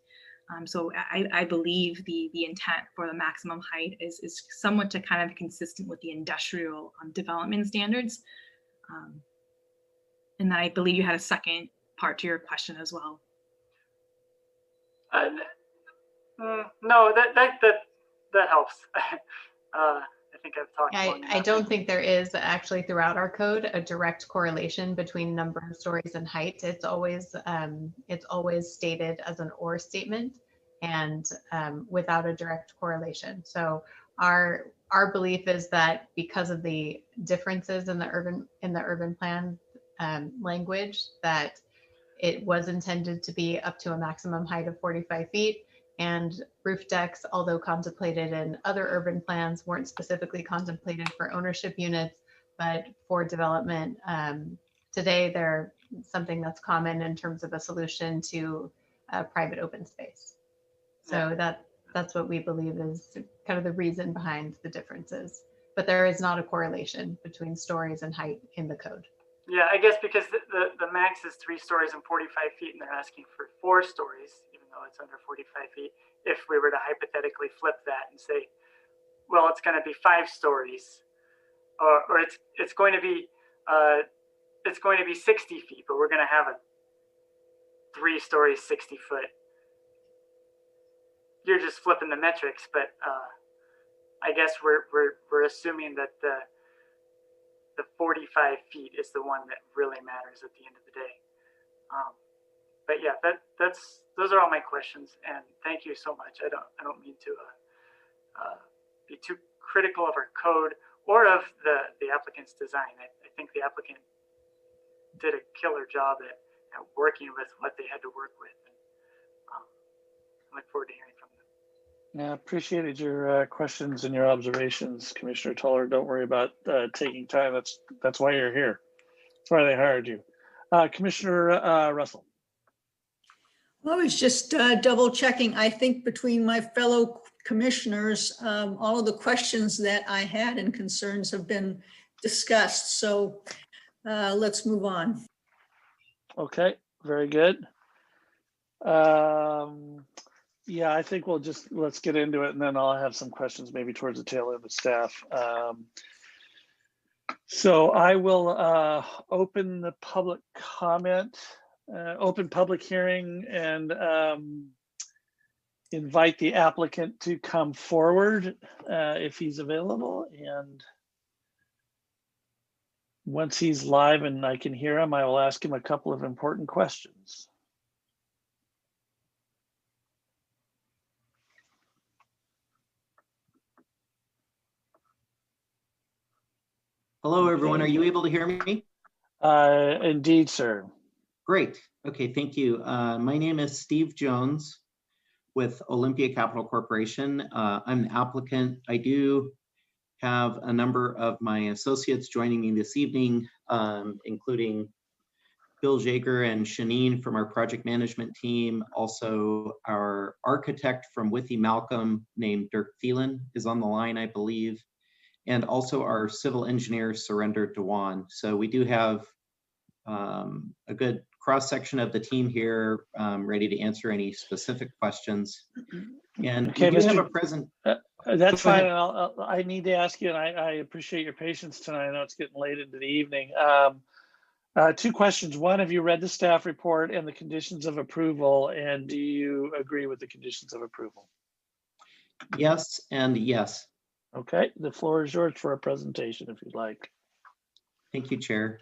So I believe the intent for the maximum height is somewhat to kind of consistent with the industrial development standards. And I believe you had a second part to your question as well. No, that helps. I think I've talked. I don't think there is actually throughout our code a direct correlation between number of stories and height. It's always stated as an or statement and without a direct correlation. So our belief is that because of the differences in the urban plan language, that it was intended to be up to a maximum height of 45 feet. And roof decks, although contemplated in other urban plans, weren't specifically contemplated for ownership units, but for development. Today, they're something that's common in terms of a solution to private open space. So that's what we believe is kind of the reason behind the differences. But there is not a correlation between stories and height in the code. Yeah, I guess because the max is 3 stories and 45 feet, and they're asking for 4 stories, even though it's under 45 feet. If we were to hypothetically flip that and say, well, it's going to be 5 stories, or it's going to be 60 feet, but we're going to have a 3 stories, 60 foot. You're just flipping the metrics, but I guess we're assuming that the 45 feet is the one that really matters at the end of the day. But yeah, those are all my questions, and thank you so much. I don't mean to be too critical of our code or of the applicant's design. I think the applicant did a killer job at working with what they had to work with. And, I look forward to hearing from them. Yeah, appreciated your questions and your observations, Commissioner Toller. Don't worry about taking time. That's why you're here. That's why they hired you. Commissioner Russell. I was just double checking. I think between my fellow commissioners, all of the questions that I had and concerns have been discussed. So let's move on. Okay, very good. Yeah, I think let's get into it, and then I'll have some questions maybe towards the tail end of staff. So I will open the public comment, open public hearing, and invite the applicant to come forward if he's available. And once he's live and I can hear him, I will ask him a couple of important questions. Hello, everyone. Are you able to hear me? Indeed, sir. Great. Okay, thank you. My name is Steve Jones. with Olympia Capital Corporation. I'm the applicant. I do have a number of my associates joining me this evening, including Bill Jaeger and Shanine from our project management team. Also, our architect from Withy Malcolm named Dirk Thielen is on the line, I believe. And also our civil engineer, Surrender Dewan. So we do have a good cross-section of the team here ready to answer any specific questions. And Okay, we do have Mr. a present. That's Go fine. ahead. I need to ask you, and I appreciate your patience tonight. I know it's getting late into the evening. Two questions. One, have you read the staff report and the conditions of approval? And do you agree with the conditions of approval? Yes and yes. Okay, the floor is yours for a presentation if you'd like. Thank you, Chair.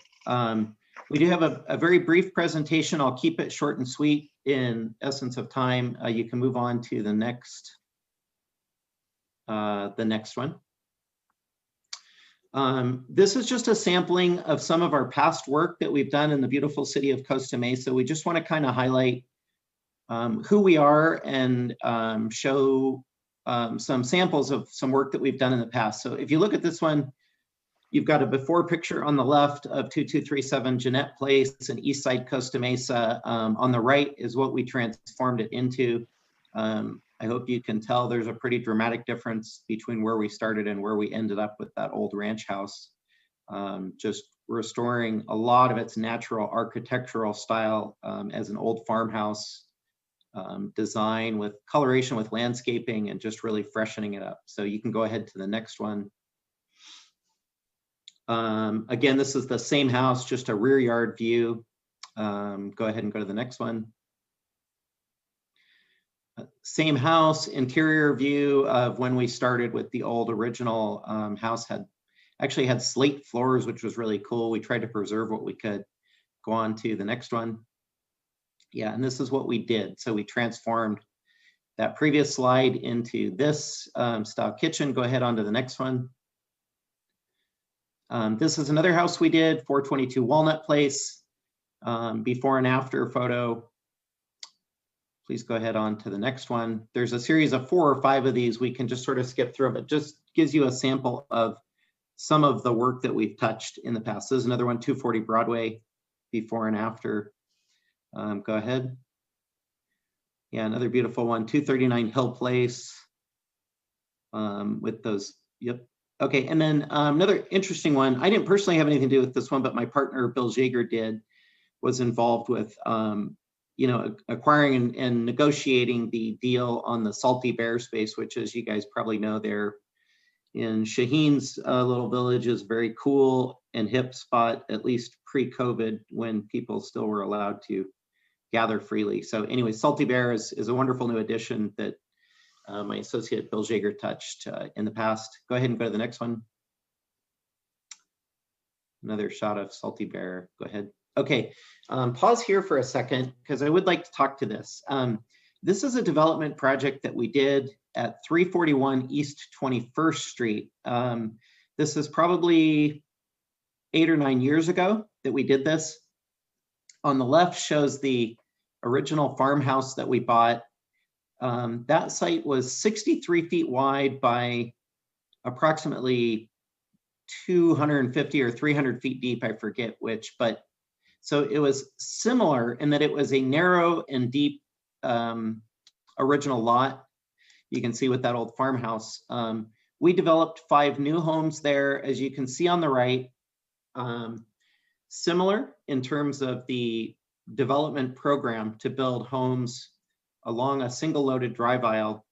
We do have a very brief presentation. I'll keep it short and sweet in essence of time. You can move on to the next one. This is just a sampling of some of our past work that we've done in the beautiful city of Costa Mesa. We just want to kind of highlight who we are and show some samples of some work that we've done in the past. So if you look at this one, you've got a before picture on the left of 2237 Jeanette Place in East Side Costa Mesa. On the right is what we transformed it into. I hope you can tell there's a pretty dramatic difference between where we started and where we ended up with that old ranch house. Just restoring a lot of its natural architectural style as an old farmhouse design with coloration, with landscaping, and just really freshening it up. So you can go ahead to the next one. Again, this is the same house, just a rear yard view. Go ahead and go to the next one. Same house, interior view of when we started with the old original house. Actually had slate floors, which was really cool. We tried to preserve what we could. Go on to the next one. Yeah, and this is what we did. So we transformed that previous slide into this style kitchen. Go ahead on to the next one. This is another house we did, 422 Walnut Place, before and after photo. Please go ahead on to the next one. There's a series of 4 or 5 of these. We can just sort of skip through, but just gives you a sample of some of the work that we've touched in the past. There's another one, 240 Broadway, before and after. Go ahead. Yeah, another beautiful one, 239 Hill Place, with those, yep. Okay, and then another interesting one. I didn't personally have anything to do with this one, but my partner, Bill Jaeger, was involved with acquiring and negotiating the deal on the Salty Bear space, which, as you guys probably know, there in Shaheen's little village is very cool and hip spot, at least pre-COVID, when people still were allowed to gather freely. So anyway, Salty Bear is a wonderful new addition that my associate Bill Jaeger touched in the past. Go ahead and go to the next one. Another shot of Salty Bear. Go ahead. Okay, pause here for a second because I would like to talk to this. This is a development project that we did at 341 East 21st Street. This is probably 8 or 9 years ago that we did this. On the left shows the original farmhouse that we bought. That site was 63 feet wide by approximately 250 or 300 feet deep, I forget which, but so it was similar in that it was a narrow and deep original lot. You can see with that old farmhouse. We developed 5 new homes there, as you can see on the right. Similar in terms of the development program to build homes along a single loaded drive aisle.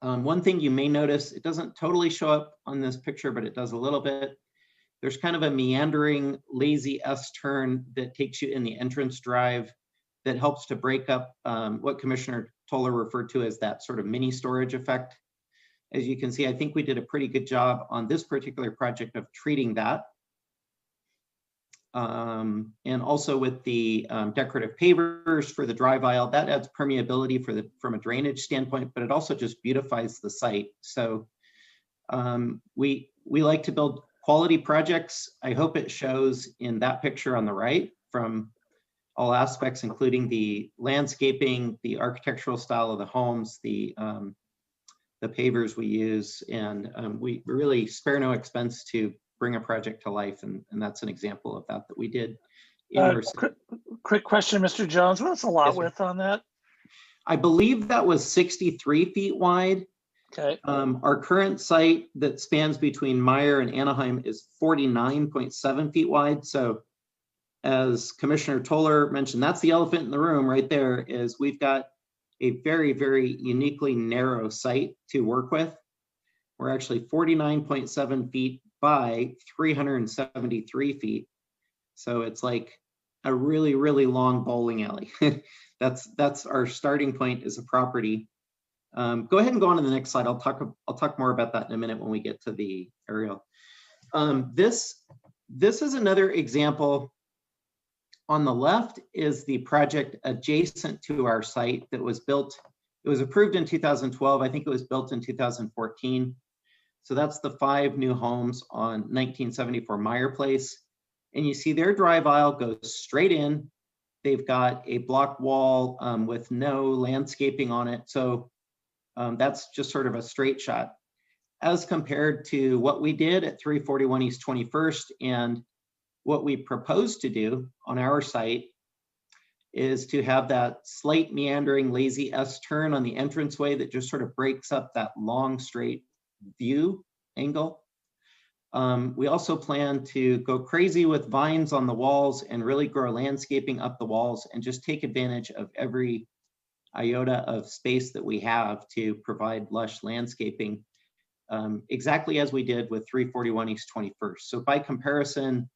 One thing you may notice, it doesn't totally show up on this picture, but it does a little bit. There's kind of a meandering, lazy S-turn that takes you in the entrance drive that helps to break up what Commissioner Toller referred to as that sort of mini storage effect. As you can see, I think we did a pretty good job on this particular project of treating that. And also with the decorative pavers for the drive aisle, that adds permeability from a drainage standpoint, but it also just beautifies the site. So we like to build quality projects. I hope it shows in that picture on the right from all aspects, including the landscaping, the architectural style of the homes, the pavers we use, and we really spare no expense to bring a project to life, and that's an example of that we did. Quick question, Mr. Jones, what's the lot Yes, width on that? I believe that was 63 feet wide. Okay. Our current site that spans between Meyer and Anaheim is 49.7 feet wide. So as Commissioner Toller mentioned, that's the elephant in the room right there, is we've got a very, very uniquely narrow site to work with. We're actually 49.7 feet by 373 feet. So it's like a really, really long bowling alley. That's our starting point as a property. Go ahead and go on to the next slide. I'll talk more about that in a minute when we get to the aerial. This is another example. On the left is the project adjacent to our site that was built. It was approved in 2012. I think it was built in 2014. So that's the 5 new homes on 1974 Meyer Place. And you see their drive aisle goes straight in. They've got a block wall with no landscaping on it. So that's just sort of a straight shot. As compared to what we did at 341 East 21st and what we propose to do on our site is to have that slight meandering lazy S turn on the entranceway that just sort of breaks up that long straight view angle. We also plan to go crazy with vines on the walls and really grow landscaping up the walls and just take advantage of every iota of space that we have to provide lush landscaping, exactly as we did with 341 East 21st. So by comparison,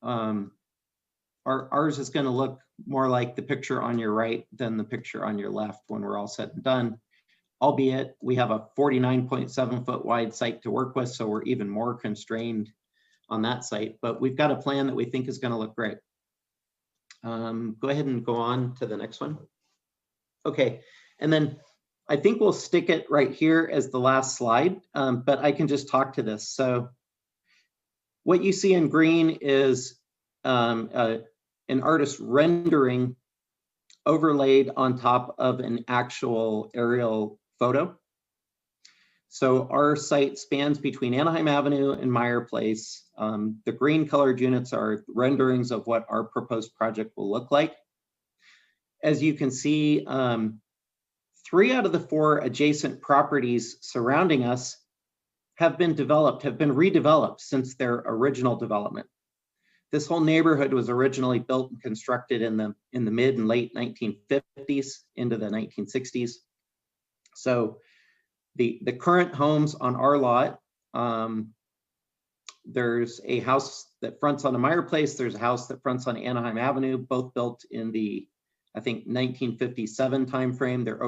ours is going to look more like the picture on your right than the picture on your left when we're all said and done, albeit we have a 49.7 foot wide site to work with, so we're even more constrained on that site, but we've got a plan that we think is going to look great. Go ahead and go on to the next one. Okay, and then I think we'll stick it right here as the last slide, but I can just talk to this. So what you see in green is an artist rendering overlaid on top of an actual aerial photo. So our site spans between Anaheim Avenue and Meyer Place. The green colored units are renderings of what our proposed project will look like. As you can see, 3 out of the 4 adjacent properties surrounding us have been redeveloped since their original development. This whole neighborhood was originally built and constructed in the mid and late 1950s into the 1960s. So the current homes on our lot, there's a house that fronts on a Meyer Place. There's a house that fronts on Anaheim Avenue, both built in the, I think, 1957 timeframe. They're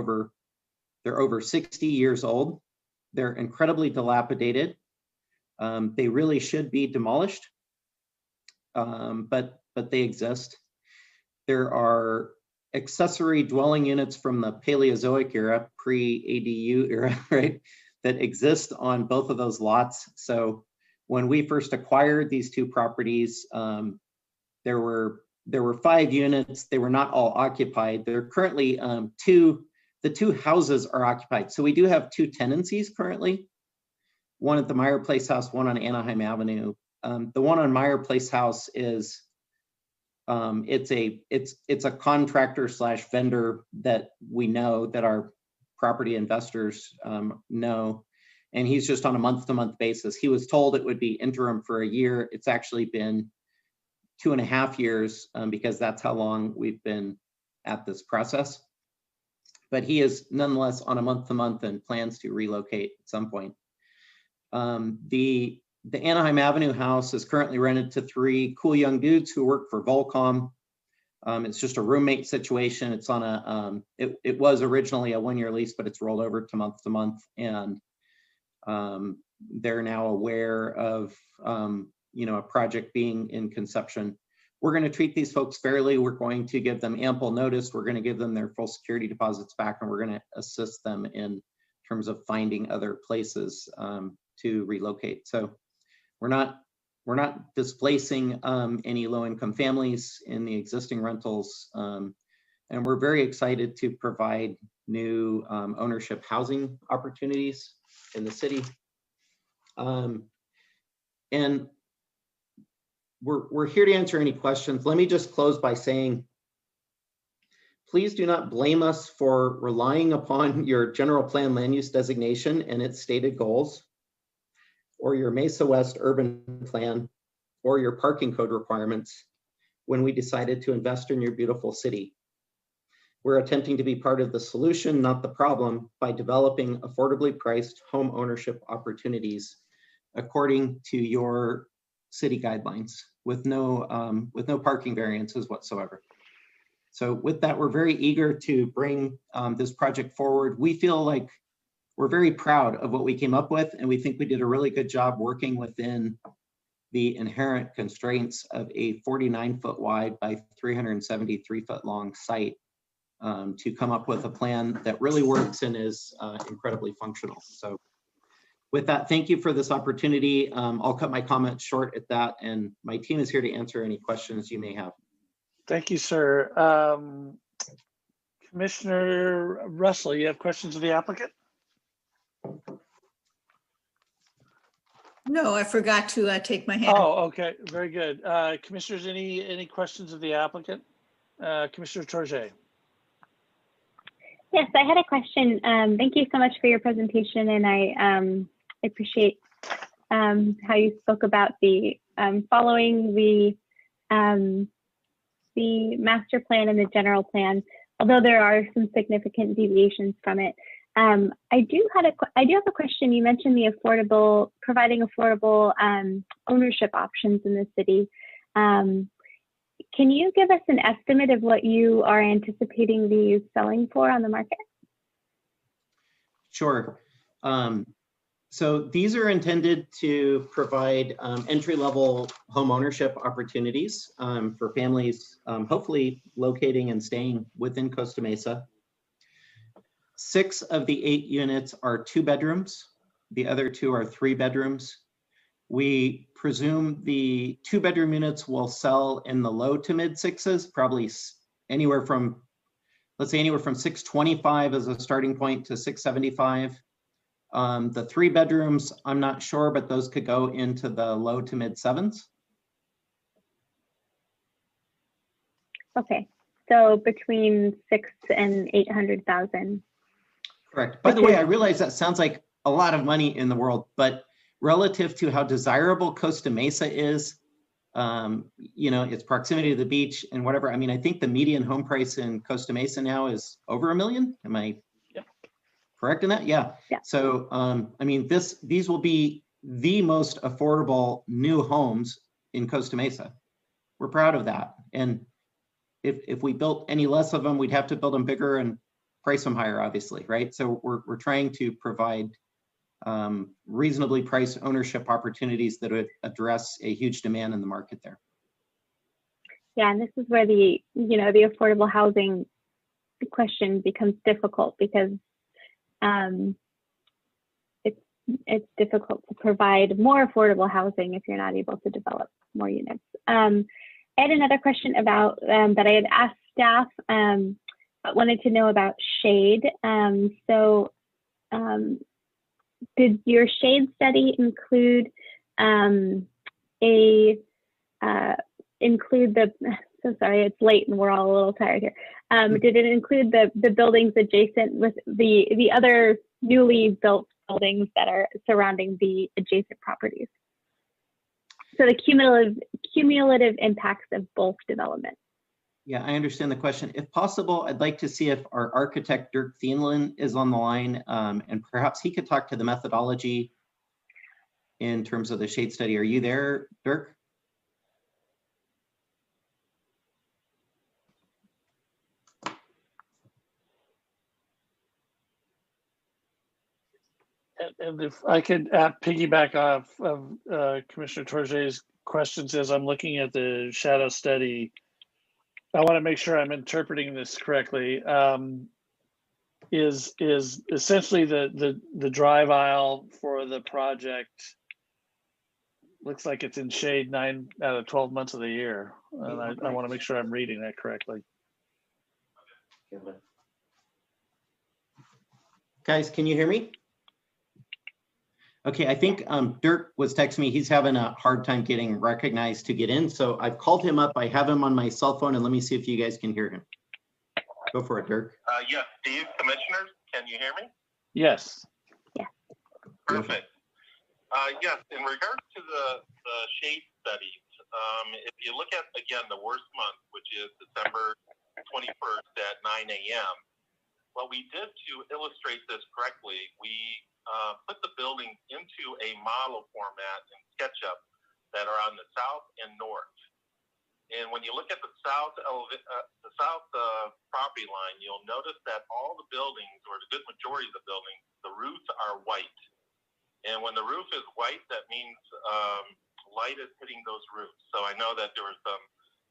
over 60 years old. They're incredibly dilapidated. They really should be demolished, but they exist. There are accessory dwelling units from the Paleozoic era, pre-ADU era, right, that exist on both of those lots. So when we first acquired these 2 properties, there were 5 units. They were not all occupied. There are currently the 2 houses are occupied. So we do have 2 tenancies currently, one at the Meyer Place house, one on Anaheim Avenue. The one on Meyer Place house is, it's a contractor / vendor that we know, that our property investors know, and he's just on a month-to-month basis. He was told it would be interim for a year. It's actually been 2.5 years because that's how long we've been at this process. But he is nonetheless on a month-to-month and plans to relocate at some point. The Anaheim Avenue house is currently rented to 3 cool young dudes who work for Volcom. It's just a roommate situation. It's on a, it was originally a 1-year lease, but it's rolled over to month, and they're now aware of, a project being in conception. We're going to treat these folks fairly. We're going to give them ample notice. We're going to give them their full security deposits back, and we're going to assist them in terms of finding other places to relocate. So we're we're not displacing any low-income families in the existing rentals. And we're very excited to provide new ownership housing opportunities in the city. And we're here to answer any questions. Let me just close by saying, please do not blame us for relying upon your general plan land use designation and its stated goals, or your Mesa West urban plan, or your parking code requirements when we decided to invest in your beautiful city. We're attempting to be part of the solution, not the problem, by developing affordably priced home ownership opportunities according to your city guidelines with no parking variances whatsoever. So with that, we're very eager to bring this project forward. We feel like we're very proud of what we came up with, and we think we did a really good job working within the inherent constraints of a 49-foot wide by 373-foot long site to come up with a plan that really works and is incredibly functional. So with that, thank you for this opportunity. I'll cut my comments short at that, and my team is here to answer any questions you may have. Thank you, sir. Commissioner Russell, you have questions of the applicant? No, I forgot to take my hand. Oh, okay, very good. Commissioners, any questions of the applicant? Commissioner Torje. Yes, I had a question. Thank you so much for your presentation, and I appreciate how you spoke about the following the master plan and the general plan, although there are some significant deviations from it. I do have a question. You mentioned the providing affordable ownership options in the city. Can you give us an estimate of what you are anticipating these selling for on the market? Sure. So these are intended to provide entry-level home ownership opportunities for families, hopefully locating and staying within Costa Mesa. 6 of the 8 units are 2 bedrooms. The other 2 are 3 bedrooms. We presume the 2-bedroom units will sell in the low to mid 6s, probably anywhere from, let's say anywhere from 625 as a starting point to 675. The 3 bedrooms, I'm not sure, but those could go into the low to mid 7s. Okay, so between 6 and 800,000. Correct. By the way, I realize that sounds like a lot of money in the world, but relative to how desirable Costa Mesa is, you know, its proximity to the beach and whatever. I mean, I think the median home price in Costa Mesa now is over $1 million. Am I correct in that? Yeah. So, I mean, these will be the most affordable new homes in Costa Mesa. We're proud of that. And if we built any less of them, we'd have to build them bigger and price them higher, obviously, right? So we're trying to provide reasonably priced ownership opportunities that would address a huge demand in the market there. Yeah, and this is where the affordable housing question becomes difficult, because it's difficult to provide more affordable housing if you're not able to develop more units. I had another question about that I had asked staff, but wanted to know about shade. Did your shade study include so sorry, it's late and we're all a little tired here. Did it include the buildings adjacent with the other newly built buildings that are surrounding the adjacent properties? So the cumulative impacts of both developments. Yeah, I understand the question. If possible, I'd like to see if our architect, Dirk Thienlen, is on the line, and perhaps he could talk to the methodology in terms of the shade study. Are you there, Dirk? And if I could piggyback off of Commissioner Torje's questions as I'm looking at the shadow study, I want to make sure I'm interpreting this correctly. Is essentially the drive aisle for the project looks like it's in shade 9 out of 12 months of the year. And I want to make sure I'm reading that correctly. Guys, can you hear me? Okay, I think Dirk was texting me. He's having a hard time getting recognized to get in. So I've called him up. I have him on my cell phone, and let me see if you guys can hear him. Go for it, Dirk. Yes, Steve, commissioners, can you hear me? Yes. Yeah. Perfect. Yes, in regards to the shade studies, if you look at, again, the worst month, which is December 21st at 9 a.m., what we did to illustrate this correctly, we put the buildings into a model format in SketchUp that are on the south and north. And when you look at the south property line, you'll notice that all the buildings, or the good majority of the buildings, the roofs are white. And when the roof is white, that means light is hitting those roofs. So I know that there were some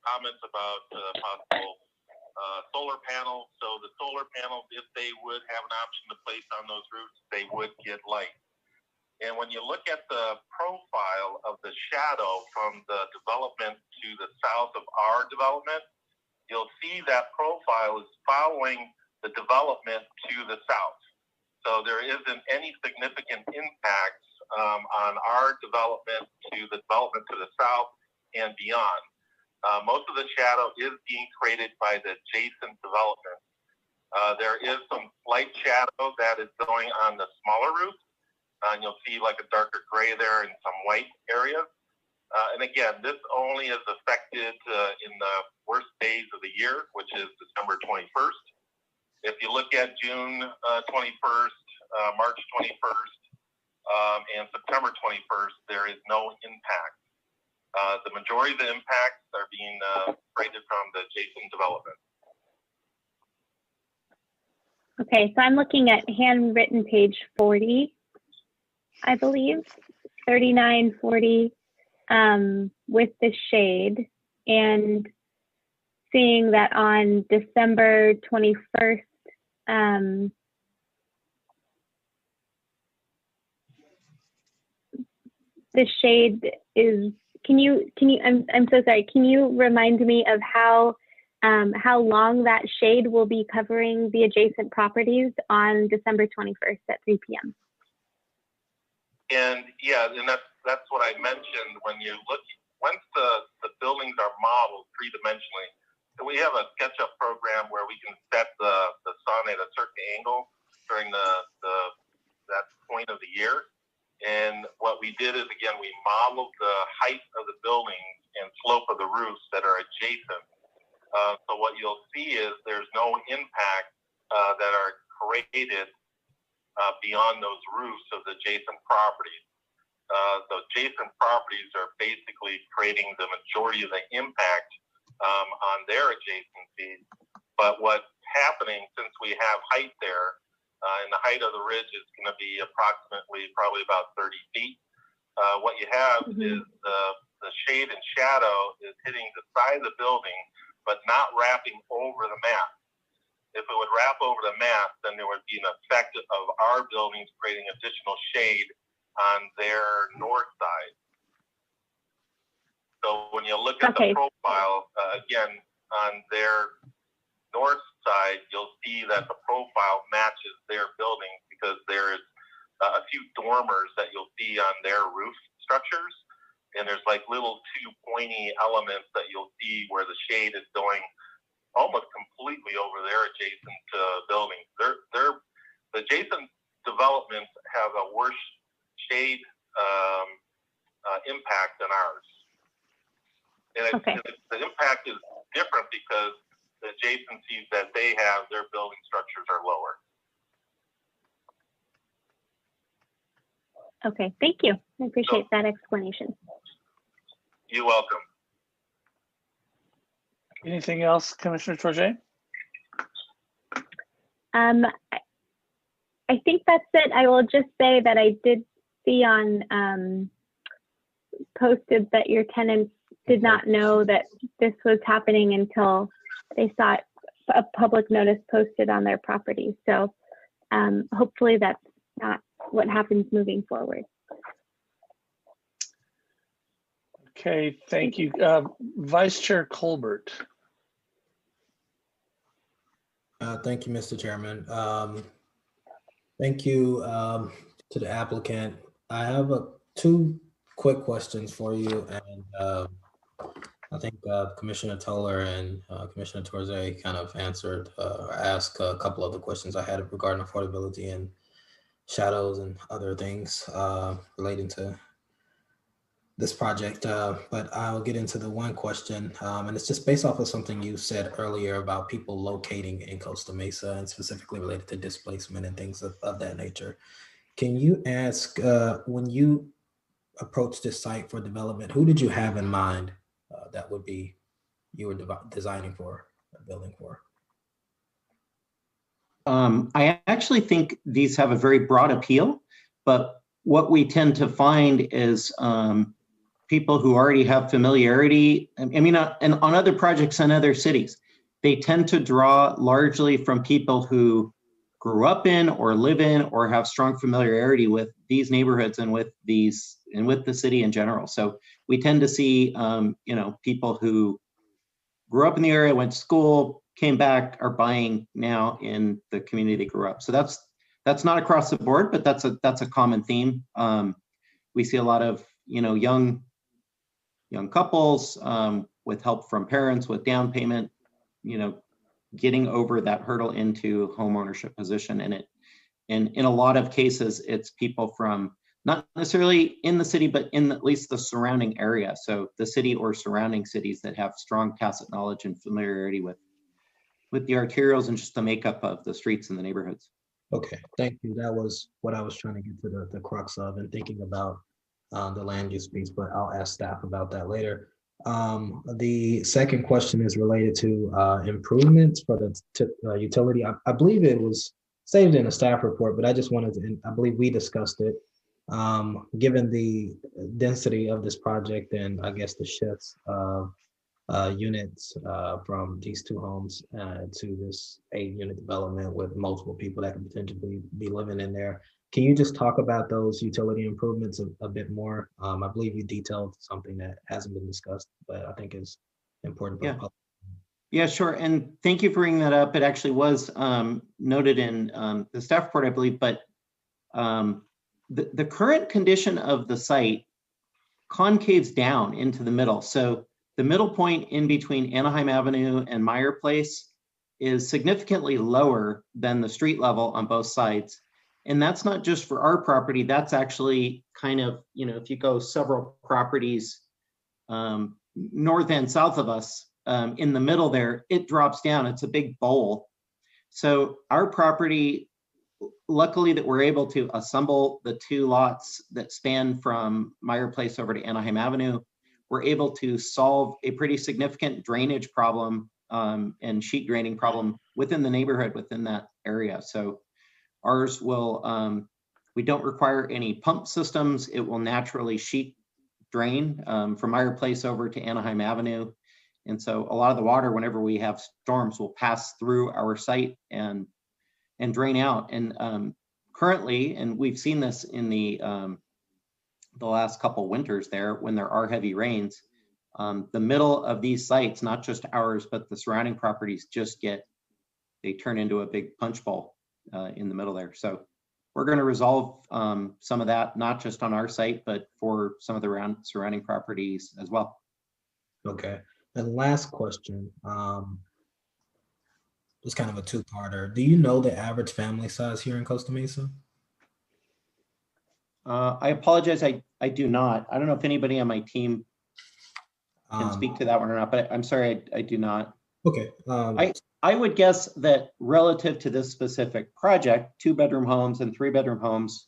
comments about possible solar panels. So the solar panels, if they would have an option to place on those roofs, they would get light. And when you look at the profile of the shadow from the development to the south of our development, you'll see that profile is following the development to the south. So there isn't any significant impacts on our development to the development to the south and beyond. Most of the shadow is being created by the adjacent development. There is some slight shadow that is going on the smaller roof. And you'll see like a darker gray there and some white areas. And again, this only is affected in the worst days of the year, which is December 21st. If you look at June 21st, March 21st, and September 21st, there is no impact. The majority of the impacts are being created from the adjacent development. Okay, so I'm looking at handwritten page 40, I believe, 39, 40, with the shade, and seeing that on December 21st, the shade is, I'm so sorry, can you remind me of how long that shade will be covering the adjacent properties on December 21st at 3 p.m.? And yeah, and that's what I mentioned. When you look, once the buildings are modeled three-dimensionally, we have a SketchUp program where we can set the sun at a certain angle during that point of the year. And what we did is, again, we modeled the height of the buildings and slope of the roofs that are adjacent. So what you'll see is there's no impact that are created beyond those roofs of the adjacent properties. The adjacent properties are basically creating the majority of the impact on their adjacencies. But what's happening, since we have height there, and the height of the ridge is going to be approximately probably about 30 feet, what you have is the shade and shadow is hitting the side of the building, but not wrapping over the mat. If it would wrap over the mat, then there would be an effect of our buildings creating additional shade on their north side. So when you look at the profile, again, on their north side, you'll see that the profile matches their buildings because there's a few dormers that you'll see on their roof structures. And there's like little two pointy elements that you'll see where the shade is going almost completely over their adjacent buildings. The adjacent developments have a worse shade impact than ours. And the impact is different because the adjacencies that they have, their building structures are lower. Okay, thank you. I appreciate that explanation. You're welcome. Anything else, Commissioner Torje? I think that's it. I will just say that I did see on posted that your tenants did not know that this was happening until they saw a public notice posted on their property. So hopefully that's not what happens moving forward. Okay, thank you. Vice Chair Colbert. Thank you, Mr. Chairman. Thank you to the applicant. I have two quick questions for you, and I think Commissioner Toller and Commissioner Torze kind of answered or asked a couple of the questions I had regarding affordability and shadows and other things relating to this project, but I'll get into the one question, and it's just based off of something you said earlier about people locating in Costa Mesa and specifically related to displacement and things of that nature. Can you ask, when you approached this site for development, who did you have in mind that would be you were designing for, building for? I actually think these have a very broad appeal, but what we tend to find is people who already have familiarity. I mean, and on other projects in other cities, they tend to draw largely from people who grew up in or live in or have strong familiarity with these neighborhoods and with these and with the city in general. So we tend to see, people who grew up in the area, went to school, came back, are buying now in the community they grew up. So that's not across the board, but that's a common theme. We see a lot of young couples with help from parents with down payment, getting over that hurdle into home ownership position. And in a lot of cases, it's people from not necessarily in the city, but in at least the surrounding area. So the city or surrounding cities that have strong tacit knowledge and familiarity with the arterials and just the makeup of the streets and the neighborhoods. Okay, thank you. That was what I was trying to get to the crux of and thinking about the land use piece, but I'll ask staff about that later. The second question is related to improvements for the utility. I believe it was saved in a staff report, but I just wanted to, and I believe we discussed it. Given the density of this project and I guess the shifts of units from these two homes to this 8-unit development with multiple people that could potentially be living in there. Can you just talk about those utility improvements a bit more? I believe you detailed something that hasn't been discussed, but I think is important for the public. Yeah, sure. And thank you for bringing that up. It actually was noted in the staff report, I believe, but the current condition of the site concaves down into the middle. So the middle point in between Anaheim Avenue and Meyer Place is significantly lower than the street level on both sides. And that's not just for our property, that's actually kind of, if you go several properties north and south of us, in the middle there, it drops down, it's a big bowl. So our property, luckily that we're able to assemble the two lots that span from Meyer Place over to Anaheim Avenue, we're able to solve a pretty significant drainage problem and sheet draining problem within the neighborhood, within that area. So ours will, we don't require any pump systems. It will naturally sheet drain from Meyer Place over to Anaheim Avenue. And so a lot of the water, whenever we have storms, will pass through our site and drain out. And currently, and we've seen this in the last couple winters there, when there are heavy rains, the middle of these sites, not just ours, but the surrounding properties they turn into a big punch bowl in the middle there. So we're going to resolve some of that, not just on our site, but for some of the surrounding properties as well. Okay. And last question, it's kind of a two-parter. Do you know the average family size here in Costa Mesa? I apologize, I do not. I don't know if anybody on my team can speak to that one or not, but I'm sorry, I do not. Okay. I would guess that relative to this specific project, 2-bedroom homes and 3-bedroom homes,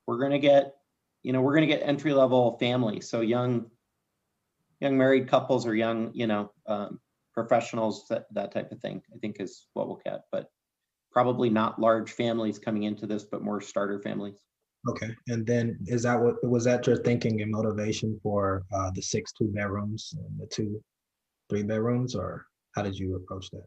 we're going to get entry-level families. So young married couples or young, professionals, that type of thing, I think is what we'll get, but probably not large families coming into this, but more starter families. Okay. And then was that your thinking and motivation for the 6 2-bedrooms and the 2 3-bedrooms, or how did you approach that?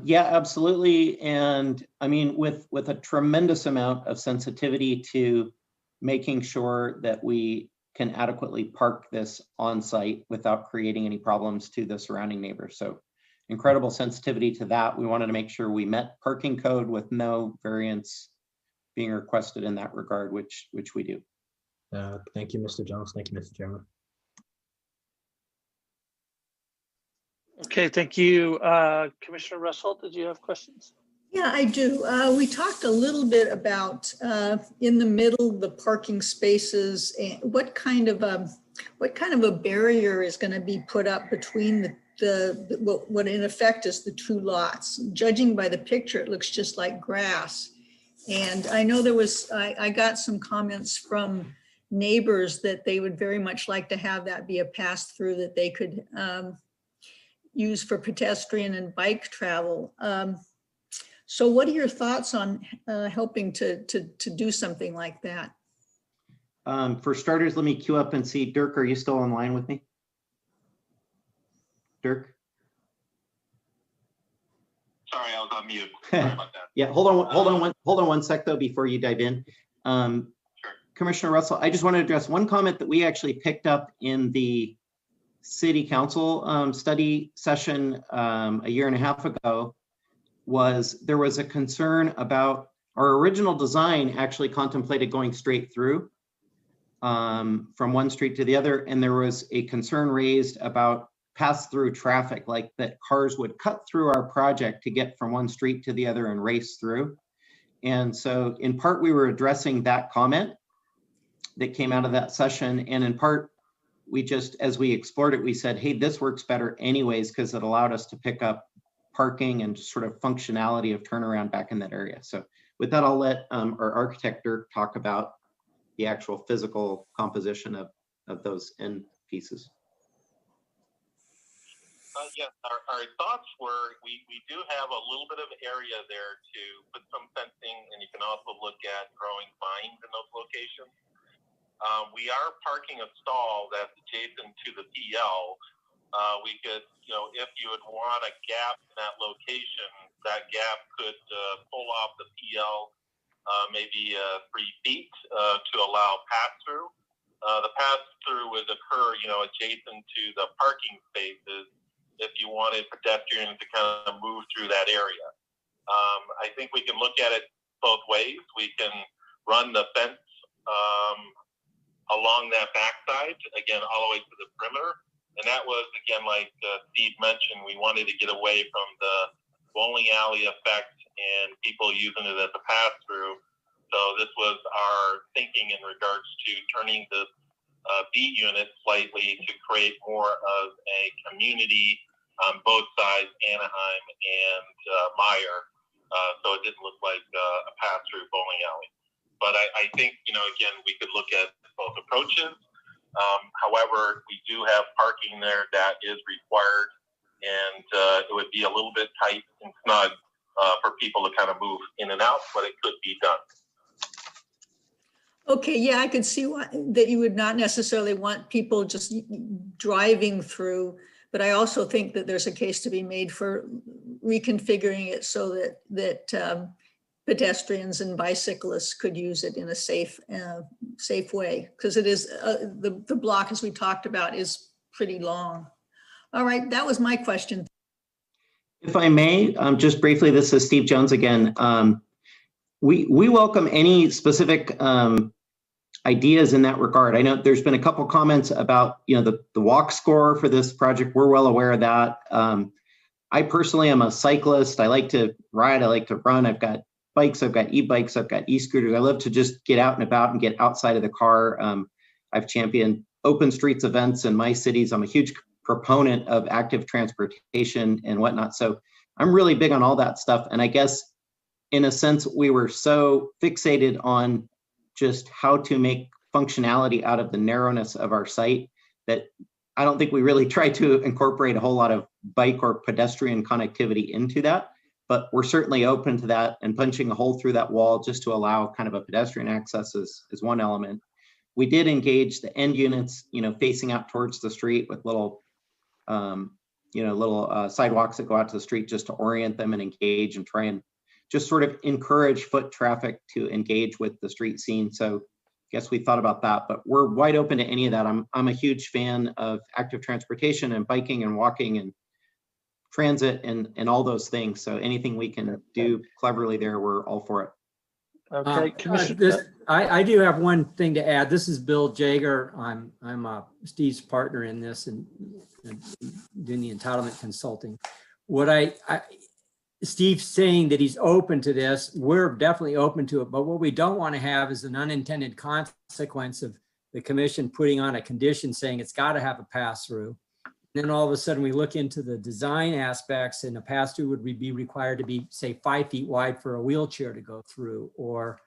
Yeah, absolutely. And I mean, with a tremendous amount of sensitivity to making sure that we can adequately park this on site without creating any problems to the surrounding neighbors. So incredible sensitivity to that. We wanted to make sure we met parking code with no variance being requested in that regard, which we do. Thank you, Mr. Jones. Thank you, Mr. Chairman. Okay, thank you. Commissioner Russell, did you have questions? Yeah, I do. We talked a little bit about in the middle, the parking spaces, and what kind of a barrier is going to be put up between what in effect is the two lots. Judging by the picture, it looks just like grass. And I know I got some comments from neighbors that they would very much like to have that be a pass through that they could use for pedestrian and bike travel. So what are your thoughts on helping to do something like that? For starters, let me queue up and see. Dirk, are you still online with me? Dirk? Sorry, I was on mute. Sorry about that. Yeah, hold on one sec though before you dive in. Sure. Commissioner Russell, I just want to address one comment that we actually picked up in the City Council study session a year and a half ago. There was a concern about our original design actually contemplated going straight through from one street to the other, and there was a concern raised about pass-through traffic, like that cars would cut through our project to get from one street to the other and race through. And so in part, we were addressing that comment that came out of that session, and in part, we just, as we explored it, we said, hey, this works better anyways, because it allowed us to pick up parking and sort of functionality of turnaround back in that area. So with that, I'll let our architect Dirk talk about the actual physical composition of those end pieces. Yes, our thoughts were we do have a little bit of area there to put some fencing, and you can also look at growing vines in those locations. We are parking a stall that's adjacent to the PL. We could, if you would want a gap in that location, that gap could pull off the PL maybe 3 feet to allow pass-through. The pass-through would occur, adjacent to the parking spaces if you wanted pedestrians to kind of move through that area. I think we can look at it both ways. We can run the fence along that backside, again, all the way to the perimeter. And that was, again, like Steve mentioned, we wanted to get away from the bowling alley effect and people using it as a pass-through. So this was our thinking in regards to turning the B unit slightly to create more of a community on both sides, Anaheim and Meyer. So it didn't look like a pass-through bowling alley. But I think, again, we could look at both approaches. However, we do have parking there that is required, and it would be a little bit tight and snug for people to kind of move in and out, but it could be done. Okay, yeah, I could see that you would not necessarily want people just driving through, but I also think that there's a case to be made for reconfiguring it so that pedestrians and bicyclists could use it in a safe way, because it is the block, as we talked about, is pretty long. All right, that was my question. If I may, just briefly, this is Steve Jones again. We welcome any specific ideas in that regard. I know there's been a couple comments about the walk score for this project. We're well aware of that. I personally am a cyclist. I like to ride. I like to run. I've got bikes. I've got e-bikes. I've got e-scooters. I love to just get out and about and get outside of the car. I've championed open streets events in my cities. I'm a huge proponent of active transportation and whatnot. So I'm really big on all that stuff. And I guess in a sense, we were so fixated on just how to make functionality out of the narrowness of our site that I don't think we really tried to incorporate a whole lot of bike or pedestrian connectivity into that. But we're certainly open to that, and punching a hole through that wall just to allow kind of a pedestrian access is one element. We did engage the end units, facing out towards the street with little, sidewalks that go out to the street just to orient them and engage and try and just sort of encourage foot traffic to engage with the street scene. So guess we thought about that, but we're wide open to any of that. I'm a huge fan of active transportation and biking and walking and transit and all those things. So anything we can do cleverly there, we're all for it. Okay, Commissioner. I do have one thing to add. This is Bill Jager. I'm Steve's partner in this and doing the entitlement consulting. What Steve's saying that he's open to this, we're definitely open to it, but what we don't want to have is an unintended consequence of the commission putting on a condition saying it's got to have a pass-through. Then all of a sudden we look into the design aspects, and a pass-through would be required to be, say, 5 feet wide for a wheelchair to go through, or,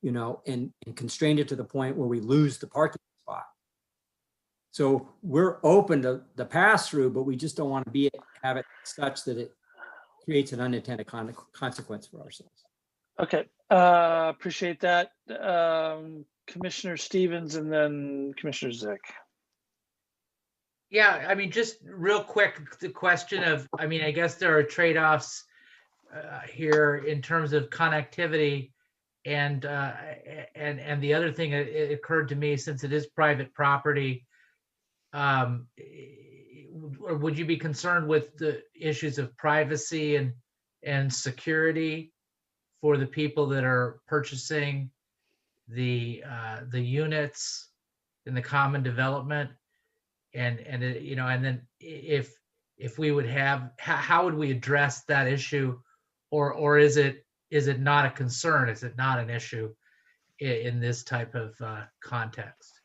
you know, and constrain it to the point where we lose the parking spot. So we're open to the pass-through, but we just don't want to have it such that it creates an unintended consequence for ourselves. Okay, appreciate that. Commissioner Stevens and then Commissioner Zick. Yeah, I mean, just real quick, the question of, I mean, I guess there are trade-offs here in terms of connectivity, and the other thing, it occurred to me, since it is private property, would you be concerned with the issues of privacy and security for the people that are purchasing the units in the common development? And you know, and then if we would have, how would we address that issue, or is it not a concern? Is it not an issue in this type of context?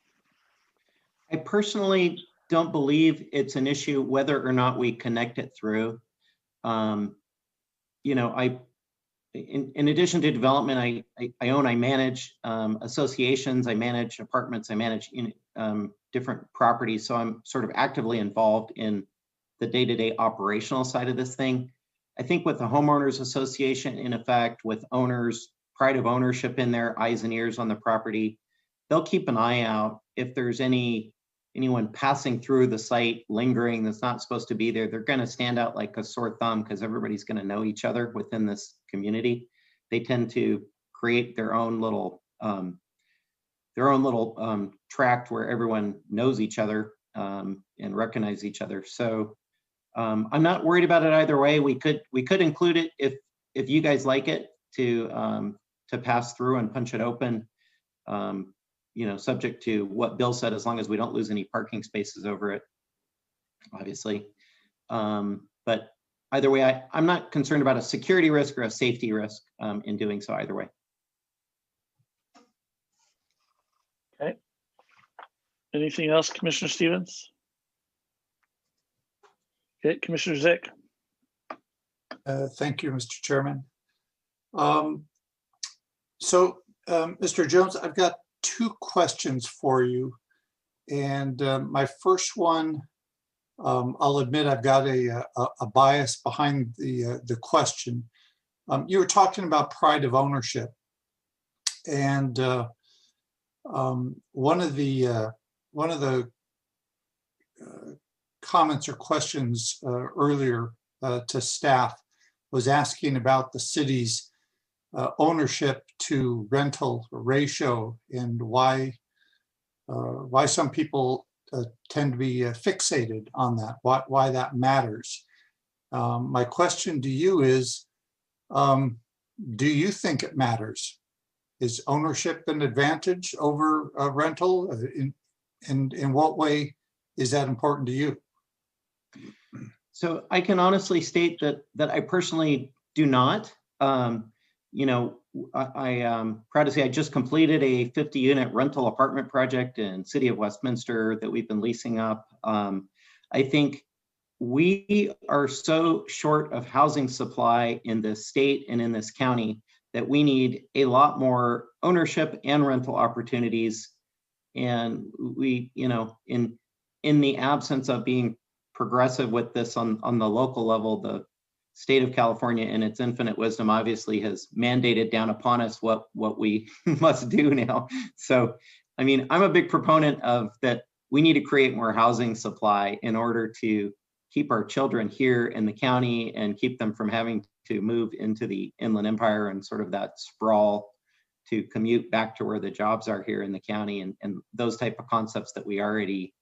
I personally don't believe it's an issue whether or not we connect it through. You know, in addition to development, I manage associations, I manage apartments, I manage different properties. So I'm sort of actively involved in the day-to-day operational side of this thing. I think with the homeowners association, in effect, with owners, pride of ownership in their eyes and ears on the property, they'll keep an eye out if there's anyone passing through the site lingering that's not supposed to be there. They're going to stand out like a sore thumb because everybody's going to know each other within this community. They tend to create their own little tract where everyone knows each other and recognize each other. So I'm not worried about it either way. We could include it if you guys like it to pass through and punch it open. You know, subject to what Bill said, as long as we don't lose any parking spaces over it, obviously. But either way, I'm not concerned about a security risk or a safety risk in doing so either way. Okay. Anything else, Commissioner Stevens? Okay, Commissioner Zick. Thank you, Mr. Chairman. Mr. Jones, I've got 2 questions for you. And my first one, I'll admit I've got a bias behind the question. You were talking about pride of ownership. And one of the comments or questions earlier to staff was asking about the city's ownership to rental ratio and why some people tend to be fixated on that, why that matters. My question to you is, do you think it matters? Is ownership an advantage over rental? And in what way is that important to you? So I can honestly state that I personally do not. You know, I'm proud to say I just completed a 50-unit rental apartment project in City of Westminster that we've been leasing up. I think we are so short of housing supply in this state and in this county that we need a lot more ownership and rental opportunities. And we, you know, in the absence of being progressive with this on the local level, the state of California in its infinite wisdom obviously has mandated down upon us what we must do now. So, I mean, I'm a big proponent of that. We need to create more housing supply in order to keep our children here in the county and keep them from having to move into the Inland Empire and sort of that sprawl to commute back to where the jobs are here in the county, and those type of concepts that we already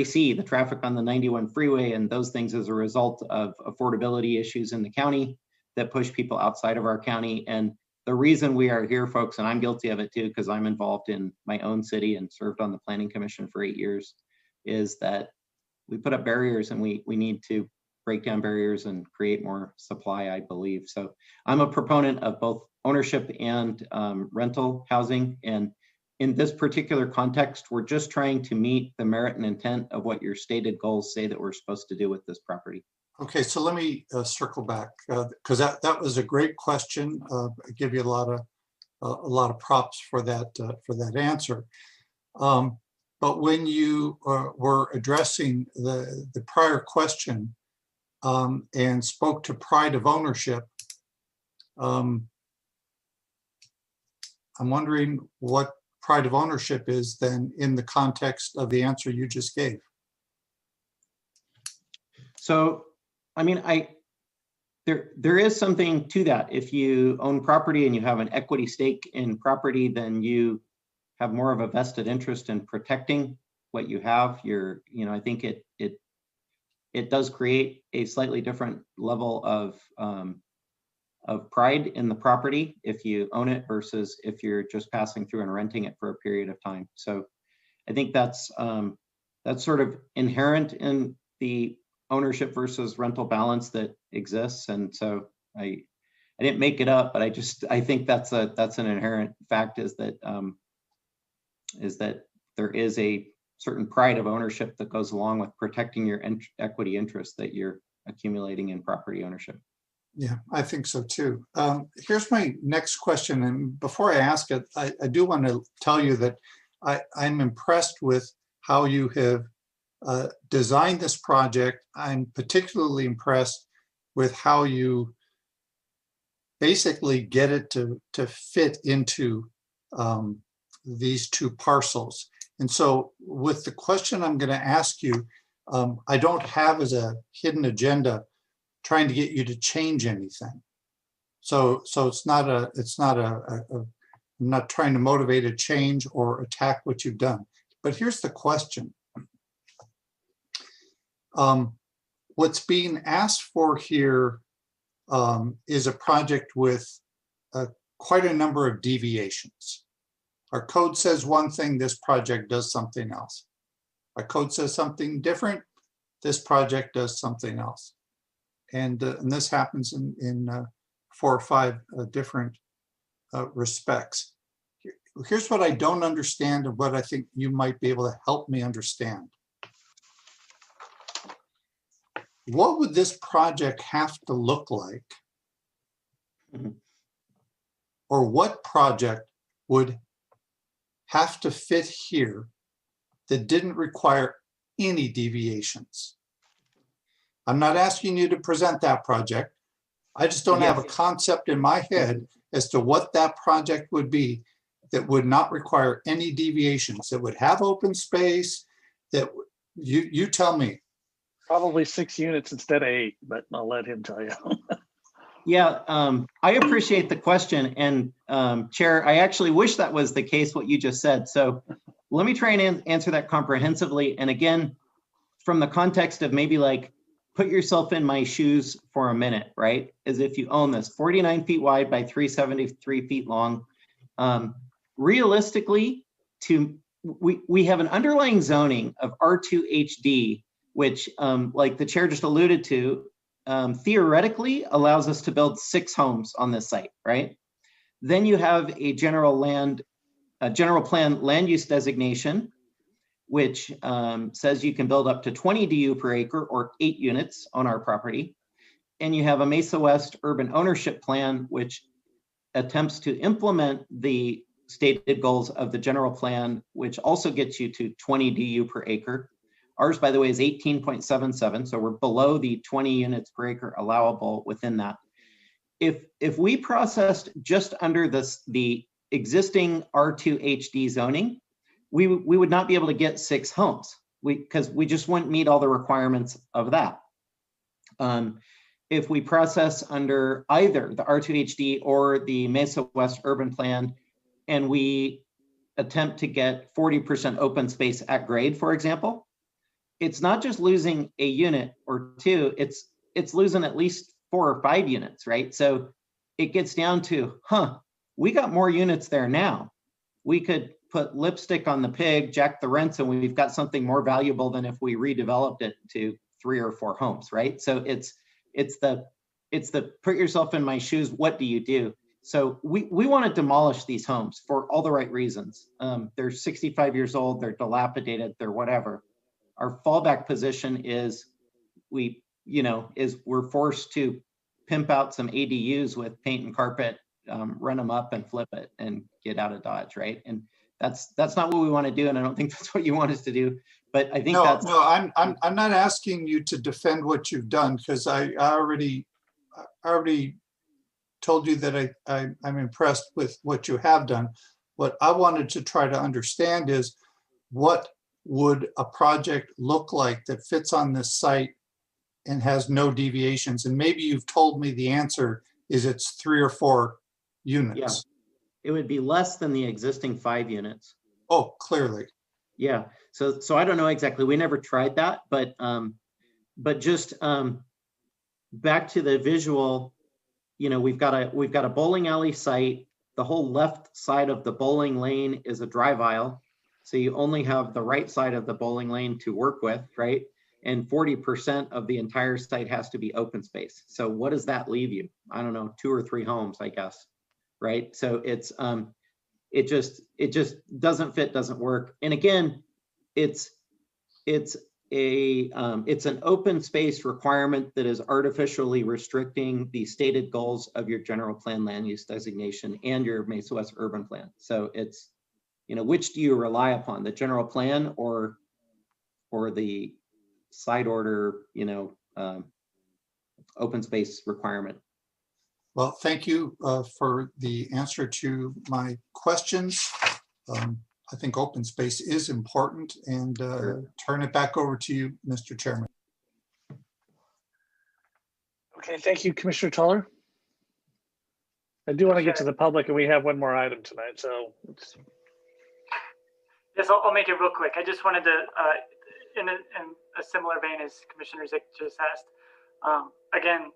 see, the traffic on the 91 freeway and those things as a result of affordability issues in the county that push people outside of our county. And the reason we are here, folks, and I'm guilty of it too, because I'm involved in my own city and served on the Planning Commission for 8 years, is that we put up barriers, and we need to break down barriers and create more supply, I believe. So I'm a proponent of both ownership and rental housing. And in this particular context, we're just trying to meet the merit and intent of what your stated goals say that we're supposed to do with this property. Okay, so let me circle back, because that was a great question. I give you a lot of props for that answer. But when you were addressing the prior question and spoke to pride of ownership, I'm wondering what pride of ownership is then in the context of the answer you just gave. So, I mean, there is something to that. If you own property and you have an equity stake in property, then you have more of a vested interest in protecting what you have. I think it does create a slightly different level of pride in the property if you own it versus if you're just passing through and renting it for a period of time. So I think that's sort of inherent in the ownership versus rental balance that exists. And so I didn't make it up, but I think that's an inherent fact, is that there is a certain pride of ownership that goes along with protecting your equity interest that you're accumulating in property ownership. Yeah, I think so too. Here's my next question. And before I ask it, I do want to tell you that I'm impressed with how you have designed this project. I'm particularly impressed with how you basically get it to fit into these two parcels. And so with the question I'm going to ask you, I don't have as a hidden agenda trying to get you to change anything. So I'm not trying to motivate a change or attack what you've done. But here's the question. What's being asked for here is a project with quite a number of deviations. Our code says one thing, this project does something else. Our code says something different, this project does something else. And this happens in 4 or 5 different respects. Here's what I don't understand and what I think you might be able to help me understand. What would this project have to look like? Or what project would have to fit here that didn't require any deviations? I'm not asking you to present that project. I just don't have a concept in my head as to what that project would be that would not require any deviations, that would have open space, that you tell me. Probably 6 units instead of 8, but I'll let him tell you. Yeah, I appreciate the question. And Chair, I actually wish that was the case, what you just said. So let me try and answer that comprehensively. And again, from the context of maybe like, put yourself in my shoes for a minute, right? As if you own this 49 feet wide by 373 feet long. Realistically, we have an underlying zoning of R2HD, which like the chair just alluded to, theoretically allows us to build 6 homes on this site, right? Then you have a general plan land use designation, which says you can build up to 20 DU per acre or 8 units on our property. And you have a Mesa West urban ownership plan, which attempts to implement the stated goals of the general plan, which also gets you to 20 DU per acre. Ours, by the way, is 18.77, so we're below the 20 units per acre allowable within that. If we processed just under the existing R2HD zoning, we would not be able to get 6 homes because we just wouldn't meet all the requirements of that. if we process under either the R2HD or the Mesa West Urban Plan, and we attempt to get 40% open space at grade, for example, it's not just losing a unit or two, it's losing at least 4 or 5 units, right? So it gets down to, we got more units there now. We could put lipstick on the pig, jack the rents, and we've got something more valuable than if we redeveloped it to 3 or 4 homes, right? So it's the put yourself in my shoes, what do you do? So we want to demolish these homes for all the right reasons. They're 65 years old, they're dilapidated, they're whatever. Our fallback position is we're forced to pimp out some ADUs with paint and carpet, run them up and flip it and get out of Dodge, right? And that's not what we want to do, and I don't think that's what you want us to do. But I think no, I'm not asking you to defend what you've done, because I already told you that I'm impressed with what you have done. What I wanted to try to understand is, what would a project look like that fits on this site and has no deviations? And maybe you've told me the answer is it's 3 or 4 units. Yeah. It would be less than the existing 5 units. Oh, clearly. Yeah. So I don't know exactly. We never tried that, but just back to the visual, we've got a bowling alley site. The whole left side of the bowling lane is a drive aisle. So you only have the right side of the bowling lane to work with, right? And 40% of the entire site has to be open space. So what does that leave you? I don't know, 2 or 3 homes, I guess, right? So it's it just doesn't fit, doesn't work. And again, it's an open space requirement that is artificially restricting the stated goals of your general plan land use designation and your Mesa West urban plan. So it's, which do you rely upon, the general plan or the side order, open space requirement? Well, thank you for the answer to my questions. I think open space is important, and turn it back over to you, Mr. Chairman. Okay, thank you, Commissioner Toller. I do want to get to the public, and we have one more item tonight, so let's... Yes, I'll make it real quick. I just wanted to, in a similar vein as Commissioner Zick just asked, again,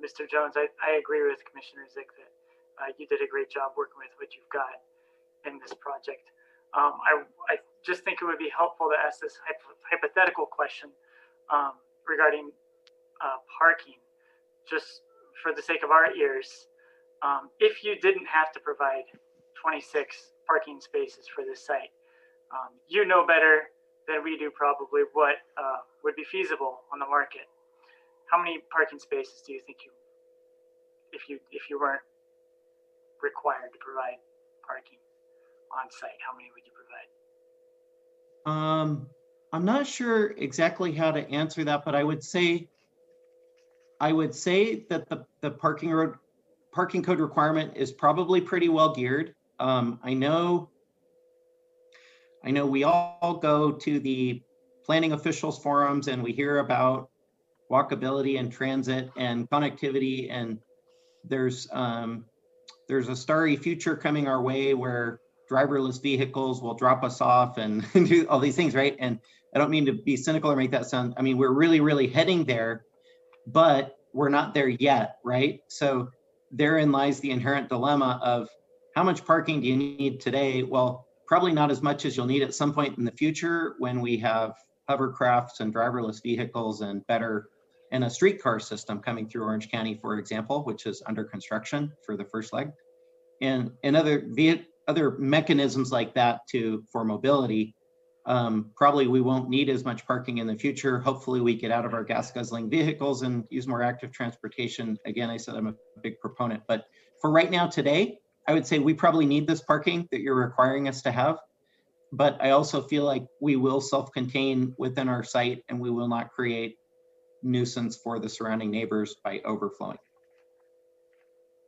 Mr. Jones, I agree with Commissioner Zick that you did a great job working with what you've got in this project. I just think it would be helpful to ask this hypothetical question regarding parking, just for the sake of our ears. If you didn't have to provide 26 parking spaces for this site, you know better than we do probably what would be feasible on the market. How many parking spaces do you think if you weren't required to provide parking on site, how many would you provide? I'm not sure exactly how to answer that, but I would say that the parking code requirement is probably pretty well geared. I know we all go to the planning officials forums and we hear about walkability and transit and connectivity, and there's a starry future coming our way where driverless vehicles will drop us off and do all these things, right? And I don't mean to be cynical or make that sound, I mean, we're really, really heading there, but we're not there yet, right? So therein lies the inherent dilemma of how much parking do you need today? Well, probably not as much as you'll need at some point in the future when we have hovercrafts and driverless vehicles and a streetcar system coming through Orange County, for example, which is under construction for the first leg, and other mechanisms like that for mobility. Probably we won't need as much parking in the future. Hopefully we get out of our gas guzzling vehicles and use more active transportation. Again, I said I'm a big proponent, but for right now today, I would say we probably need this parking that you're requiring us to have. But I also feel like we will self-contain within our site and we will not create nuisance for the surrounding neighbors by overflowing.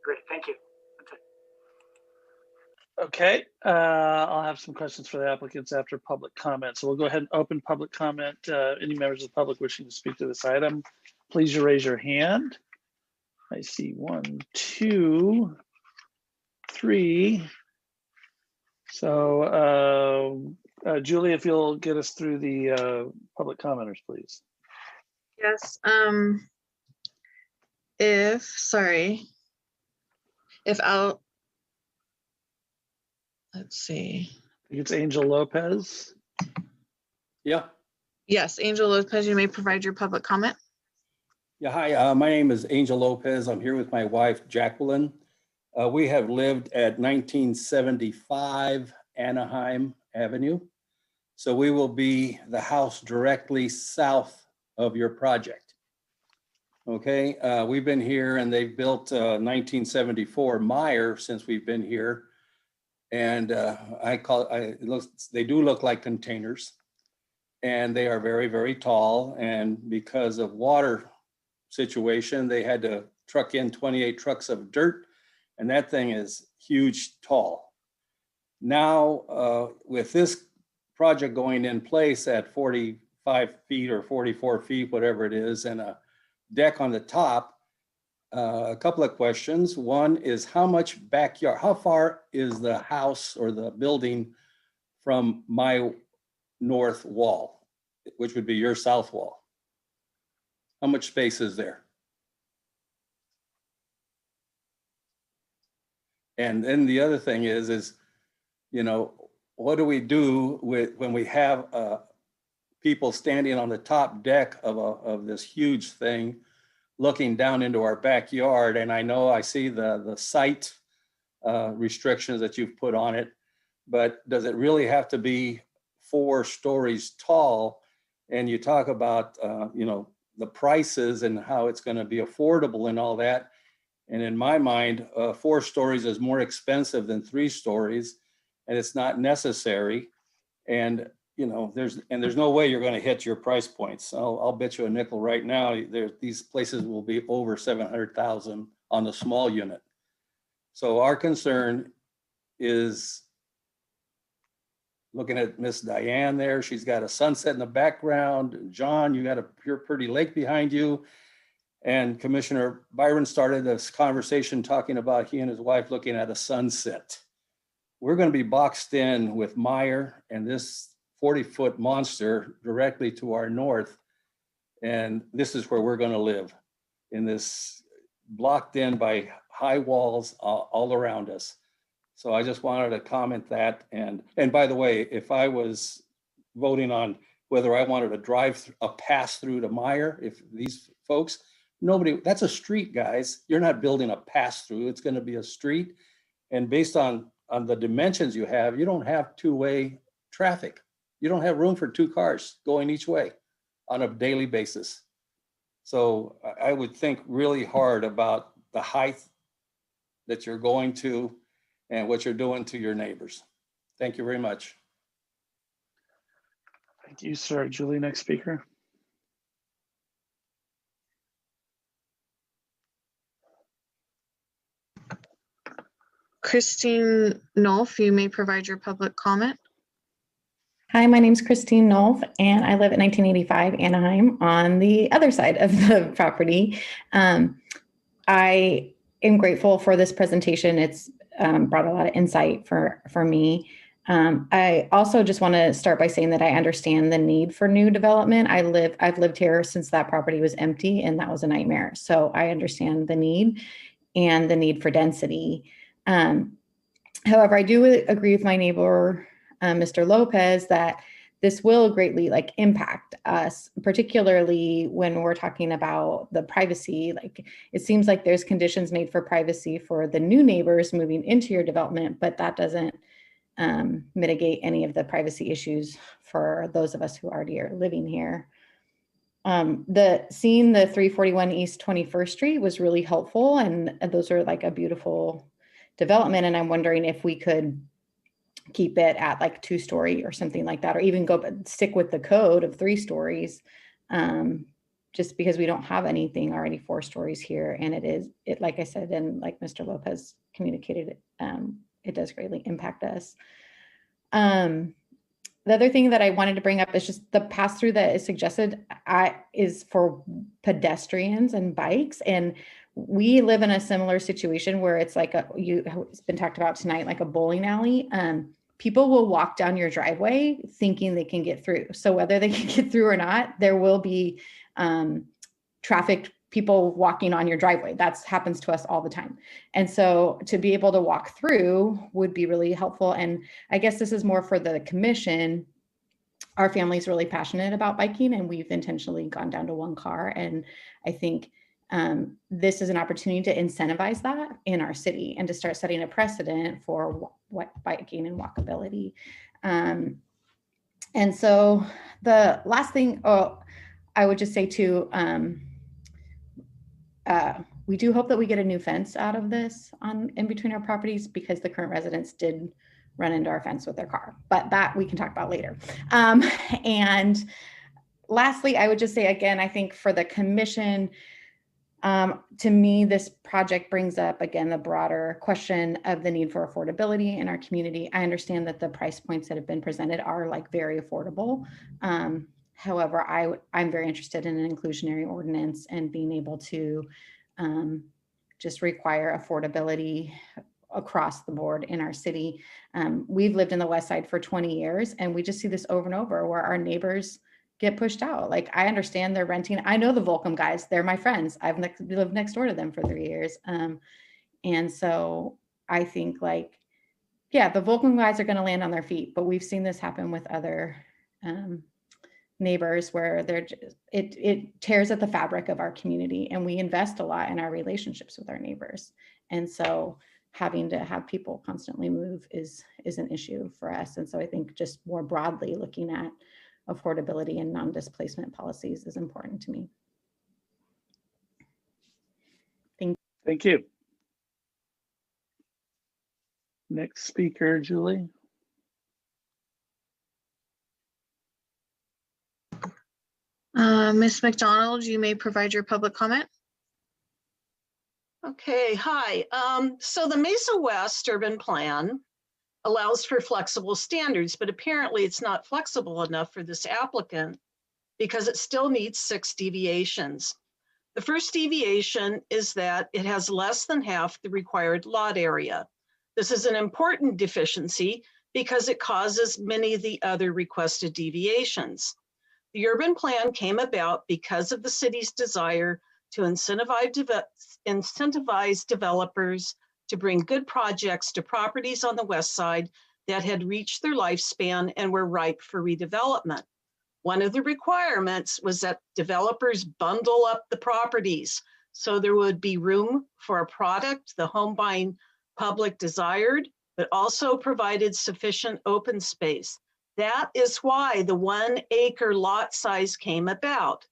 Great, thank you. That's it. Okay, I'll have some questions for the applicants after public comment. So we'll go ahead and open public comment. Any members of the public wishing to speak to this item, please raise your hand. I see 1, 2, 3. So Julie, if you'll get us through the public commenters, please. Yes. Let's see. I think it's Angel Lopez. Yeah. Yes, Angel Lopez, you may provide your public comment. Yeah, hi, my name is Angel Lopez. I'm here with my wife, Jacqueline. We have lived at 1975 Anaheim Avenue. So we will be the house directly south of your project. Okay, we've been here and they've built 1974 Meyer since we've been here. And they do look like containers. And they are very, very tall. And because of water situation, they had to truck in 28 trucks of dirt. And that thing is huge, tall. Now, with this project going in place at 45 feet or 44 feet, whatever it is, and a deck on the top, a couple of questions. One is how much backyard, how far is the house or the building from my north wall, which would be your south wall? How much space is there? And then the other thing is, you know, what do we do when we have people standing on the top deck of this huge thing, looking down into our backyard? And I know I see the site restrictions that you've put on it, but does it really have to be 4 stories tall? And you talk about, you know, the prices and how it's going to be affordable and all that. And in my mind, 4 stories is more expensive than 3 stories, and it's not necessary. And you know, there's no way you're going to hit your price points. I'll bet you a nickel right now. These places will be over 700,000 on the small unit. So our concern is looking at Miss Diane there. She's got a sunset in the background. John, you got a pure pretty lake behind you. And Commissioner Byron started this conversation talking about he and his wife looking at a sunset. We're going to be boxed in with Meyer and this 40-foot monster directly to our north. And this is where we're going to live, in this blocked in by high walls all around us. So I just wanted to comment that. And by the way, if I was voting on whether I wanted to drive a pass through to Meyer, if these folks, nobody, that's a street, guys. You're not building a pass through. It's going to be a street. And based on the dimensions you have, you don't have 2-way traffic. You don't have room for 2 cars going each way on a daily basis. So I would think really hard about the height that you're going to and what you're doing to your neighbors. Thank you very much. Thank you, sir. Julie, next speaker. Christine Nolf, you may provide your public comment. Hi, my name is Christine Nolf, and I live at 1985 Anaheim on the other side of the property. I am grateful for this presentation. It's brought a lot of insight for me. I also just want to start by saying that I understand the need for new development. I've lived here since that property was empty, and that was a nightmare. So I understand the need and the need for density. However, I do agree with my neighbor, Mr. Lopez, that this will greatly impact us, particularly when we're talking about the privacy. It seems like there's conditions made for privacy for the new neighbors moving into your development, but that doesn't mitigate any of the privacy issues for those of us who already are living here. Seeing the 341 East 21st Street was really helpful, and those are a beautiful development. And I'm wondering if we could keep it at 2-story or something like that, or even stick with the code of 3 stories, just because we don't have anything already 4 stories here. And it like I said, and like Mr. Lopez communicated, it does greatly impact us. The other thing that I wanted to bring up is just the pass-through that is suggested is for pedestrians and bikes. And we live in a similar situation where it's like it's been talked about tonight, like a bowling alley. People will walk down your driveway thinking they can get through. So whether they can get through or not, there will be traffic, people walking on your driveway. That happens to us all the time. And so to be able to walk through would be really helpful. And I guess this is more for the commission. Our family's really passionate about biking, and we've intentionally gone down to one car. And I think this is an opportunity to incentivize that in our city and to start setting a precedent for what biking and walkability. And so the last thing I would just say too, we do hope that we get a new fence out of this in between our properties, because the current residents did run into our fence with their car, but that we can talk about later. And lastly, I would just say, again, I think for the commission, to me, this project brings up, again, the broader question of the need for affordability in our community. I understand that the price points that have been presented are like very affordable. However, I'm very interested in an inclusionary ordinance and being able to just require affordability across the board in our city. We've lived in the West Side for 20 years, and we just see this over and over where our neighbors get pushed out. Like, I understand they're renting. I know the Volcom guys, they're my friends. I've lived next door to them for 3 years. And so I think, like, yeah, the Volcom guys are going to land on their feet, but we've seen this happen with other neighbors where it tears at the fabric of our community, and we invest a lot in our relationships with our neighbors. And so having to have people constantly move is an issue for us. And so I think just more broadly looking at affordability and non-displacement policies is important to me. Thank you. Next speaker, Julie. Ms. McDonald, you may provide your public comment. Okay, hi. So the Mesa West Urban Plan allows for flexible standards, but apparently it's not flexible enough for this applicant because it still needs 6 deviations. The first deviation is that it has less than half the required lot area. This is an important deficiency because it causes many of the other requested deviations. The urban plan came about because of the city's desire to incentivize developers to bring good projects to properties on the West Side that had reached their lifespan and were ripe for redevelopment. One of the requirements was that developers bundle up the properties so there would be room for a product the home buying public desired, but also provided sufficient open space. That is why the 1 acre lot size came about.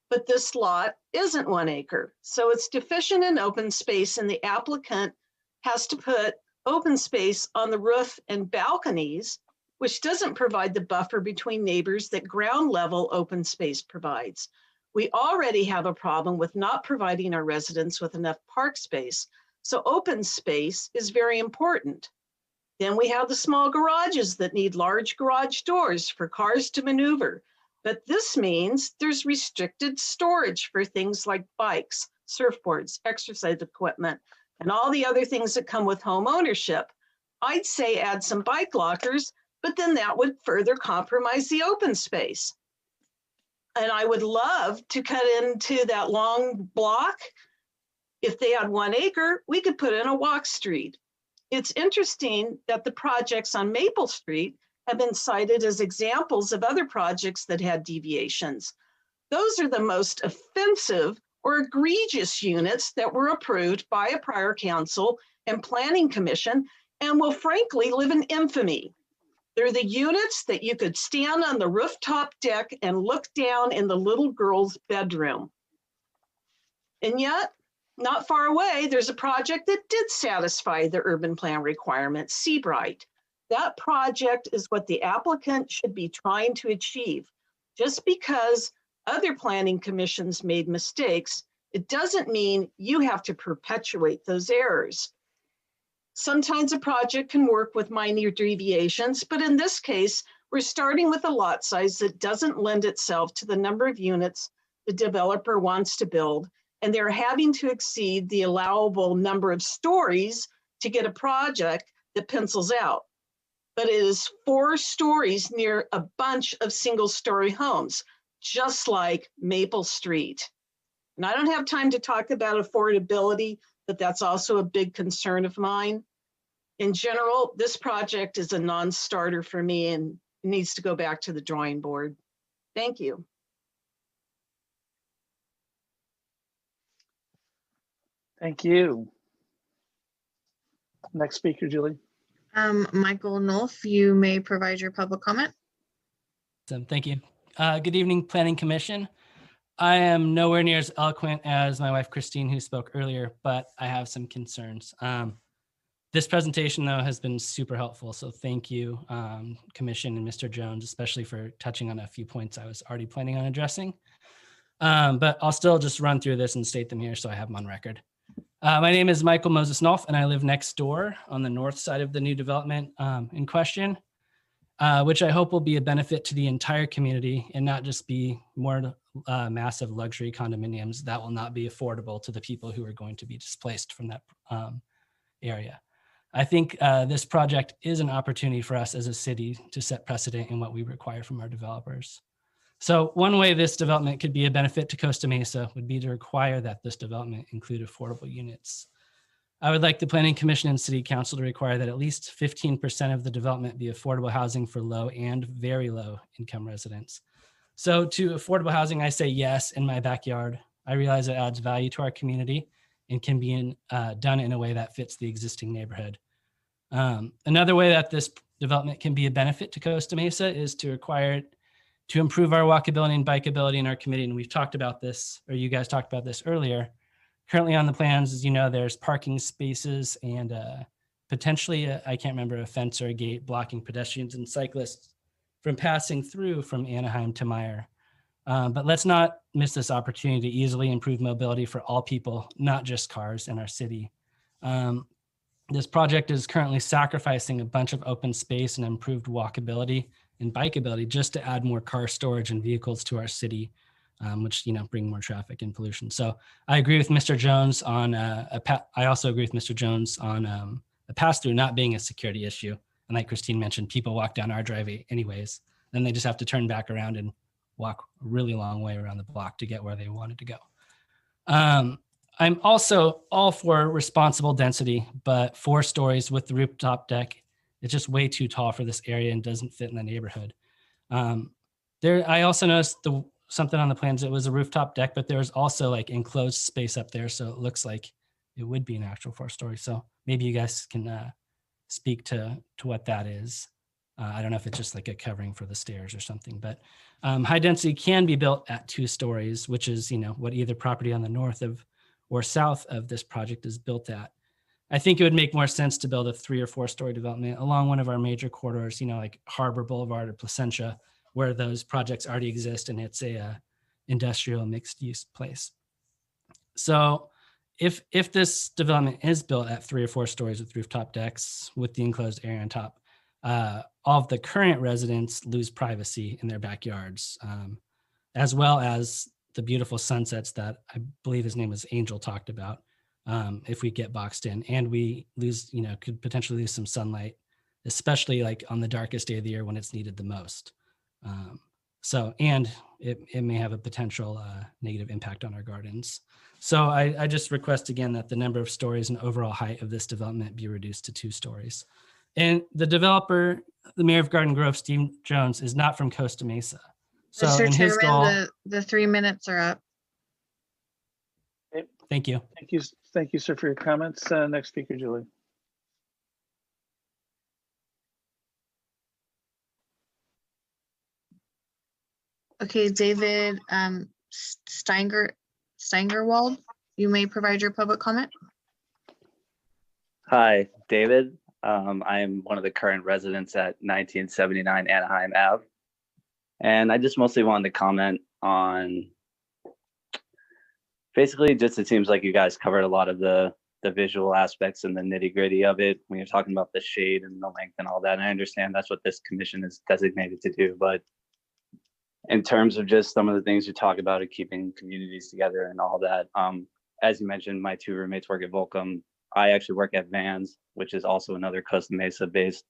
But this lot isn't 1 acre, so it's deficient in open space, and the applicant has to put open space on the roof and balconies, which doesn't provide the buffer between neighbors that ground level open space provides. We already have a problem with not providing our residents with enough park space, so open space is very important. Then we have the small garages that need large garage doors for cars to maneuver. But this means there's restricted storage for things like bikes, surfboards, exercise equipment, and all the other things that come with home ownership. I'd say add some bike lockers, but then that would further compromise the open space. And I would love to cut into that long block. If they had 1 acre, we could put in a walk street. It's interesting that the projects on Maple Street have been cited as examples of other projects that had deviations. Those are the most offensive or egregious units that were approved by a prior council and planning commission and will frankly live in infamy. They're the units that you could stand on the rooftop deck and look down in the little girl's bedroom. And yet, not far away, there's a project that did satisfy the urban plan requirements, Seabright. That project is what the applicant should be trying to achieve. Just because other planning commissions made mistakes, it doesn't mean you have to perpetuate those errors. Sometimes a project can work with minor deviations, but in this case, we're starting with a lot size that doesn't lend itself to the number of units the developer wants to build, and they're having to exceed the allowable number of stories to get a project that pencils out. But it is 4 stories near a bunch of single-story homes, just like Maple Street. And I don't have time to talk about affordability, but that's also a big concern of mine. In general, this project is a non-starter for me and needs to go back to the drawing board. Thank you. Thank you. Next speaker, Julie. Michael Nolf, you may provide your public comment. Thank you. Good evening, Planning Commission. I am nowhere near as eloquent as my wife, Christine, who spoke earlier, but I have some concerns. This presentation, though, has been super helpful. So thank you, Commission and Mr. Jones, especially for touching on a few points I was already planning on addressing. But I'll still just run through this and state them here so I have them on record. My name is Michael Moses Nolf, and I live next door on the north side of the new development in question, which I hope will be a benefit to the entire community and not just be more massive luxury condominiums that will not be affordable to the people who are going to be displaced from that area. I think this project is an opportunity for us as a city to set precedent in what we require from our developers. So one way this development could be a benefit to Costa Mesa would be to require that this development include affordable units. I would like the Planning Commission and City Council to require that at least 15% of the development be affordable housing for low and very low income residents. So to affordable housing, I say yes in my backyard. I realize it adds value to our community and can be done in a way that fits the existing neighborhood. Another way that this development can be a benefit to Costa Mesa is to require it to improve our walkability and bikeability in our community. And we've talked about this, or you guys talked about this earlier. Currently on the plans, as you know, there's parking spaces and potentially, I can't remember, a fence or a gate blocking pedestrians and cyclists from passing through from Anaheim to Meyer. But let's not miss this opportunity to easily improve mobility for all people, not just cars in our city. This project is currently sacrificing a bunch of open space and improved walkability and bikeability just to add more car storage and vehicles to our city, which bring more traffic and pollution. So I agree with Mr. Jones on I also agree with Mr. Jones on a pass-through not being a security issue. And like Christine mentioned, people walk down our driveway anyways, then they just have to turn back around and walk a really long way around the block to get where they wanted to go. I'm also all for responsible density, but 4 stories with the rooftop deck, it's just way too tall for this area and doesn't fit in the neighborhood. I also noticed something on the plans. It was a rooftop deck, but there's also like enclosed space up there. So it looks like it would be an actual 4 story. So maybe you guys can speak to what that is. I don't know if it's just like a covering for the stairs or something, but high density can be built at 2 stories, which is, what either property on the north of or south of this project is built at. I think it would make more sense to build a 3 or 4 story development along one of our major corridors, like Harbor Boulevard or Placentia, where those projects already exist and it's a industrial mixed use place. So if this development is built at 3 or 4 stories with rooftop decks with the enclosed area on top, all of the current residents lose privacy in their backyards, as well as the beautiful sunsets that I believe his name was Angel talked about. If we get boxed in, and we lose, could potentially lose some sunlight, especially like on the darkest day of the year when it's needed the most. And it may have a potential negative impact on our gardens. So I just request again that the number of stories and overall height of this development be reduced to 2 stories. And the developer, the mayor of Garden Grove, Steve Jones, is not from Costa Mesa. So Mr. in his Chairman, goal, the 3 minutes are up. thank you. Thank you, sir, for your comments. Next speaker, Julie. Okay, David Steigerwald, you may provide your public comment. Hi, David. I am one of the current residents at 1979 Anaheim Ave. And I just mostly wanted to comment on, basically just it seems like you guys covered a lot of the visual aspects and the nitty gritty of it when you're talking about the shade and the length and all that. And I understand that's what this commission is designated to do, but in terms of just some of the things you talk about of keeping communities together and all that, as you mentioned, my two roommates work at Volcom. I actually work at Vans, which is also another Costa Mesa based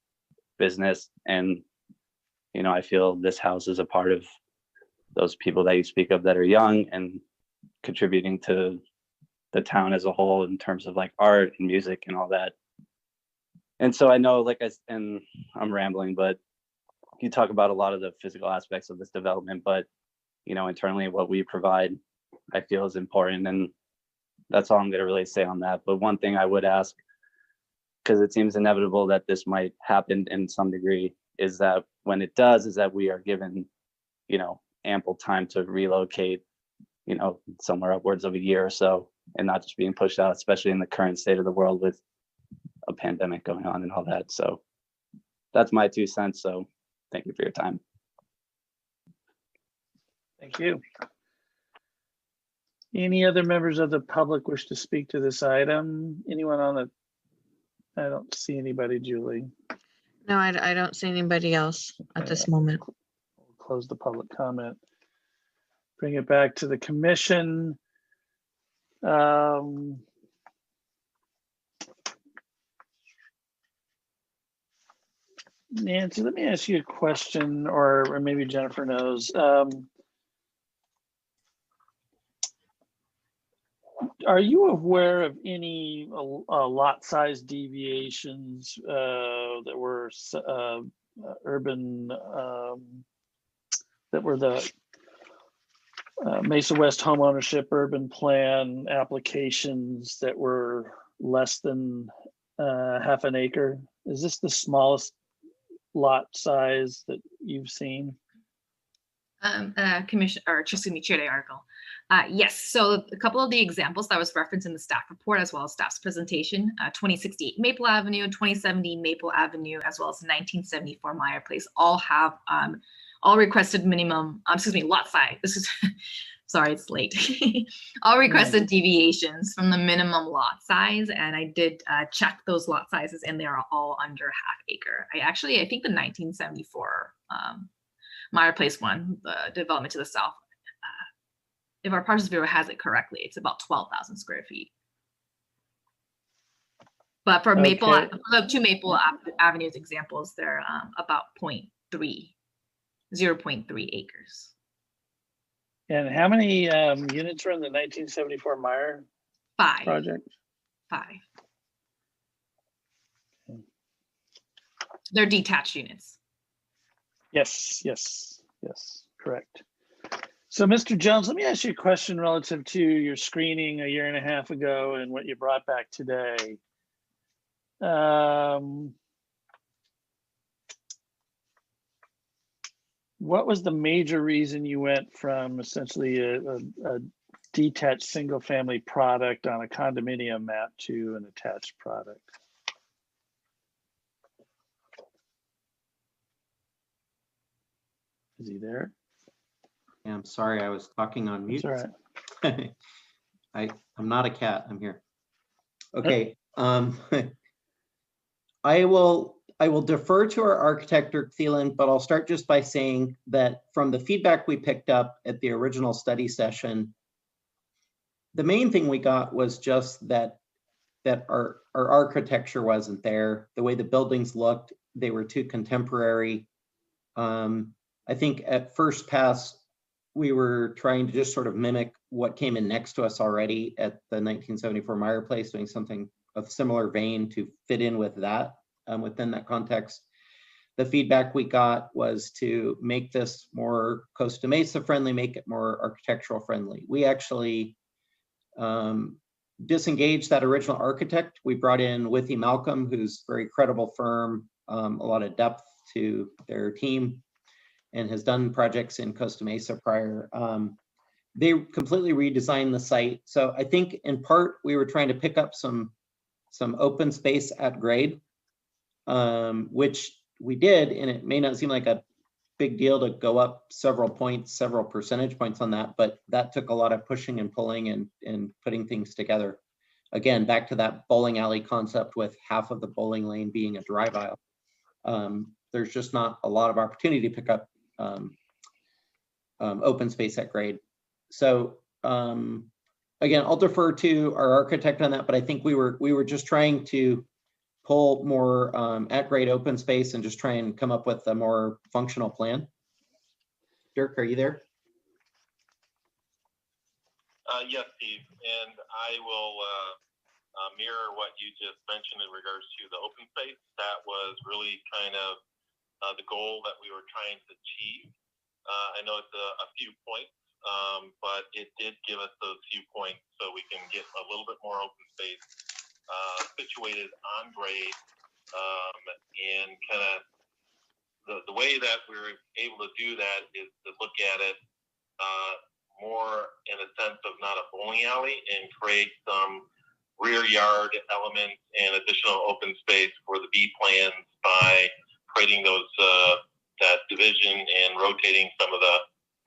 business. And, you know, I feel this house is a part of those people that you speak of that are young and contributing to the town as a whole in terms of like art and music and all that. And so I know, and I'm rambling, but you talk about a lot of the physical aspects of this development, but, you know, internally what we provide, I feel is important. And that's all I'm going to really say on that. But one thing I would ask, because it seems inevitable that this might happen in some degree, is that when it does, is that we are given, you know, ample time to relocate, you know, somewhere upwards of a year or so, and not just being pushed out, especially in the current state of the world with a pandemic going on and all that. So that's my 2 cents. So thank you for your time. Thank you. Any other members of the public wish to speak to this item? Anyone on the, I don't see anybody, Julie. No, I don't see anybody else at this moment. We'll close the public comment. Bring it back to the commission. Nancy, let me ask you a question, or maybe Jennifer knows. Are you aware of any lot size deviations that were urban, that were the Mesa West homeownership urban plan applications that were less than half an acre? Is this the smallest lot size that you've seen? Commission, or excuse me, Chair DeArco. Yes, so a couple of the examples that was referenced in the staff report as well as staff's presentation, 2068 Maple Avenue, 2070 Maple Avenue, as well as 1974 Meyer Place, all have all requested minimum, lot size. This is, sorry, it's late. All requested deviations from the minimum lot size. And I did check those lot sizes and they are all under half acre. I think the 1974 Meyer Place one, the development to the south, if our Parcels Bureau has it correctly, it's about 12,000 square feet. But for Maple, for the two Maple Avenues examples, they're about 0.3 acres. And how many units were in the 1974 Meyer project? 5. They're detached units. Yes, correct. So Mr. Jones, let me ask you a question relative to your screening a year and a half ago and what you brought back today. What was the major reason you went from essentially a detached single family product on a condominium map to an attached product? Is he there? Yeah, I'm sorry, I was talking on mute. That's all right. I'm not a cat, I'm here. Okay. I will defer to our architect, Dirk Thielen, but I'll start just by saying that from the feedback we picked up at the original study session, the main thing we got was just that our architecture wasn't there. The way the buildings looked, they were too contemporary. I think at first pass, we were trying to just sort of mimic what came in next to us already at the 1974 Meyer Place, doing something of similar vein to fit in with that within that context. The feedback we got was to make this more Costa Mesa friendly, make it more architectural friendly. We actually disengaged that original architect. We brought in Withy Malcolm, who's a very credible firm, a lot of depth to their team, and has done projects in Costa Mesa prior. They completely redesigned the site. So I think in part, we were trying to pick up some open space at grade, which we did, and it may not seem like a big deal to go up several percentage points on that, but that took a lot of pushing and pulling and putting things together. Again, back to that bowling alley concept with half of the bowling lane being a drive aisle. There's just not a lot of opportunity to pick up open space at grade. So again, I'll defer to our architect on that, but I think we were just trying to pull more at grade open space and just try and come up with a more functional plan. Dirk, are you there? Yes, Steve, and I will mirror what you just mentioned in regards to the open space. That was really kind of the goal that we were trying to achieve. I know it's a few points, but it did give us those few points so we can get a little bit more open space situated on grade, and kind of the way that we're able to do that is to look at it more in a sense of not a bowling alley and create some rear yard elements and additional open space for the B plans by creating those that division and rotating some of the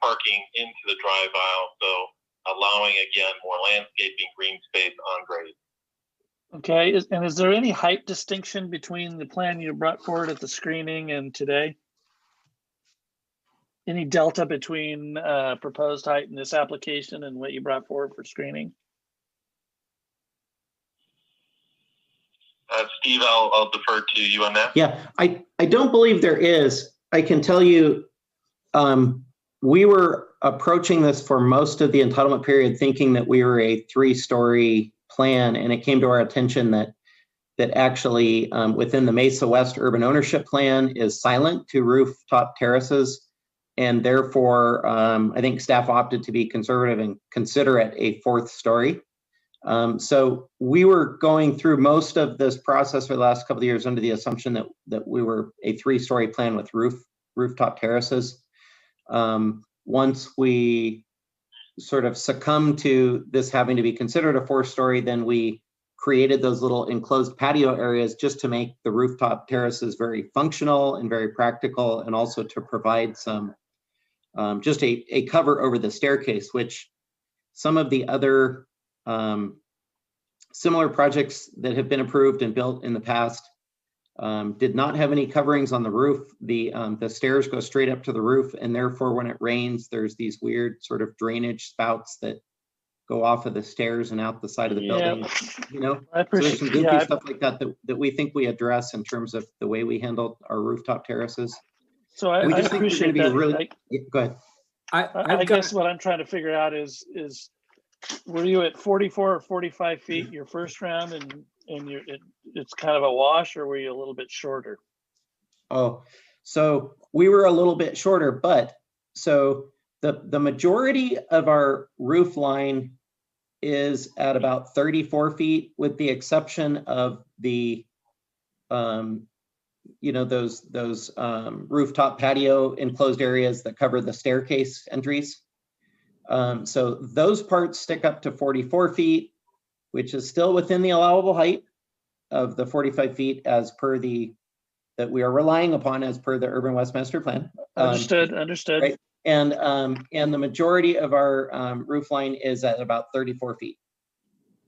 parking into the drive aisle, so allowing again more landscaping, green space on grade. Okay, is there any height distinction between the plan you brought forward at the screening and today? Any delta between proposed height in this application and what you brought forward for screening? Steve, I'll defer to you on that. Yeah, I don't believe there is. I can tell you, we were approaching this for most of the entitlement period thinking that we were a 3-story plan, and it came to our attention that actually within the Mesa West urban ownership plan is silent to rooftop terraces, and therefore I think staff opted to be conservative and consider it a 4th story. So we were going through most of this process for the last couple of years under the assumption that we were a 3-story plan with rooftop terraces. Once we sort of succumbed to this having to be considered a 4-story, then we created those little enclosed patio areas just to make the rooftop terraces very functional and very practical, and also to provide some just a cover over the staircase, which some of the other similar projects that have been approved and built in the past did not have any coverings on the roof. The stairs go straight up to the roof, and therefore when it rains, there's these weird sort of drainage spouts that go off of the stairs and out the side of the building. You know, so there's some goofy stuff like that we think we address in terms of the way we handle our rooftop terraces. So I appreciate that. Go ahead. I guess what I'm trying to figure out is were you at 44 or 45 feet your first round, and it's kind of a wash, or were you a little bit shorter? Oh, so we were a little bit shorter, but so the majority of our roof line is at about 34 feet, with the exception of the those rooftop patio enclosed areas that cover the staircase entries. So those parts stick up to 44 feet, which is still within the allowable height of the 45 feet as per that we are relying upon as per the Urban West Master Plan. Understood. Right? And the majority of our roof line is at about 34 feet.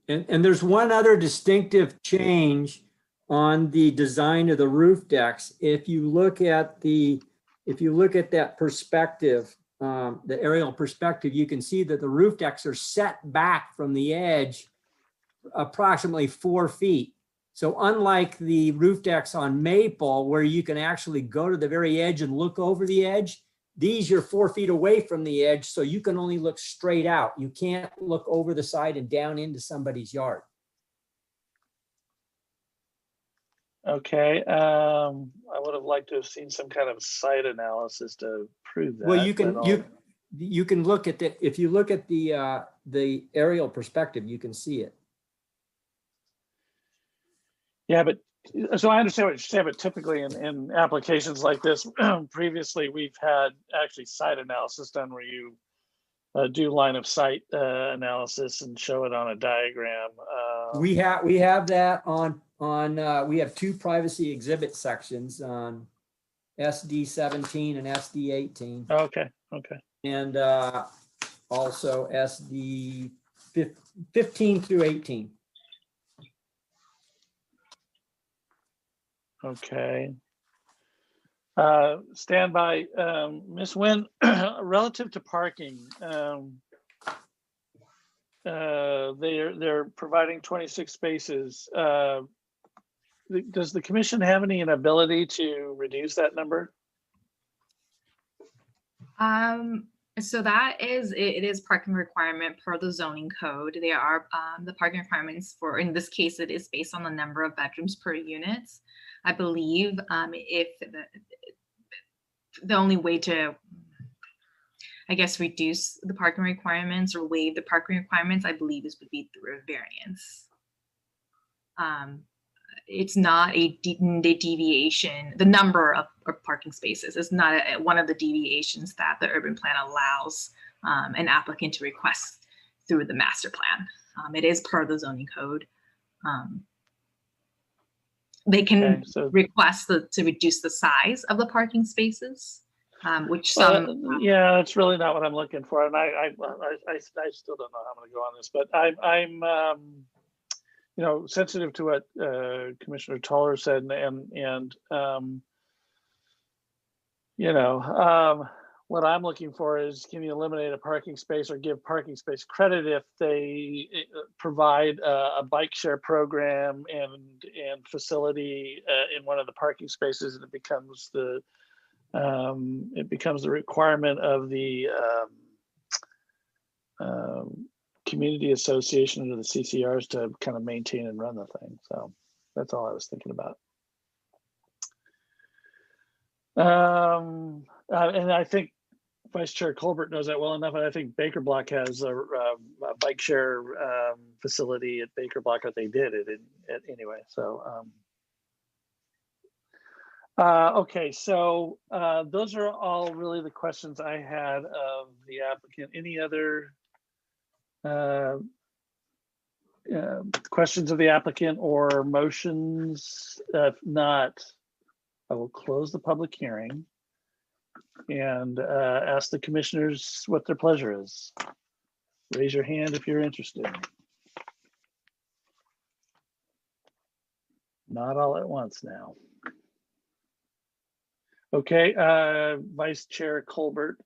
And there's one other distinctive change on the design of the roof decks. If you look at that perspective, the aerial perspective, you can see that the roof decks are set back from the edge approximately 4 feet. So unlike the roof decks on Maple, where you can actually go to the very edge and look over the edge, these you're 4 feet away from the edge, so you can only look straight out. You can't look over the side and down into somebody's yard. Okay, I would have liked to have seen some kind of site analysis to prove that. Well, you can look at if you look at the aerial perspective, you can see it. Yeah, but so I understand what you're saying, but typically in applications like this, previously we've had actually site analysis done where you do line of sight analysis and show it on a diagram. We have that on we have 2 privacy exhibit sections on SD 17 and SD 18. Okay. And also SD 15 through 18. Okay. Stand by. Ms. Nguyen, relative to parking, they're providing 26 spaces. Does the commission have any ability to reduce that number? So that is, it is parking requirement per the zoning code. They are the parking requirements for, in this case, it is based on the number of bedrooms per unit. I believe if the only way to, I guess, reduce the parking requirements or waive the parking requirements, I believe this would be through a variance. It's not the deviation, the number of parking spaces is not one of the deviations that the urban plan allows an applicant to request through the master plan. It is per the zoning code. They can request to reduce the size of the parking spaces, which some. Yeah, that's really not what I'm looking for, and I still don't know how I'm going to go on this, but I'm you know, sensitive to what Commissioner Toller said, and you know, what I'm looking for is, can you eliminate a parking space or give parking space credit if they provide a bike share program and facility in one of the parking spaces, and it becomes the requirement of the community association under the CCRs to kind of maintain and run the thing. So that's all I was thinking about. And I think Vice Chair Colbert knows that well enough. And I think Baker Block has a bike share facility at Baker Block that they did it anyway. So okay, so those are all really the questions I had of the applicant. Any other questions of the applicant or motions? If not, I will close the public hearing and ask the commissioners what their pleasure is. Raise your hand if you're interested. Not all at once now. Okay, Vice Chair Colbert.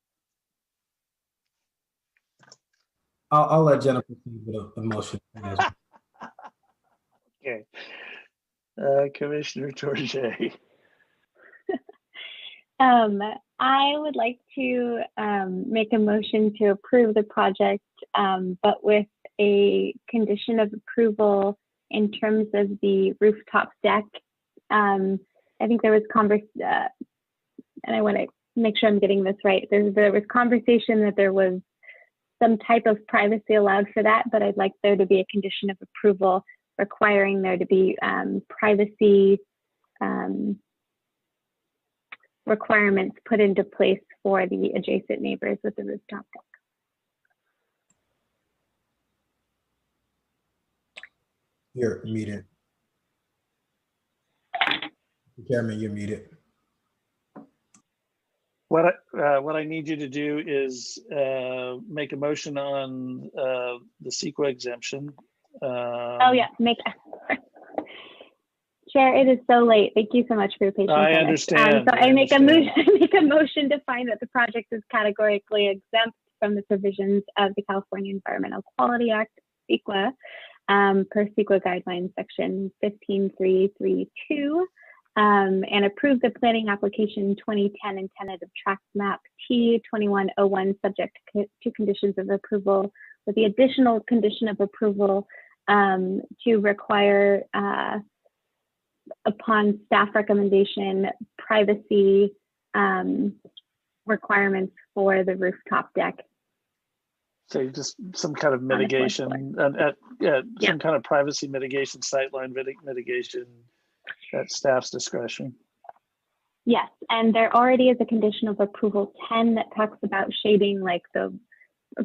I'll let Jennifer proceed with a motion. Okay. Commissioner Torje. I would like to make a motion to approve the project, but with a condition of approval in terms of the rooftop deck. I think there was and I want to make sure I'm getting this right. There was conversation that there was some type of privacy allowed for that, but I'd like there to be a condition of approval requiring there to be privacy requirements put into place for the adjacent neighbors with the rooftop deck. You're muted. Chairman, you're muted. What I need you to do is make a motion on the CEQA exemption. Oh yeah, Chair, it is so late. Thank you so much for your patience. I understand. So I make a motion to find that the project is categorically exempt from the provisions of the California Environmental Quality Act, CEQA, per CEQA guidelines section 15332, and approve the planning application 2010 and tentative track map T2101 subject to conditions of approval, with the additional condition of approval to require, upon staff recommendation, privacy requirements for the rooftop deck. So just some kind of mitigation, some kind of privacy mitigation, sightline mitigation at staff's discretion. Yes, and there already is a condition of approval 10 that talks about shading, like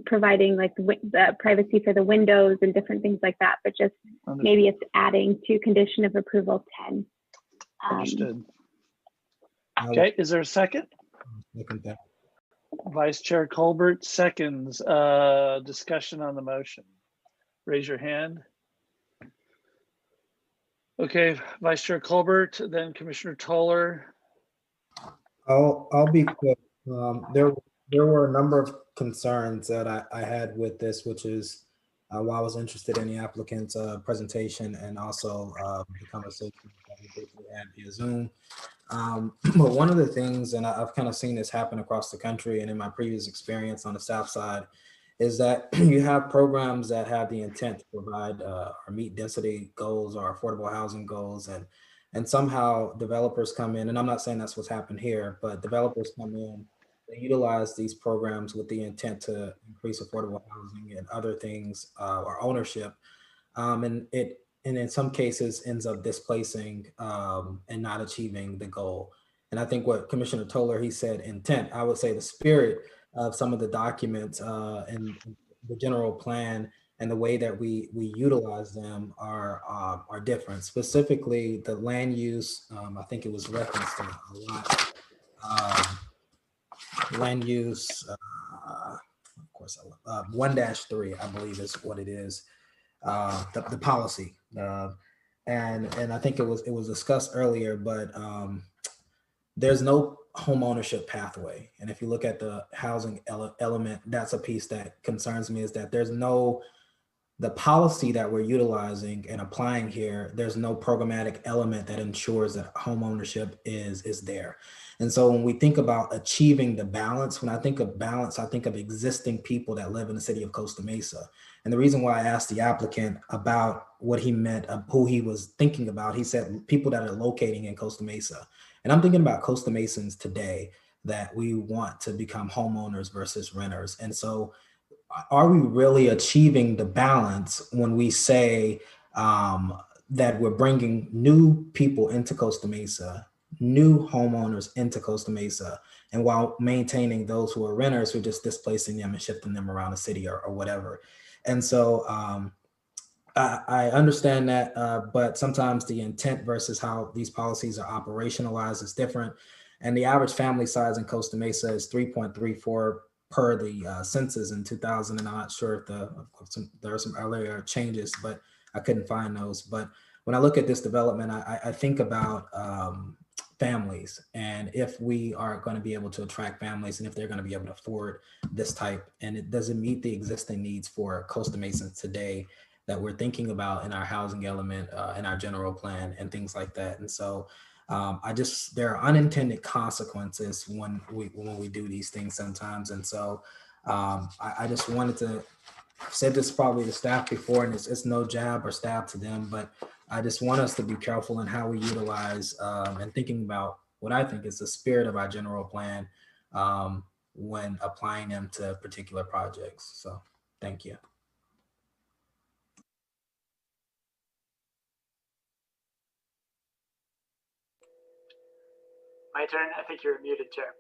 providing like the privacy for the windows and different things like that, but just maybe it's adding to condition of approval 10. Understood. Okay, is there a second? Vice Chair Colbert seconds. Discussion on the motion. Raise your hand. Okay, Vice Chair Colbert, then Commissioner Toller. I'll be quick. There were a number of concerns that I had with this, which is why I was interested in the applicant's presentation and also the conversation that we briefly had via Zoom. But one of the things, and I've kind of seen this happen across the country and in my previous experience on the South Side, is that you have programs that have the intent to provide or meet density goals or affordable housing goals, and somehow developers come in, and I'm not saying that's what's happened here, but developers come in, they utilize these programs with the intent to increase affordable housing and other things or ownership, and in some cases ends up displacing and not achieving the goal. And I think what Commissioner Toller, he said intent, I would say the spirit of some of the documents and the general plan and the way that we utilize them are different. Specifically, the land use, I think it was referenced a lot. Land use, of course, 1-3, I believe is what it is. The policy, and I think it was discussed earlier, but there's no home ownership pathway. And if you look at the housing element, that's a piece that concerns me, is that there's no, the policy that we're utilizing and applying here, there's no programmatic element that ensures that home ownership is there. And so when we think about achieving the balance, when I think of balance, I think of existing people that live in the city of Costa Mesa. And the reason why I asked the applicant about what he meant, who he was thinking about, he said people that are locating in Costa Mesa. And I'm thinking about Costa Mesans today that we want to become homeowners versus renters. And so are we really achieving the balance when we say that we're bringing new people into Costa Mesa, new homeowners into Costa Mesa, and while maintaining those who are renters, we're just displacing them and shifting them around the city or whatever. And so I understand that, but sometimes the intent versus how these policies are operationalized is different. And the average family size in Costa Mesa is 3.34 per the census in 2000. And I'm not sure if there are some earlier changes, but I couldn't find those. But when I look at this development, I think about families, and if we are going to be able to attract families and if they're going to be able to afford this type, and it doesn't meet the existing needs for Costa Mesans today that we're thinking about in our housing element, in our general plan and things like that. And so there are unintended consequences when we do these things sometimes. And so I just wanted to, I've said this probably to staff before, and it's no jab or stab to them, but I just want us to be careful in how we utilize and thinking about what I think is the spirit of our general plan when applying them to particular projects. So thank you. My turn. I think you're muted, Chair.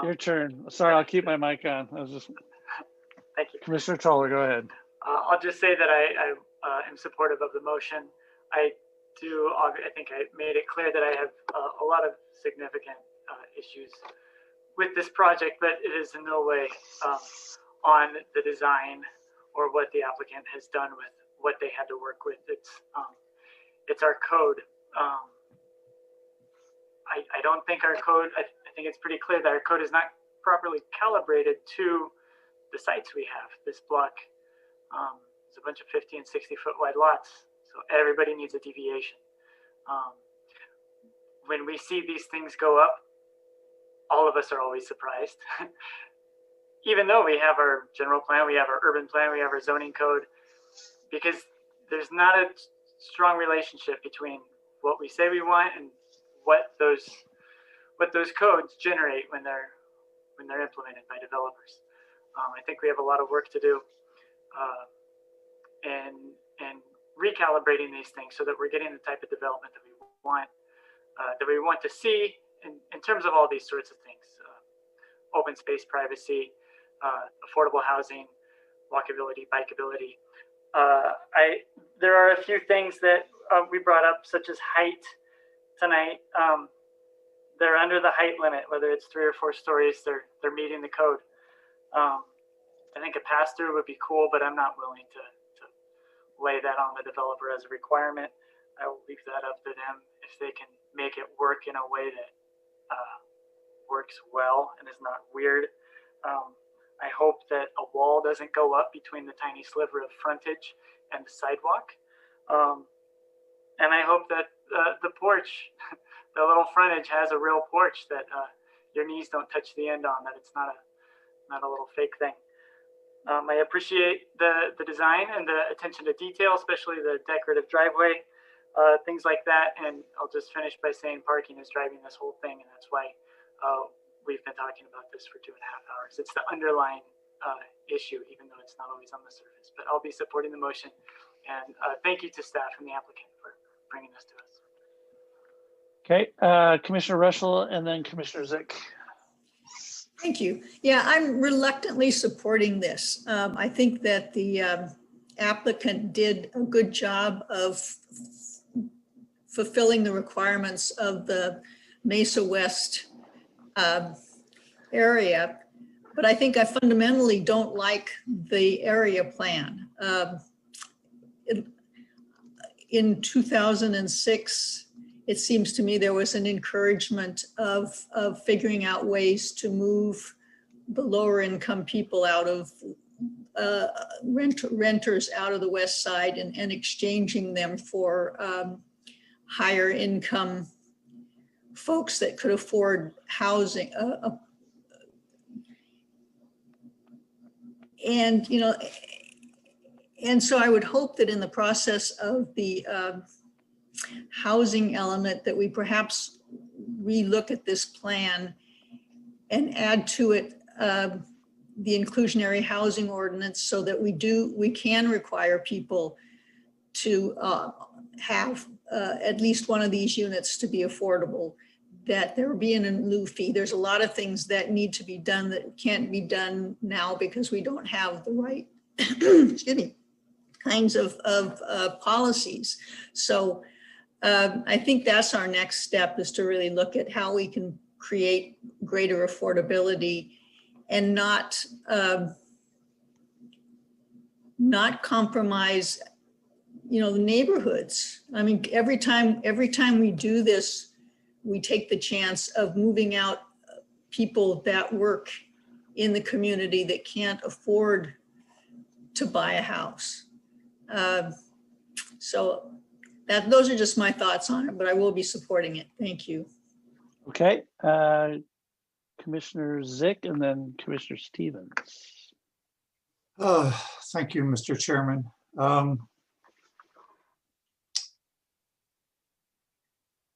Your turn. Sorry, I'll keep my mic on. I was just. Thank you. Commissioner Toller, go ahead. I'll just say that I am supportive of the motion. I think I made it clear that I have a lot of significant issues with this project, but it is in no way on the design or what the applicant has done with what they had to work with. It's our code. I don't think our code, I think it's pretty clear that our code is not properly calibrated to the sites we have. This block, there's a bunch of 50 and 60 foot wide lots, so everybody needs a deviation. When we see these things go up, all of us are always surprised. Even though we have our general plan, we have our urban plan, we have our zoning code, because there's not a strong relationship between what we say we want and what those codes generate when they're implemented by developers. I think we have a lot of work to do and recalibrating these things so that we're getting the type of development that we want to see in terms of all these sorts of things: open space, privacy, affordable housing, walkability, bikeability. There are a few things that we brought up, such as height tonight. They're under the height limit, whether it's 3 or 4 stories, they're meeting the code. I think a pass-through would be cool, but I'm not willing to lay that on the developer as a requirement. I will leave that up to them if they can make it work in a way that works well and is not weird. I hope that a wall doesn't go up between the tiny sliver of frontage and the sidewalk. And I hope that the porch, the little frontage, has a real porch that your knees don't touch the end on, that it's not a little fake thing. I appreciate the design and the attention to detail, especially the decorative driveway, things like that. And I'll just finish by saying parking is driving this whole thing, and that's why we've been talking about this for 2.5 hours. It's the underlying issue, even though it's not always on the surface. But I'll be supporting the motion, and thank you to staff and the applicant for bringing this to us. Okay, Commissioner Russell and then Commissioner Zick. Thank you. Yeah, I'm reluctantly supporting this. I think that the applicant did a good job of fulfilling the requirements of the Mesa West area, but I think I fundamentally don't like the area plan. In 2006, it seems to me there was an encouragement of figuring out ways to move the lower income people out of renters out of the West Side and exchanging them for higher income folks that could afford housing. And, you know, and so I would hope that in the process of the housing element that we perhaps relook at this plan and add to it the inclusionary housing ordinance so that we can require people to have at least one of these units to be affordable, that there be an lieu fee. There's a lot of things that need to be done that can't be done now because we don't have the right excuse me, kinds of policies. So I think that's our next step, is to really look at how we can create greater affordability and not compromise, you know, the neighborhoods. I mean, every time we do this, we take the chance of moving out people that work in the community that can't afford to buy a house. So those are just my thoughts on it, but I will be supporting it. Thank you. Okay, Commissioner Zick and then Commissioner Stevens. Thank you, Mr. Chairman.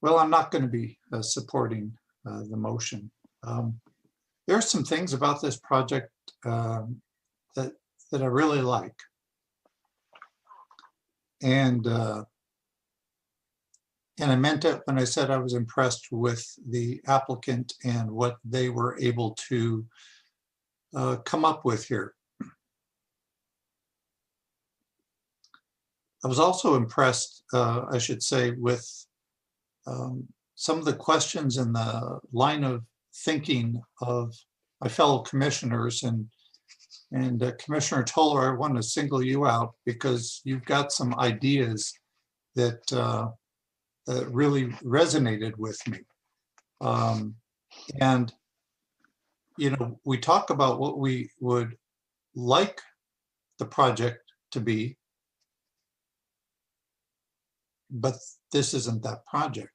Well, I'm not going to be supporting the motion. There are some things about this project that I really like. And I meant it when I said I was impressed with the applicant and what they were able to come up with here. I was also impressed, I should say, with some of the questions in the line of thinking of my fellow commissioners, and Commissioner Toller, I want to single you out because you've got some ideas that that really resonated with me. And, you know, we talk about what we would like the project to be, but this isn't that project.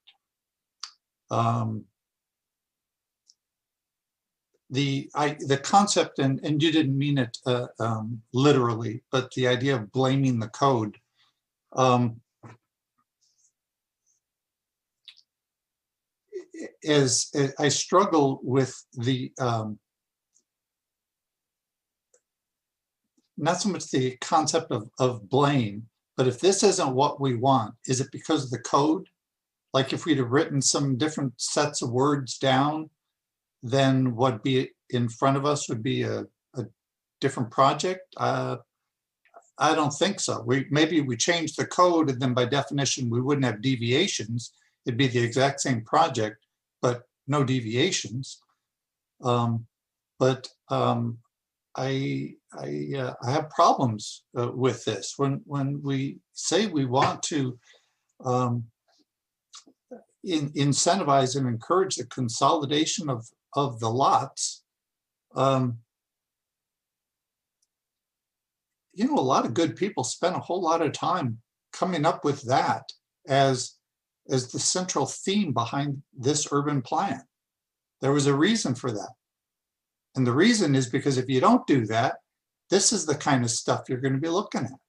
The concept, and you didn't mean it literally, but the idea of blaming the code. Is I struggle with the not so much the concept of blame, but if this isn't what we want, is it because of the code? Like if we'd have written some different sets of words down, then what be in front of us would be a different project? I don't think so. Maybe we changed the code and then by definition, we wouldn't have deviations. It'd be the exact same project, but no deviations. I have problems with this. When we say we want to incentivize and encourage the consolidation of the lots, you know, a lot of good people spent a whole lot of time coming up with that as the central theme behind this urban plan. There was a reason for that. And the reason is because if you don't do that, this is the kind of stuff you're going to be looking at.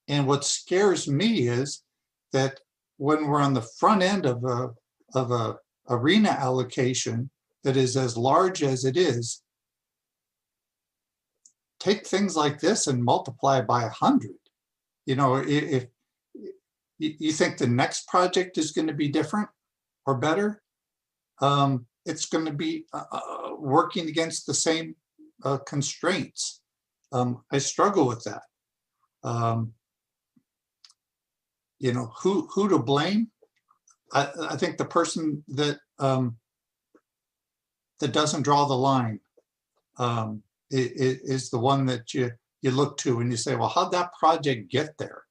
And what scares me is that when we're on the front end of a arena allocation that is as large as it is, take things like this and multiply by 100. You know, if you think the next project is going to be different or better, it's going to be working against the same constraints. I struggle with that. You know, who to blame? I think the person that that doesn't draw the line is the one that you look to and you say, well, how'd that project get there?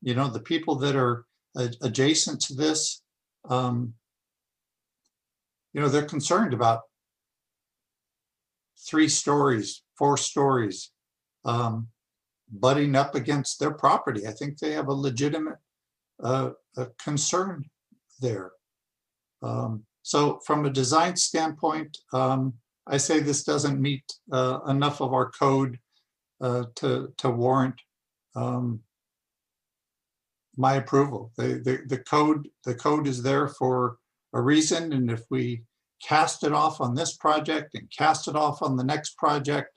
You know, the people that are adjacent to this, you know, they're concerned about 3 stories, 4 stories, butting up against their property. I think they have a legitimate concern there. So from a design standpoint, I say this doesn't meet enough of our code to warrant my approval. The code is there for a reason, and if we cast it off on this project and cast it off on the next project,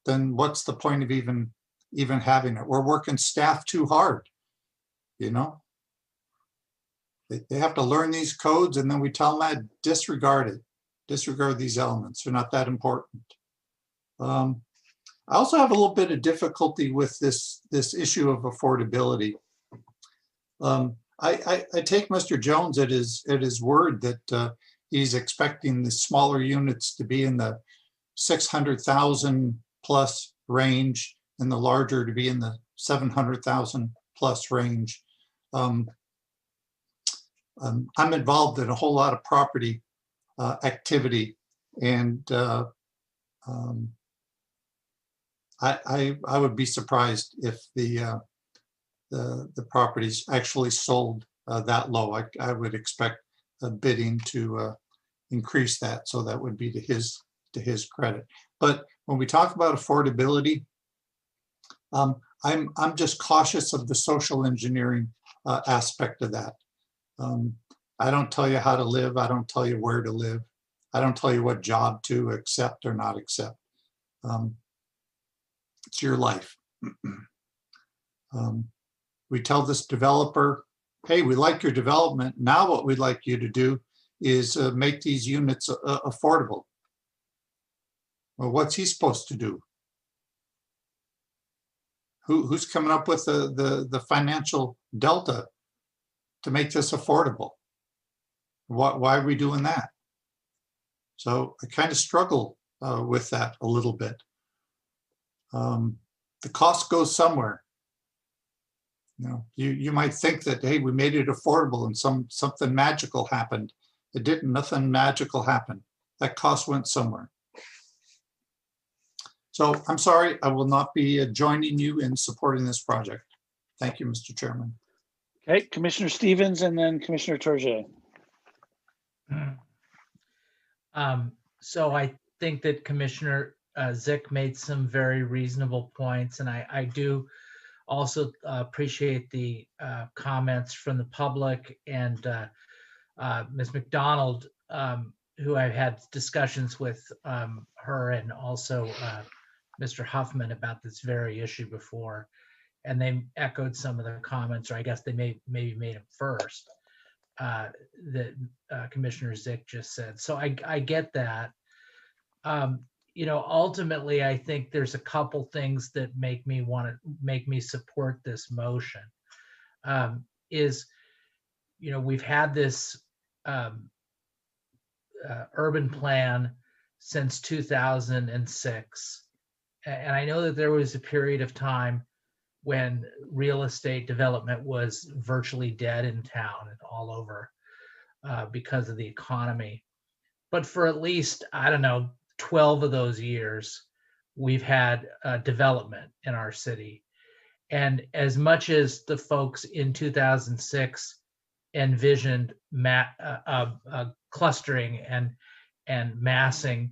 then what's the point of even having it? We're working staff too hard, you know? They have to learn these codes, and then we tell them that disregard it. Disregard these elements. They're not that important. I also have a little bit of difficulty with this issue of affordability. I take Mr. Jones at his word that he's expecting the smaller units to be in the 600,000 plus range and the larger to be in the 700,000 plus range. I'm involved in a whole lot of property activity, and I would be surprised if the properties actually sold that low. I would expect bidding to increase that, so that would be to his credit. But when we talk about affordability, I'm just cautious of the social engineering aspect of that. I don't tell you how to live. I don't tell you where to live. I don't tell you what job to accept or not accept. It's your life. We tell this developer, hey, we like your development. Now what we'd like you to do is make these units affordable. Well, what's he supposed to do? Who's coming up with the financial delta to make this affordable? Why are we doing that? So I kind of struggle with that a little bit. The cost goes somewhere. You know, you might think that, hey, we made it affordable and something magical happened. It didn't. Nothing magical happened. That cost went somewhere. So I'm sorry, I will not be joining you in supporting this project. Thank you, Mr. Chairman. Okay, Commissioner Stevens and then Commissioner Turgeon. So I think that Commissioner Zick made some very reasonable points, and I do also appreciate the comments from the public and Ms. McDonald, who I've had discussions with her and also Mr. Huffman about this very issue before, and they echoed some of the comments, or I guess they maybe made them first, that Commissioner Zick just said. So I get that. You know, ultimately, I think there's a couple things that make me support this motion. You know, we've had this urban plan since 2006. And I know that there was a period of time when real estate development was virtually dead in town and all over because of the economy. But for at least, I don't know, 12 of those years, we've had development in our city. And as much as the folks in 2006 envisioned clustering and massing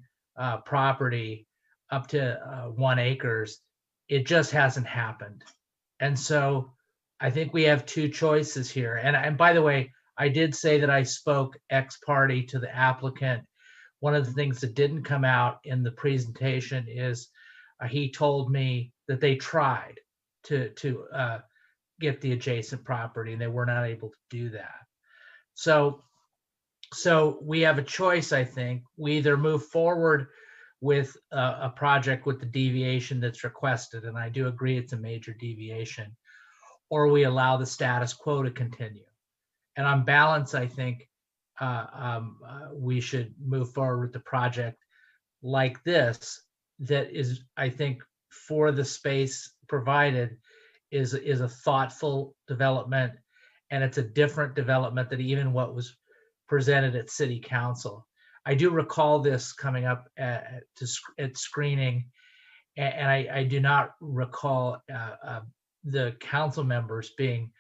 property up to 1 acres, it just hasn't happened. And so I think we have two choices here. And by the way, I did say that I spoke ex parte to the applicant. One of the things that didn't come out in the presentation is he told me that they tried to get the adjacent property and they were not able to do that. So we have a choice, I think. We either move forward with a project with the deviation that's requested, and I do agree it's a major deviation, or we allow the status quo to continue. And on balance, I think we should move forward with the project like this that is, I think, for the space provided is a thoughtful development, and it's a different development than even what was presented at City Council. I do recall this coming up at screening, and I do not recall the council members being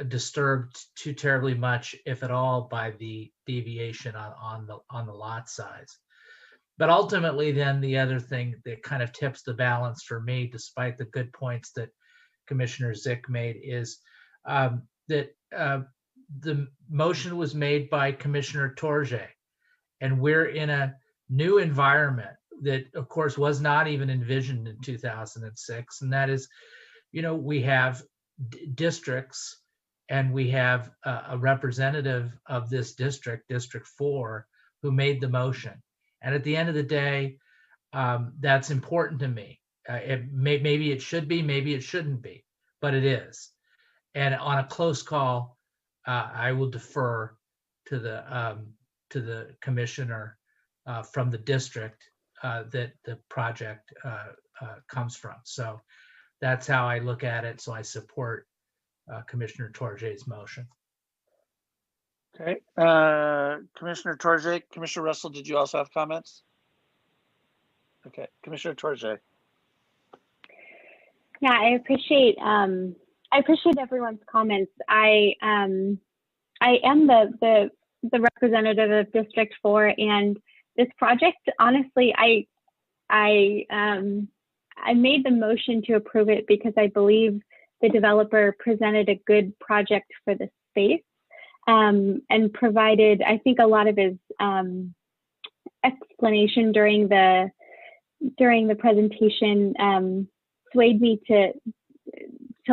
disturbed too terribly much, if at all, by the deviation on the lot size. But ultimately, then the other thing that kind of tips the balance for me, despite the good points that Commissioner Zick made, is that the motion was made by Commissioner Torje, and we're in a new environment that, of course, was not even envisioned in 2006, and that is, we have districts, and we have a representative of this district, District 4, who made the motion. And at the end of the day, that's important to me. Maybe it should be, maybe it shouldn't be, but it is. And on a close call, I will defer to the commissioner from the district that the project comes from. So that's how I look at it. So I support Commissioner Torje's motion. Okay, Commissioner Torje. Commissioner Russell, did you also have comments? Okay, Commissioner Torje. Yeah, I appreciate everyone's comments. I am the representative of District 4, and this project, honestly, I made the motion to approve it because I believe the developer presented a good project for the space, and provided, I think, a lot of his explanation during the presentation swayed me to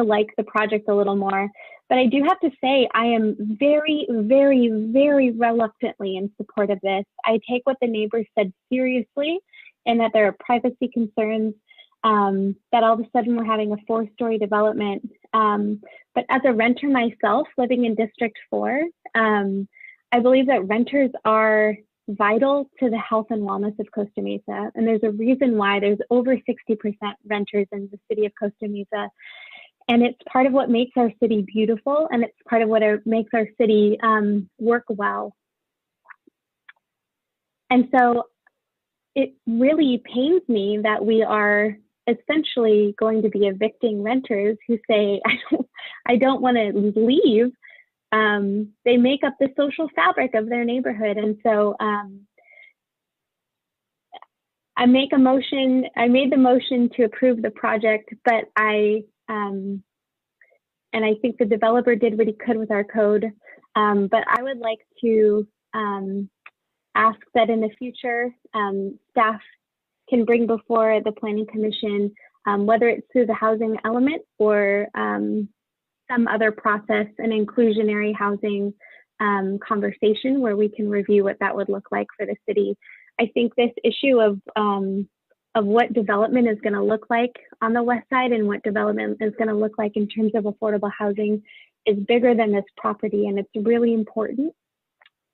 like the project a little more. But I do have to say, I am very, very, very reluctantly in support of this. I take what the neighbors said seriously, and that there are privacy concerns, that all of a sudden we're having a 4-story development. But as a renter myself, living in District 4, I believe that renters are vital to the health and wellness of Costa Mesa. And there's a reason why there's over 60% renters in the city of Costa Mesa. And it's part of what makes our city beautiful, and it's part of what makes our city work well. And so it really pains me that we are essentially going to be evicting renters who say, I don't want to leave. They make up the social fabric of their neighborhood. And so I made the motion to approve the project, but and I think the developer did what he could with our code. But I would like to ask that in the future, staff can bring before the Planning Commission, whether it's through the housing element or some other process, an inclusionary housing conversation where we can review what that would look like for the city. I think this issue of what development is going to look like on the west side and what development is going to look like in terms of affordable housing is bigger than this property, and it's really important.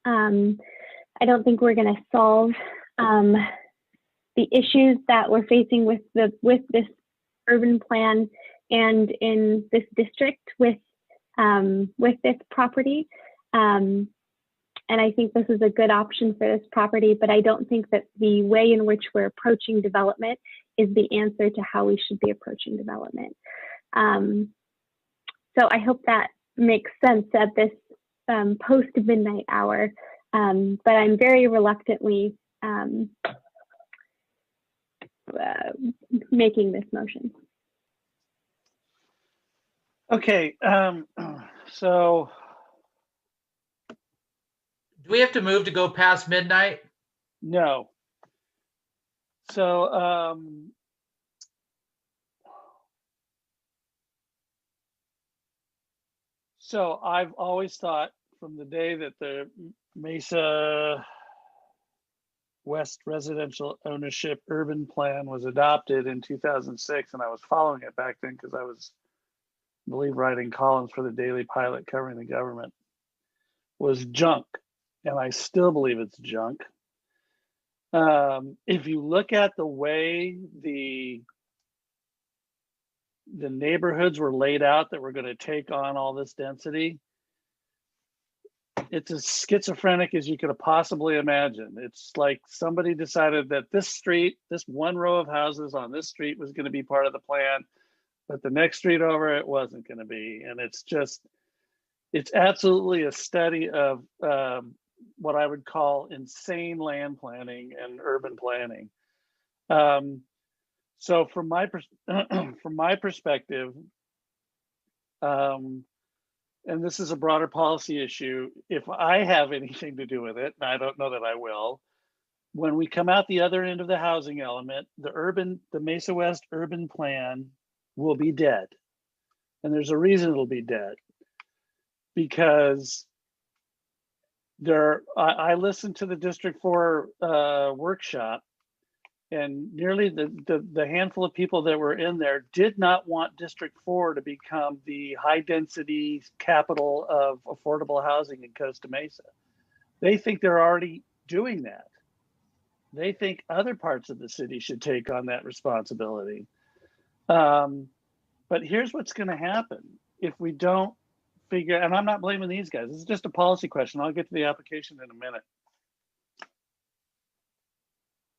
I don't think we're going to solve the issues that we're facing with this urban plan and in this district with this property. And I think this is a good option for this property, but I don't think that the way in which we're approaching development is the answer to how we should be approaching development. So I hope that makes sense at this post midnight hour, but I'm very reluctantly making this motion. Okay, so Do we have to move to go past midnight? no. So so I've always thought from the day that the Mesa West Residential Ownership Urban Plan was adopted in 2006, and I was following it back then because I was, I believe, writing columns for the Daily Pilot covering the government, was junk. And I still believe it's junk. If you look at the way the neighborhoods were laid out that were going to take on all this density, it's as schizophrenic as you could have possibly imagine. It's like somebody decided that this street, this one row of houses on this street was going to be part of the plan, but the next street over it wasn't going to be. And it's just, it's absolutely a study of what I would call insane land planning and urban planning. So from my perspective, and this is a broader policy issue, if I have anything to do with it, and I don't know that I will, when we come out the other end of the housing element, the Mesa West urban plan will be dead. And there's a reason it'll be dead. Because I listened to the District 4 workshop, and nearly the handful of people that were in there did not want District 4 to become the high density capital of affordable housing in Costa Mesa. They think they're already doing that. They think other parts of the city should take on that responsibility. But here's what's going to happen if we don't figure, and I'm not blaming these guys, this is just a policy question. I'll get to the application in a minute.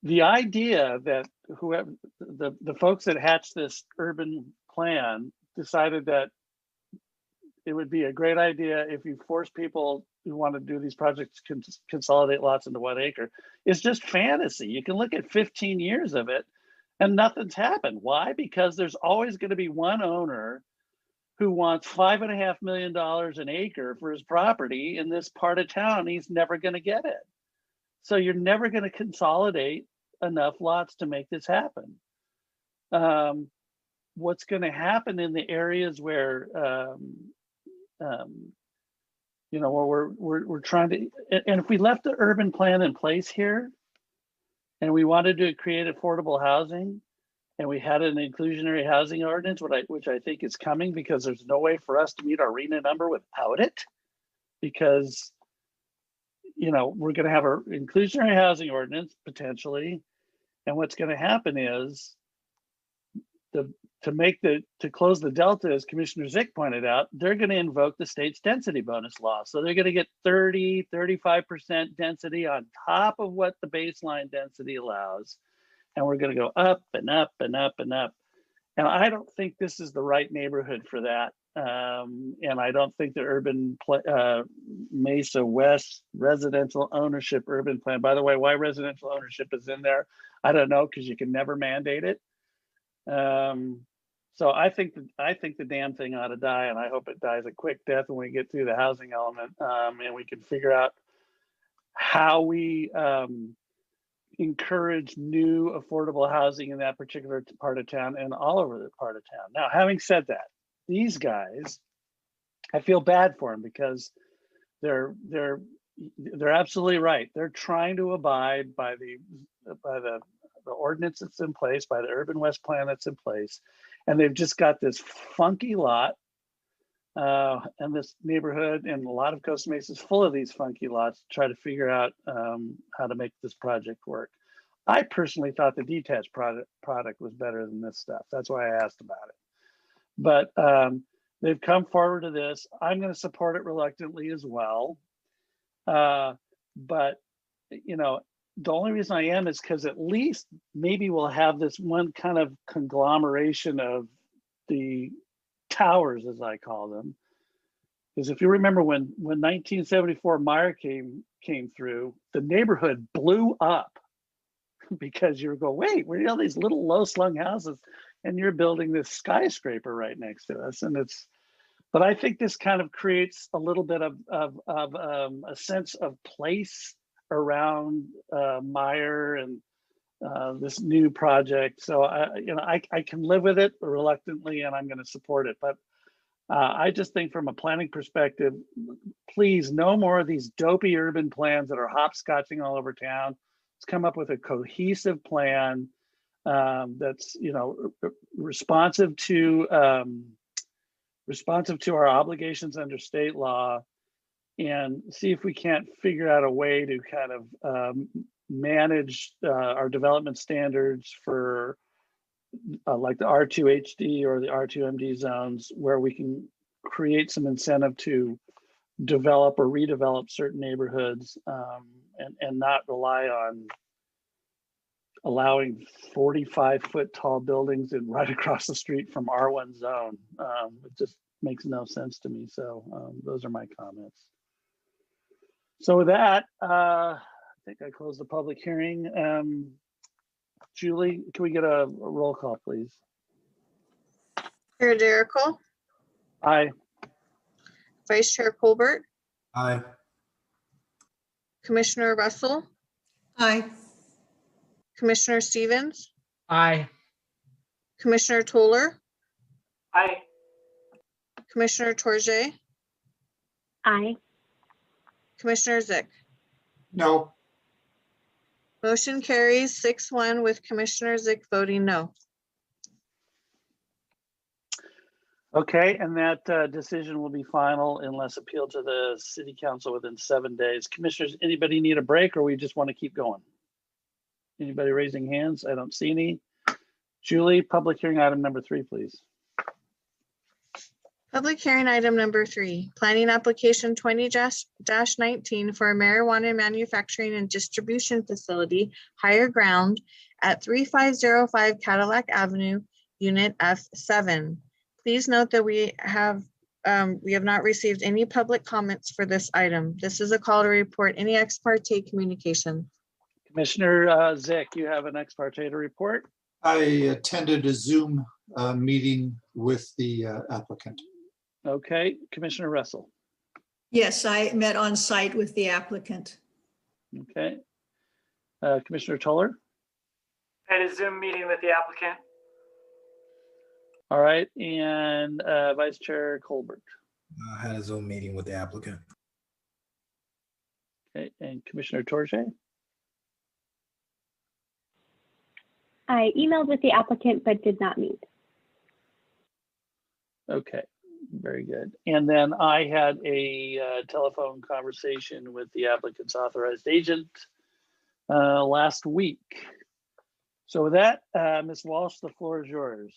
The idea that whoever the folks that hatched this urban plan decided that it would be a great idea if you force people who want to do these projects to consolidate lots into 1 acre is just fantasy. You can look at 15 years of it and nothing's happened. Why? Because there's always going to be one owner who wants $5.5 million an acre for his property in this part of town. He's never going to get it. So you're never going to consolidate enough lots to make this happen. What's going to happen in the areas where, you know, where we're trying to, and if we left the urban plan in place here, and we wanted to create affordable housing, and we had an inclusionary housing ordinance, which I think is coming, because there's no way for us to meet our RENA number without it, because, you know, we're going to have an inclusionary housing ordinance potentially, and what's going to happen is to close the delta, as Commissioner Zick pointed out, they're going to invoke the state's density bonus law. So they're going to get 35% density on top of what the baseline density allows. And we're going to go up and up and up and up. And I don't think this is the right neighborhood for that. And I don't think the urban Mesa West residential ownership urban plan, by the way, why residential ownership is in there, I don't know, because you can never mandate it. So I think the damn thing ought to die, and I hope it dies a quick death when we get through the housing element, and we can figure out how we encourage new affordable housing in that particular part of town and all over the part of town. Now, having said that, these guys, I feel bad for them because they're absolutely right. They're trying to abide by the ordinance that's in place, by the Urban West plan that's in place, and they've just got this funky lot, and this neighborhood, and a lot of Costa Mesa is full of these funky lots to try to figure out how to make this project work. I personally thought the detached product was better than this stuff. That's why I asked about it. But they've come forward to this. I'm going to support it reluctantly as well. But, you know, the only reason I am is because at least maybe we'll have this one kind of conglomeration of the towers, as I call them. Because if you remember when 1974 Meyer came through, the neighborhood blew up because you go, wait, where are all these little low-slung houses, and you're building this skyscraper right next to us, and it's. But I think this kind of creates a little bit of a sense of place around Meyer and this new project. So I can live with it reluctantly, and I'm going to support it. But I just think from a planning perspective, please, no more of these dopey urban plans that are hopscotching all over town. Let's come up with a cohesive plan that's responsive to our obligations under state law, and see if we can't figure out a way to kind of manage our development standards for like the R2 HD or the R2 MD zones, where we can create some incentive to develop or redevelop certain neighborhoods, and not rely on allowing 45-foot tall buildings and right across the street from R1 zone. It just makes no sense to me. So those are my comments. So with that, I think I closed the public hearing. Julie, can we get a roll call, please? Chair Jericho, Aye. Vice Chair Colbert, Aye. Commissioner Russell, Aye. Commissioner Stevens, Aye. Commissioner Toller, Aye. Commissioner Torje, Aye. Commissioner Zick. No. Motion carries 6-1 with Commissioner Zick voting no. Okay, and that decision will be final unless appealed to the city council within 7 days. Commissioners, anybody need a break, or we just want to keep going? Anybody raising hands? I don't see any. Julie, public hearing item number 3, please. Public hearing item number 3, planning application 20-19 for a marijuana manufacturing and distribution facility, higher ground at 3505 Cadillac Avenue, Unit F7. Please note that we have not received any public comments for this item. This is a call to report any ex parte communication. Commissioner Zick, you have an ex parte to report? I attended a Zoom meeting with the applicant. Okay, Commissioner Russell. Yes, I met on site with the applicant. Okay. Commissioner Toller. Had a Zoom meeting with the applicant. All right, and Vice Chair Colbert. I had a Zoom meeting with the applicant. Okay, and Commissioner Torje. I emailed with the applicant but did not meet. Okay, very good. And then I had a telephone conversation with the applicant's authorized agent last week. So with that, Ms. Walsh, the floor is yours.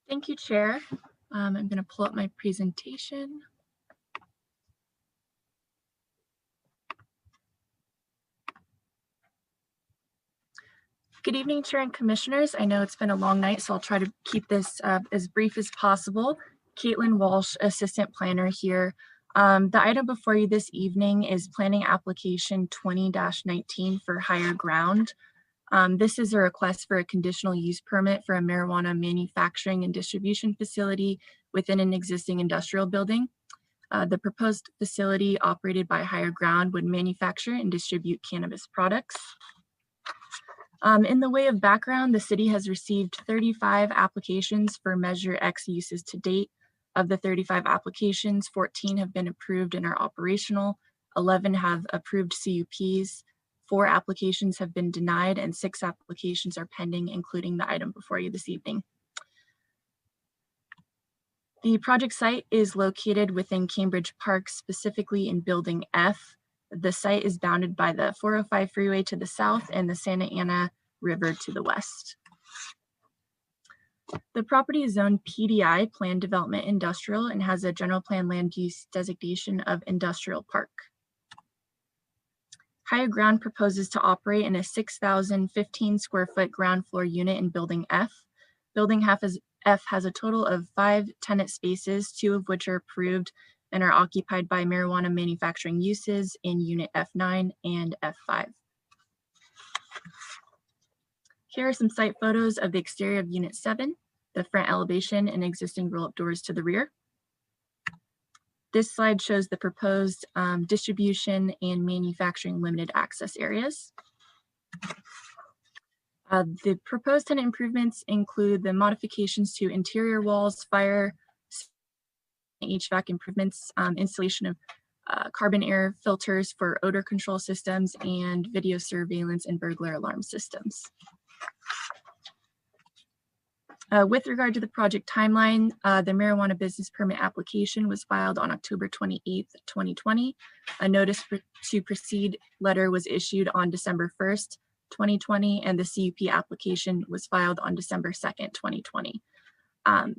Thank you, Chair. I'm going to pull up my presentation. Good evening, Chair and Commissioners. I know it's been a long night, so I'll try to keep this as brief as possible. Caitlin Walsh, Assistant Planner here. The item before you this evening is Planning Application 20-19 for Higher Ground. This is a request for a conditional use permit for a marijuana manufacturing and distribution facility within an existing industrial building. The proposed facility operated by Higher Ground would manufacture and distribute cannabis products. In the way of background, the city has received 35 applications for Measure X uses to date. Of the 35 applications, 14 have been approved and are operational, 11 have approved CUPs, 4 applications have been denied, and 6 applications are pending, including the item before you this evening. The project site is located within Cambridge Park, specifically in Building F. The site is bounded by the 405 freeway to the south and the Santa Ana River to the west. The property is zoned PDI, Planned Development Industrial, and has a general plan land use designation of industrial park. Higher Ground proposes to operate in a 6,015 square foot ground floor unit in Building F. Building F has a total of 5 tenant spaces, 2 of which are approved and are occupied by marijuana manufacturing uses in Unit F9 and F5. Here are some site photos of the exterior of Unit 7, the front elevation and existing roll-up doors to the rear. This slide shows the proposed distribution and manufacturing limited access areas. The proposed tenant improvements include the modifications to interior walls, fire, HVAC improvements, installation of carbon air filters for odor control systems, and video surveillance and burglar alarm systems. With regard to the project timeline, the marijuana business permit application was filed on October 28th, 2020. A notice to proceed letter was issued on December 1st, 2020, and the CUP application was filed on December 2nd, 2020.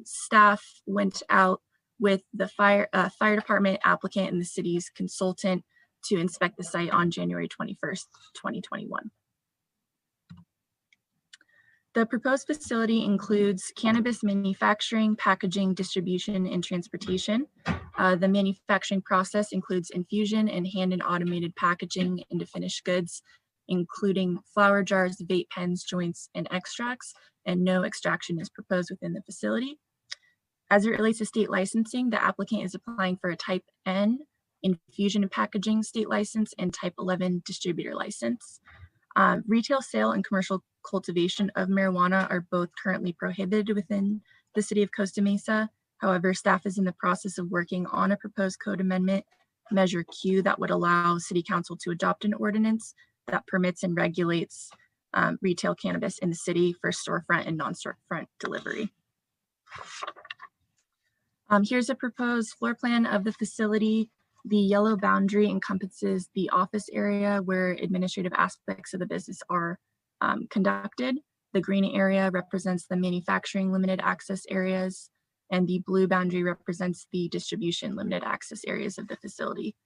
Staff went out with the fire department applicant and the city's consultant to inspect the site on January 21st, 2021. The proposed facility includes cannabis manufacturing, packaging, distribution, and transportation. The manufacturing process includes infusion and hand and automated packaging into finished goods, including flower jars, vape pens, joints, and extracts, and no extraction is proposed within the facility. As it relates to state licensing, the applicant is applying for a Type N infusion and packaging state license and Type 11 distributor license. Retail sale and commercial cultivation of marijuana are both currently prohibited within the city of Costa Mesa. However, staff is in the process of working on a proposed code amendment, Measure Q, that would allow City Council to adopt an ordinance that permits and regulates retail cannabis in the city for storefront and non-storefront delivery. Here's a proposed floor plan of the facility. The yellow boundary encompasses the office area where administrative aspects of the business are conducted. The green area represents the manufacturing limited access areas, and the blue boundary represents the distribution limited access areas of the facility.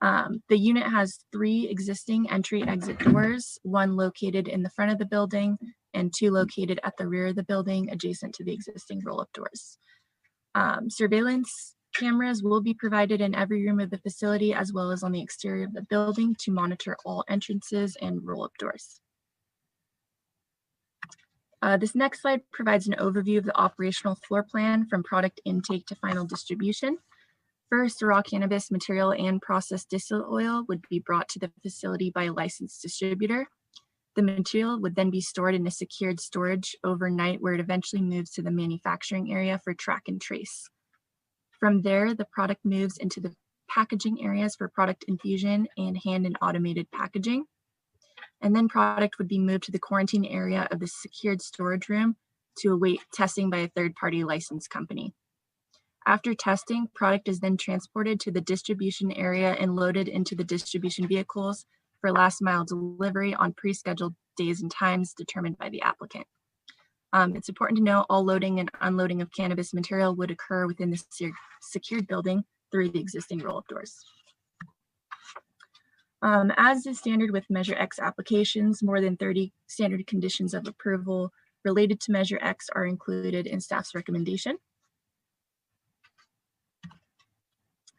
The unit has 3 existing entry-exit doors, 1 located in the front of the building and 2 located at the rear of the building adjacent to the existing roll-up doors. Surveillance cameras will be provided in every room of the facility as well as on the exterior of the building to monitor all entrances and roll-up doors. This next slide provides an overview of the operational floor plan from product intake to final distribution. First, raw cannabis material and processed distillate oil would be brought to the facility by a licensed distributor. The material would then be stored in a secured storage overnight where it eventually moves to the manufacturing area for track and trace. From there, the product moves into the packaging areas for product infusion and hand and automated packaging. And then product would be moved to the quarantine area of the secured storage room to await testing by a third-party licensed company. After testing, product is then transported to the distribution area and loaded into the distribution vehicles for last mile delivery on pre-scheduled days and times determined by the applicant. It's important to know all loading and unloading of cannabis material would occur within the secured building through the existing roll-up doors. As is standard with Measure X applications, more than 30 standard conditions of approval related to Measure X are included in staff's recommendation.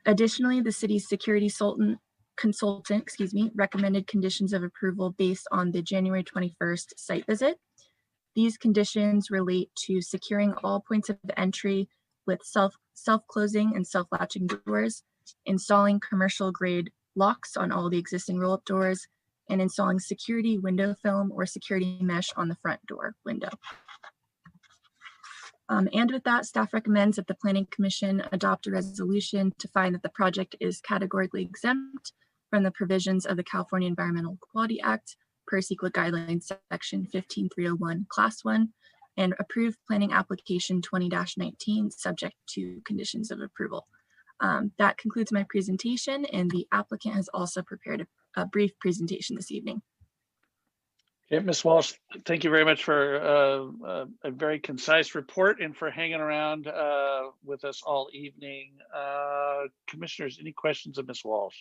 Additionally, the city's security consultant, recommended conditions of approval based on the January 21st site visit. These conditions relate to securing all points of entry with self-closing and self-latching doors, installing commercial grade locks on all the existing roll-up doors, and installing security window film or security mesh on the front door window. And with that, staff recommends that the Planning Commission adopt a resolution to find that the project is categorically exempt from the provisions of the California Environmental Quality Act per CEQA guidelines section 15301 class 1 and approve planning application 20-19 subject to conditions of approval. That concludes my presentation, and the applicant has also prepared a brief presentation this evening. Okay, Ms. Walsh, thank you very much for a very concise report and for hanging around with us all evening. Commissioners, any questions of Ms. Walsh?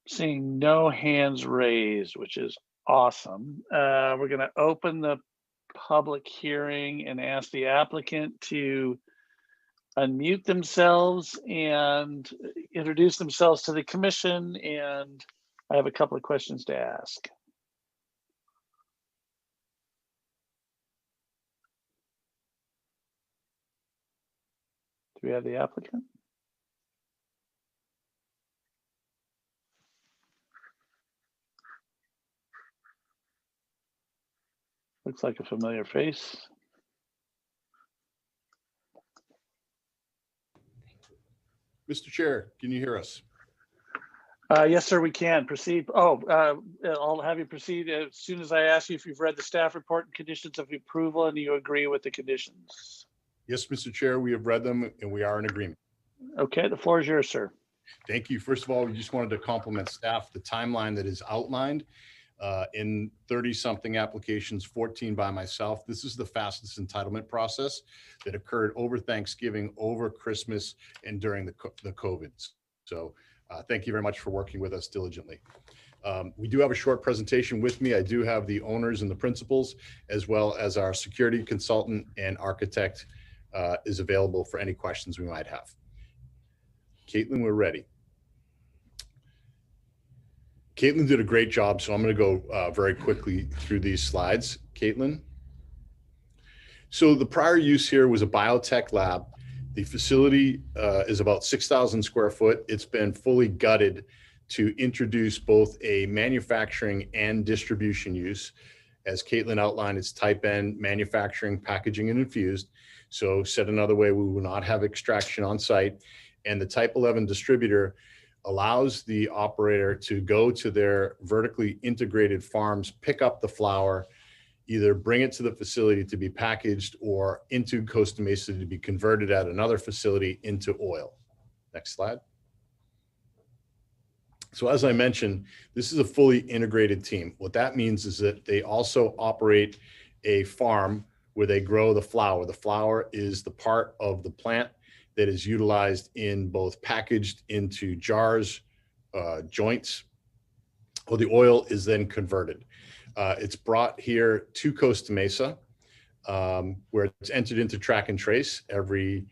Seeing no hands raised, which is awesome. We're going to open the public hearing and ask the applicant to unmute themselves and introduce themselves to the commission. And I have a couple of questions to ask. Do we have the applicant? Looks like a familiar face. Mr. Chair, can you hear us? Yes, sir, we can proceed. Oh, I'll have you proceed as soon as I ask you if you've read the staff report and conditions of approval and you agree with the conditions. Yes, Mr. Chair, we have read them and we are in agreement. Okay, the floor is yours, sir. Thank you. First of all, we just wanted to compliment staff, the timeline that is outlined in 30-something applications, 14 by myself. This is the fastest entitlement process that occurred over Thanksgiving, over Christmas, and during the COVID. So thank you very much for working with us diligently. We do have a short presentation with me. I do have the owners and the principals, as well as our security consultant and architect is available for any questions we might have. Caitlin, we're ready. Caitlin did a great job, so I'm going to go very quickly through these slides. Caitlin. So the prior use here was a biotech lab. The facility is about 6,000 square foot. It's been fully gutted to introduce both a manufacturing and distribution use. As Caitlin outlined, it's type N, manufacturing, packaging, and infused. So said another way, we will not have extraction on site. And the type 11 distributor allows the operator to go to their vertically integrated farms, pick up the flower, either bring it to the facility to be packaged or into Costa Mesa to be converted at another facility into oil. Next slide. So as I mentioned, this is a fully integrated team. What that means is that they also operate a farm where they grow the flower. The flower is the part of the plant that is utilized in both packaged into jars, joints, or the oil is then converted. It's brought here to Costa Mesa, where it's entered into track and trace. Every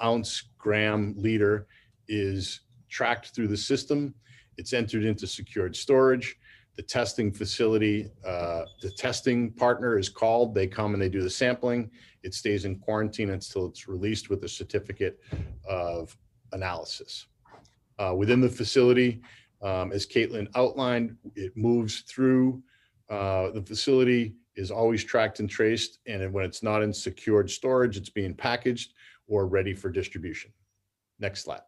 ounce, gram, liter is tracked through the system. It's entered into secured storage. The testing facility, the testing partner is called. They come and they do the sampling. It stays in quarantine until it's released with a certificate of analysis. Within the facility, as Caitlin outlined, it moves through the facility, is always tracked and traced. And when it's not in secured storage, it's being packaged or ready for distribution. Next slide.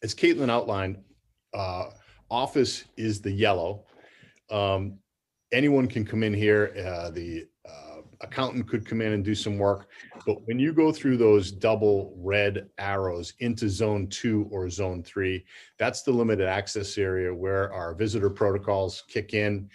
As Caitlin outlined, office is the yellow. Anyone can come in here. The accountant could come in and do some work. But when you go through those double red arrows into zone 2 or zone 3, that's the limited access area where our visitor protocols kick in.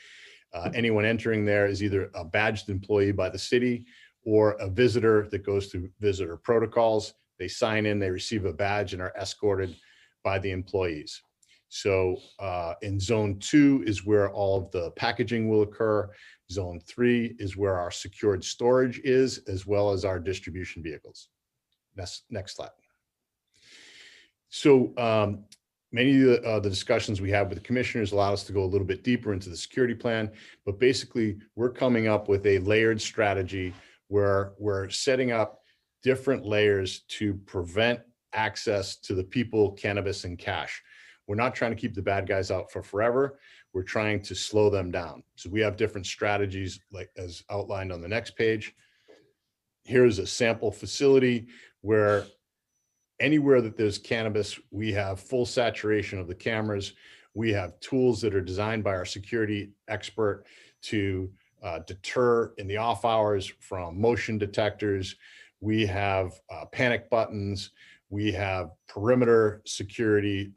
Anyone entering there is either a badged employee by the city or a visitor that goes through visitor protocols. They sign in, they receive a badge and are escorted by the employees. So in zone 2 is where all of the packaging will occur. Zone 3 is where our secured storage is, as well as our distribution vehicles. Next slide. So many of the discussions we have with the commissioners allow us to go a little bit deeper into the security plan, but basically we're coming up with a layered strategy where we're setting up different layers to prevent access to the people, cannabis, and cash. We're not trying to keep the bad guys out for forever. We're trying to slow them down. So we have different strategies, like as outlined on the next page. Here's a sample facility where anywhere that there's cannabis, we have full saturation of the cameras. We have tools that are designed by our security expert to deter in the off hours from motion detectors. We have panic buttons. We have perimeter security,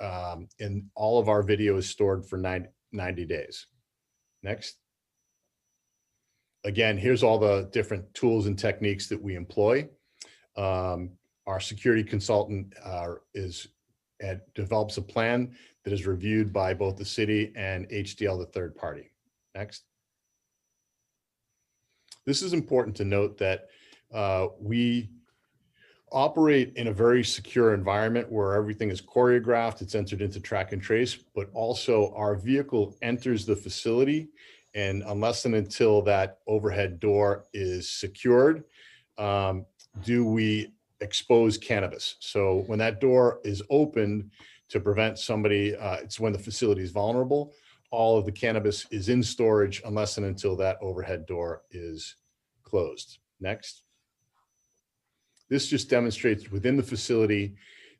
and all of our video is stored for 90 days. Next. Again, here's all the different tools and techniques that we employ. Our security consultant is and develops a plan that is reviewed by both the city and HDL, the third party. Next. This is important to note that we operate in a very secure environment where everything is choreographed, it's entered into track and trace, but also our vehicle enters the facility, and unless and until that overhead door is secured, do we expose cannabis. So when that door is opened to prevent somebody, it's when the facility is vulnerable, all of the cannabis is in storage unless and until that overhead door is closed. Next. This just demonstrates within the facility,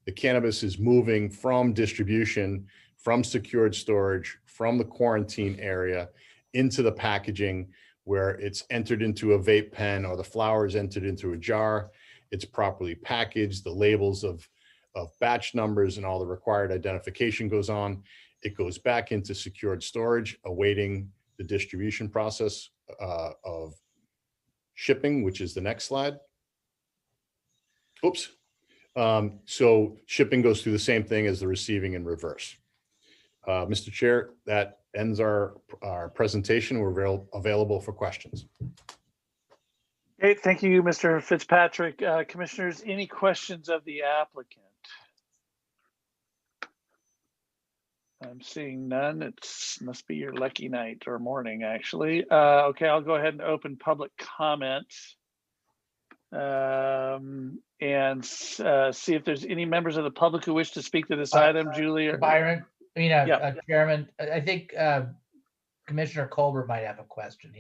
the cannabis is moving from distribution, from secured storage, from the quarantine area into the packaging where it's entered into a vape pen or the flower is entered into a jar. It's properly packaged. The labels of batch numbers and all the required identification goes on. It goes back into secured storage, awaiting the distribution process of shipping, which is the next slide. Oops. So shipping goes through the same thing as the receiving in reverse. Mr. Chair, that ends our presentation. We're available for questions. Great, thank you, Mr. Fitzpatrick. Commissioners, any questions of the applicant? I'm seeing none. Must be your lucky night or morning, actually. Okay, I'll go ahead and open public comment. And see if there's any members of the public who wish to speak to this item. Julie, Byron, Chairman, I think Commissioner Colbert might have a question.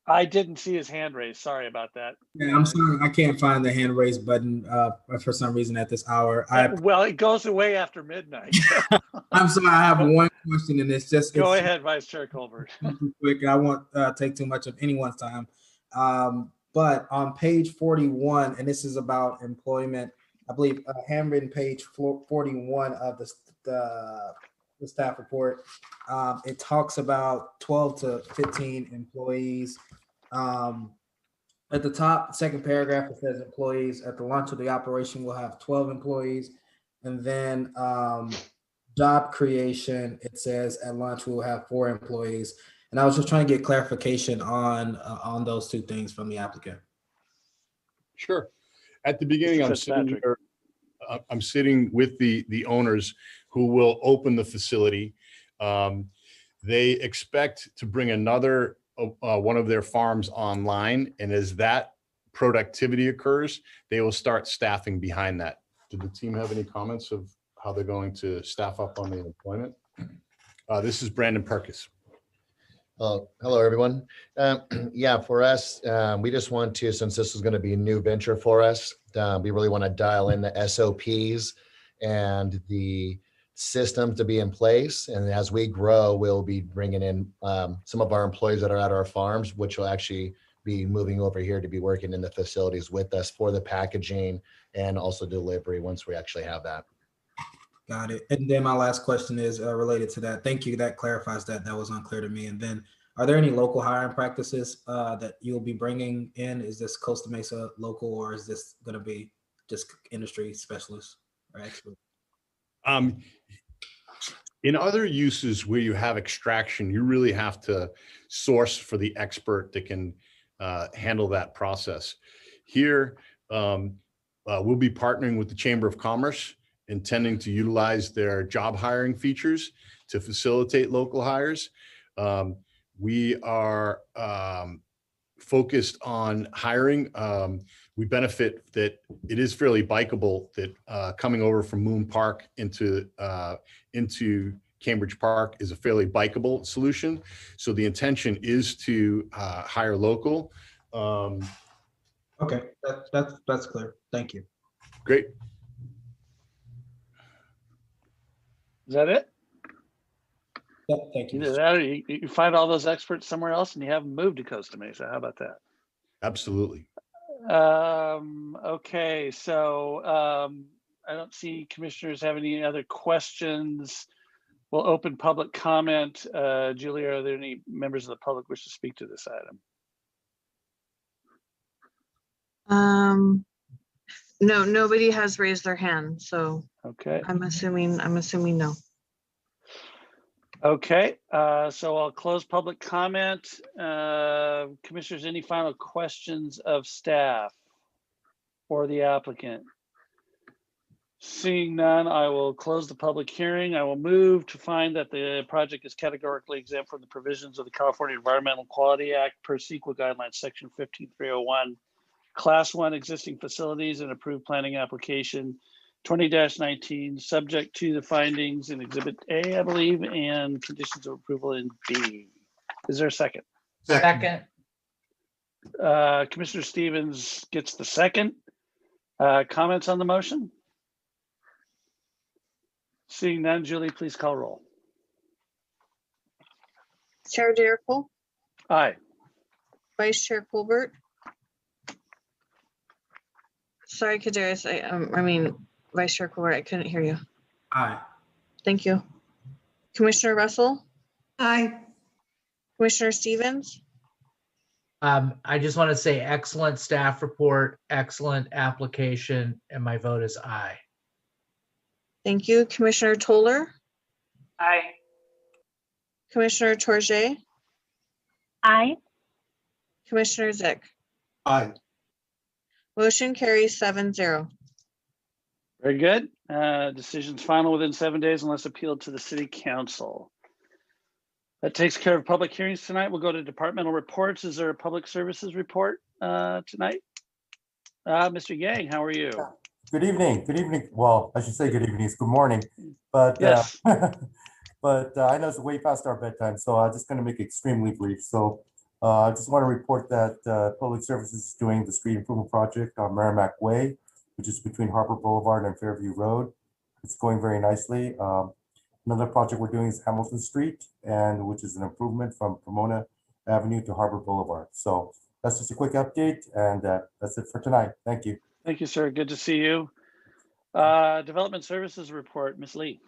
I didn't see his hand raised. Sorry about that. Yeah, I'm sorry, I can't find the hand raise button for some reason at this hour. Well, it goes away after midnight. I'm sorry, I have one question, and it's just go ahead, Vice Chair Colbert. Quick, I won't take too much of anyone's time. But on page 41, and this is about employment, I believe handwritten page 41 of the staff report, it talks about 12 to 15 employees. At the top, second paragraph, it says employees. At the launch of the operation, we'll have 12 employees. And then job creation, it says at launch, we'll have 4 employees. And I was just trying to get clarification on those two things from the applicant. Sure. At the beginning, I'm sitting with the owners who will open the facility. They expect to bring another one of their farms online, and as that productivity occurs, they will start staffing behind that. Did the team have any comments of how they're going to staff up on the employment? This is Brandon Perkis. Hello, everyone. Yeah, for us, we just want to, since this is going to be a new venture for us, we really want to dial in the SOPs and the systems to be in place. And as we grow, we'll be bringing in some of our employees that are at our farms, which will actually be moving over here to be working in the facilities with us for the packaging and also delivery once we actually have that. Got it. And then my last question is related to that. Thank you. That clarifies that. That was unclear to me. And then are there any local hiring practices that you'll be bringing in? Is this Costa Mesa local, or is this going to be just industry specialists or experts? In other uses where you have extraction, you really have to source for the expert that can handle that process. Here, we'll be partnering with the Chamber of Commerce, intending to utilize their job hiring features to facilitate local hires. We are focused on hiring. We benefit that it is fairly bikeable, that coming over from Moon Park into Cambridge Park is a fairly bikeable solution. So the intention is to hire local. Okay, that's clear. Thank you. Great. Is that it? Yeah, thank you. Either that, or you find all those experts somewhere else and you have them moved to Costa Mesa. How about that? Absolutely. Okay, so I don't see commissioners have any other questions. We'll open public comment. Julia, are there any members of the public wish to speak to this item? No, nobody has raised their hand, so Okay. I'm assuming no. Okay, so I'll close public comment. Commissioners, any final questions of staff or the applicant? Seeing none, I will close the public hearing. I will move to find that the project is categorically exempt from the provisions of the California Environmental Quality Act per CEQA guidelines, section 15301, class 1 existing facilities and approved planning application 20-19, subject to the findings in Exhibit A, I believe, and conditions of approval in B. Is there a second? Second. Commissioner Stevens gets the second. Comments on the motion? Seeing none, Julie, please call roll. Chair Jericho, Aye. Vice Chair Colbert. Sorry, Kaderis, I mean, Vice Chair Colbert, I couldn't hear you. Aye. Thank you. Commissioner Russell, Aye. Commissioner Stevens, I just want to say excellent staff report, excellent application, and my vote is aye. thank you. Commissioner Toller, Aye. Commissioner Torje, Aye. Commissioner Zick. Aye. Motion carries 7-0. Very good. Decision's final within 7 days unless appealed to the City Council. That takes care of public hearings tonight. We'll go to departmental reports. Is there a public services report tonight? Mr. Yang, how are you? Good evening. Good evening. Well, I should say good evening. It's good morning. But yes. But I know it's way past our bedtime, so I'm just going to make it extremely brief. So I just want to report that Public Services is doing the street improvement project on Merrimack Way, which is between Harbor Boulevard and Fairview Road. It's going very nicely. Another project we're doing is Hamilton Street, and which is an improvement from Pomona Avenue to Harbor Boulevard. So that's just a quick update, and that's it for tonight. Thank you. Thank you, sir. Good to see you. Development Services report, Ms. Lee.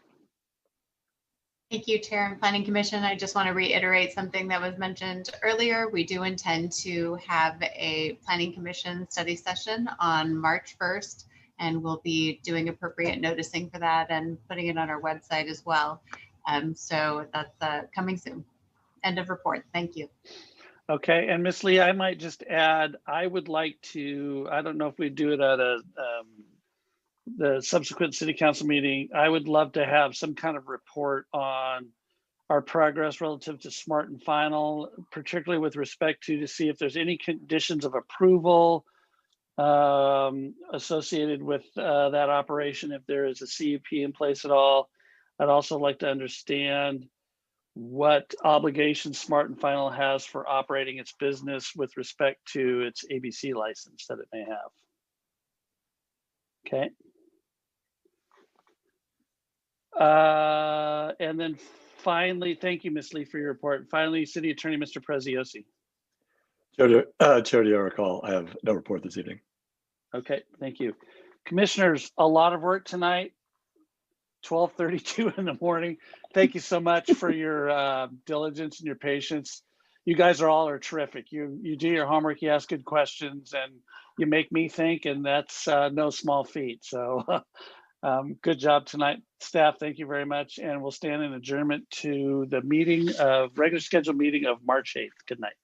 Thank you, Chair and Planning Commission. I just want to reiterate something that was mentioned earlier. We do intend to have a Planning Commission study session on March 1st, and we'll be doing appropriate noticing for that and putting it on our website as well. So that's coming soon. End of report. Thank you. Okay, and Ms. Lee, I might just add, I would like to, I don't know if we do it at the subsequent City Council meeting. I would love to have some kind of report on our progress relative to Smart and Final, particularly with respect to see if there's any conditions of approval associated with that operation, if there is a CUP in place at all. I'd also like to understand what obligations Smart and Final has for operating its business with respect to its ABC license that it may have. Okay. And then finally, thank you, Ms. Lee, for your report. Finally, City Attorney, Mr. Preziosi. Chair Jericho, I have no report this evening. Okay, thank you. Commissioners, a lot of work tonight. 12:32 in the morning. Thank you so much for your diligence and your patience. You guys are terrific. You do your homework, you ask good questions, and you make me think, and that's no small feat. So good job tonight. Staff, thank you very much. And we'll stand in adjournment to the regular scheduled meeting of March 8th. Good night.